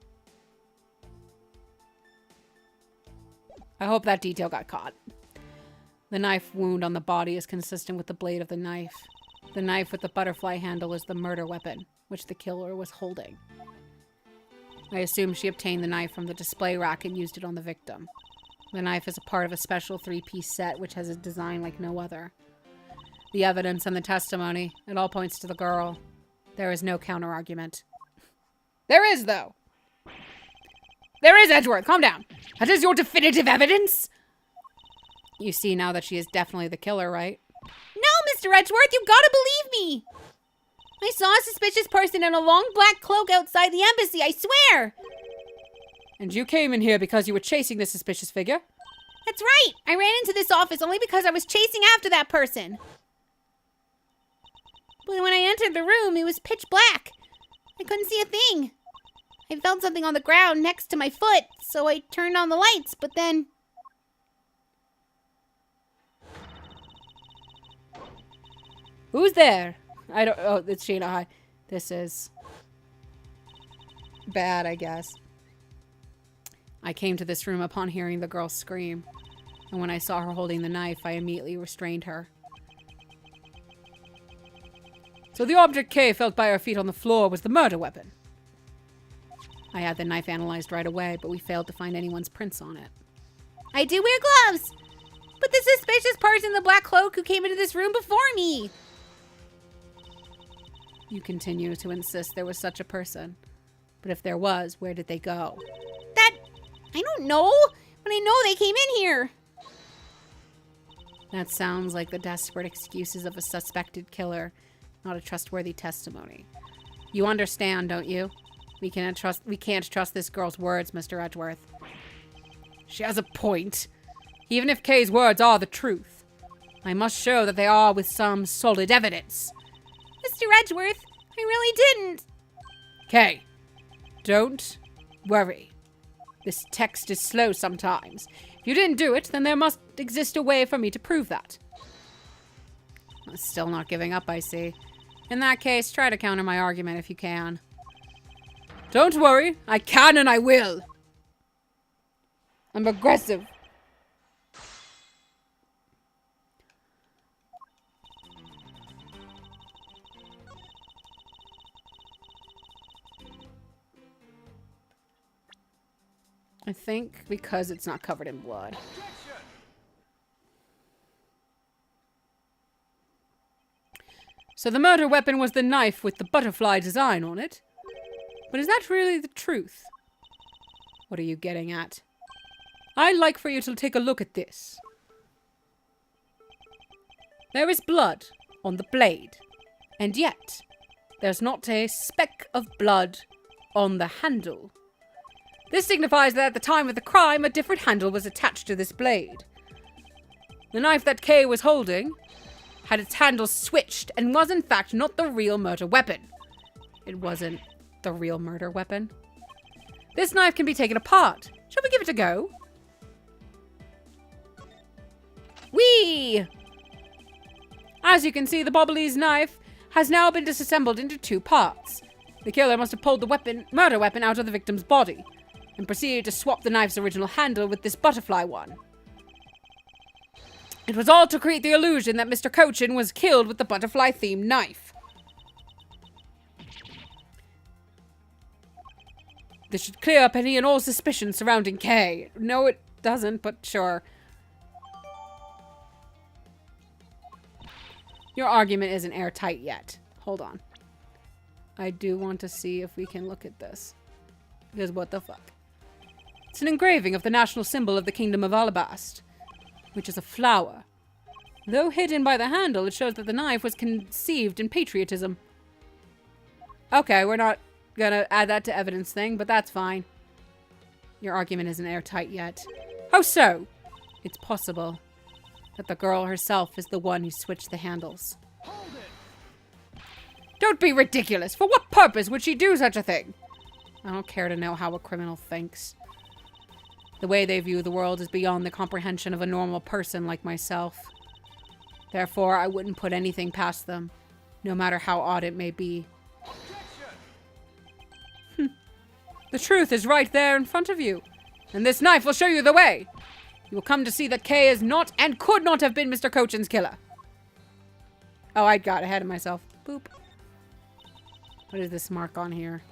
I hope that detail got caught. The knife wound on the body is consistent with the blade of the knife. The knife with the butterfly handle is the murder weapon, which the killer was holding. I assume she obtained the knife from the display rack and used it on the victim. The knife is a part of a special 3-piece set which has a design like no other. The evidence and the testimony, it all points to the girl. There is no counter-argument. There is, though. There is, Edgeworth! Calm down! That is your definitive evidence? You see now that she is definitely the killer, right? No, Mr. Edgeworth, you gotta believe me! I saw a suspicious person in a long black cloak outside the embassy, I swear! And you came in here because you were chasing this suspicious figure? That's right! I ran into this office only because I was chasing after that person. But when I entered the room, it was pitch black. I couldn't see a thing. I felt something on the ground next to my foot, so I turned on the lights, but then... Who's there? Oh, it's Sheena. Hi. This is bad, I guess. I came to this room upon hearing the girl scream, and when I saw her holding the knife, I immediately restrained her. So the object K felt by her feet on the floor was the murder weapon. I had the knife analyzed right away, but we failed to find anyone's prints on it. I do wear gloves! But the suspicious person in the black cloak who came into this room before me! You continue to insist there was such a person. But if there was, where did they go? I don't know, but I know they came in here. That sounds like the desperate excuses of a suspected killer, not a trustworthy testimony. You understand, don't you? We can't trust this girl's words, Mr. Edgeworth. She has a point. Even if Kay's words are the truth, I must show that they are with some solid evidence. Mr. Edgeworth, I really didn't. Kay, don't worry. This text is slow sometimes. If you didn't do it, then there must exist a way for me to prove that. Still not giving up, I see. In that case, try to counter my argument if you can. Don't worry, I can and I will. I'm aggressive. I think because it's not covered in blood. So the murder weapon was the knife with the butterfly design on it. But is that really the truth? What are you getting at? I'd like for you to take a look at this. There is blood on the blade, and yet there's not a speck of blood on the handle. This signifies that at the time of the crime, a different handle was attached to this blade. The knife that Kay was holding had its handle switched and was in fact not the real murder weapon. It wasn't the real murder weapon. This knife can be taken apart. Shall we give it a go? Whee! As you can see, the Bobbly's knife has now been disassembled into two parts. The killer must have pulled the murder weapon out of the victim's body and proceeded to swap the knife's original handle with this butterfly one. It was all to create the illusion that Mr. Cochin was killed with the butterfly-themed knife. This should clear up any and all suspicions surrounding Kay. No, it doesn't, but sure. Your argument isn't airtight yet. Hold on. I do want to see if we can look at this. Because what the fuck? It's an engraving of the national symbol of the Kingdom of Alabast, which is a flower. Though hidden by the handle, it shows that the knife was conceived in patriotism. Okay, we're not gonna add that to evidence thing, but that's fine. Your argument isn't airtight yet. How so? It's possible that the girl herself is the one who switched the handles. Don't be ridiculous! For what purpose would she do such a thing? I don't care to know how a criminal thinks. The way they view the world is beyond the comprehension of a normal person like myself. Therefore, I wouldn't put anything past them, no matter how odd it may be. The truth is right there in front of you, and this knife will show you the way. You will come to see that Kay is not and could not have been Mr. Cochin's killer. Oh, I got ahead of myself. Boop. What is this mark on here?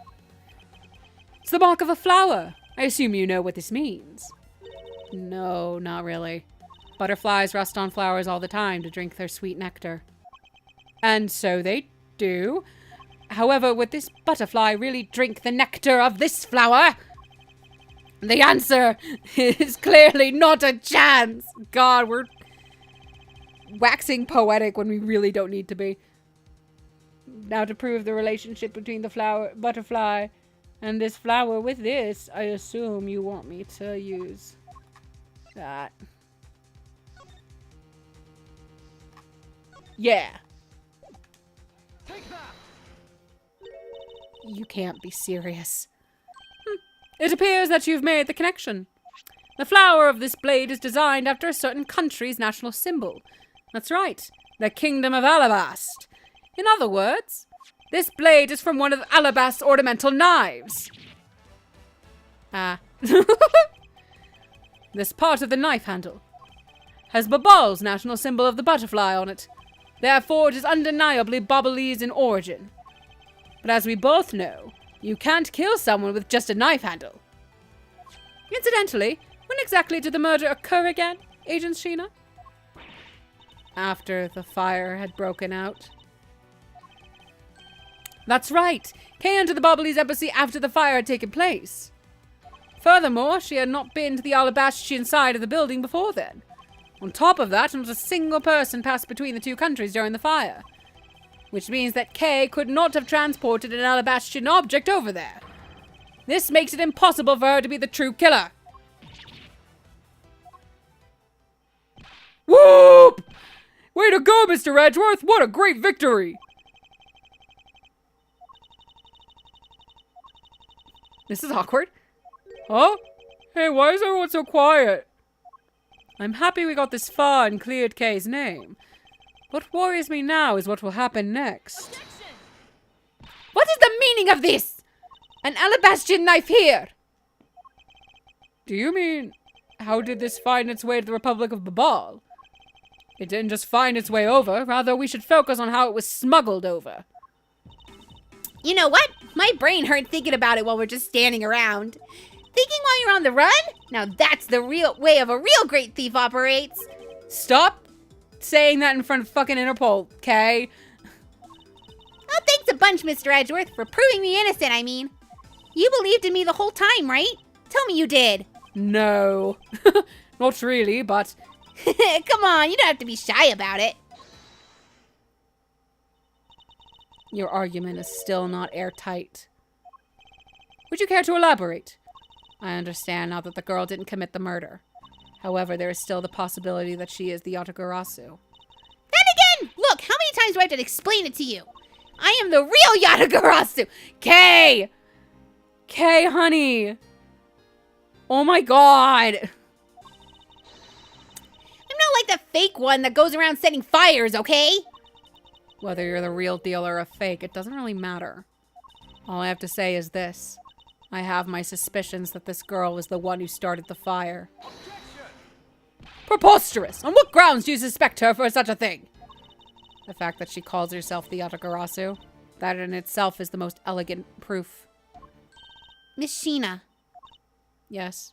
It's the mark of a flower. I assume you know what this means. No, not really. Butterflies rust on flowers all the time to drink their sweet nectar. And so they do. However, would this butterfly really drink the nectar of this flower? The answer is clearly not a chance. God, we're waxing poetic when we really don't need to be. Now to prove the relationship between the butterfly and this flower with this, I assume you want me to use that. Yeah. Take that. You can't be serious. It appears that you've made the connection. The flower of this blade is designed after a certain country's national symbol. That's right, the Kingdom of Alabast. In other words, this blade is from one of Alabast's ornamental knives. This part of the knife handle has Babal's national symbol of the butterfly on it. Therefore, it is undeniably Bobbly's in origin. But as we both know, you can't kill someone with just a knife handle. Incidentally, when exactly did the murder occur again, Agent Sheena? After the fire had broken out. That's right. Kay entered the Bobbly's embassy after the fire had taken place. Furthermore, she had not been to the Alabastian side of the building before then. On top of that, not a single person passed between the two countries during the fire. Which means that Kay could not have transported an Alabastian object over there. This makes it impossible for her to be the true killer. Whoop! Way to go, Mr. Edgeworth! What a great victory! This is awkward. Huh? Hey, why is everyone so quiet? I'm happy we got this far and cleared Kay's name. What worries me now is what will happen next. What is the meaning of this? An alabastrian knife here! Do you mean, how did this find its way to the Republic of Babal? It didn't just find its way over, rather we should focus on how it was smuggled over. You know what? My brain hurt thinking about it while we're just standing around. Thinking while you're on the run? Now that's the real way of a real great thief operates. Stop saying that in front of fucking Interpol, Kay. Oh, thanks a bunch, Mr. Edgeworth, for proving me innocent, I mean. You believed in me the whole time, right? Tell me you did. No. Not really, but... Come on, you don't have to be shy about it. Your argument is still not airtight. Would you care to elaborate? I understand now that the girl didn't commit the murder. However, there is still the possibility that she is the Yatagarasu. Then again, look, how many times do I have to explain it to you? I am the real Yatagarasu. Kay! Kay, honey! Oh my god! I'm not like the fake one that goes around setting fires, okay? Whether you're the real deal or a fake, it doesn't really matter. All I have to say is this. I have my suspicions that this girl was the one who started the fire. Preposterous! On what grounds do you suspect her for such a thing? The fact that she calls herself the Yatagarasu, that in itself is the most elegant proof. Miss Sheena, Yes.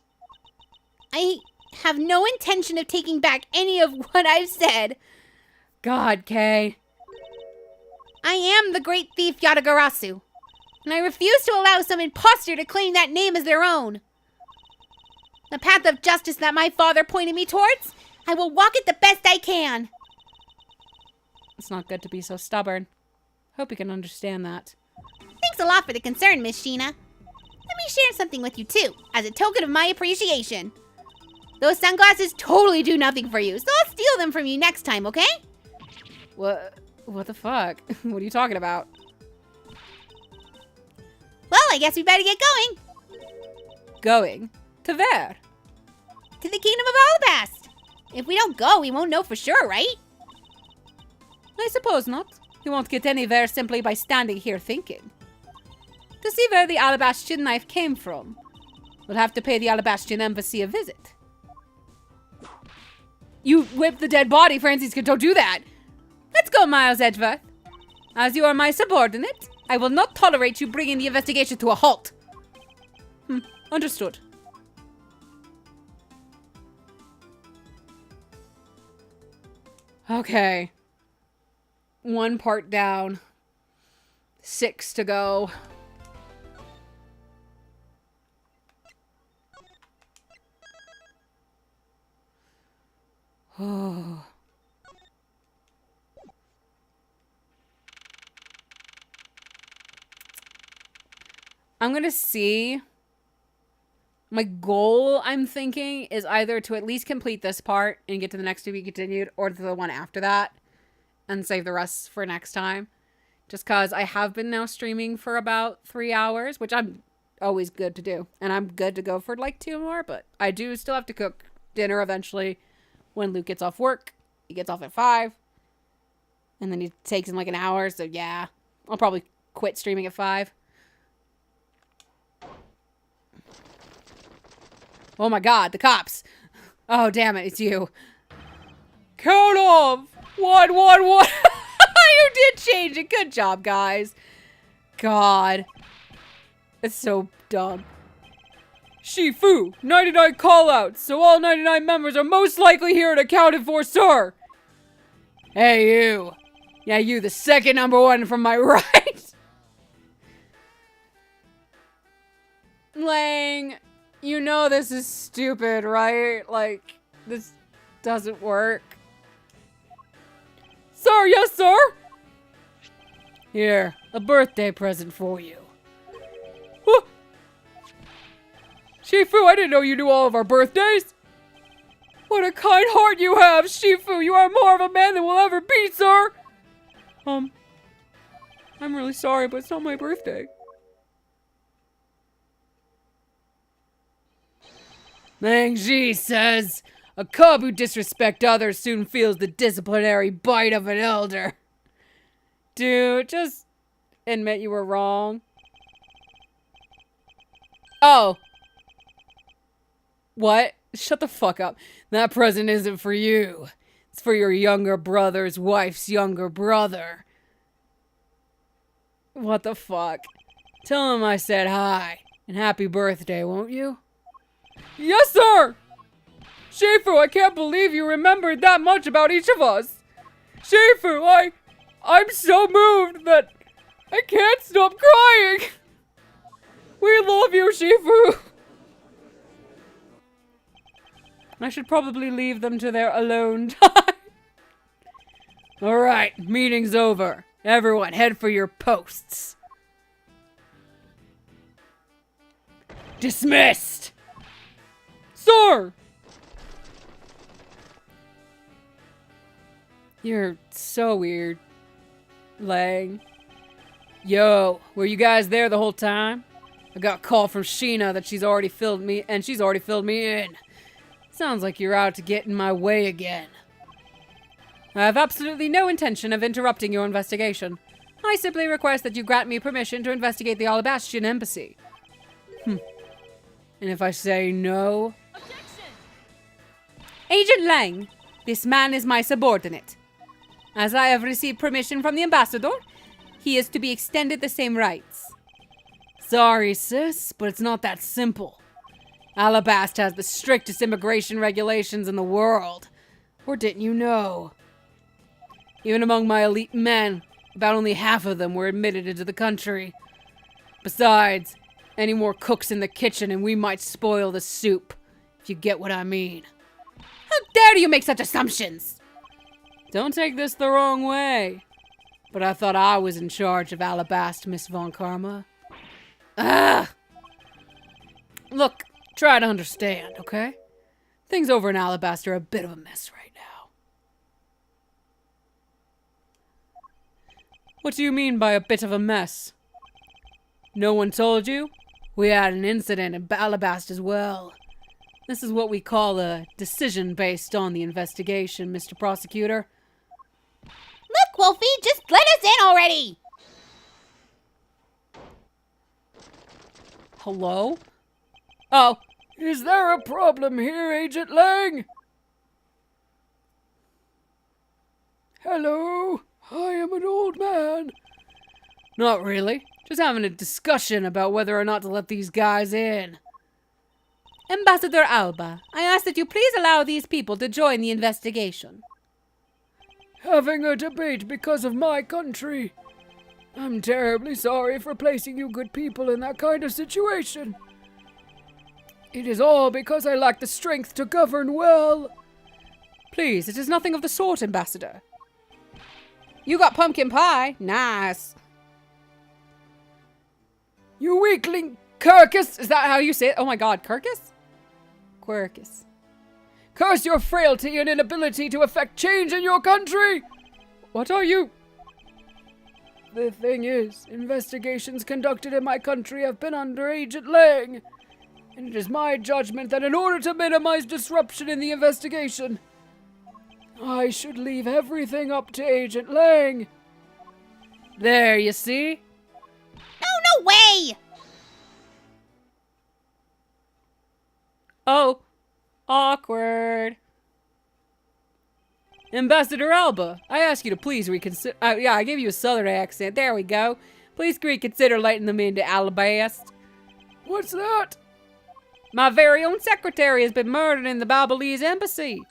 I have no intention of taking back any of what I've said. God, Kay. I am the great thief Yatagarasu, and I refuse to allow some imposter to claim that name as their own. The path of justice that my father pointed me towards, I will walk it the best I can. It's not good to be so stubborn. Hope you can understand that. Thanks a lot for the concern, Miss Sheena. Let me share something with you, too, as a token of my appreciation. Those sunglasses totally do nothing for you, so I'll steal them from you next time, okay? What the fuck? What are you talking about? Well, I guess we better get going. Going? To where? To the Kingdom of Alabast. If we don't go, we won't know for sure, right? I suppose not. You won't get anywhere simply by standing here thinking. To see where the Alabastrian knife came from, we'll have to pay the Alabastrian embassy a visit. You whipped the dead body, Francis. Don't do that. Let's go, Miles Edgeworth. As you are my subordinate, I will not tolerate you bringing the investigation to a halt. Understood. Okay. 1 part down. 6 to go. Oh. I'm gonna see. My goal, I'm thinking, is either to at least complete this part and get to the next to be continued, or to the one after that and save the rest for next time. Just because I have been now streaming for about 3 hours, which I'm always good to do. And I'm good to go for like 2 more, but I do still have to cook dinner eventually when Luke gets off work. He gets off at 5. And then he takes him like an hour, so yeah. I'll probably quit streaming at 5. Oh my god, the cops. Oh, damn it, it's you. Count off! 1, 1, 1! You did change it. Good job, guys. God. It's so dumb. Shifu, 99 callouts, so all 99 members are most likely here and accounted for, sir! Hey, you. Yeah, you, the second number 1 from my right. Lang, you know this is stupid, right? Like, this doesn't work. Sir, yes, sir? Here, a birthday present for you. Huh? Shifu, I didn't know you knew all of our birthdays. What a kind heart you have, Shifu. You are more of a man than we'll ever be, sir. I'm really sorry, but it's not my birthday. Meng Ji says, a cub who disrespects others soon feels the disciplinary bite of an elder. Dude, just admit you were wrong. Oh. What? Shut the fuck up. That present isn't for you. It's for your younger brother's wife's younger brother. What the fuck? Tell him I said hi. And happy birthday, won't you? Yes, sir! Shifu, I can't believe you remembered that much about each of us. Shifu, I'm so moved that I can't stop crying. We love you, Shifu. I should probably leave them to their alone time. Alright, meeting's over. Everyone, head for your posts. Dismissed! Sir! You're so weird, Lang. Yo, were you guys there the whole time? I got a call from Sheena that she's already filled me in. Sounds like you're out to get in my way again. I have absolutely no intention of interrupting your investigation. I simply request that you grant me permission to investigate the Alabastian embassy. And if I say no? Objection! Agent Lang, this man is my subordinate. As I have received permission from the ambassador, he is to be extended the same rights. Sorry, sis, but it's not that simple. Alabast has the strictest immigration regulations in the world. Or didn't you know? Even among my elite men, about only half of them were admitted into the country. Besides, any more cooks in the kitchen and we might spoil the soup, if you get what I mean. How dare you make such assumptions? Don't take this the wrong way, but I thought I was in charge of Alabast, Miss Von Karma. Look, try to understand, okay? Things over in Alabast are a bit of a mess right now. What do you mean by a bit of a mess? No one told you? We had an incident in Alabast as well. This is what we call a decision based on the investigation, Mr. Prosecutor. Look, Wolfie, just let us in already! Hello? Oh. Is there a problem here, Agent Lang? Hello? I am an old man. Not really. Just having a discussion about whether or not to let these guys in. Ambassador Alba, I ask that you please allow these people to join the investigation. Having a debate because of my country. I'm terribly sorry for placing you good people in that kind of situation. It is all because I lack the strength to govern well. Please, it is nothing of the sort, Ambassador. You got pumpkin pie? Nice. You weakling, Kirkus! Is that how you say it? Oh my god, Kirkus? Quirkus. Curse your frailty and inability to effect change in your country! What are you? The thing is, investigations conducted in my country have been under Agent Lang. And it is my judgment that in order to minimize disruption in the investigation, I should leave everything up to Agent Lang. There, you see? No way! Oh, awkward. Ambassador Alba, I ask you to please reconsider. Yeah, I gave you a southern accent. There we go. Please reconsider letting them into Alabast. What's that? My very own secretary has been murdered in the Babalese embassy.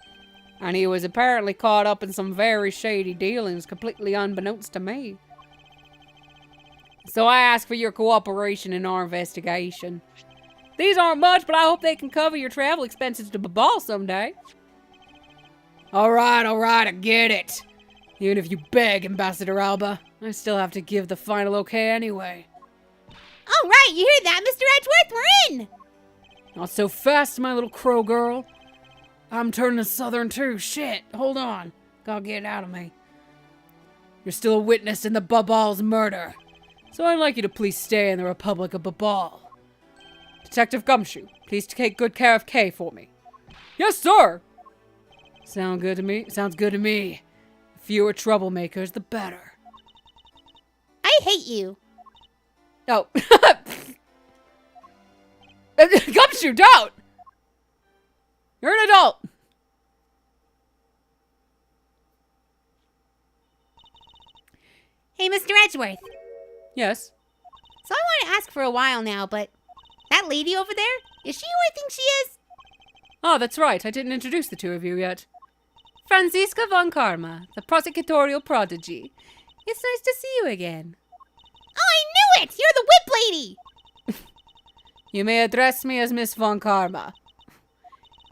And he was apparently caught up in some very shady dealings, completely unbeknownst to me. So I ask for your cooperation in our investigation. These aren't much, but I hope they can cover your travel expenses to Babal someday. Alright, I get it. Even if you beg, Ambassador Alba, I still have to give the final okay anyway. Alright, you hear that, Mr. Edgeworth? We're in! Not so fast, my little crow girl. I'm turning southern too. Shit, hold on. Gotta get it out of me. You're still a witness in the Babal's murder. So I'd like you to please stay in the Republic of Babal. To Detective Gumshoe, please take good care of Kay for me. Yes, sir! Sounds good to me. The fewer troublemakers, the better. I hate you. Oh. Gumshoe, don't! You're an adult! Hey, Mr. Edgeworth. Yes? So I want to ask for a while now, but that lady over there, is she who I think she is? Oh, that's right. I didn't introduce the two of you yet. Franziska von Karma, the prosecutorial prodigy. It's nice to see you again. Oh, I knew it! You're the whip lady! You may address me as Miss von Karma.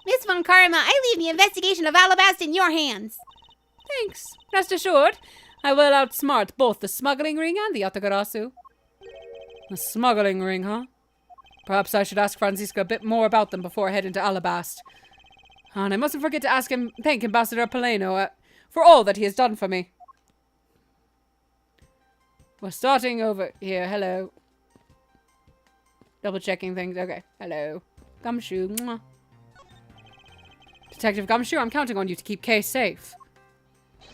Miss von Karma, I leave the investigation of Alabasta in your hands. Thanks. Rest assured, I will outsmart both the smuggling ring and the Yatagarasu. The smuggling ring, huh? Perhaps I should ask Franziska a bit more about them before I head into Alabast. And I mustn't forget to thank Ambassador Paleno for all that he has done for me. We're starting over here. Hello. Double checking things. Okay. Hello. Gumshoe. Mwah. Detective Gumshoe, I'm counting on you to keep Kay safe.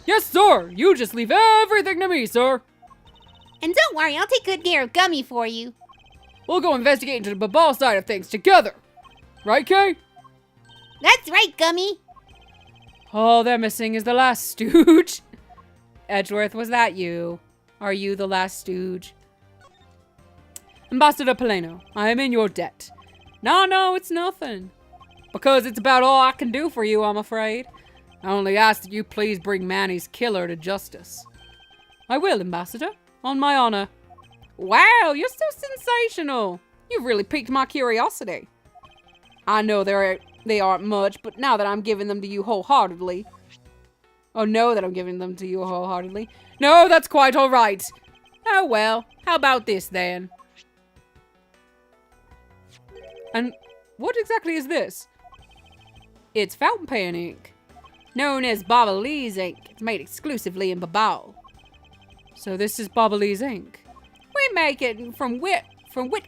Yes, sir! You just leave everything to me, sir! And don't worry, I'll take good care of Gummy for you. We'll go investigate into the Babal side of things together. Right, Kay? That's right, Gummy. All they're missing is the last stooge. Edgeworth, was that you? Are you the last stooge? Ambassador Paleno, I am in your debt. No, it's nothing. Because it's about all I can do for you, I'm afraid. I only ask that you please bring Manny's killer to justice. I will, Ambassador. On my honor. Wow, you're so sensational. You've really piqued my curiosity. I know they aren't much, but now that I'm giving them to you wholeheartedly. Oh, no, that I'm giving them to you wholeheartedly. No, that's quite all right. Oh, well, how about this then? And what exactly is this? It's fountain pen ink, known as Babalese ink. It's made exclusively in Babal. So this is Babalese ink. We make it from wit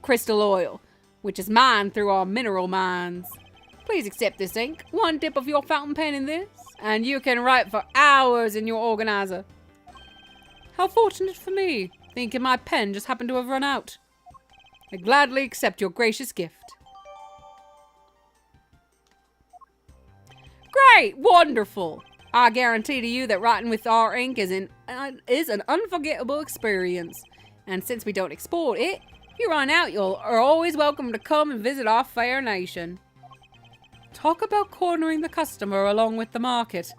crystal oil, which is mined through our mineral mines. Please accept this ink. One dip of your fountain pen in this, and you can write for hours in your organizer. How fortunate for me, thinking my pen just happened to have run out. I gladly accept your gracious gift. Great! Wonderful! I guarantee to you that writing with our ink is an unforgettable experience. And since we don't export it, if you run out, you are always welcome to come and visit our fair nation. Talk about cornering the customer along with the market.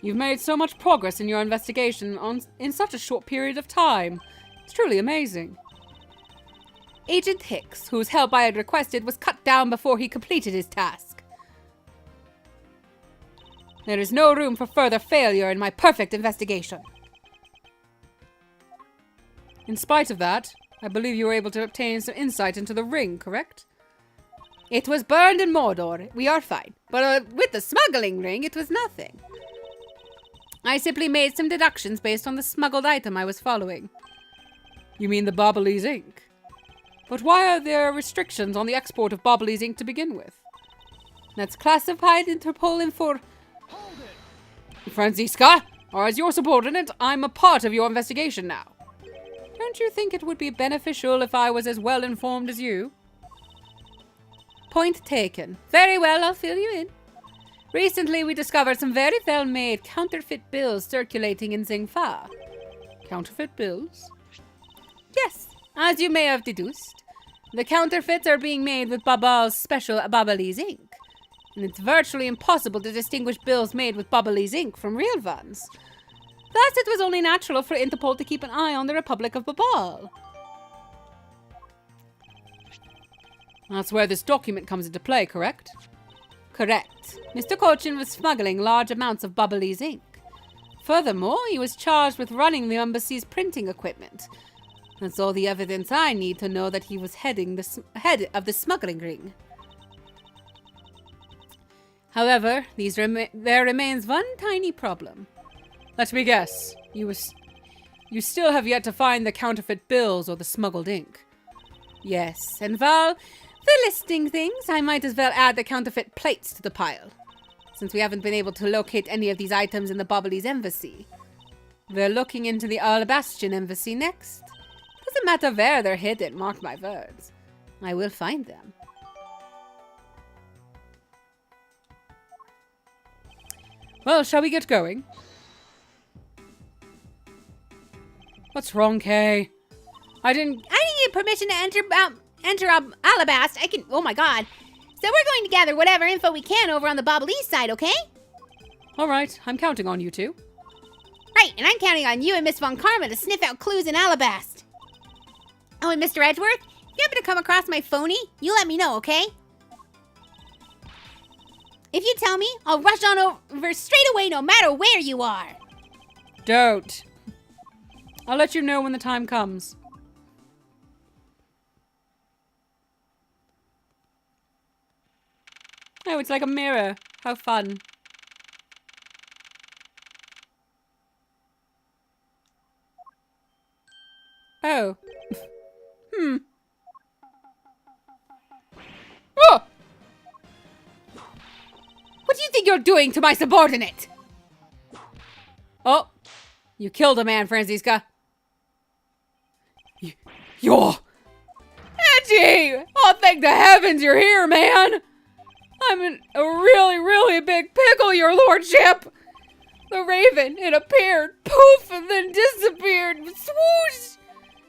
You've made so much progress in your investigation in such a short period of time. It's truly amazing. Agent Hicks, whose help I had requested, was cut down before he completed his task. There is no room for further failure in my perfect investigation. In spite of that, I believe you were able to obtain some insight into the ring, correct? It was burned in Mordor. We are fine. But with the smuggling ring, it was nothing. I simply made some deductions based on the smuggled item I was following. You mean the Babalese ink? But why are there restrictions on the export of Babalese ink to begin with? That's classified Interpol for... Hold it! Franziska, or as your subordinate, I'm a part of your investigation now. Don't you think it would be beneficial if I was as well informed as you? Point taken. Very well, I'll fill you in. Recently, we discovered some very well-made counterfeit bills circulating in Zingfa. Counterfeit bills? Yes, as you may have deduced. The counterfeits are being made with Babal's special Babalese ink. And it's virtually impossible to distinguish bills made with Babalese ink from real ones. Thus, it was only natural for Interpol to keep an eye on the Republic of Babal. That's where this document comes into play, correct? Correct. Mr. Cochin was smuggling large amounts of Babalese ink. Furthermore, he was charged with running the embassy's printing equipment. That's all the evidence I need to know that he was head of the smuggling ring. However, there remains one tiny problem. Let me guess. you still have yet to find the counterfeit bills or the smuggled ink. Yes, and while we're listing things, I might as well add the counterfeit plates to the pile, since we haven't been able to locate any of these items in the Bobbly's embassy. We're looking into the Alabastion embassy next. Doesn't matter where they're hidden, mark my words. I will find them. Well, shall we get going? What's wrong, Kay? I didn't get permission to enter Alabast. Oh my god. So we're going to gather whatever info we can over on the Bobble East side, okay? All right, I'm counting on you two. Right, and I'm counting on you and Miss Von Karma to sniff out clues in Alabast. Oh, and Mr. Edgeworth, if you happen to come across my phony, you let me know, okay? If you tell me, I'll rush on over straight away no matter where you are. Don't. I'll let you know when the time comes. Oh, it's like a mirror. How fun. Oh. Oh! What do you think you're doing to my subordinate? Oh, you killed a man, Franziska. You're... Edgy! Oh, thank the heavens you're here, man! I'm in a really, really big pickle, your lordship! The raven, it appeared, poof, and then disappeared, swoosh!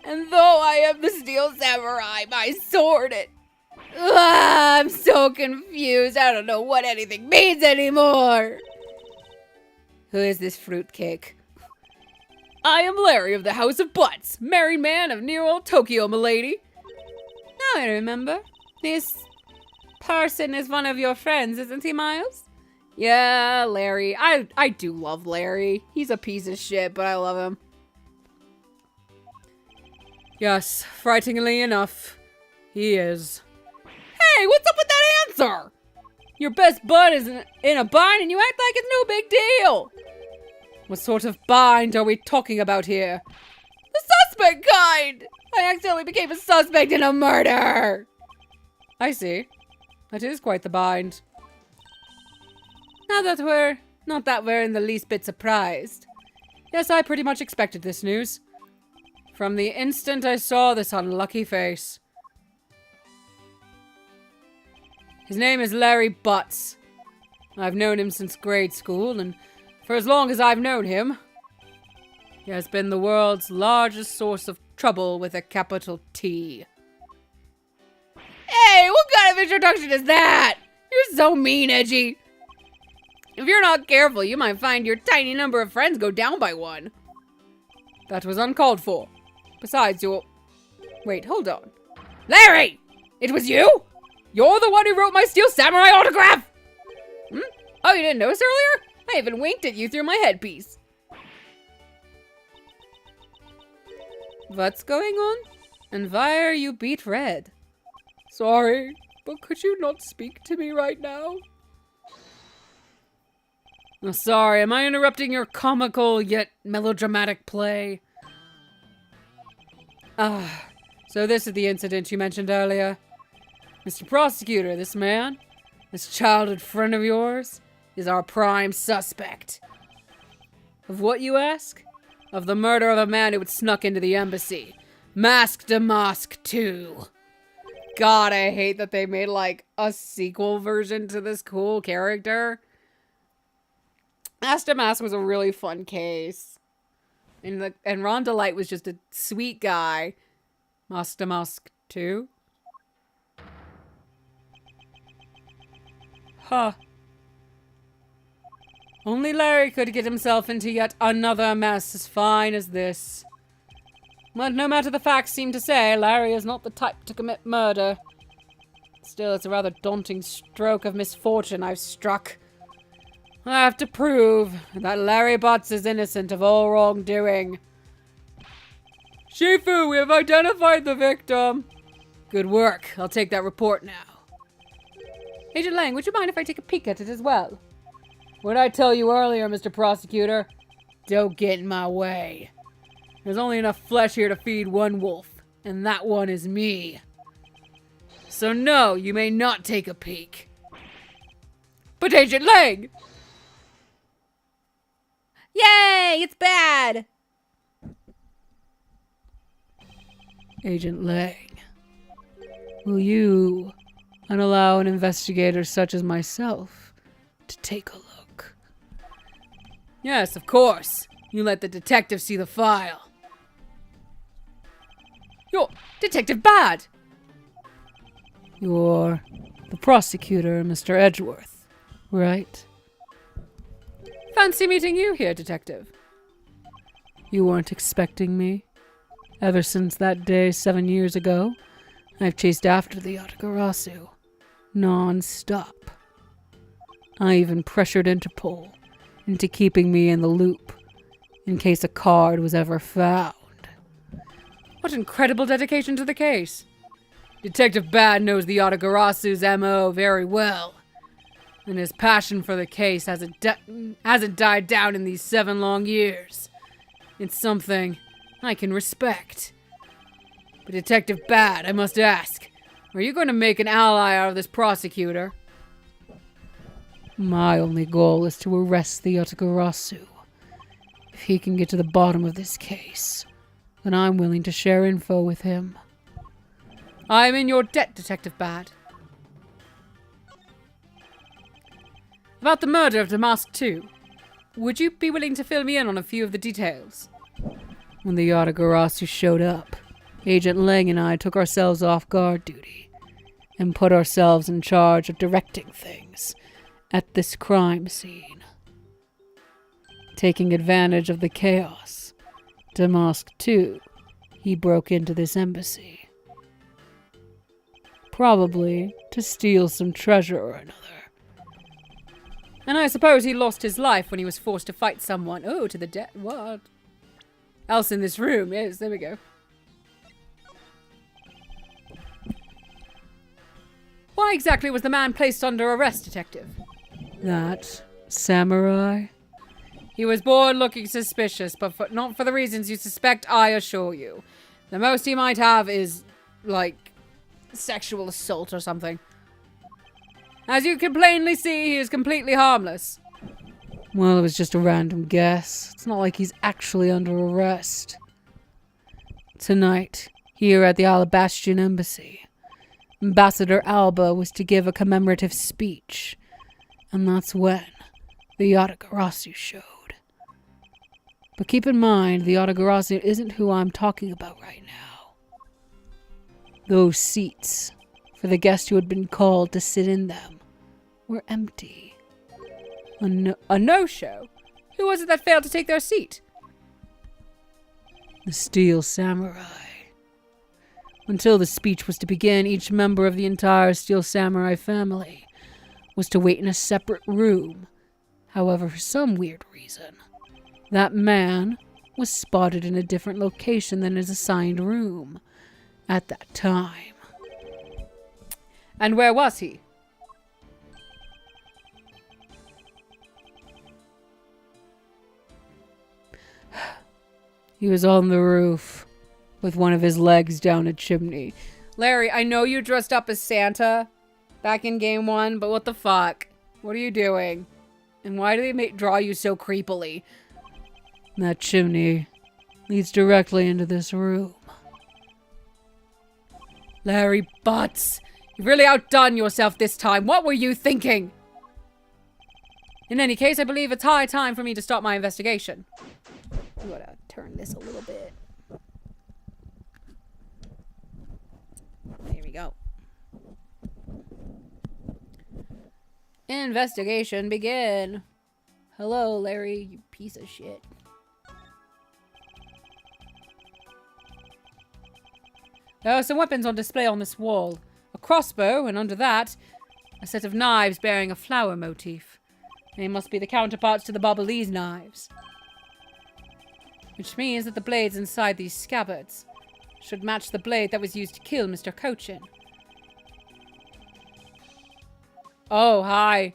And though I am the steel samurai, my sword, I'm so confused, I don't know what anything means anymore! Who is this fruitcake? I am Larry of the House of Butts, married man of near old Tokyo, milady. Now I remember. This person is one of your friends, isn't he, Miles? Yeah, Larry. I do love Larry. He's a piece of shit, but I love him. Yes, frighteningly enough, he is. Hey, what's up with that answer? Your best bud is in a bind and you act like it's no big deal. What sort of bind are we talking about here? The suspect kind! I accidentally became a suspect in a murder! I see. That is quite the bind. Not that we're in the least bit surprised. Yes, I pretty much expected this news. From the instant I saw this unlucky face. His name is Larry Butts. I've known him since grade school, and for as long as I've known him, he has been the world's largest source of trouble with a capital T. Hey, what kind of introduction is that? You're so mean, Edgy. If you're not careful, you might find your tiny number of friends go down by one. That was uncalled for. Besides, Wait, hold on. Larry! It was you? You're the one who wrote my Steel Samurai autograph? Oh, you didn't notice earlier? I even winked at you through my headpiece. What's going on? And why are you beet red? Sorry, but could you not speak to me right now? Oh, sorry, am I interrupting your comical yet melodramatic play? So this is the incident you mentioned earlier. Mr. Prosecutor, this man, this childhood friend of yours, is our prime suspect. Of what, you ask? Of the murder of a man who had snuck into the embassy. Masque de Masque 2. God, I hate that they made, like, a sequel version to this cool character. Masque de Masque was a really fun case. And Ron DeLite was just a sweet guy. Masque de Masque 2. Huh. Only Larry could get himself into yet another mess as fine as this. But no matter the facts seem to say, Larry is not the type to commit murder. Still, it's a rather daunting stroke of misfortune I've struck. I have to prove that Larry Butts is innocent of all wrongdoing. Shifu, we have identified the victim. Good work. I'll take that report now. Agent Lang, would you mind if I take a peek at it as well? What did I tell you earlier, Mr. Prosecutor? Don't get in my way. There's only enough flesh here to feed one wolf, and that one is me. So no, you may not take a peek. But Agent Lang! Yay! It's bad! Agent Lang, will you allow an investigator such as myself to take a look? Yes, of course. You let the detective see the file. You're Detective Bad! You're the prosecutor, Mr. Edgeworth, right? Fancy meeting you here, Detective. You weren't expecting me? Ever since that day 7 years ago, I've chased after the Yatagarasu, non-stop. I even pressured Interpol into keeping me in the loop, in case a card was ever found. What incredible dedication to the case. Detective Bad knows the Yatagarasu's M.O. very well, and his passion for the case hasn't died down in these 7 long years. It's something I can respect. But Detective Bad, I must ask, are you going to make an ally out of this prosecutor? My only goal is to arrest the Yatagarasu. If he can get to the bottom of this case, then I'm willing to share info with him. I'm in your debt, Detective Bad. About the murder of Damask 2, would you be willing to fill me in on a few of the details? When the Yatagarasu showed up, Agent Lang and I took ourselves off guard duty and put ourselves in charge of directing things at this crime scene. Taking advantage of the chaos, Damask 2, he broke into this embassy. Probably to steal some treasure or another. And I suppose he lost his life when he was forced to fight someone. Oh, to the death. What? Else in this room. Yes, there we go. Why exactly was the man placed under arrest, Detective? That samurai? He was born looking suspicious, but not for the reasons you suspect, I assure you. The most he might have is, like, sexual assault or something. As you can plainly see, he is completely harmless. Well, it was just a random guess. It's not like he's actually under arrest. Tonight, here at the Alabastian Embassy, Ambassador Alba was to give a commemorative speech, and that's when the Yatagarasu showed. But keep in mind, the Yatagarasu isn't who I'm talking about right now. Those seats, for the guest who had been called to sit in them, were empty. A no-show? Who was it that failed to take their seat? The Steel Samurai. Until the speech was to begin, each member of the entire Steel Samurai family was to wait in a separate room. However, for some weird reason, that man was spotted in a different location than his assigned room at that time. And where was he? He was on the roof, with one of his legs down a chimney. Larry, I know you dressed up as Santa back in game 1, but what the fuck? What are you doing? And why do they draw you so creepily? That chimney leads directly into this room. Larry Butts, you've really outdone yourself this time. What were you thinking? In any case, I believe it's high time for me to start my investigation. I'm gonna turn this a little bit. There we go. Investigation begin. Hello, Larry, you piece of shit. There are some weapons on display on this wall. A crossbow, and under that, a set of knives bearing a flower motif. They must be the counterparts to the Bobbolese knives. Which means that the blades inside these scabbards should match the blade that was used to kill Mr. Cochin. Oh, hi.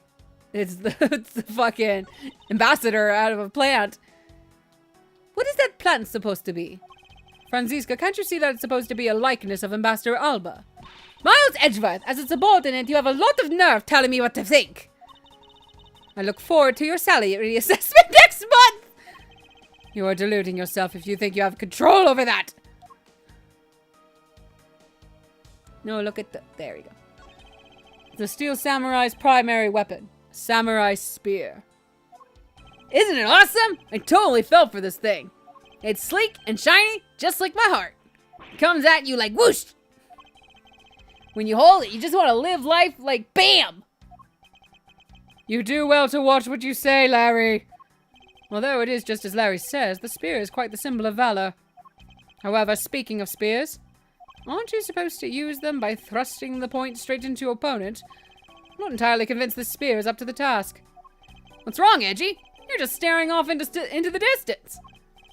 It's the fucking ambassador out of a plant. What is that plant supposed to be? Franziska, can't you see that it's supposed to be a likeness of Ambassador Alba? Miles Edgeworth, as a subordinate, you have a lot of nerve telling me what to think. I look forward to your salary assessment next month. You are deluding yourself if you think you have control over that. No, look at the... There we go. The Steel Samurai's primary weapon. Samurai spear. Isn't it awesome? I totally fell for this thing. It's sleek and shiny, just like my heart. It comes at you like whoosh. When you hold it, you just want to live life like BAM! You do well to watch what you say, Larry. Although it is just as Larry says, the spear is quite the symbol of valor. However, speaking of spears, aren't you supposed to use them by thrusting the point straight into your opponent? I'm not entirely convinced this spear is up to the task. What's wrong, Edgy? You're just staring off into the distance.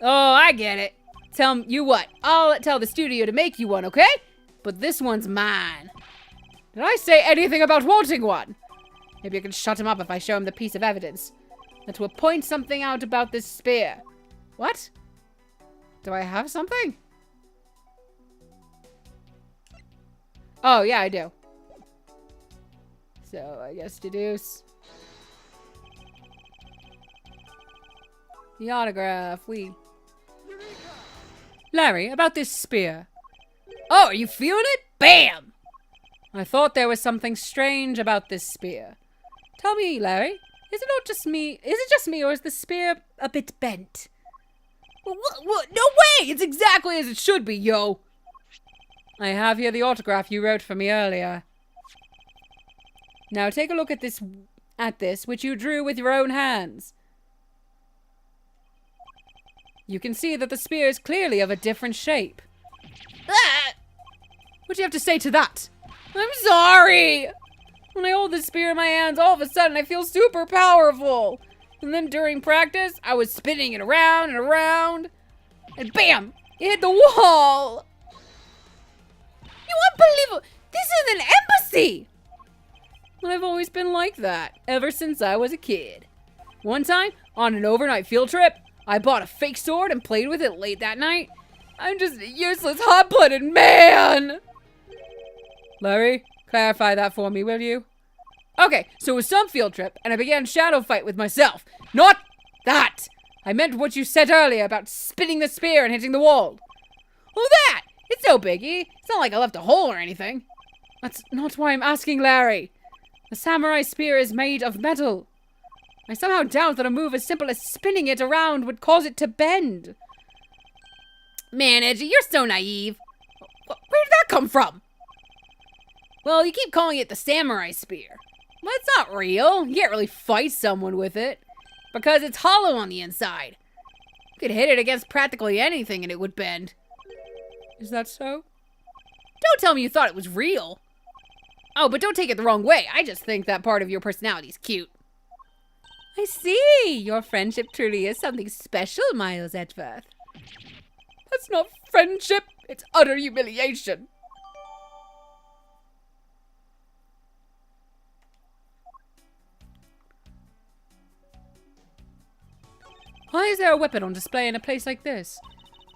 Oh, I get it. Tell you what, I'll tell the studio to make you one, okay? But this one's mine. Did I say anything about wanting one? Maybe I can shut him up if I show him the piece of evidence that will point something out about this spear. What? Do I have something? Oh, yeah, I do. So, I guess deduce. The autograph, Larry, about this spear. Oh, are you feeling it? BAM! I thought there was something strange about this spear. Tell me, Larry, is it not just me? Is it just me, or is the spear a bit bent? What? No way! It's exactly as it should be, yo! I have here the autograph you wrote for me earlier. Now take a look at this, which you drew with your own hands. You can see that the spear is clearly of a different shape. Ah! What do you have to say to that? I'm sorry! When I hold the spear in my hands, all of a sudden I feel super powerful. And then during practice, I was spinning it around and around. And BAM! It hit the wall! You unbelievable! This is an embassy! I've always been like that, ever since I was a kid. One time, on an overnight field trip, I bought a fake sword and played with it late that night. I'm just a useless, hot-blooded man! Larry, clarify that for me, will you? Okay, so it was some field trip, and I began shadow fight with myself. Not that! I meant what you said earlier about spinning the spear and hitting the wall. Oh, that! It's no biggie. It's not like I left a hole or anything. That's not why I'm asking, Larry. The samurai spear is made of metal. I somehow doubt that a move as simple as spinning it around would cause it to bend. Man, Edgy, you're so naive. Where did that come from? Well, you keep calling it the samurai spear. Well, it's not real. You can't really fight someone with it. Because it's hollow on the inside. You could hit it against practically anything and it would bend. Is that so? Don't tell me you thought it was real. Oh, but don't take it the wrong way. I just think that part of your personality is cute. I see. Your friendship truly is something special, Miles Edgeworth. That's not friendship. It's utter humiliation. Why is there a weapon on display in a place like this?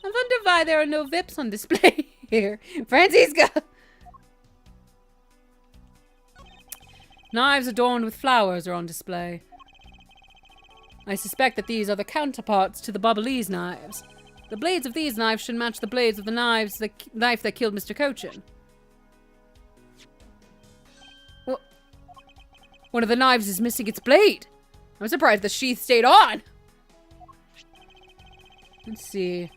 I wonder why there are no VIPs on display here. Franziska! Knives adorned with flowers are on display. I suspect that these are the counterparts to the Bobbolese knives. The blades of these knives should match the blades of the knife that killed Mr. Cochin. Well, one of the knives is missing its blade. I'm surprised the sheath stayed on. Let's see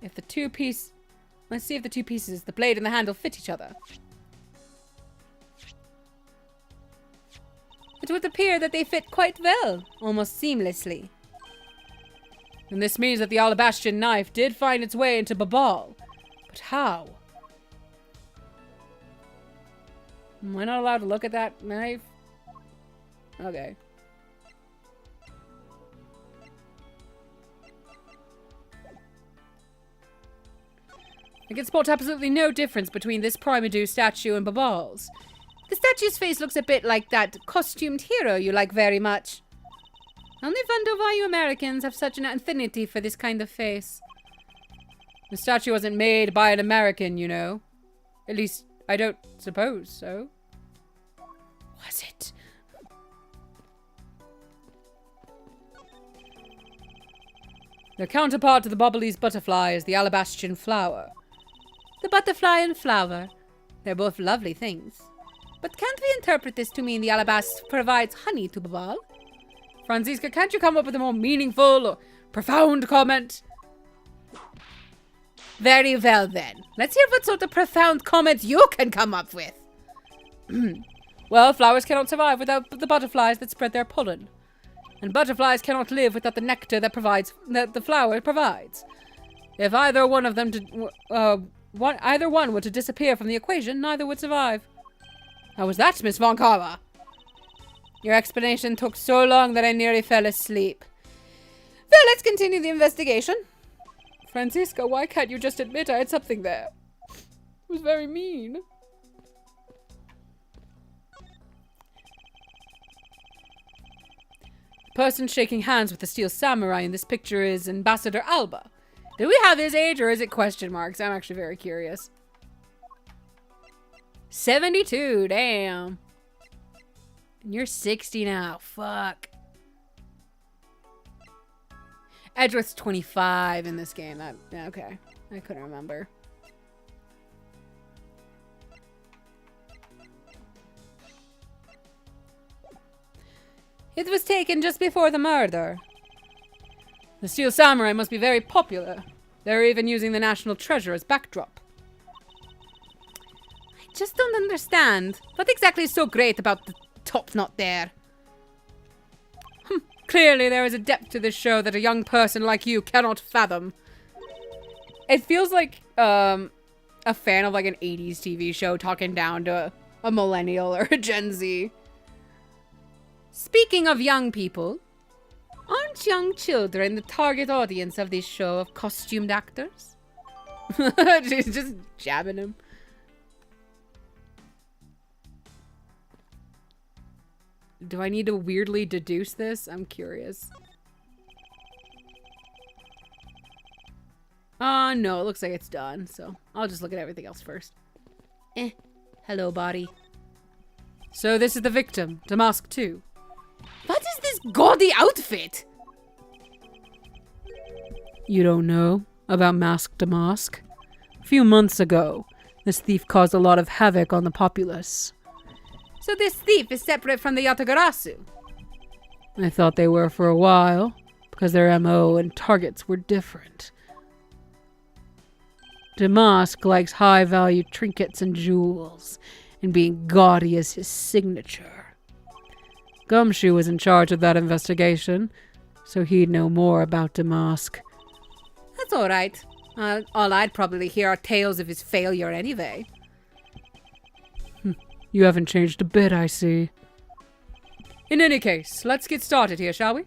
if the two pieces, the blade and the handle, fit each other. It would appear that they fit quite well, almost seamlessly. And this means that the Alabastian knife did find its way into Babal. But how? Am I not allowed to look at that knife? Okay. I can spot absolutely no difference between this Primadou statue and Babal's. The statue's face looks a bit like that costumed hero you like very much. Only wonder why you Americans have such an affinity for this kind of face. The statue wasn't made by an American, you know. At least, I don't suppose so. Was it? The counterpart to the Bobbley's butterfly is the alabastrian flower. The butterfly and flower. They're both lovely things. But can't we interpret this to mean the alabaster provides honey to the ball? Franziska, can't you come up with a more meaningful or profound comment? Very well then. Let's hear what sort of profound comment you can come up with. Well, flowers cannot survive without the butterflies that spread their pollen. And butterflies cannot live without the nectar that the flower provides. If either one of them either one were to disappear from the equation, neither would survive. How was that, Miss Von Carver? Your explanation took so long that I nearly fell asleep. Well, let's continue the investigation. Franziska, why can't you just admit I had something there? It was very mean. The person shaking hands with the steel samurai in this picture is Ambassador Alba. Do we have his age or is it question marks? I'm actually very curious. 72, damn. And you're 60 now, fuck. Edgeworth's 25 in this game. Okay, I couldn't remember. It was taken just before the murder. The Steel Samurai must be very popular. They're even using the National Treasure as backdrop. I just don't understand. What exactly is so great about the top not there? Clearly there is a depth to this show that a young person like you cannot fathom. It feels like a fan of like an 80s TV show talking down to a millennial or a Gen Z. Speaking of young people, aren't young children the target audience of this show of costumed actors? She's just jabbing him. Do I need to weirdly deduce this? I'm curious. No, it looks like it's done, so I'll just look at everything else first. Hello, body. So this is the victim, Damask 2. What is this gaudy outfit? You don't know about Mask Damask? A few months ago, this thief caused a lot of havoc on the populace. So this thief is separate from the Yatagarasu? I thought they were for a while, because their MO and targets were different. Damask likes high-value trinkets and jewels, and being gaudy is his signature. Gumshoe was in charge of that investigation, so he'd know more about Damask. That's alright. All I'd probably hear are tales of his failure anyway. You haven't changed a bit, I see. In any case, let's get started here, shall we?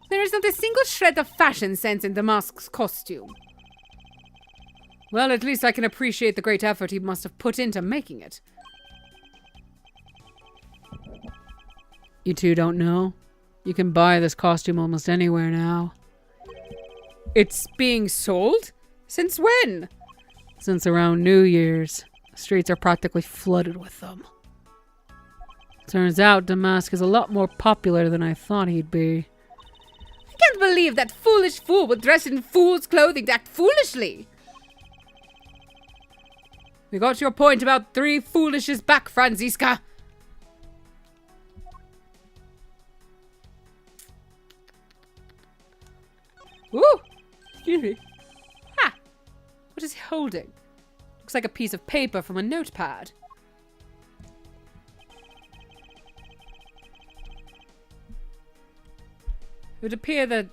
There is not a single shred of fashion sense in Damask's costume. Well, at least I can appreciate the great effort he must have put into making it. You two don't know? You can buy this costume almost anywhere now. It's being sold? Since when? Since around New Year's. The streets are practically flooded with them. Turns out Damask is a lot more popular than I thought he'd be. I can't believe that foolish fool would dress in fool's clothing that foolishly. We got your point about 3 foolishes back, Franziska. Ooh! Excuse me. Ha! What is he holding? Looks like a piece of paper from a notepad. It would appear that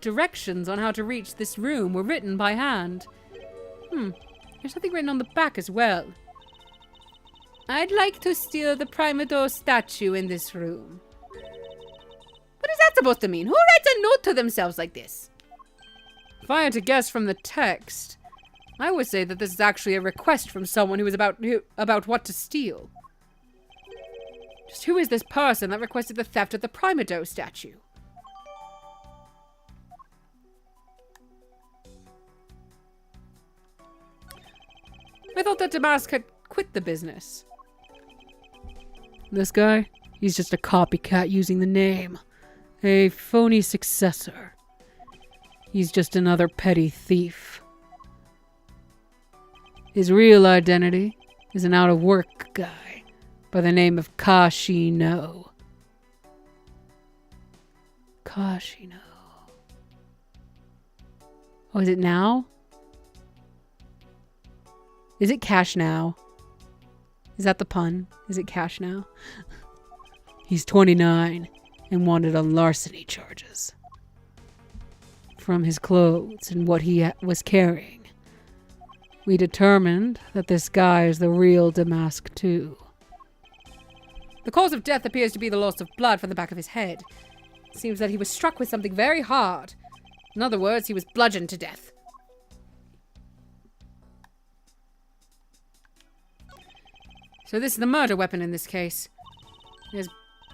directions on how to reach this room were written by hand. There's something written on the back as well. I'd like to steal the Primador statue in this room. What is that supposed to mean? Who writes a note to themselves like this? If I had to guess from the text, I would say that this is actually a request from someone who is about what to steal. Just who is this person that requested the theft of the Primado statue? I thought that Damask had quit the business. This guy? He's just a copycat using the name. A phony successor. He's just another petty thief. His real identity is an out-of-work guy by the name of Kashino. Kashino. Oh, is it now? Is it cash now? Is that the pun? Is it cash now? He's 29 and wanted on larceny charges. From his clothes and what he was carrying, we determined that this guy is the real Damask too. The cause of death appears to be the loss of blood from the back of his head. It seems that he was struck with something very hard. In other words, he was bludgeoned to death. So this is the murder weapon in this case.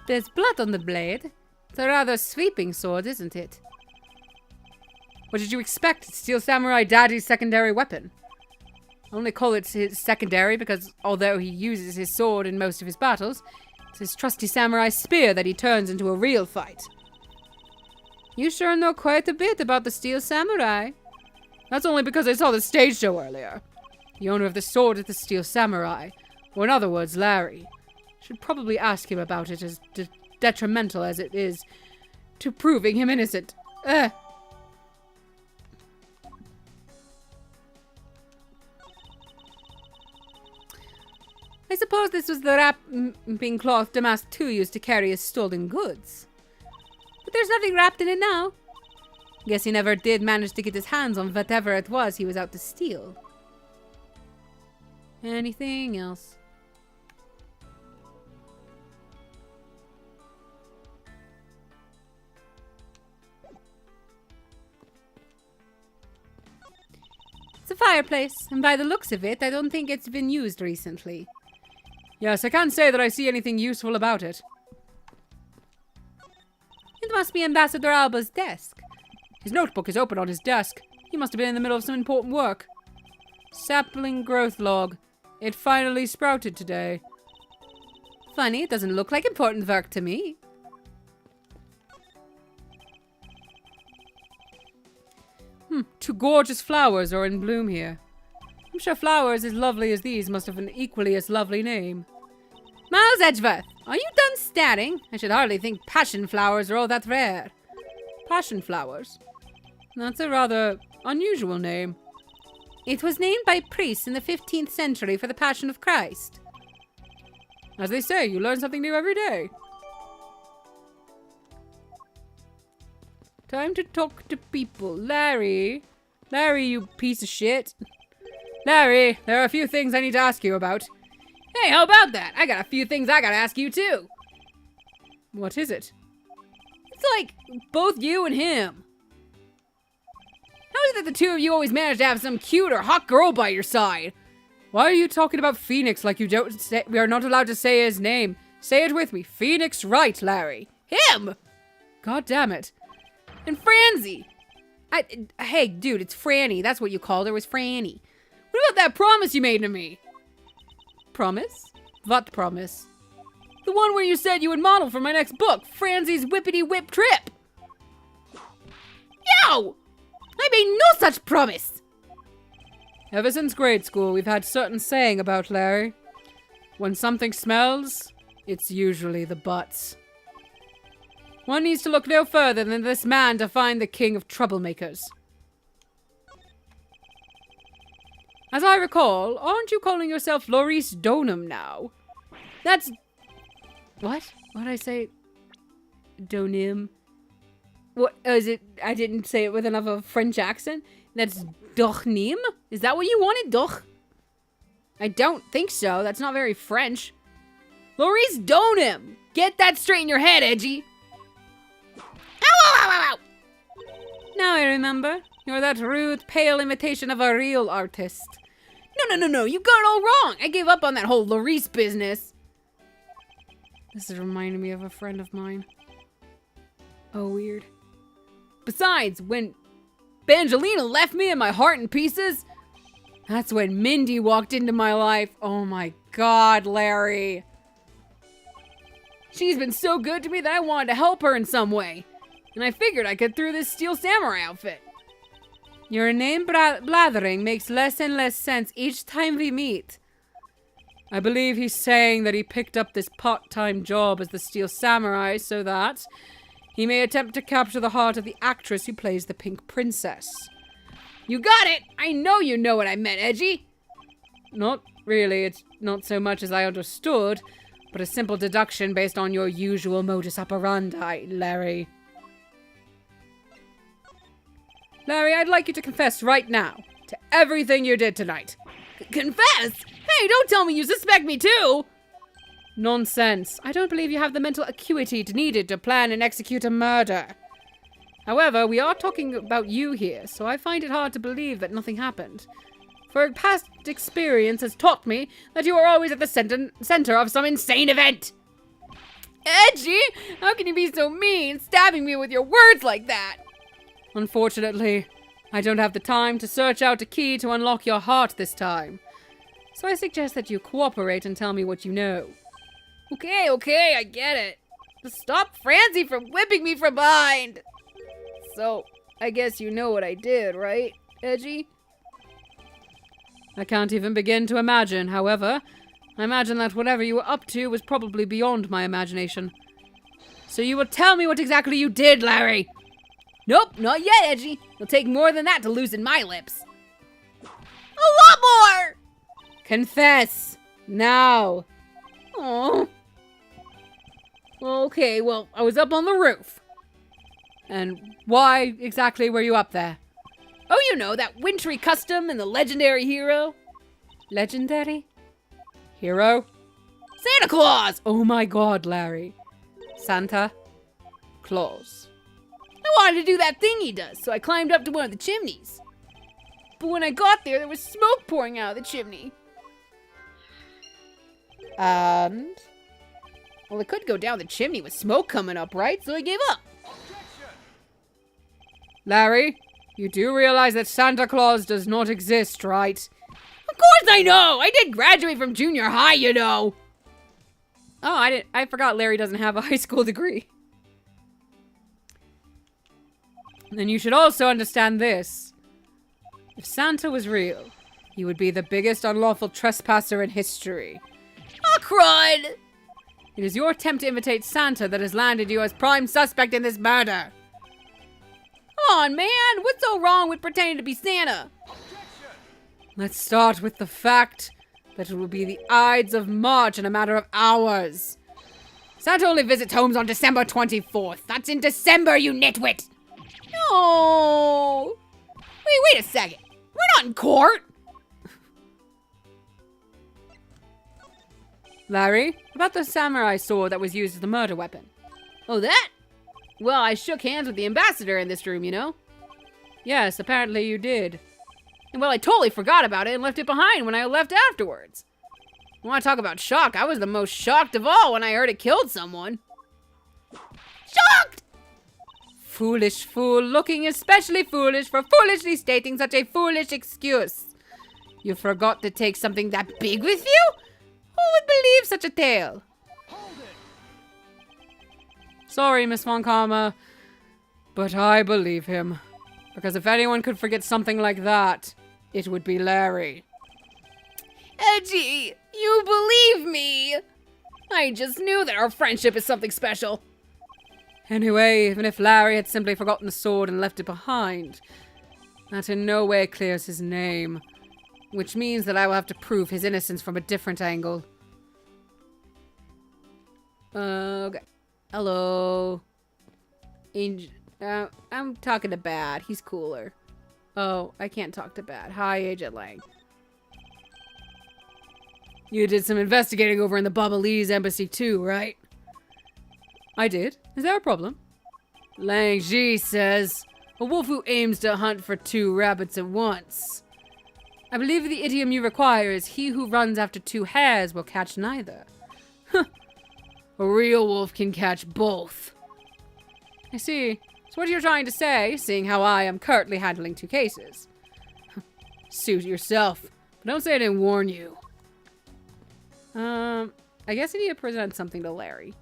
There's blood on the blade. It's a rather sweeping sword, isn't it? What did you expect? It's Steel Samurai Daddy's secondary weapon. I only call it his secondary because although he uses his sword in most of his battles, it's his trusty samurai spear that he turns into a real fight. You sure know quite a bit about the Steel Samurai. That's only because I saw the stage show earlier. The owner of the sword is the Steel Samurai. Or in other words, Larry. Should probably ask him about it, as detrimental as it is to proving him innocent. I suppose this was the wrapping cloth Damask 2 used to carry his stolen goods. But there's nothing wrapped in it now. Guess he never did manage to get his hands on whatever it was he was out to steal. Anything else? It's a fireplace, and by the looks of it, I don't think it's been used recently. Yes, I can't say that I see anything useful about it. It must be Ambassador Alba's desk. His notebook is open on his desk. He must have been in the middle of some important work. Sapling growth log. It finally sprouted today. Funny, it doesn't look like important work to me. Two gorgeous flowers are in bloom here. I'm sure flowers as lovely as these must have an equally as lovely name. Miles Edgeworth, are you done staring? I should hardly think passion flowers are all that rare. Passion flowers? That's a rather unusual name. It was named by priests in the 15th century for the Passion of Christ. As they say, you learn something new every day. Time to talk to people. Larry, you piece of shit. Larry, there are a few things I need to ask you about. Hey, how about that? I got a few things I gotta ask you too. What is it? It's like both you and him. How is it that the two of you always manage to have some cute or hot girl by your side? Why are you talking about Phoenix like you don't say? We are not allowed to say his name. Say it with me. Phoenix Wright, Larry. Him! God damn it. And Franzi. Hey, dude, it's Franny. That's what you called her, was Franny. What about that promise you made to me? Promise? What promise? The one where you said you would model for my next book, Franzi's Whippity Whip Trip. Yo! I made no such promise. Ever since grade school, we've had certain saying about Larry. When something smells, it's usually the butts. One needs to look no further than this man to find the king of troublemakers. As I recall, aren't you calling yourself Laurice Donham now? That's... What? What did I say? Donim? What is it? I didn't say it with enough of a French accent. That's Dochnim? Is that what you wanted, Doch? I don't think so. That's not very French. Laurice Donham! Get that straight in your head, Edgy! Ow, ow, ow, ow, ow! Now I remember. You're that rude, pale imitation of a real artist. No, you got it all wrong. I gave up on that whole Larice business. This is reminding me of a friend of mine. Oh, weird. Besides, when Bangelina left me and my heart in pieces, that's when Mindy walked into my life. Oh my God, Larry. She's been so good to me that I wanted to help her in some way. And I figured I could through this Steel Samurai outfit. Your name blathering makes less and less sense each time we meet. I believe he's saying that he picked up this part-time job as the Steel Samurai so that he may attempt to capture the heart of the actress who plays the Pink Princess. You got it! I know you know what I meant, Edgy! Not really, it's not so much as I understood, but a simple deduction based on your usual modus operandi, Larry. Larry, I'd like you to confess right now to everything you did tonight. Confess? Hey, don't tell me you suspect me too! Nonsense. I don't believe you have the mental acuity needed to plan and execute a murder. However, we are talking about you here, so I find it hard to believe that nothing happened. For past experience has taught me that you are always at the center of some insane event. Edgy? How can you be so mean, stabbing me with your words like that? Unfortunately, I don't have the time to search out a key to unlock your heart this time. So I suggest that you cooperate and tell me what you know. Okay, I get it. Just stop Francie from whipping me from behind. So, I guess you know what I did, right, Edgy? I can't even begin to imagine. However, I imagine that whatever you were up to was probably beyond my imagination. So you will tell me what exactly you did, Larry. Nope, not yet, Edgy. It'll take more than that to loosen my lips. A lot more! Confess. Now. Oh. Okay, well, I was up on the roof. And why exactly were you up there? Oh, you know, that wintry custom and the legendary hero. Legendary? Hero? Santa Claus! Oh my God, Larry. Santa Claus. I wanted to do that thing he does, so I climbed up to one of the chimneys. But when I got there was smoke pouring out of the chimney. And? Well, it could go down the chimney with smoke coming up, right? So I gave up. Larry, you do realize that Santa Claus does not exist, right? Of course I know! I did graduate from junior high, you know! Oh, I forgot Larry doesn't have a high school degree. And you should also understand this. If Santa was real, he would be the biggest unlawful trespasser in history. Oh, crud! It is your attempt to imitate Santa that has landed you as prime suspect in this murder. Come on, man! What's so wrong with pretending to be Santa? Let's start with the fact that it will be the Ides of March in a matter of hours. Santa only visits homes on December 24th. That's in December, you nitwit! No! Wait a second. We're not in court! Larry, about the samurai sword that was used as the murder weapon. Oh, that? Well, I shook hands with the ambassador in this room, you know? Yes, apparently you did. And well, I totally forgot about it and left it behind when I left afterwards. You want to talk about shock? I was the most shocked of all when I heard it killed someone. Shocked! Foolish fool, looking especially foolish for foolishly stating such a foolish excuse. You forgot to take something that big with you? Who would believe such a tale? Sorry, Miss Von Karma, but I believe him. Because if anyone could forget something like that, it would be Larry. Edgy, you believe me? I just knew that our friendship is something special. Anyway, even if Larry had simply forgotten the sword and left it behind, that in no way clears his name. Which means that I will have to prove his innocence from a different angle. Okay. Hello. Angel. I'm talking to Bad. He's cooler. Oh, I can't talk to Bad. Hi, Agent Lang. You did some investigating over in the Babalese embassy too, right? I did. Is there a problem? Lang Ji says A wolf who aims to hunt for 2 rabbits at once. I believe the idiom you require is he who runs after 2 hares will catch neither. Huh. A real wolf can catch both. I see. So what you're trying to say, seeing how I am currently handling 2 cases. Suit yourself. But don't say I didn't warn you. I guess I need to present something to Larry.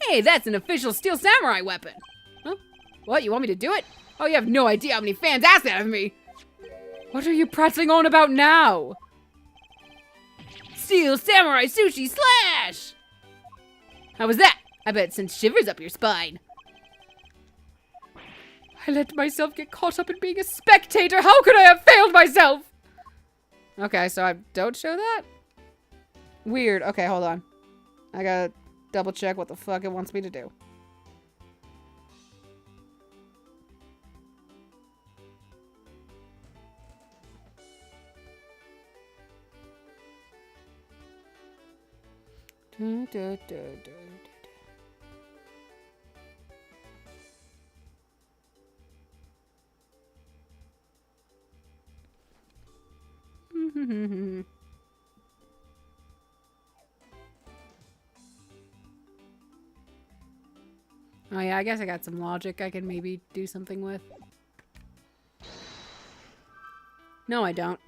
Hey, that's an official Steel Samurai weapon. Huh? What, you want me to do it? Oh, you have no idea how many fans asked that of me. What are you prattling on about now? Steel Samurai Sushi Slash! How was that? I bet it sent shivers up your spine. I let myself get caught up in being a spectator. How could I have failed myself? Okay, so I don't show that? Weird. Okay, hold on. I gotta double check what the fuck it wants me to do. Oh yeah, I guess I got some logic I can maybe do something with. No, I don't.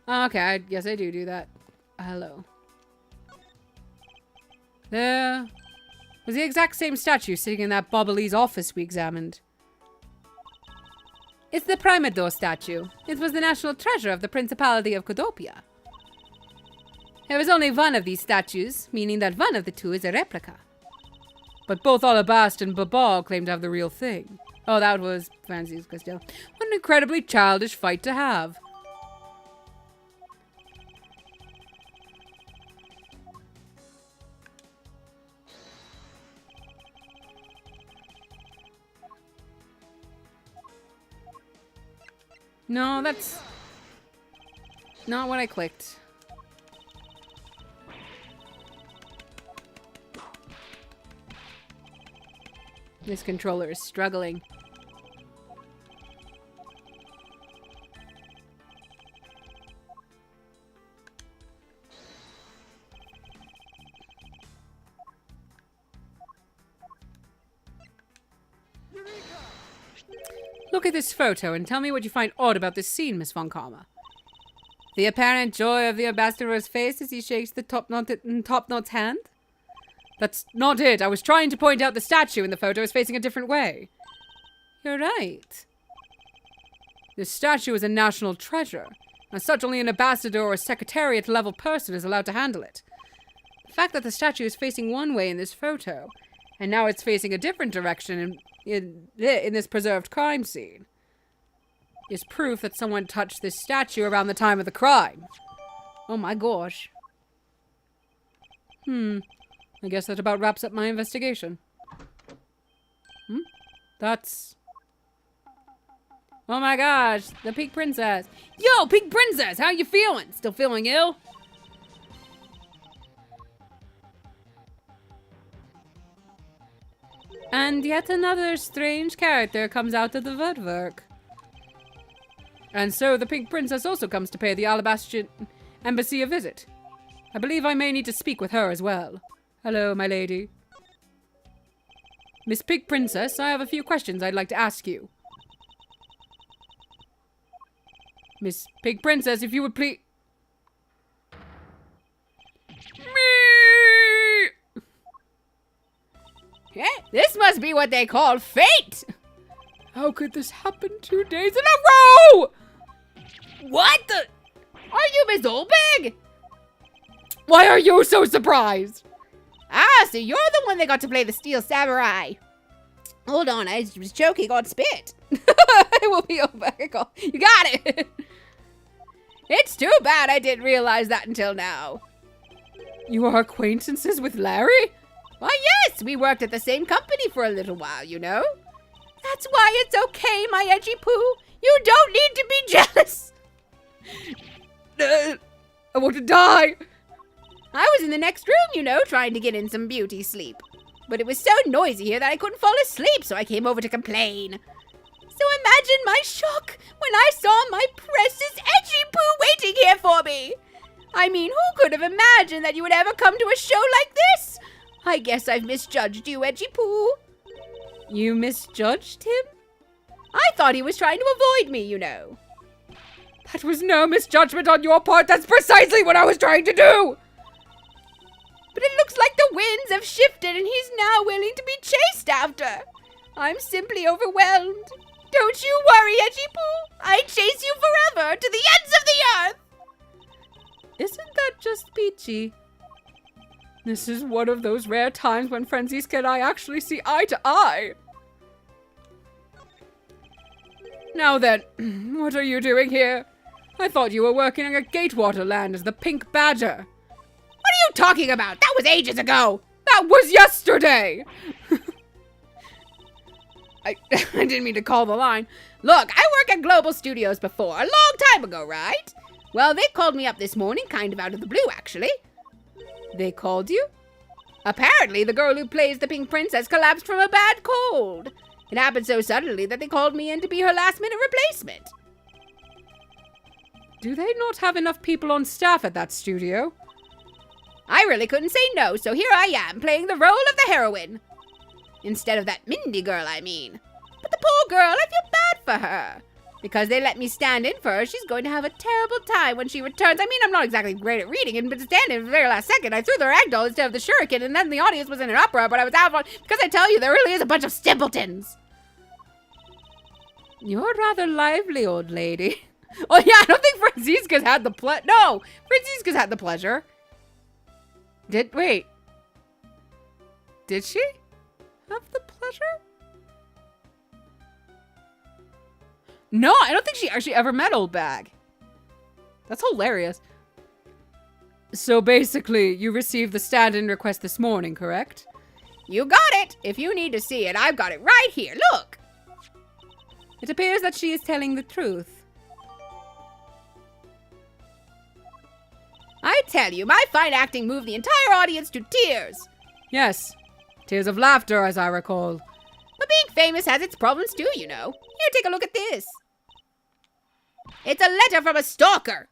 Okay, I guess I do that. Hello. There was the exact same statue sitting in that Bobbly's office we examined. It's the Primador statue. It was the national treasure of the Principality of Codopia. There is only one of these statues, meaning that one of the 2 is a replica. But both Alabast and Babal claim to have the real thing. Oh, that was Francis Castillo. What an incredibly childish fight to have. No, that's not what I clicked. This controller is struggling. Look at this photo and tell me what you find odd about this scene, Miss Von Karma. The apparent joy of the ambassador's face as he shakes the top-knot's hand? That's not it. I was trying to point out the statue in the photo is facing a different way. You're right. This statue is a national treasure. As such, only an ambassador or secretariat-level person is allowed to handle it. The fact that the statue is facing one way in this photo, and now it's facing a different direction in this preserved crime scene, is proof that someone touched this statue around the time of the crime. Oh my gosh. I guess that about wraps up my investigation. That's... Oh my gosh, the Pink Princess. Yo, Pink Princess, how you feeling? Still feeling ill? And yet another strange character comes out of the woodwork. And so the Pink Princess also comes to pay the Alabastian embassy a visit. I believe I may need to speak with her as well. Hello, my lady. Miss Pink Princess, I have a few questions I'd like to ask you. Miss Pink Princess, if you would please... Yeah, this must be what they call fate! How could this happen 2 days in a row? What the... Are you Miss Olbig? Why are you so surprised? Ah, so you're the one that got to play the Steel Samurai. Hold on, I was choking on spit. It will be Olbig. You got it. It's too bad I didn't realize that until now. You are acquaintances with Larry? Why, yes, we worked at the same company for a little while, you know. That's why it's okay, my edgy poo. You don't need to be jealous. I want to die. I was in the next room, you know, trying to get in some beauty sleep. But it was so noisy here that I couldn't fall asleep, so I came over to complain. So imagine my shock when I saw my precious edgy poo waiting here for me. I mean, who could have imagined that you would ever come to a show like this? I guess I've misjudged you, edgy poo. You misjudged him? I thought he was trying to avoid me, you know. That was no misjudgment on your part. That's precisely what I was trying to do. But it looks like the winds have shifted and he's now willing to be chased after. I'm simply overwhelmed. Don't you worry, edgy poo. I chase you forever to the ends of the earth. Isn't that just peachy? This is one of those rare times when Franziska and I actually see eye to eye. Now then, what are you doing here? I thought you were working at Gatewater Land as the Pink Badger. What are you talking about? That was ages ago. That was yesterday! I didn't mean to call the line. Look, I worked at Global Studios before, a long time ago, right? Well, they called me up this morning, kind of out of the blue, actually. They called you? Apparently, the girl who plays the Pink Princess collapsed from a bad cold. It happened so suddenly that they called me in to be her last-minute replacement. Do they not have enough people on staff at that studio? I really couldn't say no, so here I am, playing the role of the heroine. Instead of that Mindy girl, I mean. But the poor girl, I feel bad for her. Because they let me stand in for her, she's going to have a terrible time when she returns. I mean, I'm not exactly great at reading, but standing in the very last second, I threw the ragdoll instead of the shuriken, and then the audience was in an uproar, but I was out of because I tell you, there really is a bunch of simpletons. You're rather lively, old lady. Oh yeah, I don't think Franziska's had the Franziska's had the pleasure. Wait. Did she have the pleasure? No, I don't think she actually ever met Old Bag. That's hilarious. So basically, you received the stand-in request this morning, correct? You got it. If you need to see it, I've got it right here. Look. It appears that she is telling the truth. I tell you, my fine acting moved the entire audience to tears. Yes, tears of laughter, as I recall. But being famous has its problems too, you know. Here, take a look at this. It's a letter from a stalker.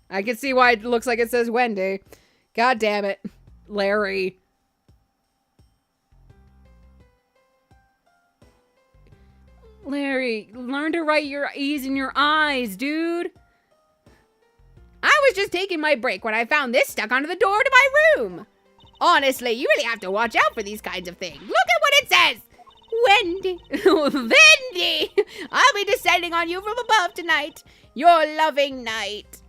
I can see why it looks like it says Wendy. God damn it, Larry. Larry, learn to write your E's in your eyes, dude. I was just taking my break when I found this stuck onto the door to my room. Honestly, you really have to watch out for these kinds of things. Look at what it says. Wendy. Wendy. I'll be descending on you from above tonight. Your loving night.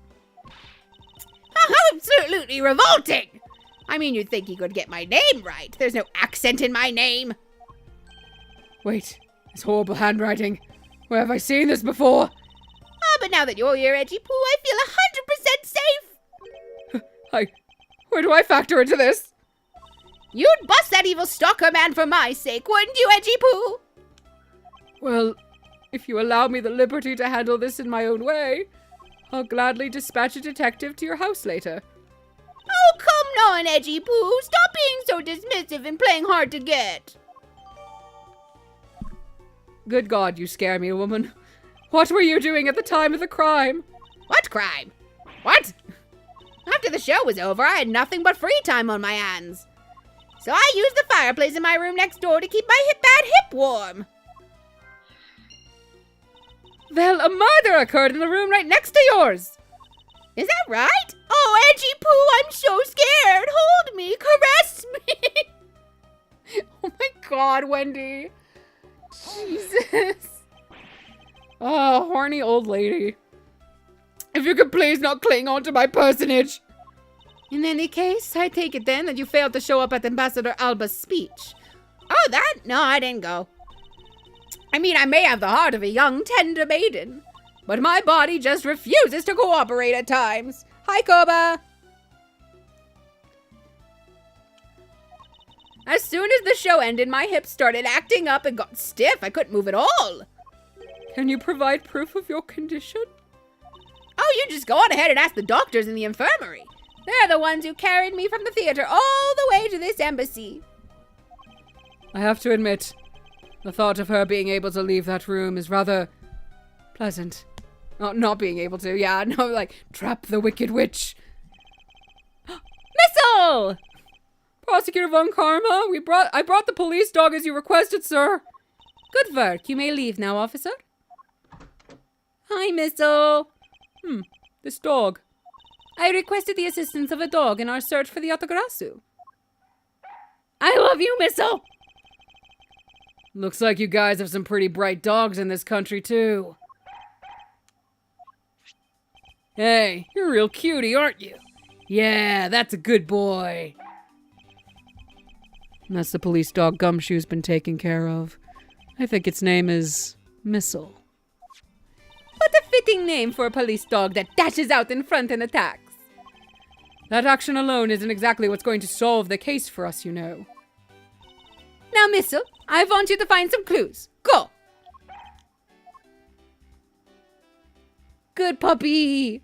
How absolutely revolting. I mean, you'd think he could get my name right. There's no accent in my name. Wait, it's horrible handwriting. Where have I seen this before? But now that you're here, Edgy Poo, I feel 100% safe. Where do I factor into this? You'd bust that evil stalker man for my sake, wouldn't you, Edgy Poo? Well, if you allow me the liberty to handle this in my own way, I'll gladly dispatch a detective to your house later. Oh, come on, Edgy Poo. Stop being so dismissive and playing hard to get. Good God, you scare me, woman. What were you doing at the time of the crime? What crime? What? After the show was over, I had nothing but free time on my hands. So I used the fireplace in my room next door to keep my bad hip warm. Well, a murder occurred in the room right next to yours. Is that right? Oh, Edgy Poo, I'm so scared. Hold me, caress me. Oh my God, Wendy. Jesus. Oh, horny old lady. If you could please not cling on to my personage. In any case, I take it then that you failed to show up at Ambassador Alba's speech. Oh, that? No, I didn't go. I mean, I may have the heart of a young, tender maiden, but my body just refuses to cooperate at times. Hi, Koba! As soon as the show ended, my hips started acting up and got stiff. I couldn't move at all. Can you provide proof of your condition? Oh, you just go on ahead and ask the doctors in the infirmary. They're the ones who carried me from the theater all the way to this embassy. I have to admit, the thought of her being able to leave that room is rather pleasant. Oh, not being able to, yeah, no, like, trap the wicked witch. Missile! Prosecutor Von Karma, I brought the police dog as you requested, sir. Good work. You may leave now, officer. Hi, Missile. This dog. I requested the assistance of a dog in our search for the Yatagarasu. I love you, Missile. Looks like you guys have some pretty bright dogs in this country, too. Hey, you're a real cutie, aren't you? Yeah, that's a good boy. And that's the police dog Gumshoe's been taken care of. I think its name is Missile. What a fitting name for a police dog that dashes out in front and attacks. That action alone isn't exactly what's going to solve the case for us, you know. Now, Missile, I want you to find some clues. Go! Good puppy!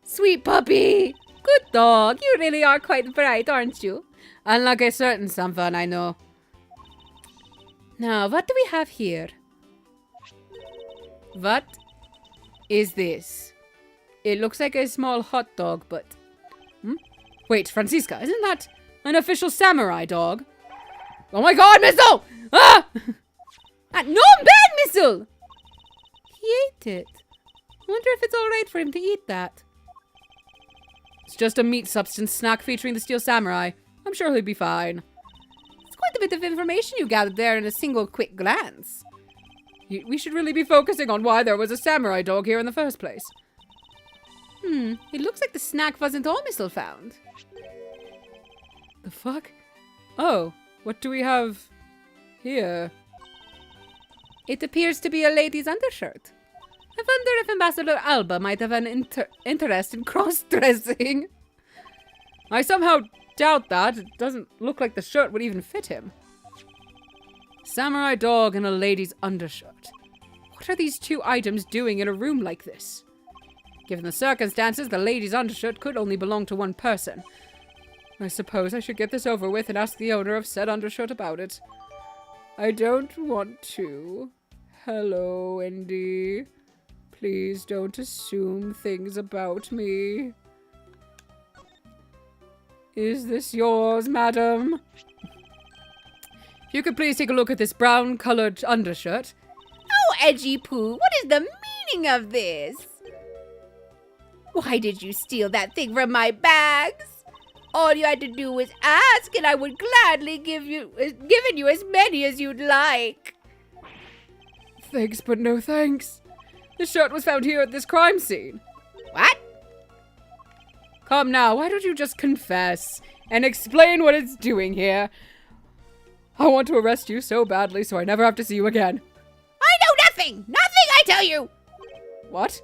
Sweet puppy! Good dog. You really are quite bright, aren't you? Unlike a certain someone I know. Now, what do we have here? What is this? It looks like a small hot dog, but... Wait, Francisca, isn't that an official samurai dog? Oh my god, Missile! Ah! No, bad Missile! He ate it. Wonder if it's alright for him to eat that. It's just a meat substance snack featuring the Steel Samurai. I'm sure he'll be fine. It's quite a bit of information you gathered there in a single quick glance. We should really be focusing on why there was a samurai dog here in the first place. It looks like the snack wasn't all Missile found. The fuck? Oh, what do we have here? It appears to be a lady's undershirt. I wonder if Ambassador Alba might have an interest in cross-dressing. I somehow doubt that. It doesn't look like the shirt would even fit him. Samurai dog and a lady's undershirt. What are these two items doing in a room like this? Given the circumstances, the lady's undershirt could only belong to one person. I suppose I should get this over with and ask the owner of said undershirt about it. I don't want to. Hello, Indy. Please don't assume things about me. Is this yours, madam? If you could please take a look at this brown-colored undershirt. Oh, Edgy Poo, what is the meaning of this? Why did you steal that thing from my bags? All you had to do was ask, and I would gladly given you as many as you'd like. Thanks, but no thanks. The shirt was found here at this crime scene. What? Come now, why don't you just confess and explain what it's doing here? I want to arrest you so badly so I never have to see you again. I know nothing! Nothing, I tell you! What?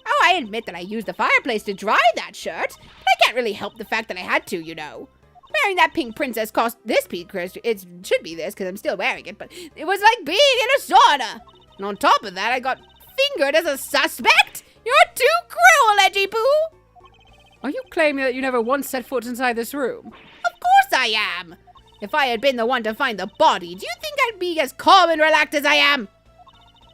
Oh, I admit that I used the fireplace to dry that shirt, but I can't really help the fact that I had to, you know. Wearing that pink princess cost this piece, it should be this because I'm still wearing it, but it was like being in a sauna. And on top of that, I got fingered as a suspect? You're too cruel, Edgy Poo! Are you claiming that you never once set foot inside this room? Of course I am! If I had been the one to find the body, do you think I'd be as calm and relaxed as I am?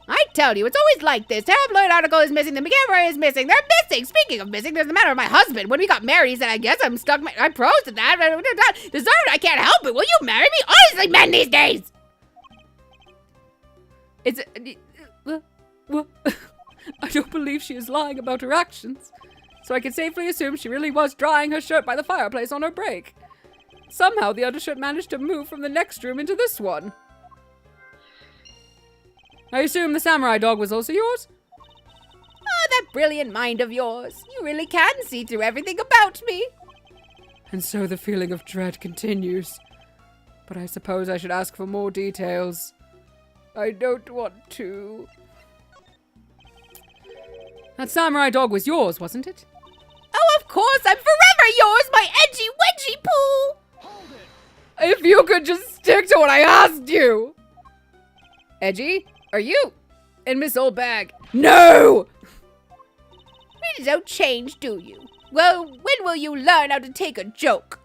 I tell you, it's always like this. Tabloid article is missing, the McGammer is missing. They're missing! Speaking of missing, there's the matter of my husband. When we got married, he said, I guess I'm stuck. I proposed to that. Deserved, I can't help it. Will you marry me? Honestly, men these days! It's... Well, I don't believe she is lying about her actions. So I can safely assume she really was drying her shirt by the fireplace on her break. Somehow the undershirt managed to move from the next room into this one. I assume the samurai dog was also yours? Oh, that brilliant mind of yours. You really can see through everything about me. And so the feeling of dread continues. But I suppose I should ask for more details. I don't want to. That samurai dog was yours, wasn't it? Oh, of course, I'm forever yours, my edgy wedgy poo! If you could just stick to what I asked you! Edgy, are you? And Miss Oldbag. No! You don't change, do you? Well, when will you learn how to take a joke?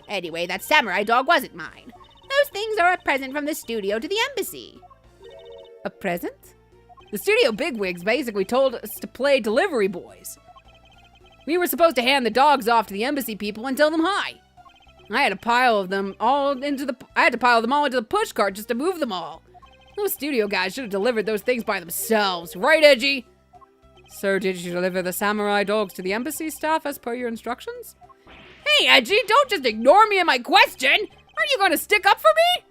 Anyway, that samurai dog wasn't mine. Those things are a present from the studio to the embassy. A present? The studio bigwigs basically told us to play delivery boys. We were supposed to hand the dogs off to the embassy people and tell them hi. I had to pile them all into the pushcart just to move them all. Those studio guys should have delivered those things by themselves, right, Edgy? Sir, did you deliver the samurai dogs to the embassy staff as per your instructions? Hey, Edgy, don't just ignore me and my question! Are you gonna stick up for me?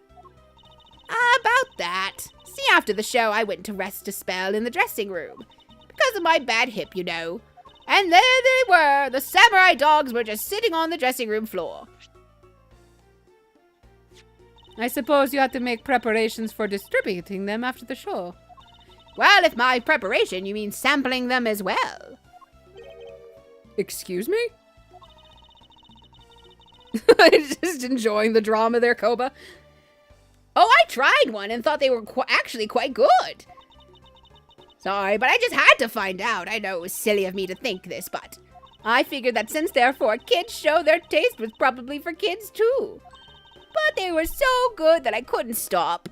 About that. See, after the show, I went to rest a spell in the dressing room. Because of my bad hip, you know. And there they were. The samurai dogs were just sitting on the dressing room floor. I suppose you had to make preparations for distributing them after the show. Well, if by preparation you mean sampling them as well. Excuse me? Just enjoying the drama there, Koba. Oh, I tried one and thought they were actually quite good. Sorry, but I just had to find out. I know it was silly of me to think this, but I figured that since they're for a kids show, their taste was probably for kids too. But they were so good that I couldn't stop.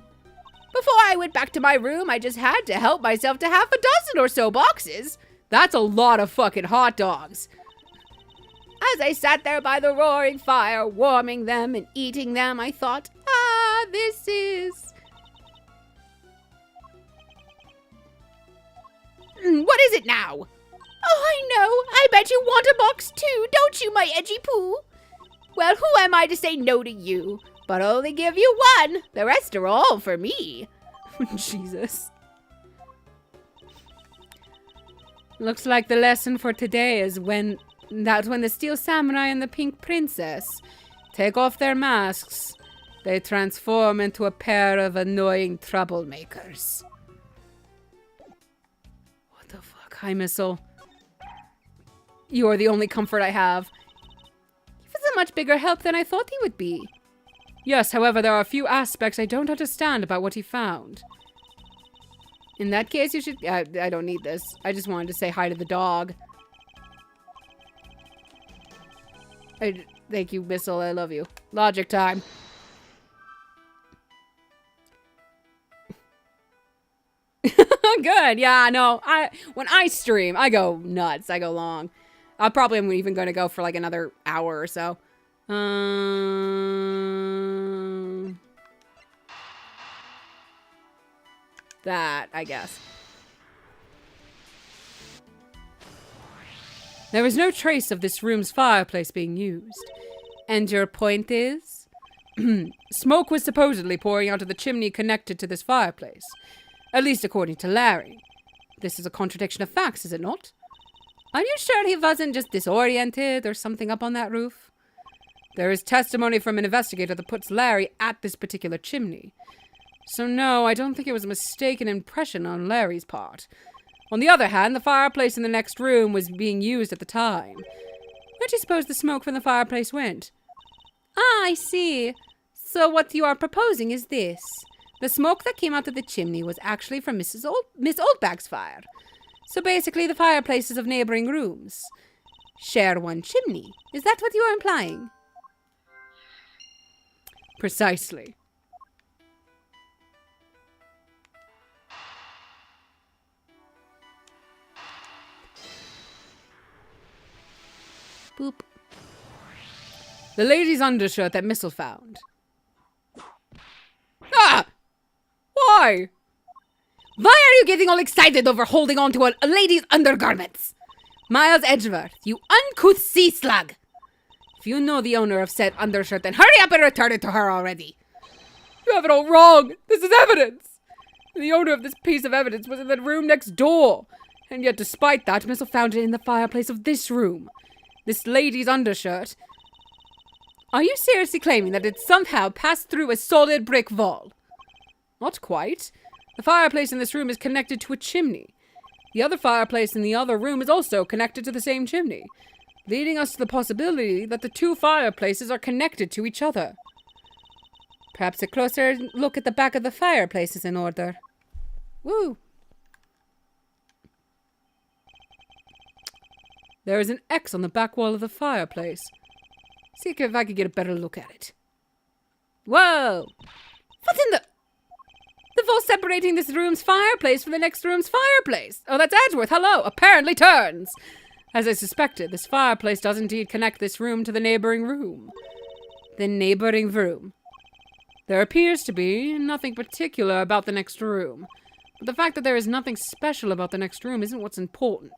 Before I went back to my room, I just had to help myself to half a dozen or so boxes. That's a lot of fucking hot dogs. As I sat there by the roaring fire, warming them and eating them, I thought, this is... What is it now? Oh, I know. I bet you want a box too, don't you, my edgy poo? Well, who am I to say no to you? But I'll only give you one. The rest are all for me. Jesus. Looks like the lesson for today is when the Steel Samurai and the Pink Princess take off their masks, they transform into a pair of annoying troublemakers. What the fuck? Hi, Missile. You are the only comfort I have. He was a much bigger help than I thought he would be. Yes, however, there are a few aspects I don't understand about what he found. In that case, you should... I don't need this. I just wanted to say hi to the dog. Thank you, Missile. I love you. Logic time. Good. Yeah, no. When I stream, I go nuts. I go long. I probably am even going to go for like another hour or so. That, I guess. There is no trace of this room's fireplace being used. And your point is? Smoke was supposedly pouring out of the chimney connected to this fireplace. At least according to Larry. This is a contradiction of facts, is it not? Are you sure he wasn't just disoriented or something up on that roof? There is testimony from an investigator that puts Larry at this particular chimney. So no, I don't think it was a mistaken impression on Larry's part. On the other hand, the fireplace in the next room was being used at the time. Where do you suppose the smoke from the fireplace went? Ah, I see. So what you are proposing is this. The smoke that came out of the chimney was actually from Miss Oldbag's fire. So basically the fireplaces of neighboring rooms share one chimney. Is that what you are implying? Precisely. Boop. The lady's undershirt that Missile found. Ah! Why? Why are you getting all excited over holding on to a lady's undergarments? Miles Edgeworth, you uncouth sea slug! If you know the owner of said undershirt, then hurry up and return it to her already. You have it all wrong. This is evidence. The owner of this piece of evidence was in the room next door. And yet, despite that, Missile found it in the fireplace of this room. This lady's undershirt. Are you seriously claiming that it somehow passed through a solid brick wall? Not quite. The fireplace in this room is connected to a chimney. The other fireplace in the other room is also connected to the same chimney, leading us to the possibility that the two fireplaces are connected to each other. Perhaps a closer look at the back of the fireplace is in order. Woo! There is an X on the back wall of the fireplace. See if I can get a better look at it. Whoa! What in the... The wall separating this room's fireplace from the next room's fireplace. Oh, that's Edgeworth. Hello. Apparently turns. As I suspected, this fireplace does indeed connect this room to the neighboring room. The neighboring room. There appears to be nothing particular about the next room. But the fact that there is nothing special about the next room isn't what's important.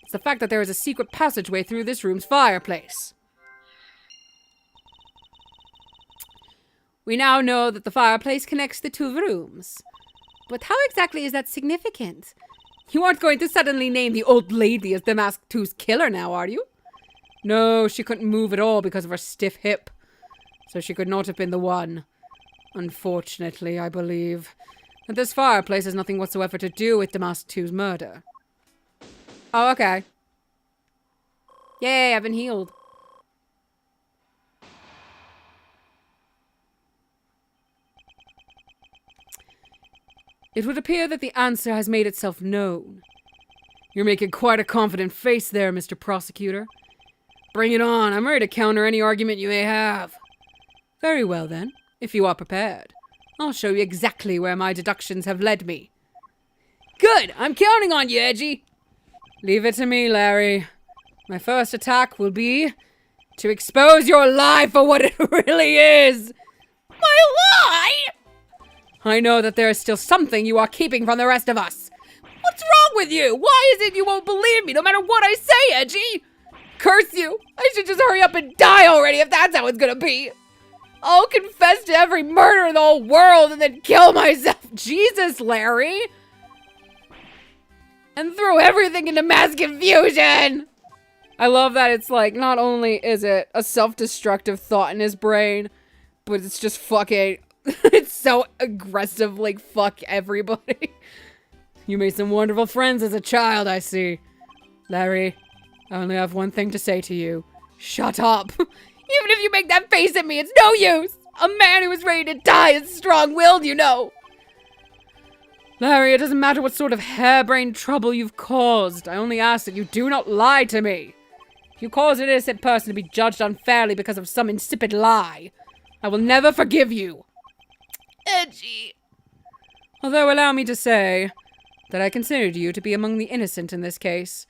It's the fact that there is a secret passageway through this room's fireplace. We now know that the fireplace connects the two rooms. But how exactly is that significant? You aren't going to suddenly name the old lady as the Masked 2's killer now, are you? No, she couldn't move at all because of her stiff hip. So she could not have been the one. Unfortunately, I believe that this fireplace has nothing whatsoever to do with the Masked 2's murder. Oh, okay. Yay, I've been healed. It would appear that the answer has made itself known. You're making quite a confident face there, Mr. Prosecutor. Bring it on. I'm ready to counter any argument you may have. Very well, then, if you are prepared. I'll show you exactly where my deductions have led me. Good! I'm counting on you, Edgy! Leave it to me, Larry. My first attack will be to expose your lie for what it really is. My lie? I know that there is still something you are keeping from the rest of us. What's wrong with you? Why is it you won't believe me no matter what I say, Edgy? Curse you! I should just hurry up and die already if that's how it's gonna be. I'll confess to every murder in the whole world and then kill myself. Jesus, Larry. And throw everything into mass confusion. I love that it's like, not only is it a self-destructive thought in his brain, but it's just fucking... It's so aggressive, like, fuck everybody. You made some wonderful friends as a child, I see. Larry, I only have one thing to say to you. Shut up. Even if you make that face at me, it's no use. A man who is ready to die is strong-willed, you know. Larry, it doesn't matter what sort of harebrained trouble you've caused. I only ask that you do not lie to me. If you cause an innocent person to be judged unfairly because of some insipid lie, I will never forgive you. Edgy. Although allow me to say that I considered you to be among the innocent in this case,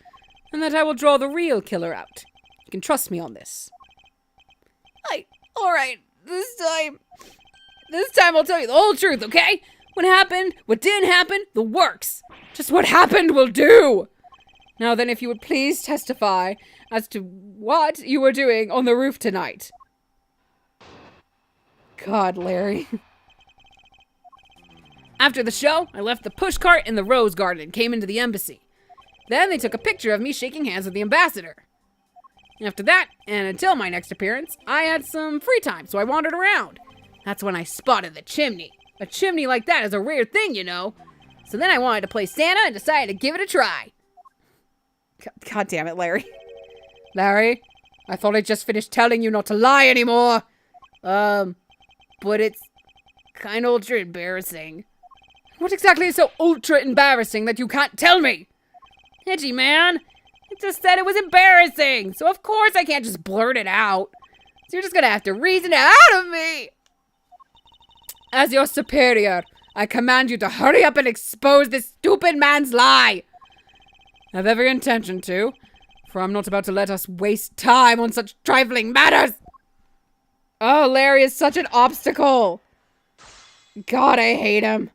and that I will draw the real killer out. You can trust me on this. Alright, this time I'll tell you the whole truth, okay? What happened, what didn't happen, the works. Just what happened will do. Now then, if you would please testify as to what you were doing on the roof tonight. God, Larry. After the show, I left the pushcart in the rose garden and came into the embassy. Then they took a picture of me shaking hands with the ambassador. After that, and until my next appearance, I had some free time, so I wandered around. That's when I spotted the chimney. A chimney like that is a rare thing, you know. So then I wanted to play Santa and decided to give it a try. God damn it, Larry. Larry, I thought I just finished telling you not to lie anymore. But it's kind of ultra embarrassing. What exactly is so ultra embarrassing that you can't tell me? Edgy, man. I just said it was embarrassing, so of course I can't just blurt it out. So you're just gonna have to reason it out of me. As your superior, I command you to hurry up and expose this stupid man's lie. I have every intention to, for I'm not about to let us waste time on such trifling matters. Oh, Larry is such an obstacle. God, I hate him.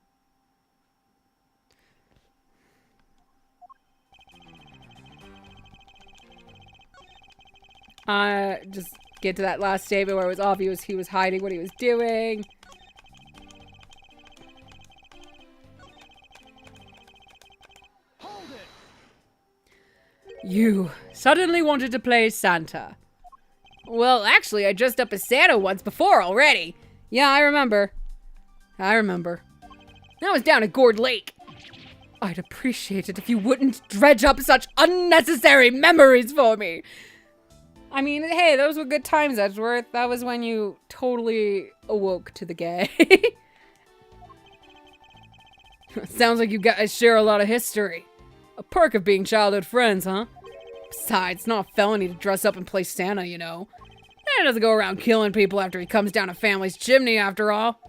Just get to that last statement where it was obvious he was hiding what he was doing. You suddenly wanted to play Santa. Well, actually, I dressed up as Santa once before already. Yeah, I remember. That was down at Gourd Lake. I'd appreciate it if you wouldn't dredge up such unnecessary memories for me. I mean, hey, those were good times, Edgeworth. That was when you totally awoke to the gay. Sounds like you guys share a lot of history. A perk of being childhood friends, huh? Besides, it's not a felony to dress up and play Santa, you know. Man doesn't go around killing people after he comes down a family's chimney, after all.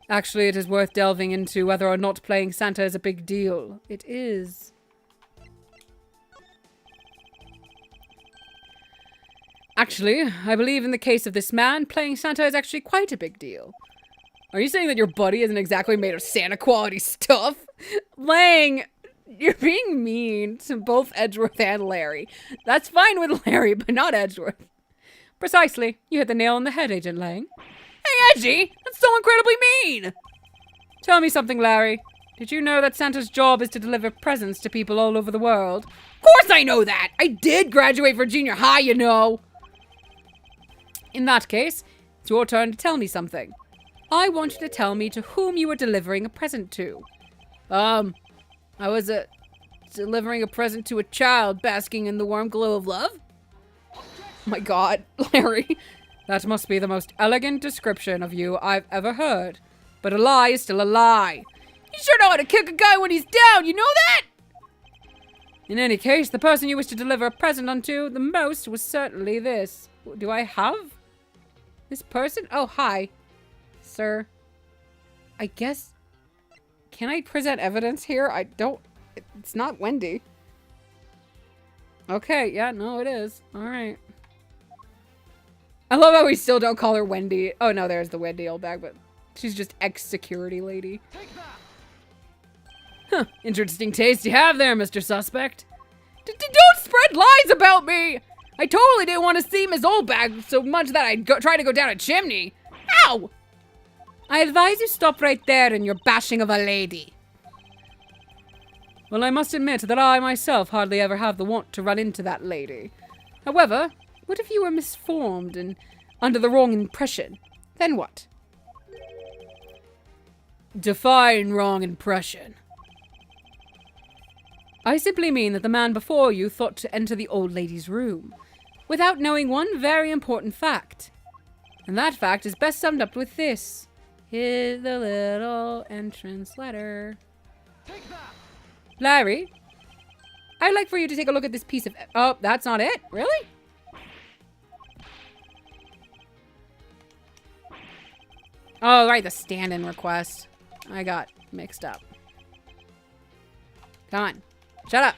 Actually, it is worth delving into whether or not playing Santa is a big deal. It is. Actually, I believe in the case of this man, playing Santa is actually quite a big deal. Are you saying that your buddy isn't exactly made of Santa-quality stuff? Lang, you're being mean to both Edgeworth and Larry. That's fine with Larry, but not Edgeworth. Precisely. You hit the nail on the head, Agent Lang. Hey, Edgy! That's so incredibly mean! Tell me something, Larry. Did you know that Santa's job is to deliver presents to people all over the world? Of course I know that! I did graduate from junior high, you know! In that case, it's your turn to tell me something. I want you to tell me to whom you were delivering a present to. I was, delivering a present to a child basking in the warm glow of love? Oh my god, Larry. That must be the most elegant description of you I've ever heard. But a lie is still a lie. You sure know how to kick a guy when he's down, you know that? In any case, the person you wish to deliver a present unto the most was certainly this. Do I have this person? Oh, hi. Sir. I guess... Can I present evidence here? I don't... It's not Wendy. Okay, yeah, no, it is. Alright. I love how we still don't call her Wendy. Oh, no, there's the Wendy old bag, but she's just ex-security lady. Huh, interesting taste you have there, Mr. Suspect. Don't spread lies about me! I totally didn't want to see Miss Oldbag so much that I'd try to go down a chimney. Ow! I advise you stop right there in your bashing of a lady. Well, I must admit that I myself hardly ever have the want to run into that lady. However, what if you were misformed and under the wrong impression? Then what? Define wrong impression. I simply mean that the man before you thought to enter the old lady's room, without knowing one very important fact. And that fact is best summed up with this. Here's the little entrance letter. Larry, I'd like for you to take a look at this piece of... Oh, that's not it? Really? Oh, right, the stand-in request. I got mixed up. Come on. Shut up.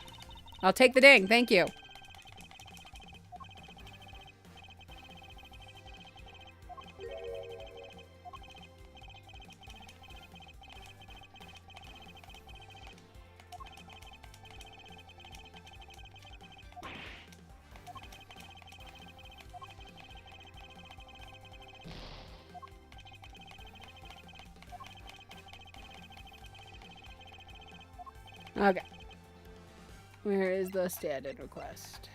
I'll take the ding. Thank you. Okay. Where is the stand-in request?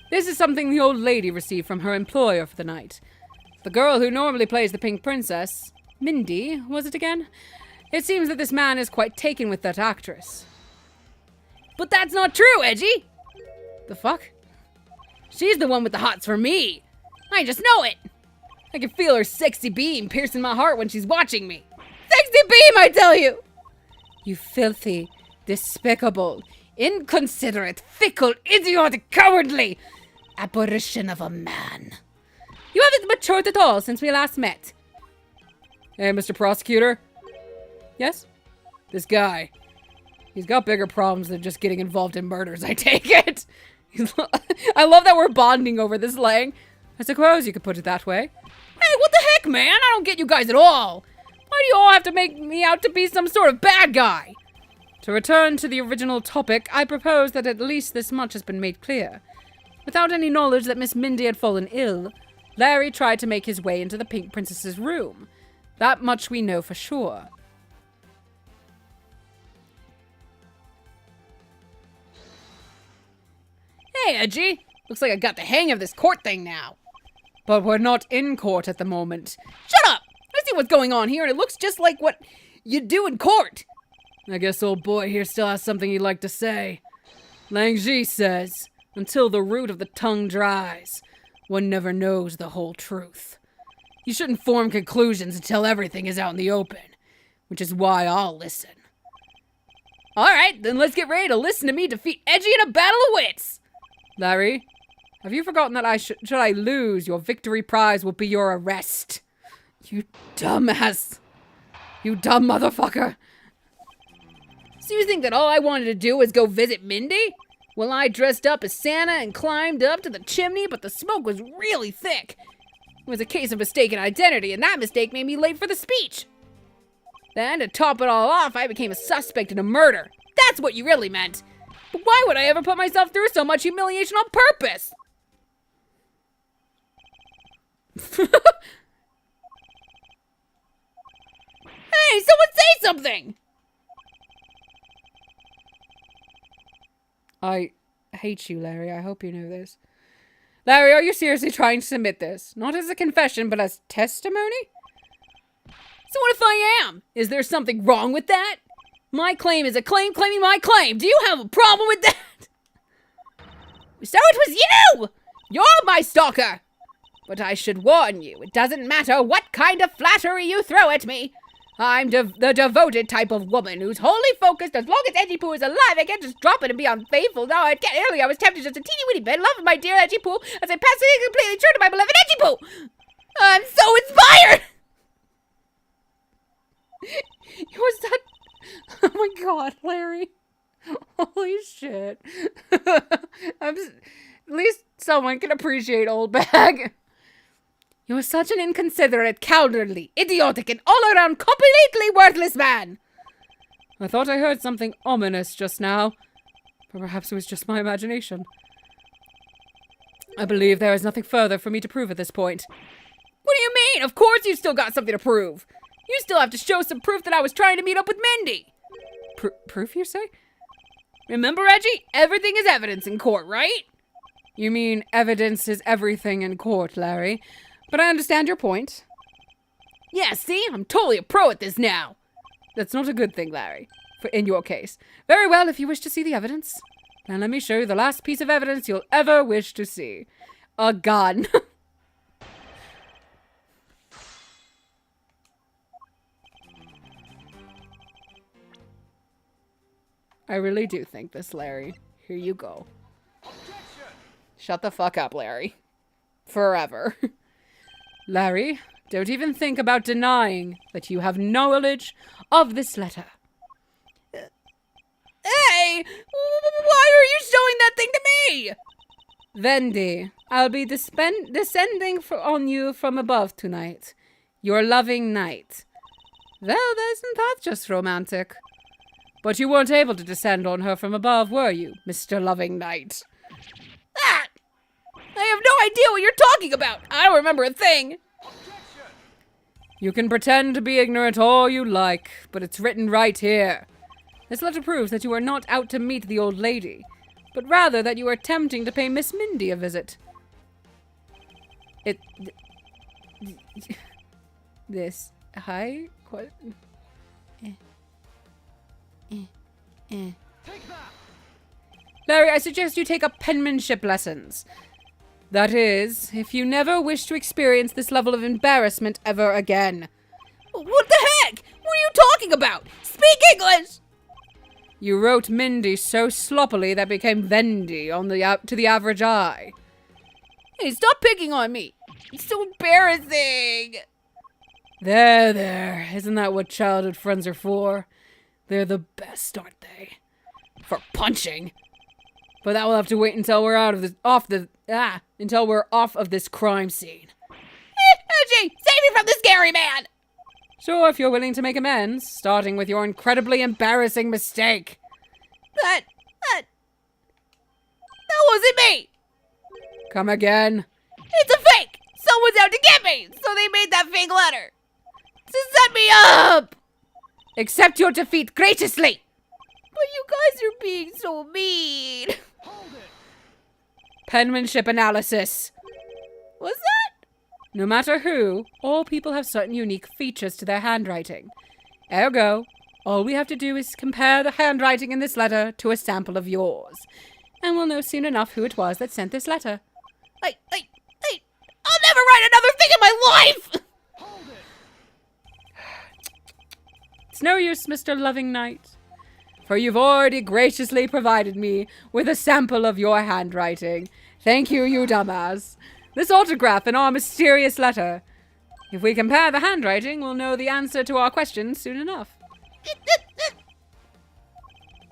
This is something the old lady received from her employer for the night. The girl who normally plays the Pink Princess, Mindy, was it again? It seems that this man is quite taken with that actress. But that's not true, Edgy! The fuck? She's the one with the hots for me! I just know it! I can feel her sexy beam piercing my heart when she's watching me. Sexy beam, I tell you! You filthy, despicable, inconsiderate, fickle, idiotic, cowardly apparition of a man. You haven't matured at all since we last met. Hey, Mr. Prosecutor? Yes? This guy. He's got bigger problems than just getting involved in murders, I take it. I love that we're bonding over this, Lang. I suppose you could put it that way. Hey, what the heck, man? I don't get you guys at all. Why do you all have to make me out to be some sort of bad guy? To return to the original topic, I propose that at least this much has been made clear. Without any knowledge that Miss Mindy had fallen ill, Larry tried to make his way into the Pink Princess's room. That much we know for sure. Hey, Edgy. Looks like I got the hang of this court thing now. But we're not in court at the moment. Shut up! I see what's going on here, and it looks just like what you do in court. I guess old boy here still has something he'd like to say. Lang Ji says, until the root of the tongue dries, one never knows the whole truth. You shouldn't form conclusions until everything is out in the open, which is why I'll listen. All right, then let's get ready to listen to me defeat Edgy in a battle of wits. Larry, have you forgotten that should I lose, your victory prize will be your arrest? You dumbass. You dumb motherfucker. So you think that all I wanted to do was go visit Mindy? Well, I dressed up as Santa and climbed up to the chimney, but the smoke was really thick. It was a case of mistaken identity, and that mistake made me late for the speech. Then, to top it all off, I became a suspect in a murder. That's what you really meant. But why would I ever put myself through so much humiliation on purpose? Hey, someone say something! I hate you, Larry. I hope you know this. Larry, are you seriously trying to submit this? Not as a confession, but as testimony? So what if I am? Is there something wrong with that? My claim is a claim claiming my claim. Do you have a problem with that? So it was you! You're my stalker! But I should warn you, it doesn't matter what kind of flattery you throw at me. I'm the devoted type of woman who's wholly focused. As long as Edgy Poo is alive, I can't just drop it and be unfaithful. No, I can't. Earlier, I was tempted just a teeny weeny bit. Love of my dear Edgy Poo as I passed it completely true to my beloved Edgy Poo. I'm so inspired! You're such... Oh my god, Larry. Holy shit. At least someone can appreciate old bag. You're such an inconsiderate, cowardly, idiotic, and all-around completely worthless man! I thought I heard something ominous just now. But perhaps it was just my imagination. I believe there is nothing further for me to prove at this point. What do you mean? Of course you still got something to prove! You still have to show some proof that I was trying to meet up with Mindy! Proof, you say? Remember, Reggie? Everything is evidence in court, right? You mean evidence is everything in court, Larry? But I understand your point. Yeah, see? I'm totally a pro at this now. That's not a good thing, Larry. In your case. Very well, if you wish to see the evidence. Then let me show you the last piece of evidence you'll ever wish to see. A gun. I really do think this, Larry. Here you go. Shut the fuck up, Larry. Forever. Larry, don't even think about denying that you have knowledge of this letter. Hey! Why are you showing that thing to me? Vendi, I'll be descending on you from above tonight. Your loving knight. Well, isn't that just romantic? But you weren't able to descend on her from above, were you, Mr. Loving Knight? Ah! I have no idea what you're talking about. I don't remember a thing. You can pretend to be ignorant all you like, but it's written right here. This letter proves that you are not out to meet the old lady, but rather that you are attempting to pay Miss Mindy a visit. Hi? What? Larry, I suggest you take up penmanship lessons. That is, if you never wish to experience this level of embarrassment ever again. What the heck? What are you talking about? Speak English! You wrote Mindy so sloppily that became Vendi to the average eye. Hey, stop picking on me. It's so embarrassing. There. Isn't that what childhood friends are for? They're the best, aren't they? For punching. But that will have to wait until we're until we're off of this crime scene. Edgy, save me from the scary man! So if you're willing to make amends, starting with your incredibly embarrassing mistake. That wasn't me! Come again. It's a fake! Someone's out to get me! So they made that fake letter! To set me up! Accept your defeat graciously! But you guys are being so mean! Penmanship analysis. What's that? No matter who, all people have certain unique features to their handwriting. Ergo, all we have to do is compare the handwriting in this letter to a sample of yours. And we'll know soon enough who it was that sent this letter. I'll never write another thing in my life! It's no use, Mr. Loving Knight, for you've already graciously provided me with a sample of your handwriting. Thank you, you dumbass. This autograph in our mysterious letter. If we compare the handwriting, we'll know the answer to our questions soon enough.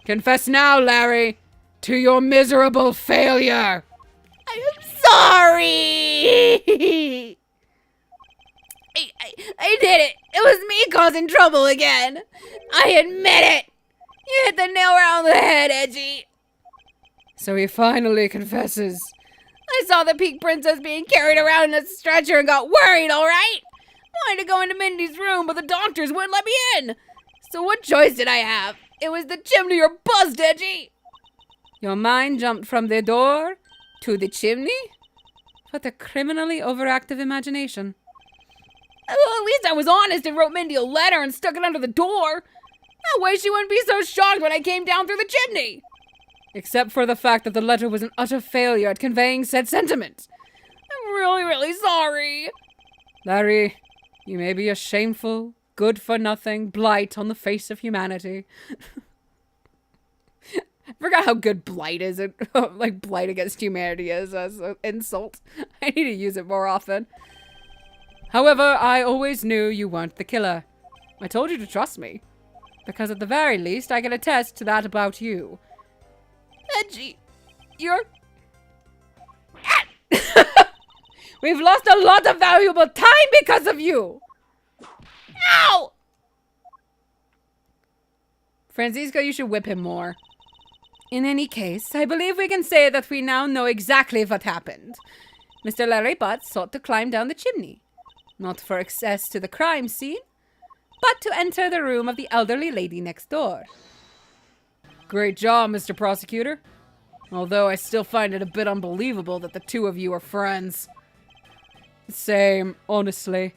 Confess now, Larry, to your miserable failure. I'm sorry! I did it! It was me causing trouble again! I admit it! You hit the nail right on the head, Edgy! So he finally confesses. I saw the Pink Princess being carried around in a stretcher and got worried, alright? Wanted to go into Mindy's room, but the doctors wouldn't let me in! So what choice did I have? It was the chimney or bust, Edgy! Your mind jumped from the door to the chimney? What a criminally overactive imagination. Well, at least I was honest and wrote Mindy a letter and stuck it under the door. That way she wouldn't be so shocked when I came down through the chimney. Except for the fact that the letter was an utter failure at conveying said sentiment. I'm really, really sorry. Larry, you may be a shameful, good-for-nothing blight on the face of humanity. I forgot how good blight is. Like, blight against humanity is as an insult. I need to use it more often. However, I always knew you weren't the killer. I told you to trust me. Because at the very least, I can attest to that about you. Edgy, you're... We've lost a lot of valuable time because of you! Ow! Francisco, you should whip him more. In any case, I believe we can say that we now know exactly what happened. Mr. Larry Butts sought to climb down the chimney. Not for access to the crime scene, but to enter the room of the elderly lady next door. Great job, Mr. Prosecutor. Although I still find it a bit unbelievable that the two of you are friends. Same, honestly.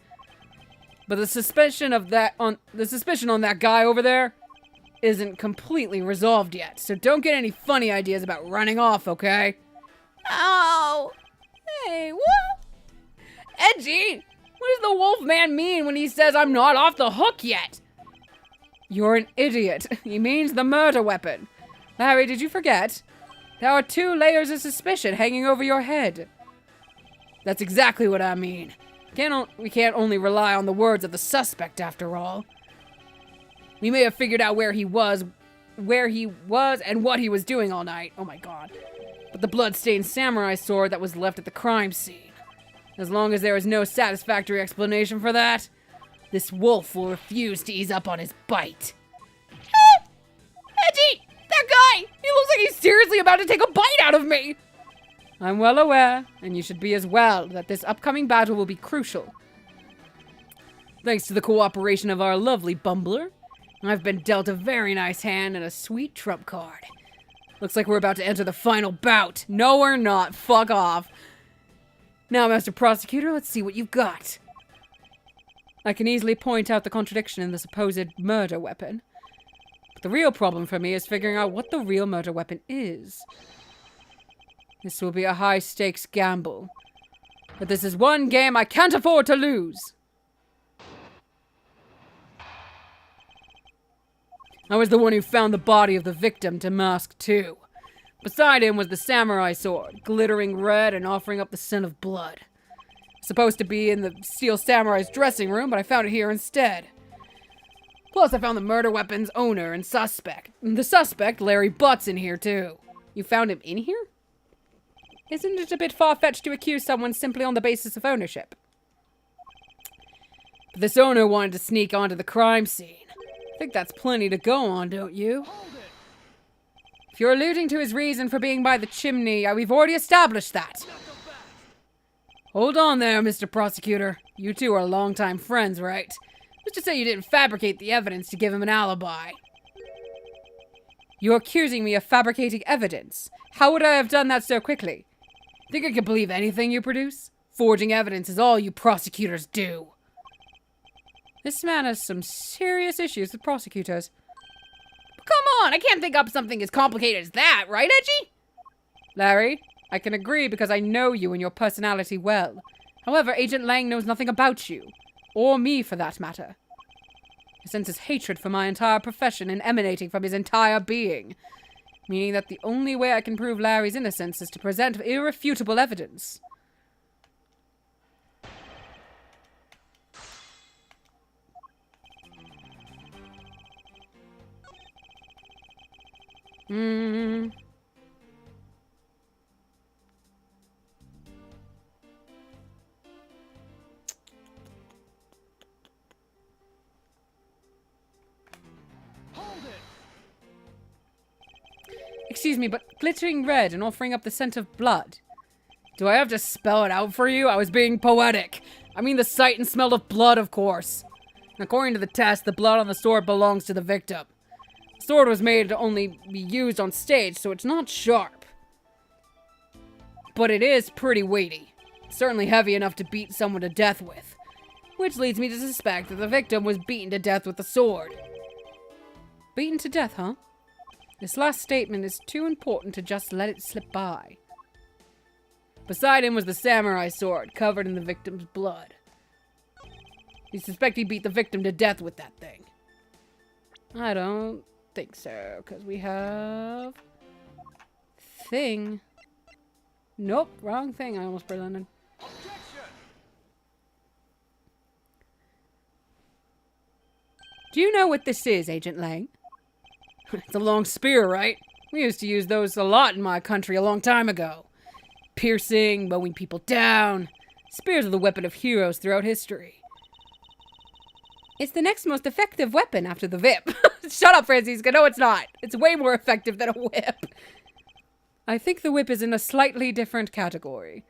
But the suspicion on that guy over there isn't completely resolved yet, so don't get any funny ideas about running off, okay? Ow! Hey, what? Edgy! What does the wolf man mean when he says I'm not off the hook yet? You're an idiot. He means the murder weapon. Larry, did you forget? There are 2 layers of suspicion hanging over your head. That's exactly what I mean. We can't only rely on the words of the suspect, after all. We may have figured out where he was and what he was doing all night. Oh my god. But the blood-stained samurai sword that was left at the crime scene. As long as there is no satisfactory explanation for that, this wolf will refuse to ease up on his bite. Edgy! That guy! He looks like he's seriously about to take a bite out of me! I'm well aware, and you should be as well, that this upcoming battle will be crucial. Thanks to the cooperation of our lovely bumbler, I've been dealt a very nice hand and a sweet trump card. Looks like we're about to enter the final bout. No, we're not. Fuck off. Now, Master Prosecutor, let's see what you've got. I can easily point out the contradiction in the supposed murder weapon. But the real problem for me is figuring out what the real murder weapon is. This will be a high-stakes gamble. But this is one game I can't afford to lose. I was the one who found the body of the victim to mask too. Beside him was the samurai sword, glittering red and offering up the scent of blood. Supposed to be in the Steel Samurai's dressing room, but I found it here instead. Plus, I found the murder weapon's owner and suspect. The suspect, Larry Butts, in here too. You found him in here? Isn't it a bit far-fetched to accuse someone simply on the basis of ownership? But this owner wanted to sneak onto the crime scene. I think that's plenty to go on, don't you? If you're alluding to his reason for being by the chimney, we've already established that. Hold on there, Mr. Prosecutor. You two are longtime friends, right? Let's just say you didn't fabricate the evidence to give him an alibi. You're accusing me of fabricating evidence. How would I have done that so quickly? Think I could believe anything you produce? forging evidence is all you prosecutors do. This man has some serious issues with prosecutors. But come on, I can't think up something as complicated as that, right, Edgy? Larry, I can agree because I know you and your personality well. However, Agent Lang knows nothing about you. Or me, for that matter. He senses hatred for my entire profession and emanating from his entire being. Meaning that the only way I can prove Larry's innocence is to present irrefutable evidence. Excuse me, but glittering red and offering up the scent of blood. Do I have to spell it out for you? I was being poetic. I mean the sight and smell of blood, of course. According to the test, the blood on the sword belongs to the victim. The sword was made to only be used on stage, so it's not sharp. But it is pretty weighty. Certainly heavy enough to beat someone to death with. Which leads me to suspect that the victim was beaten to death with the sword. Beaten to death, huh? This last statement is too important to just let it slip by. Beside him was the samurai sword, covered in the victim's blood. You suspect he beat the victim to death with that thing? I don't think so, because we have... Thing. Nope, wrong thing I almost presented. Do you know what this is, Agent Lang? It's a long spear, right? We used to use those a lot in my country a long time ago. Piercing, mowing people down. Spears are the weapon of heroes throughout history. It's the next most effective weapon after the whip. Shut up, Francisca. No, it's not. It's way more effective than a whip. I think the whip is in a slightly different category.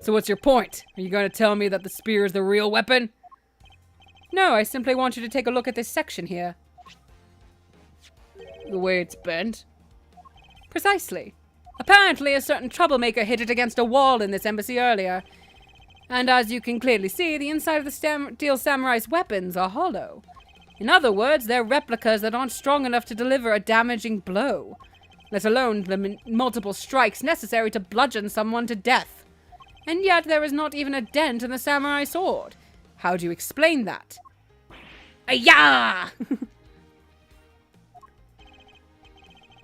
So what's your point? Are you going to tell me that the spear is the real weapon? No, I simply want you to take a look at this section here. The way it's bent? Precisely. Apparently, a certain troublemaker hit it against a wall in this embassy earlier. And as you can clearly see, the inside of the steel samurai's weapons are hollow. In other words, they're replicas that aren't strong enough to deliver a damaging blow, let alone the multiple strikes necessary to bludgeon someone to death. And yet there is not even a dent in the samurai sword. How do you explain that? Ayah!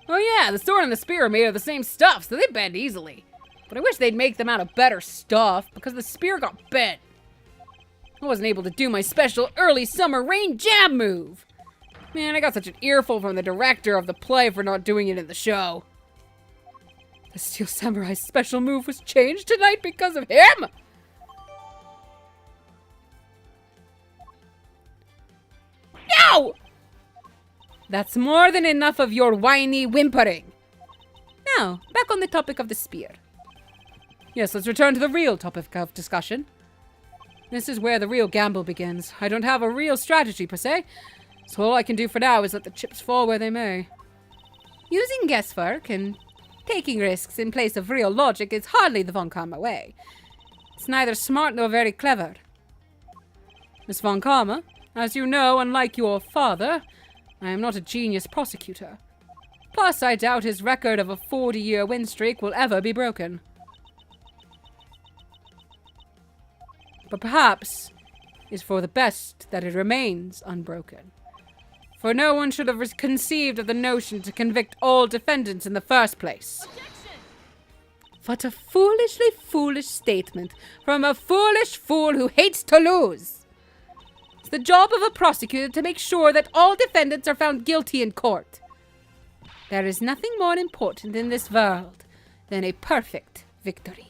Oh yeah, the sword and the spear are made of the same stuff, so they bend easily. But I wish they'd make them out of better stuff, because the spear got bent. I wasn't able to do my special early summer rain jam move. Man, I got such an earful from the director of the play for not doing it in the show. The Steel Samurai's special move was changed tonight because of him! No! That's more than enough of your whiny whimpering. Now, back on the topic of the spear. Yes, let's return to the real topic of discussion. This is where the real gamble begins. I don't have a real strategy, per se, so all I can do for now is let the chips fall where they may. Using guesswork and taking risks in place of real logic is hardly the Von Karma way. It's neither smart nor very clever. Miss Von Karma, as you know, unlike your father, I am not a genius prosecutor. Plus, I doubt his record of a 40-year win streak will ever be broken. But perhaps it's for the best that it remains unbroken. For no one should have conceived of the notion to convict all defendants in the first place. What a foolishly foolish statement from a foolish fool who hates to lose. It's the job of a prosecutor to make sure that all defendants are found guilty in court. There is nothing more important in this world than a perfect victory.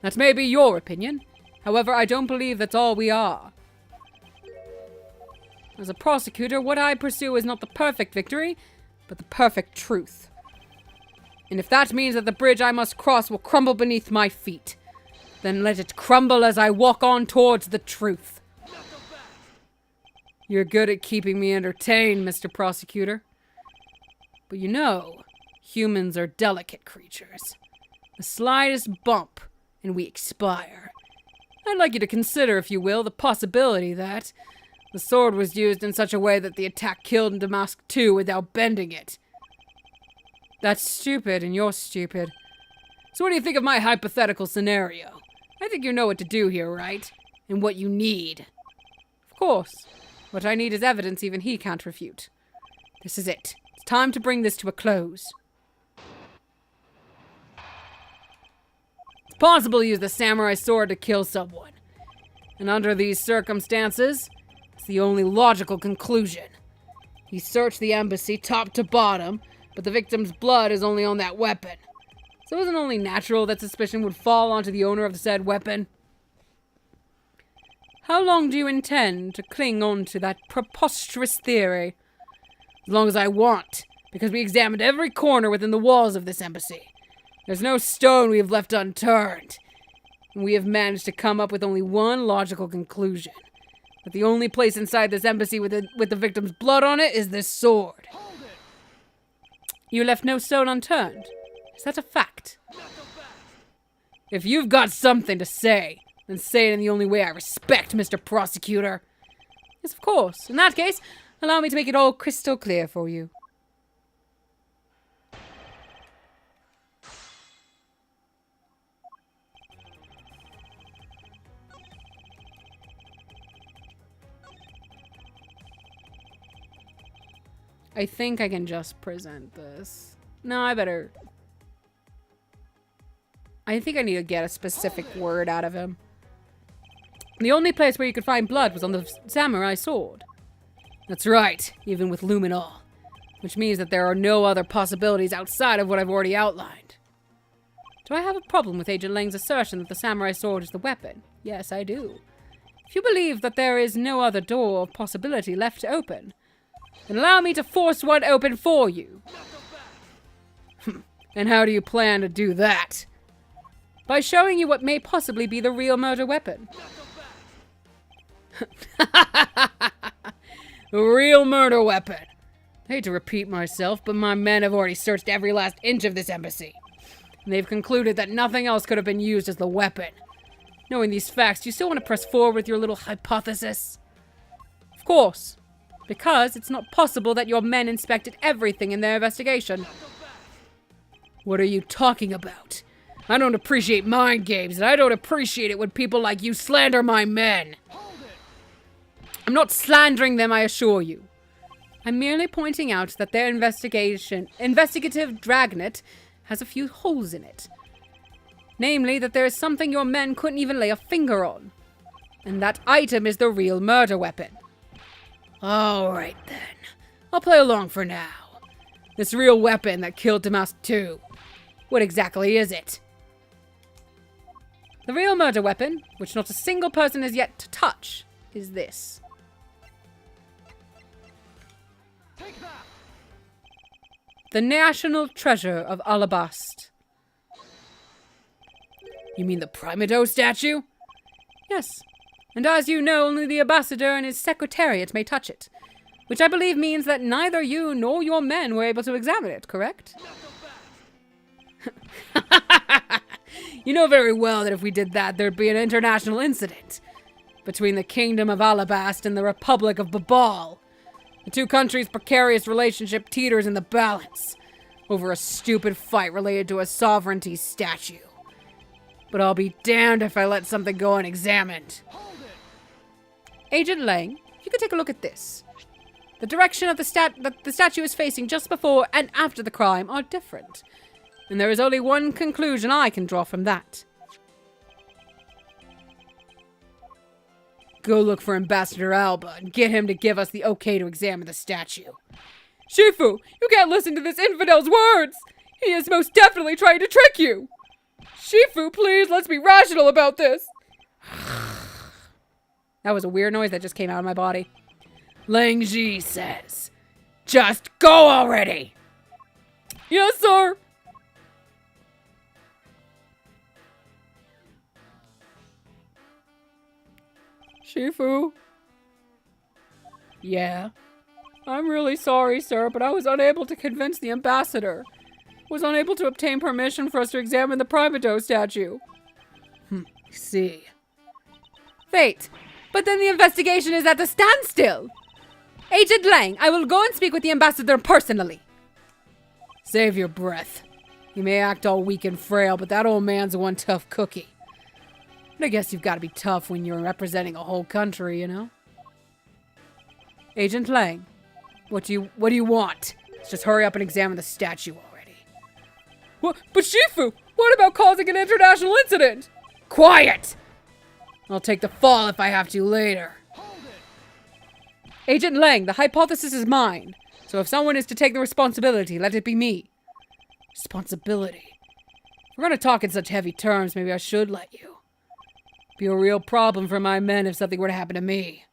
That may be your opinion. However, I don't believe that's all we are. As a prosecutor, what I pursue is not the perfect victory, but the perfect truth. And if that means that the bridge I must cross will crumble beneath my feet, then let it crumble as I walk on towards the truth. You're good at keeping me entertained, Mr. Prosecutor. But you know, humans are delicate creatures. The slightest bump, and we expire. I'd like you to consider, if you will, the possibility that the sword was used in such a way that the attack killed Damask II without bending it. That's stupid, and you're stupid. So what do you think of my hypothetical scenario? I think you know what to do here, right? And what you need. Of course. What I need is evidence even he can't refute. This is it. It's time to bring this to a close. It's possible to use the samurai sword to kill someone. And under these circumstances, it's the only logical conclusion. He searched the embassy top to bottom, but the victim's blood is only on that weapon. So isn't it only natural that suspicion would fall onto the owner of the said weapon? How long do you intend to cling on to that preposterous theory? As long as I want, because we examined every corner within the walls of this embassy. There's no stone we have left unturned. And we have managed to come up with only one logical conclusion. That the only place inside this embassy with the victim's blood on it is this sword. You left no stone unturned. Is that a fact? If you've got something to say, then say it in the only way I respect, Mr. Prosecutor. Yes, of course. In that case, allow me to make it all crystal clear for you. I think I can just present this. No, I think I need to get a specific word out of him. The only place where you could find blood was on the samurai sword. That's right, even with luminol. Which means that there are no other possibilities outside of what I've already outlined. Do I have a problem with Agent Lang's assertion that the samurai sword is the weapon? Yes, I do. If you believe that there is no other door of possibility left open, then allow me to force one open for you. And how do you plan to do that? By showing you what may possibly be the real murder weapon. The real murder weapon. I hate to repeat myself, but my men have already searched every last inch of this embassy. And they've concluded that nothing else could have been used as the weapon. Knowing these facts, do you still want to press forward with your little hypothesis? Of course. Because it's not possible that your men inspected everything in their investigation. What are you talking about? I don't appreciate mind games, and I don't appreciate it when people like you slander my men. I'm not slandering them, I assure you. I'm merely pointing out that their investigative dragnet has a few holes in it. Namely, that there is something your men couldn't even lay a finger on. And that item is the real murder weapon. All right, then. I'll play along for now. This real weapon that killed Damask II. What exactly is it? The real murder weapon, which not a single person has yet to touch, is this. Take that. The national treasure of Alabast. You mean the Primido statue? Yes. And as you know, only the ambassador and his secretariat may touch it. Which I believe means that neither you nor your men were able to examine it, correct? You know very well that if we did that, there'd be an international incident between the Kingdom of Alabast and the Republic of Babal. The two countries' precarious relationship teeters in the balance over a stupid fight related to a sovereignty statue. But I'll be damned if I let something go unexamined. Agent Lang, if you could take a look at this. The direction of the statue is facing just before and after the crime are different. And there is only one conclusion I can draw from that. Go look for Ambassador Alba and get him to give us the okay to examine the statue. Shifu, you can't listen to this infidel's words! He is most definitely trying to trick you! Shifu, please, let's be rational about this! That was a weird noise that just came out of my body. Lang Ji says, just go already! Yes, sir! Shifu? Yeah? I'm really sorry, sir, but I was unable to convince the ambassador. Was unable to obtain permission for us to examine the Primido statue. See. Wait, but then the investigation is at a standstill. Agent Lang, I will go and speak with the ambassador personally. Save your breath. You may act all weak and frail, but that old man's one tough cookie. But I guess you've got to be tough when you're representing a whole country, you know? Agent Lang, what do you want? Let's just hurry up and examine the statue already. What? But Shifu, what about causing an international incident? Quiet! I'll take the fall if I have to later. Agent Lang, the hypothesis is mine. So if someone is to take the responsibility, let it be me. Responsibility? If we're gonna talk in such heavy terms, maybe I should let you. Be a real problem for my men if something were to happen to me.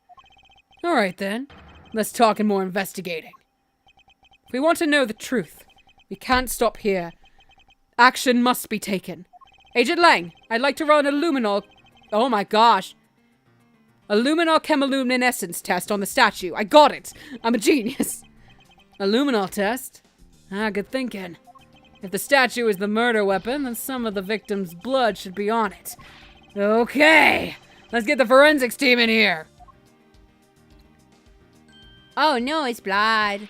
Alright then. Let's talk and more investigating. If we want to know the truth, we can't stop here. Action must be taken. Agent Lang, I'd like to run a luminol... Oh my gosh. A luminol chemiluminescence test on the statue. I got it. I'm a genius. A luminol test? Ah, good thinking. If the statue is the murder weapon, then some of the victim's blood should be on it. Okay, let's get the forensics team in here. Oh no, it's blood.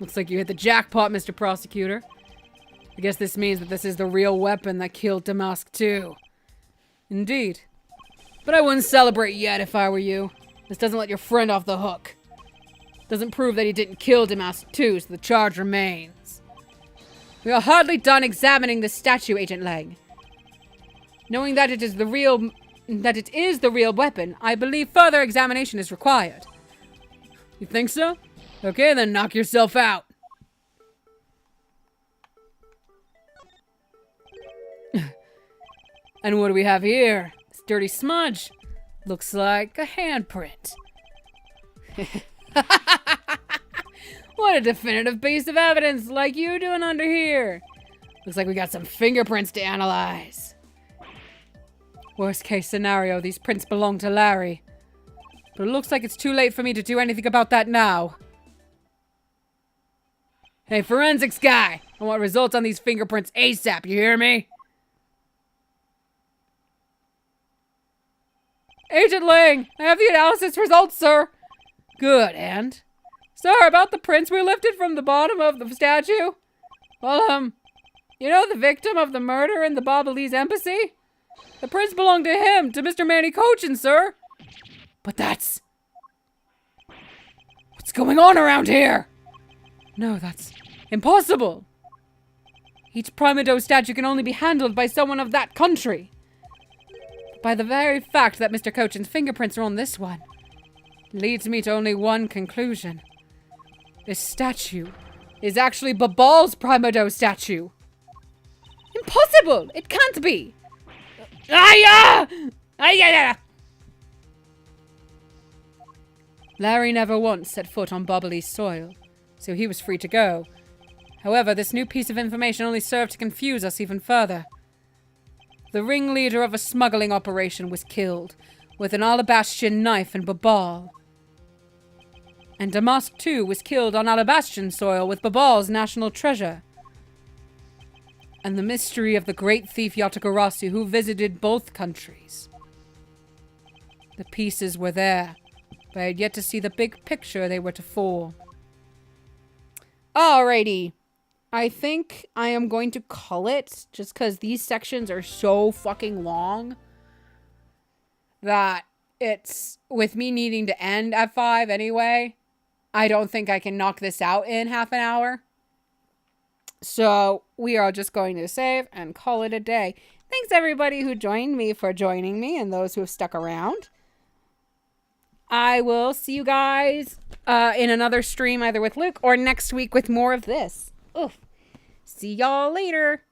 Looks like you hit the jackpot, Mr. Prosecutor. I guess this means that this is the real weapon that killed Damask too. Indeed. But I wouldn't celebrate yet if I were you. This doesn't let your friend off the hook. Doesn't prove that he didn't kill Damask too, so the charge remains. We are hardly done examining this statue, Agent Lang. Knowing that it is the real weapon, I believe further examination is required. You think so? Okay, then knock yourself out. And what do we have here? This dirty smudge. Looks like a handprint. What a definitive piece of evidence, like you doing under here. Looks like we got some fingerprints to analyze. Worst case scenario, these prints belong to Larry. But it looks like it's too late for me to do anything about that now. Hey, forensics guy! I want results on these fingerprints ASAP, you hear me? Agent Lang, I have the analysis results, sir. Good, and? Sir, about the prints we lifted from the bottom of the statue. Well, you know the victim of the murder in the Babalese embassy? The prints belong to him, to Mr. Manny Cochin, sir. But that's... What's going on around here? No, that's impossible. Each Primado statue can only be handled by someone of that country. By the very fact that Mr. Cochin's fingerprints are on this one, leads me to only one conclusion. This statue is actually Babal's Primado statue. Impossible! It can't be! Larry never once set foot on Babalese soil, so he was free to go. However, this new piece of information only served to confuse us even further. The ringleader of a smuggling operation was killed with an Alabastian knife in Babal. And Damask too was killed on Alabastian soil with Babal's national treasure. And the mystery of the great thief Yatagarasu who visited both countries. The pieces were there, but I had yet to see the big picture they were to form. Alrighty. I think I am going to call it, just because these sections are so fucking long that it's, with me needing to end at 5 anyway, I don't think I can knock this out in half an hour. So we are just going to save and call it a day. Thanks everybody who joined me for joining me and those who have stuck around. I will see you guys in another stream either with Luke or next week with more of this. Oof. See y'all later.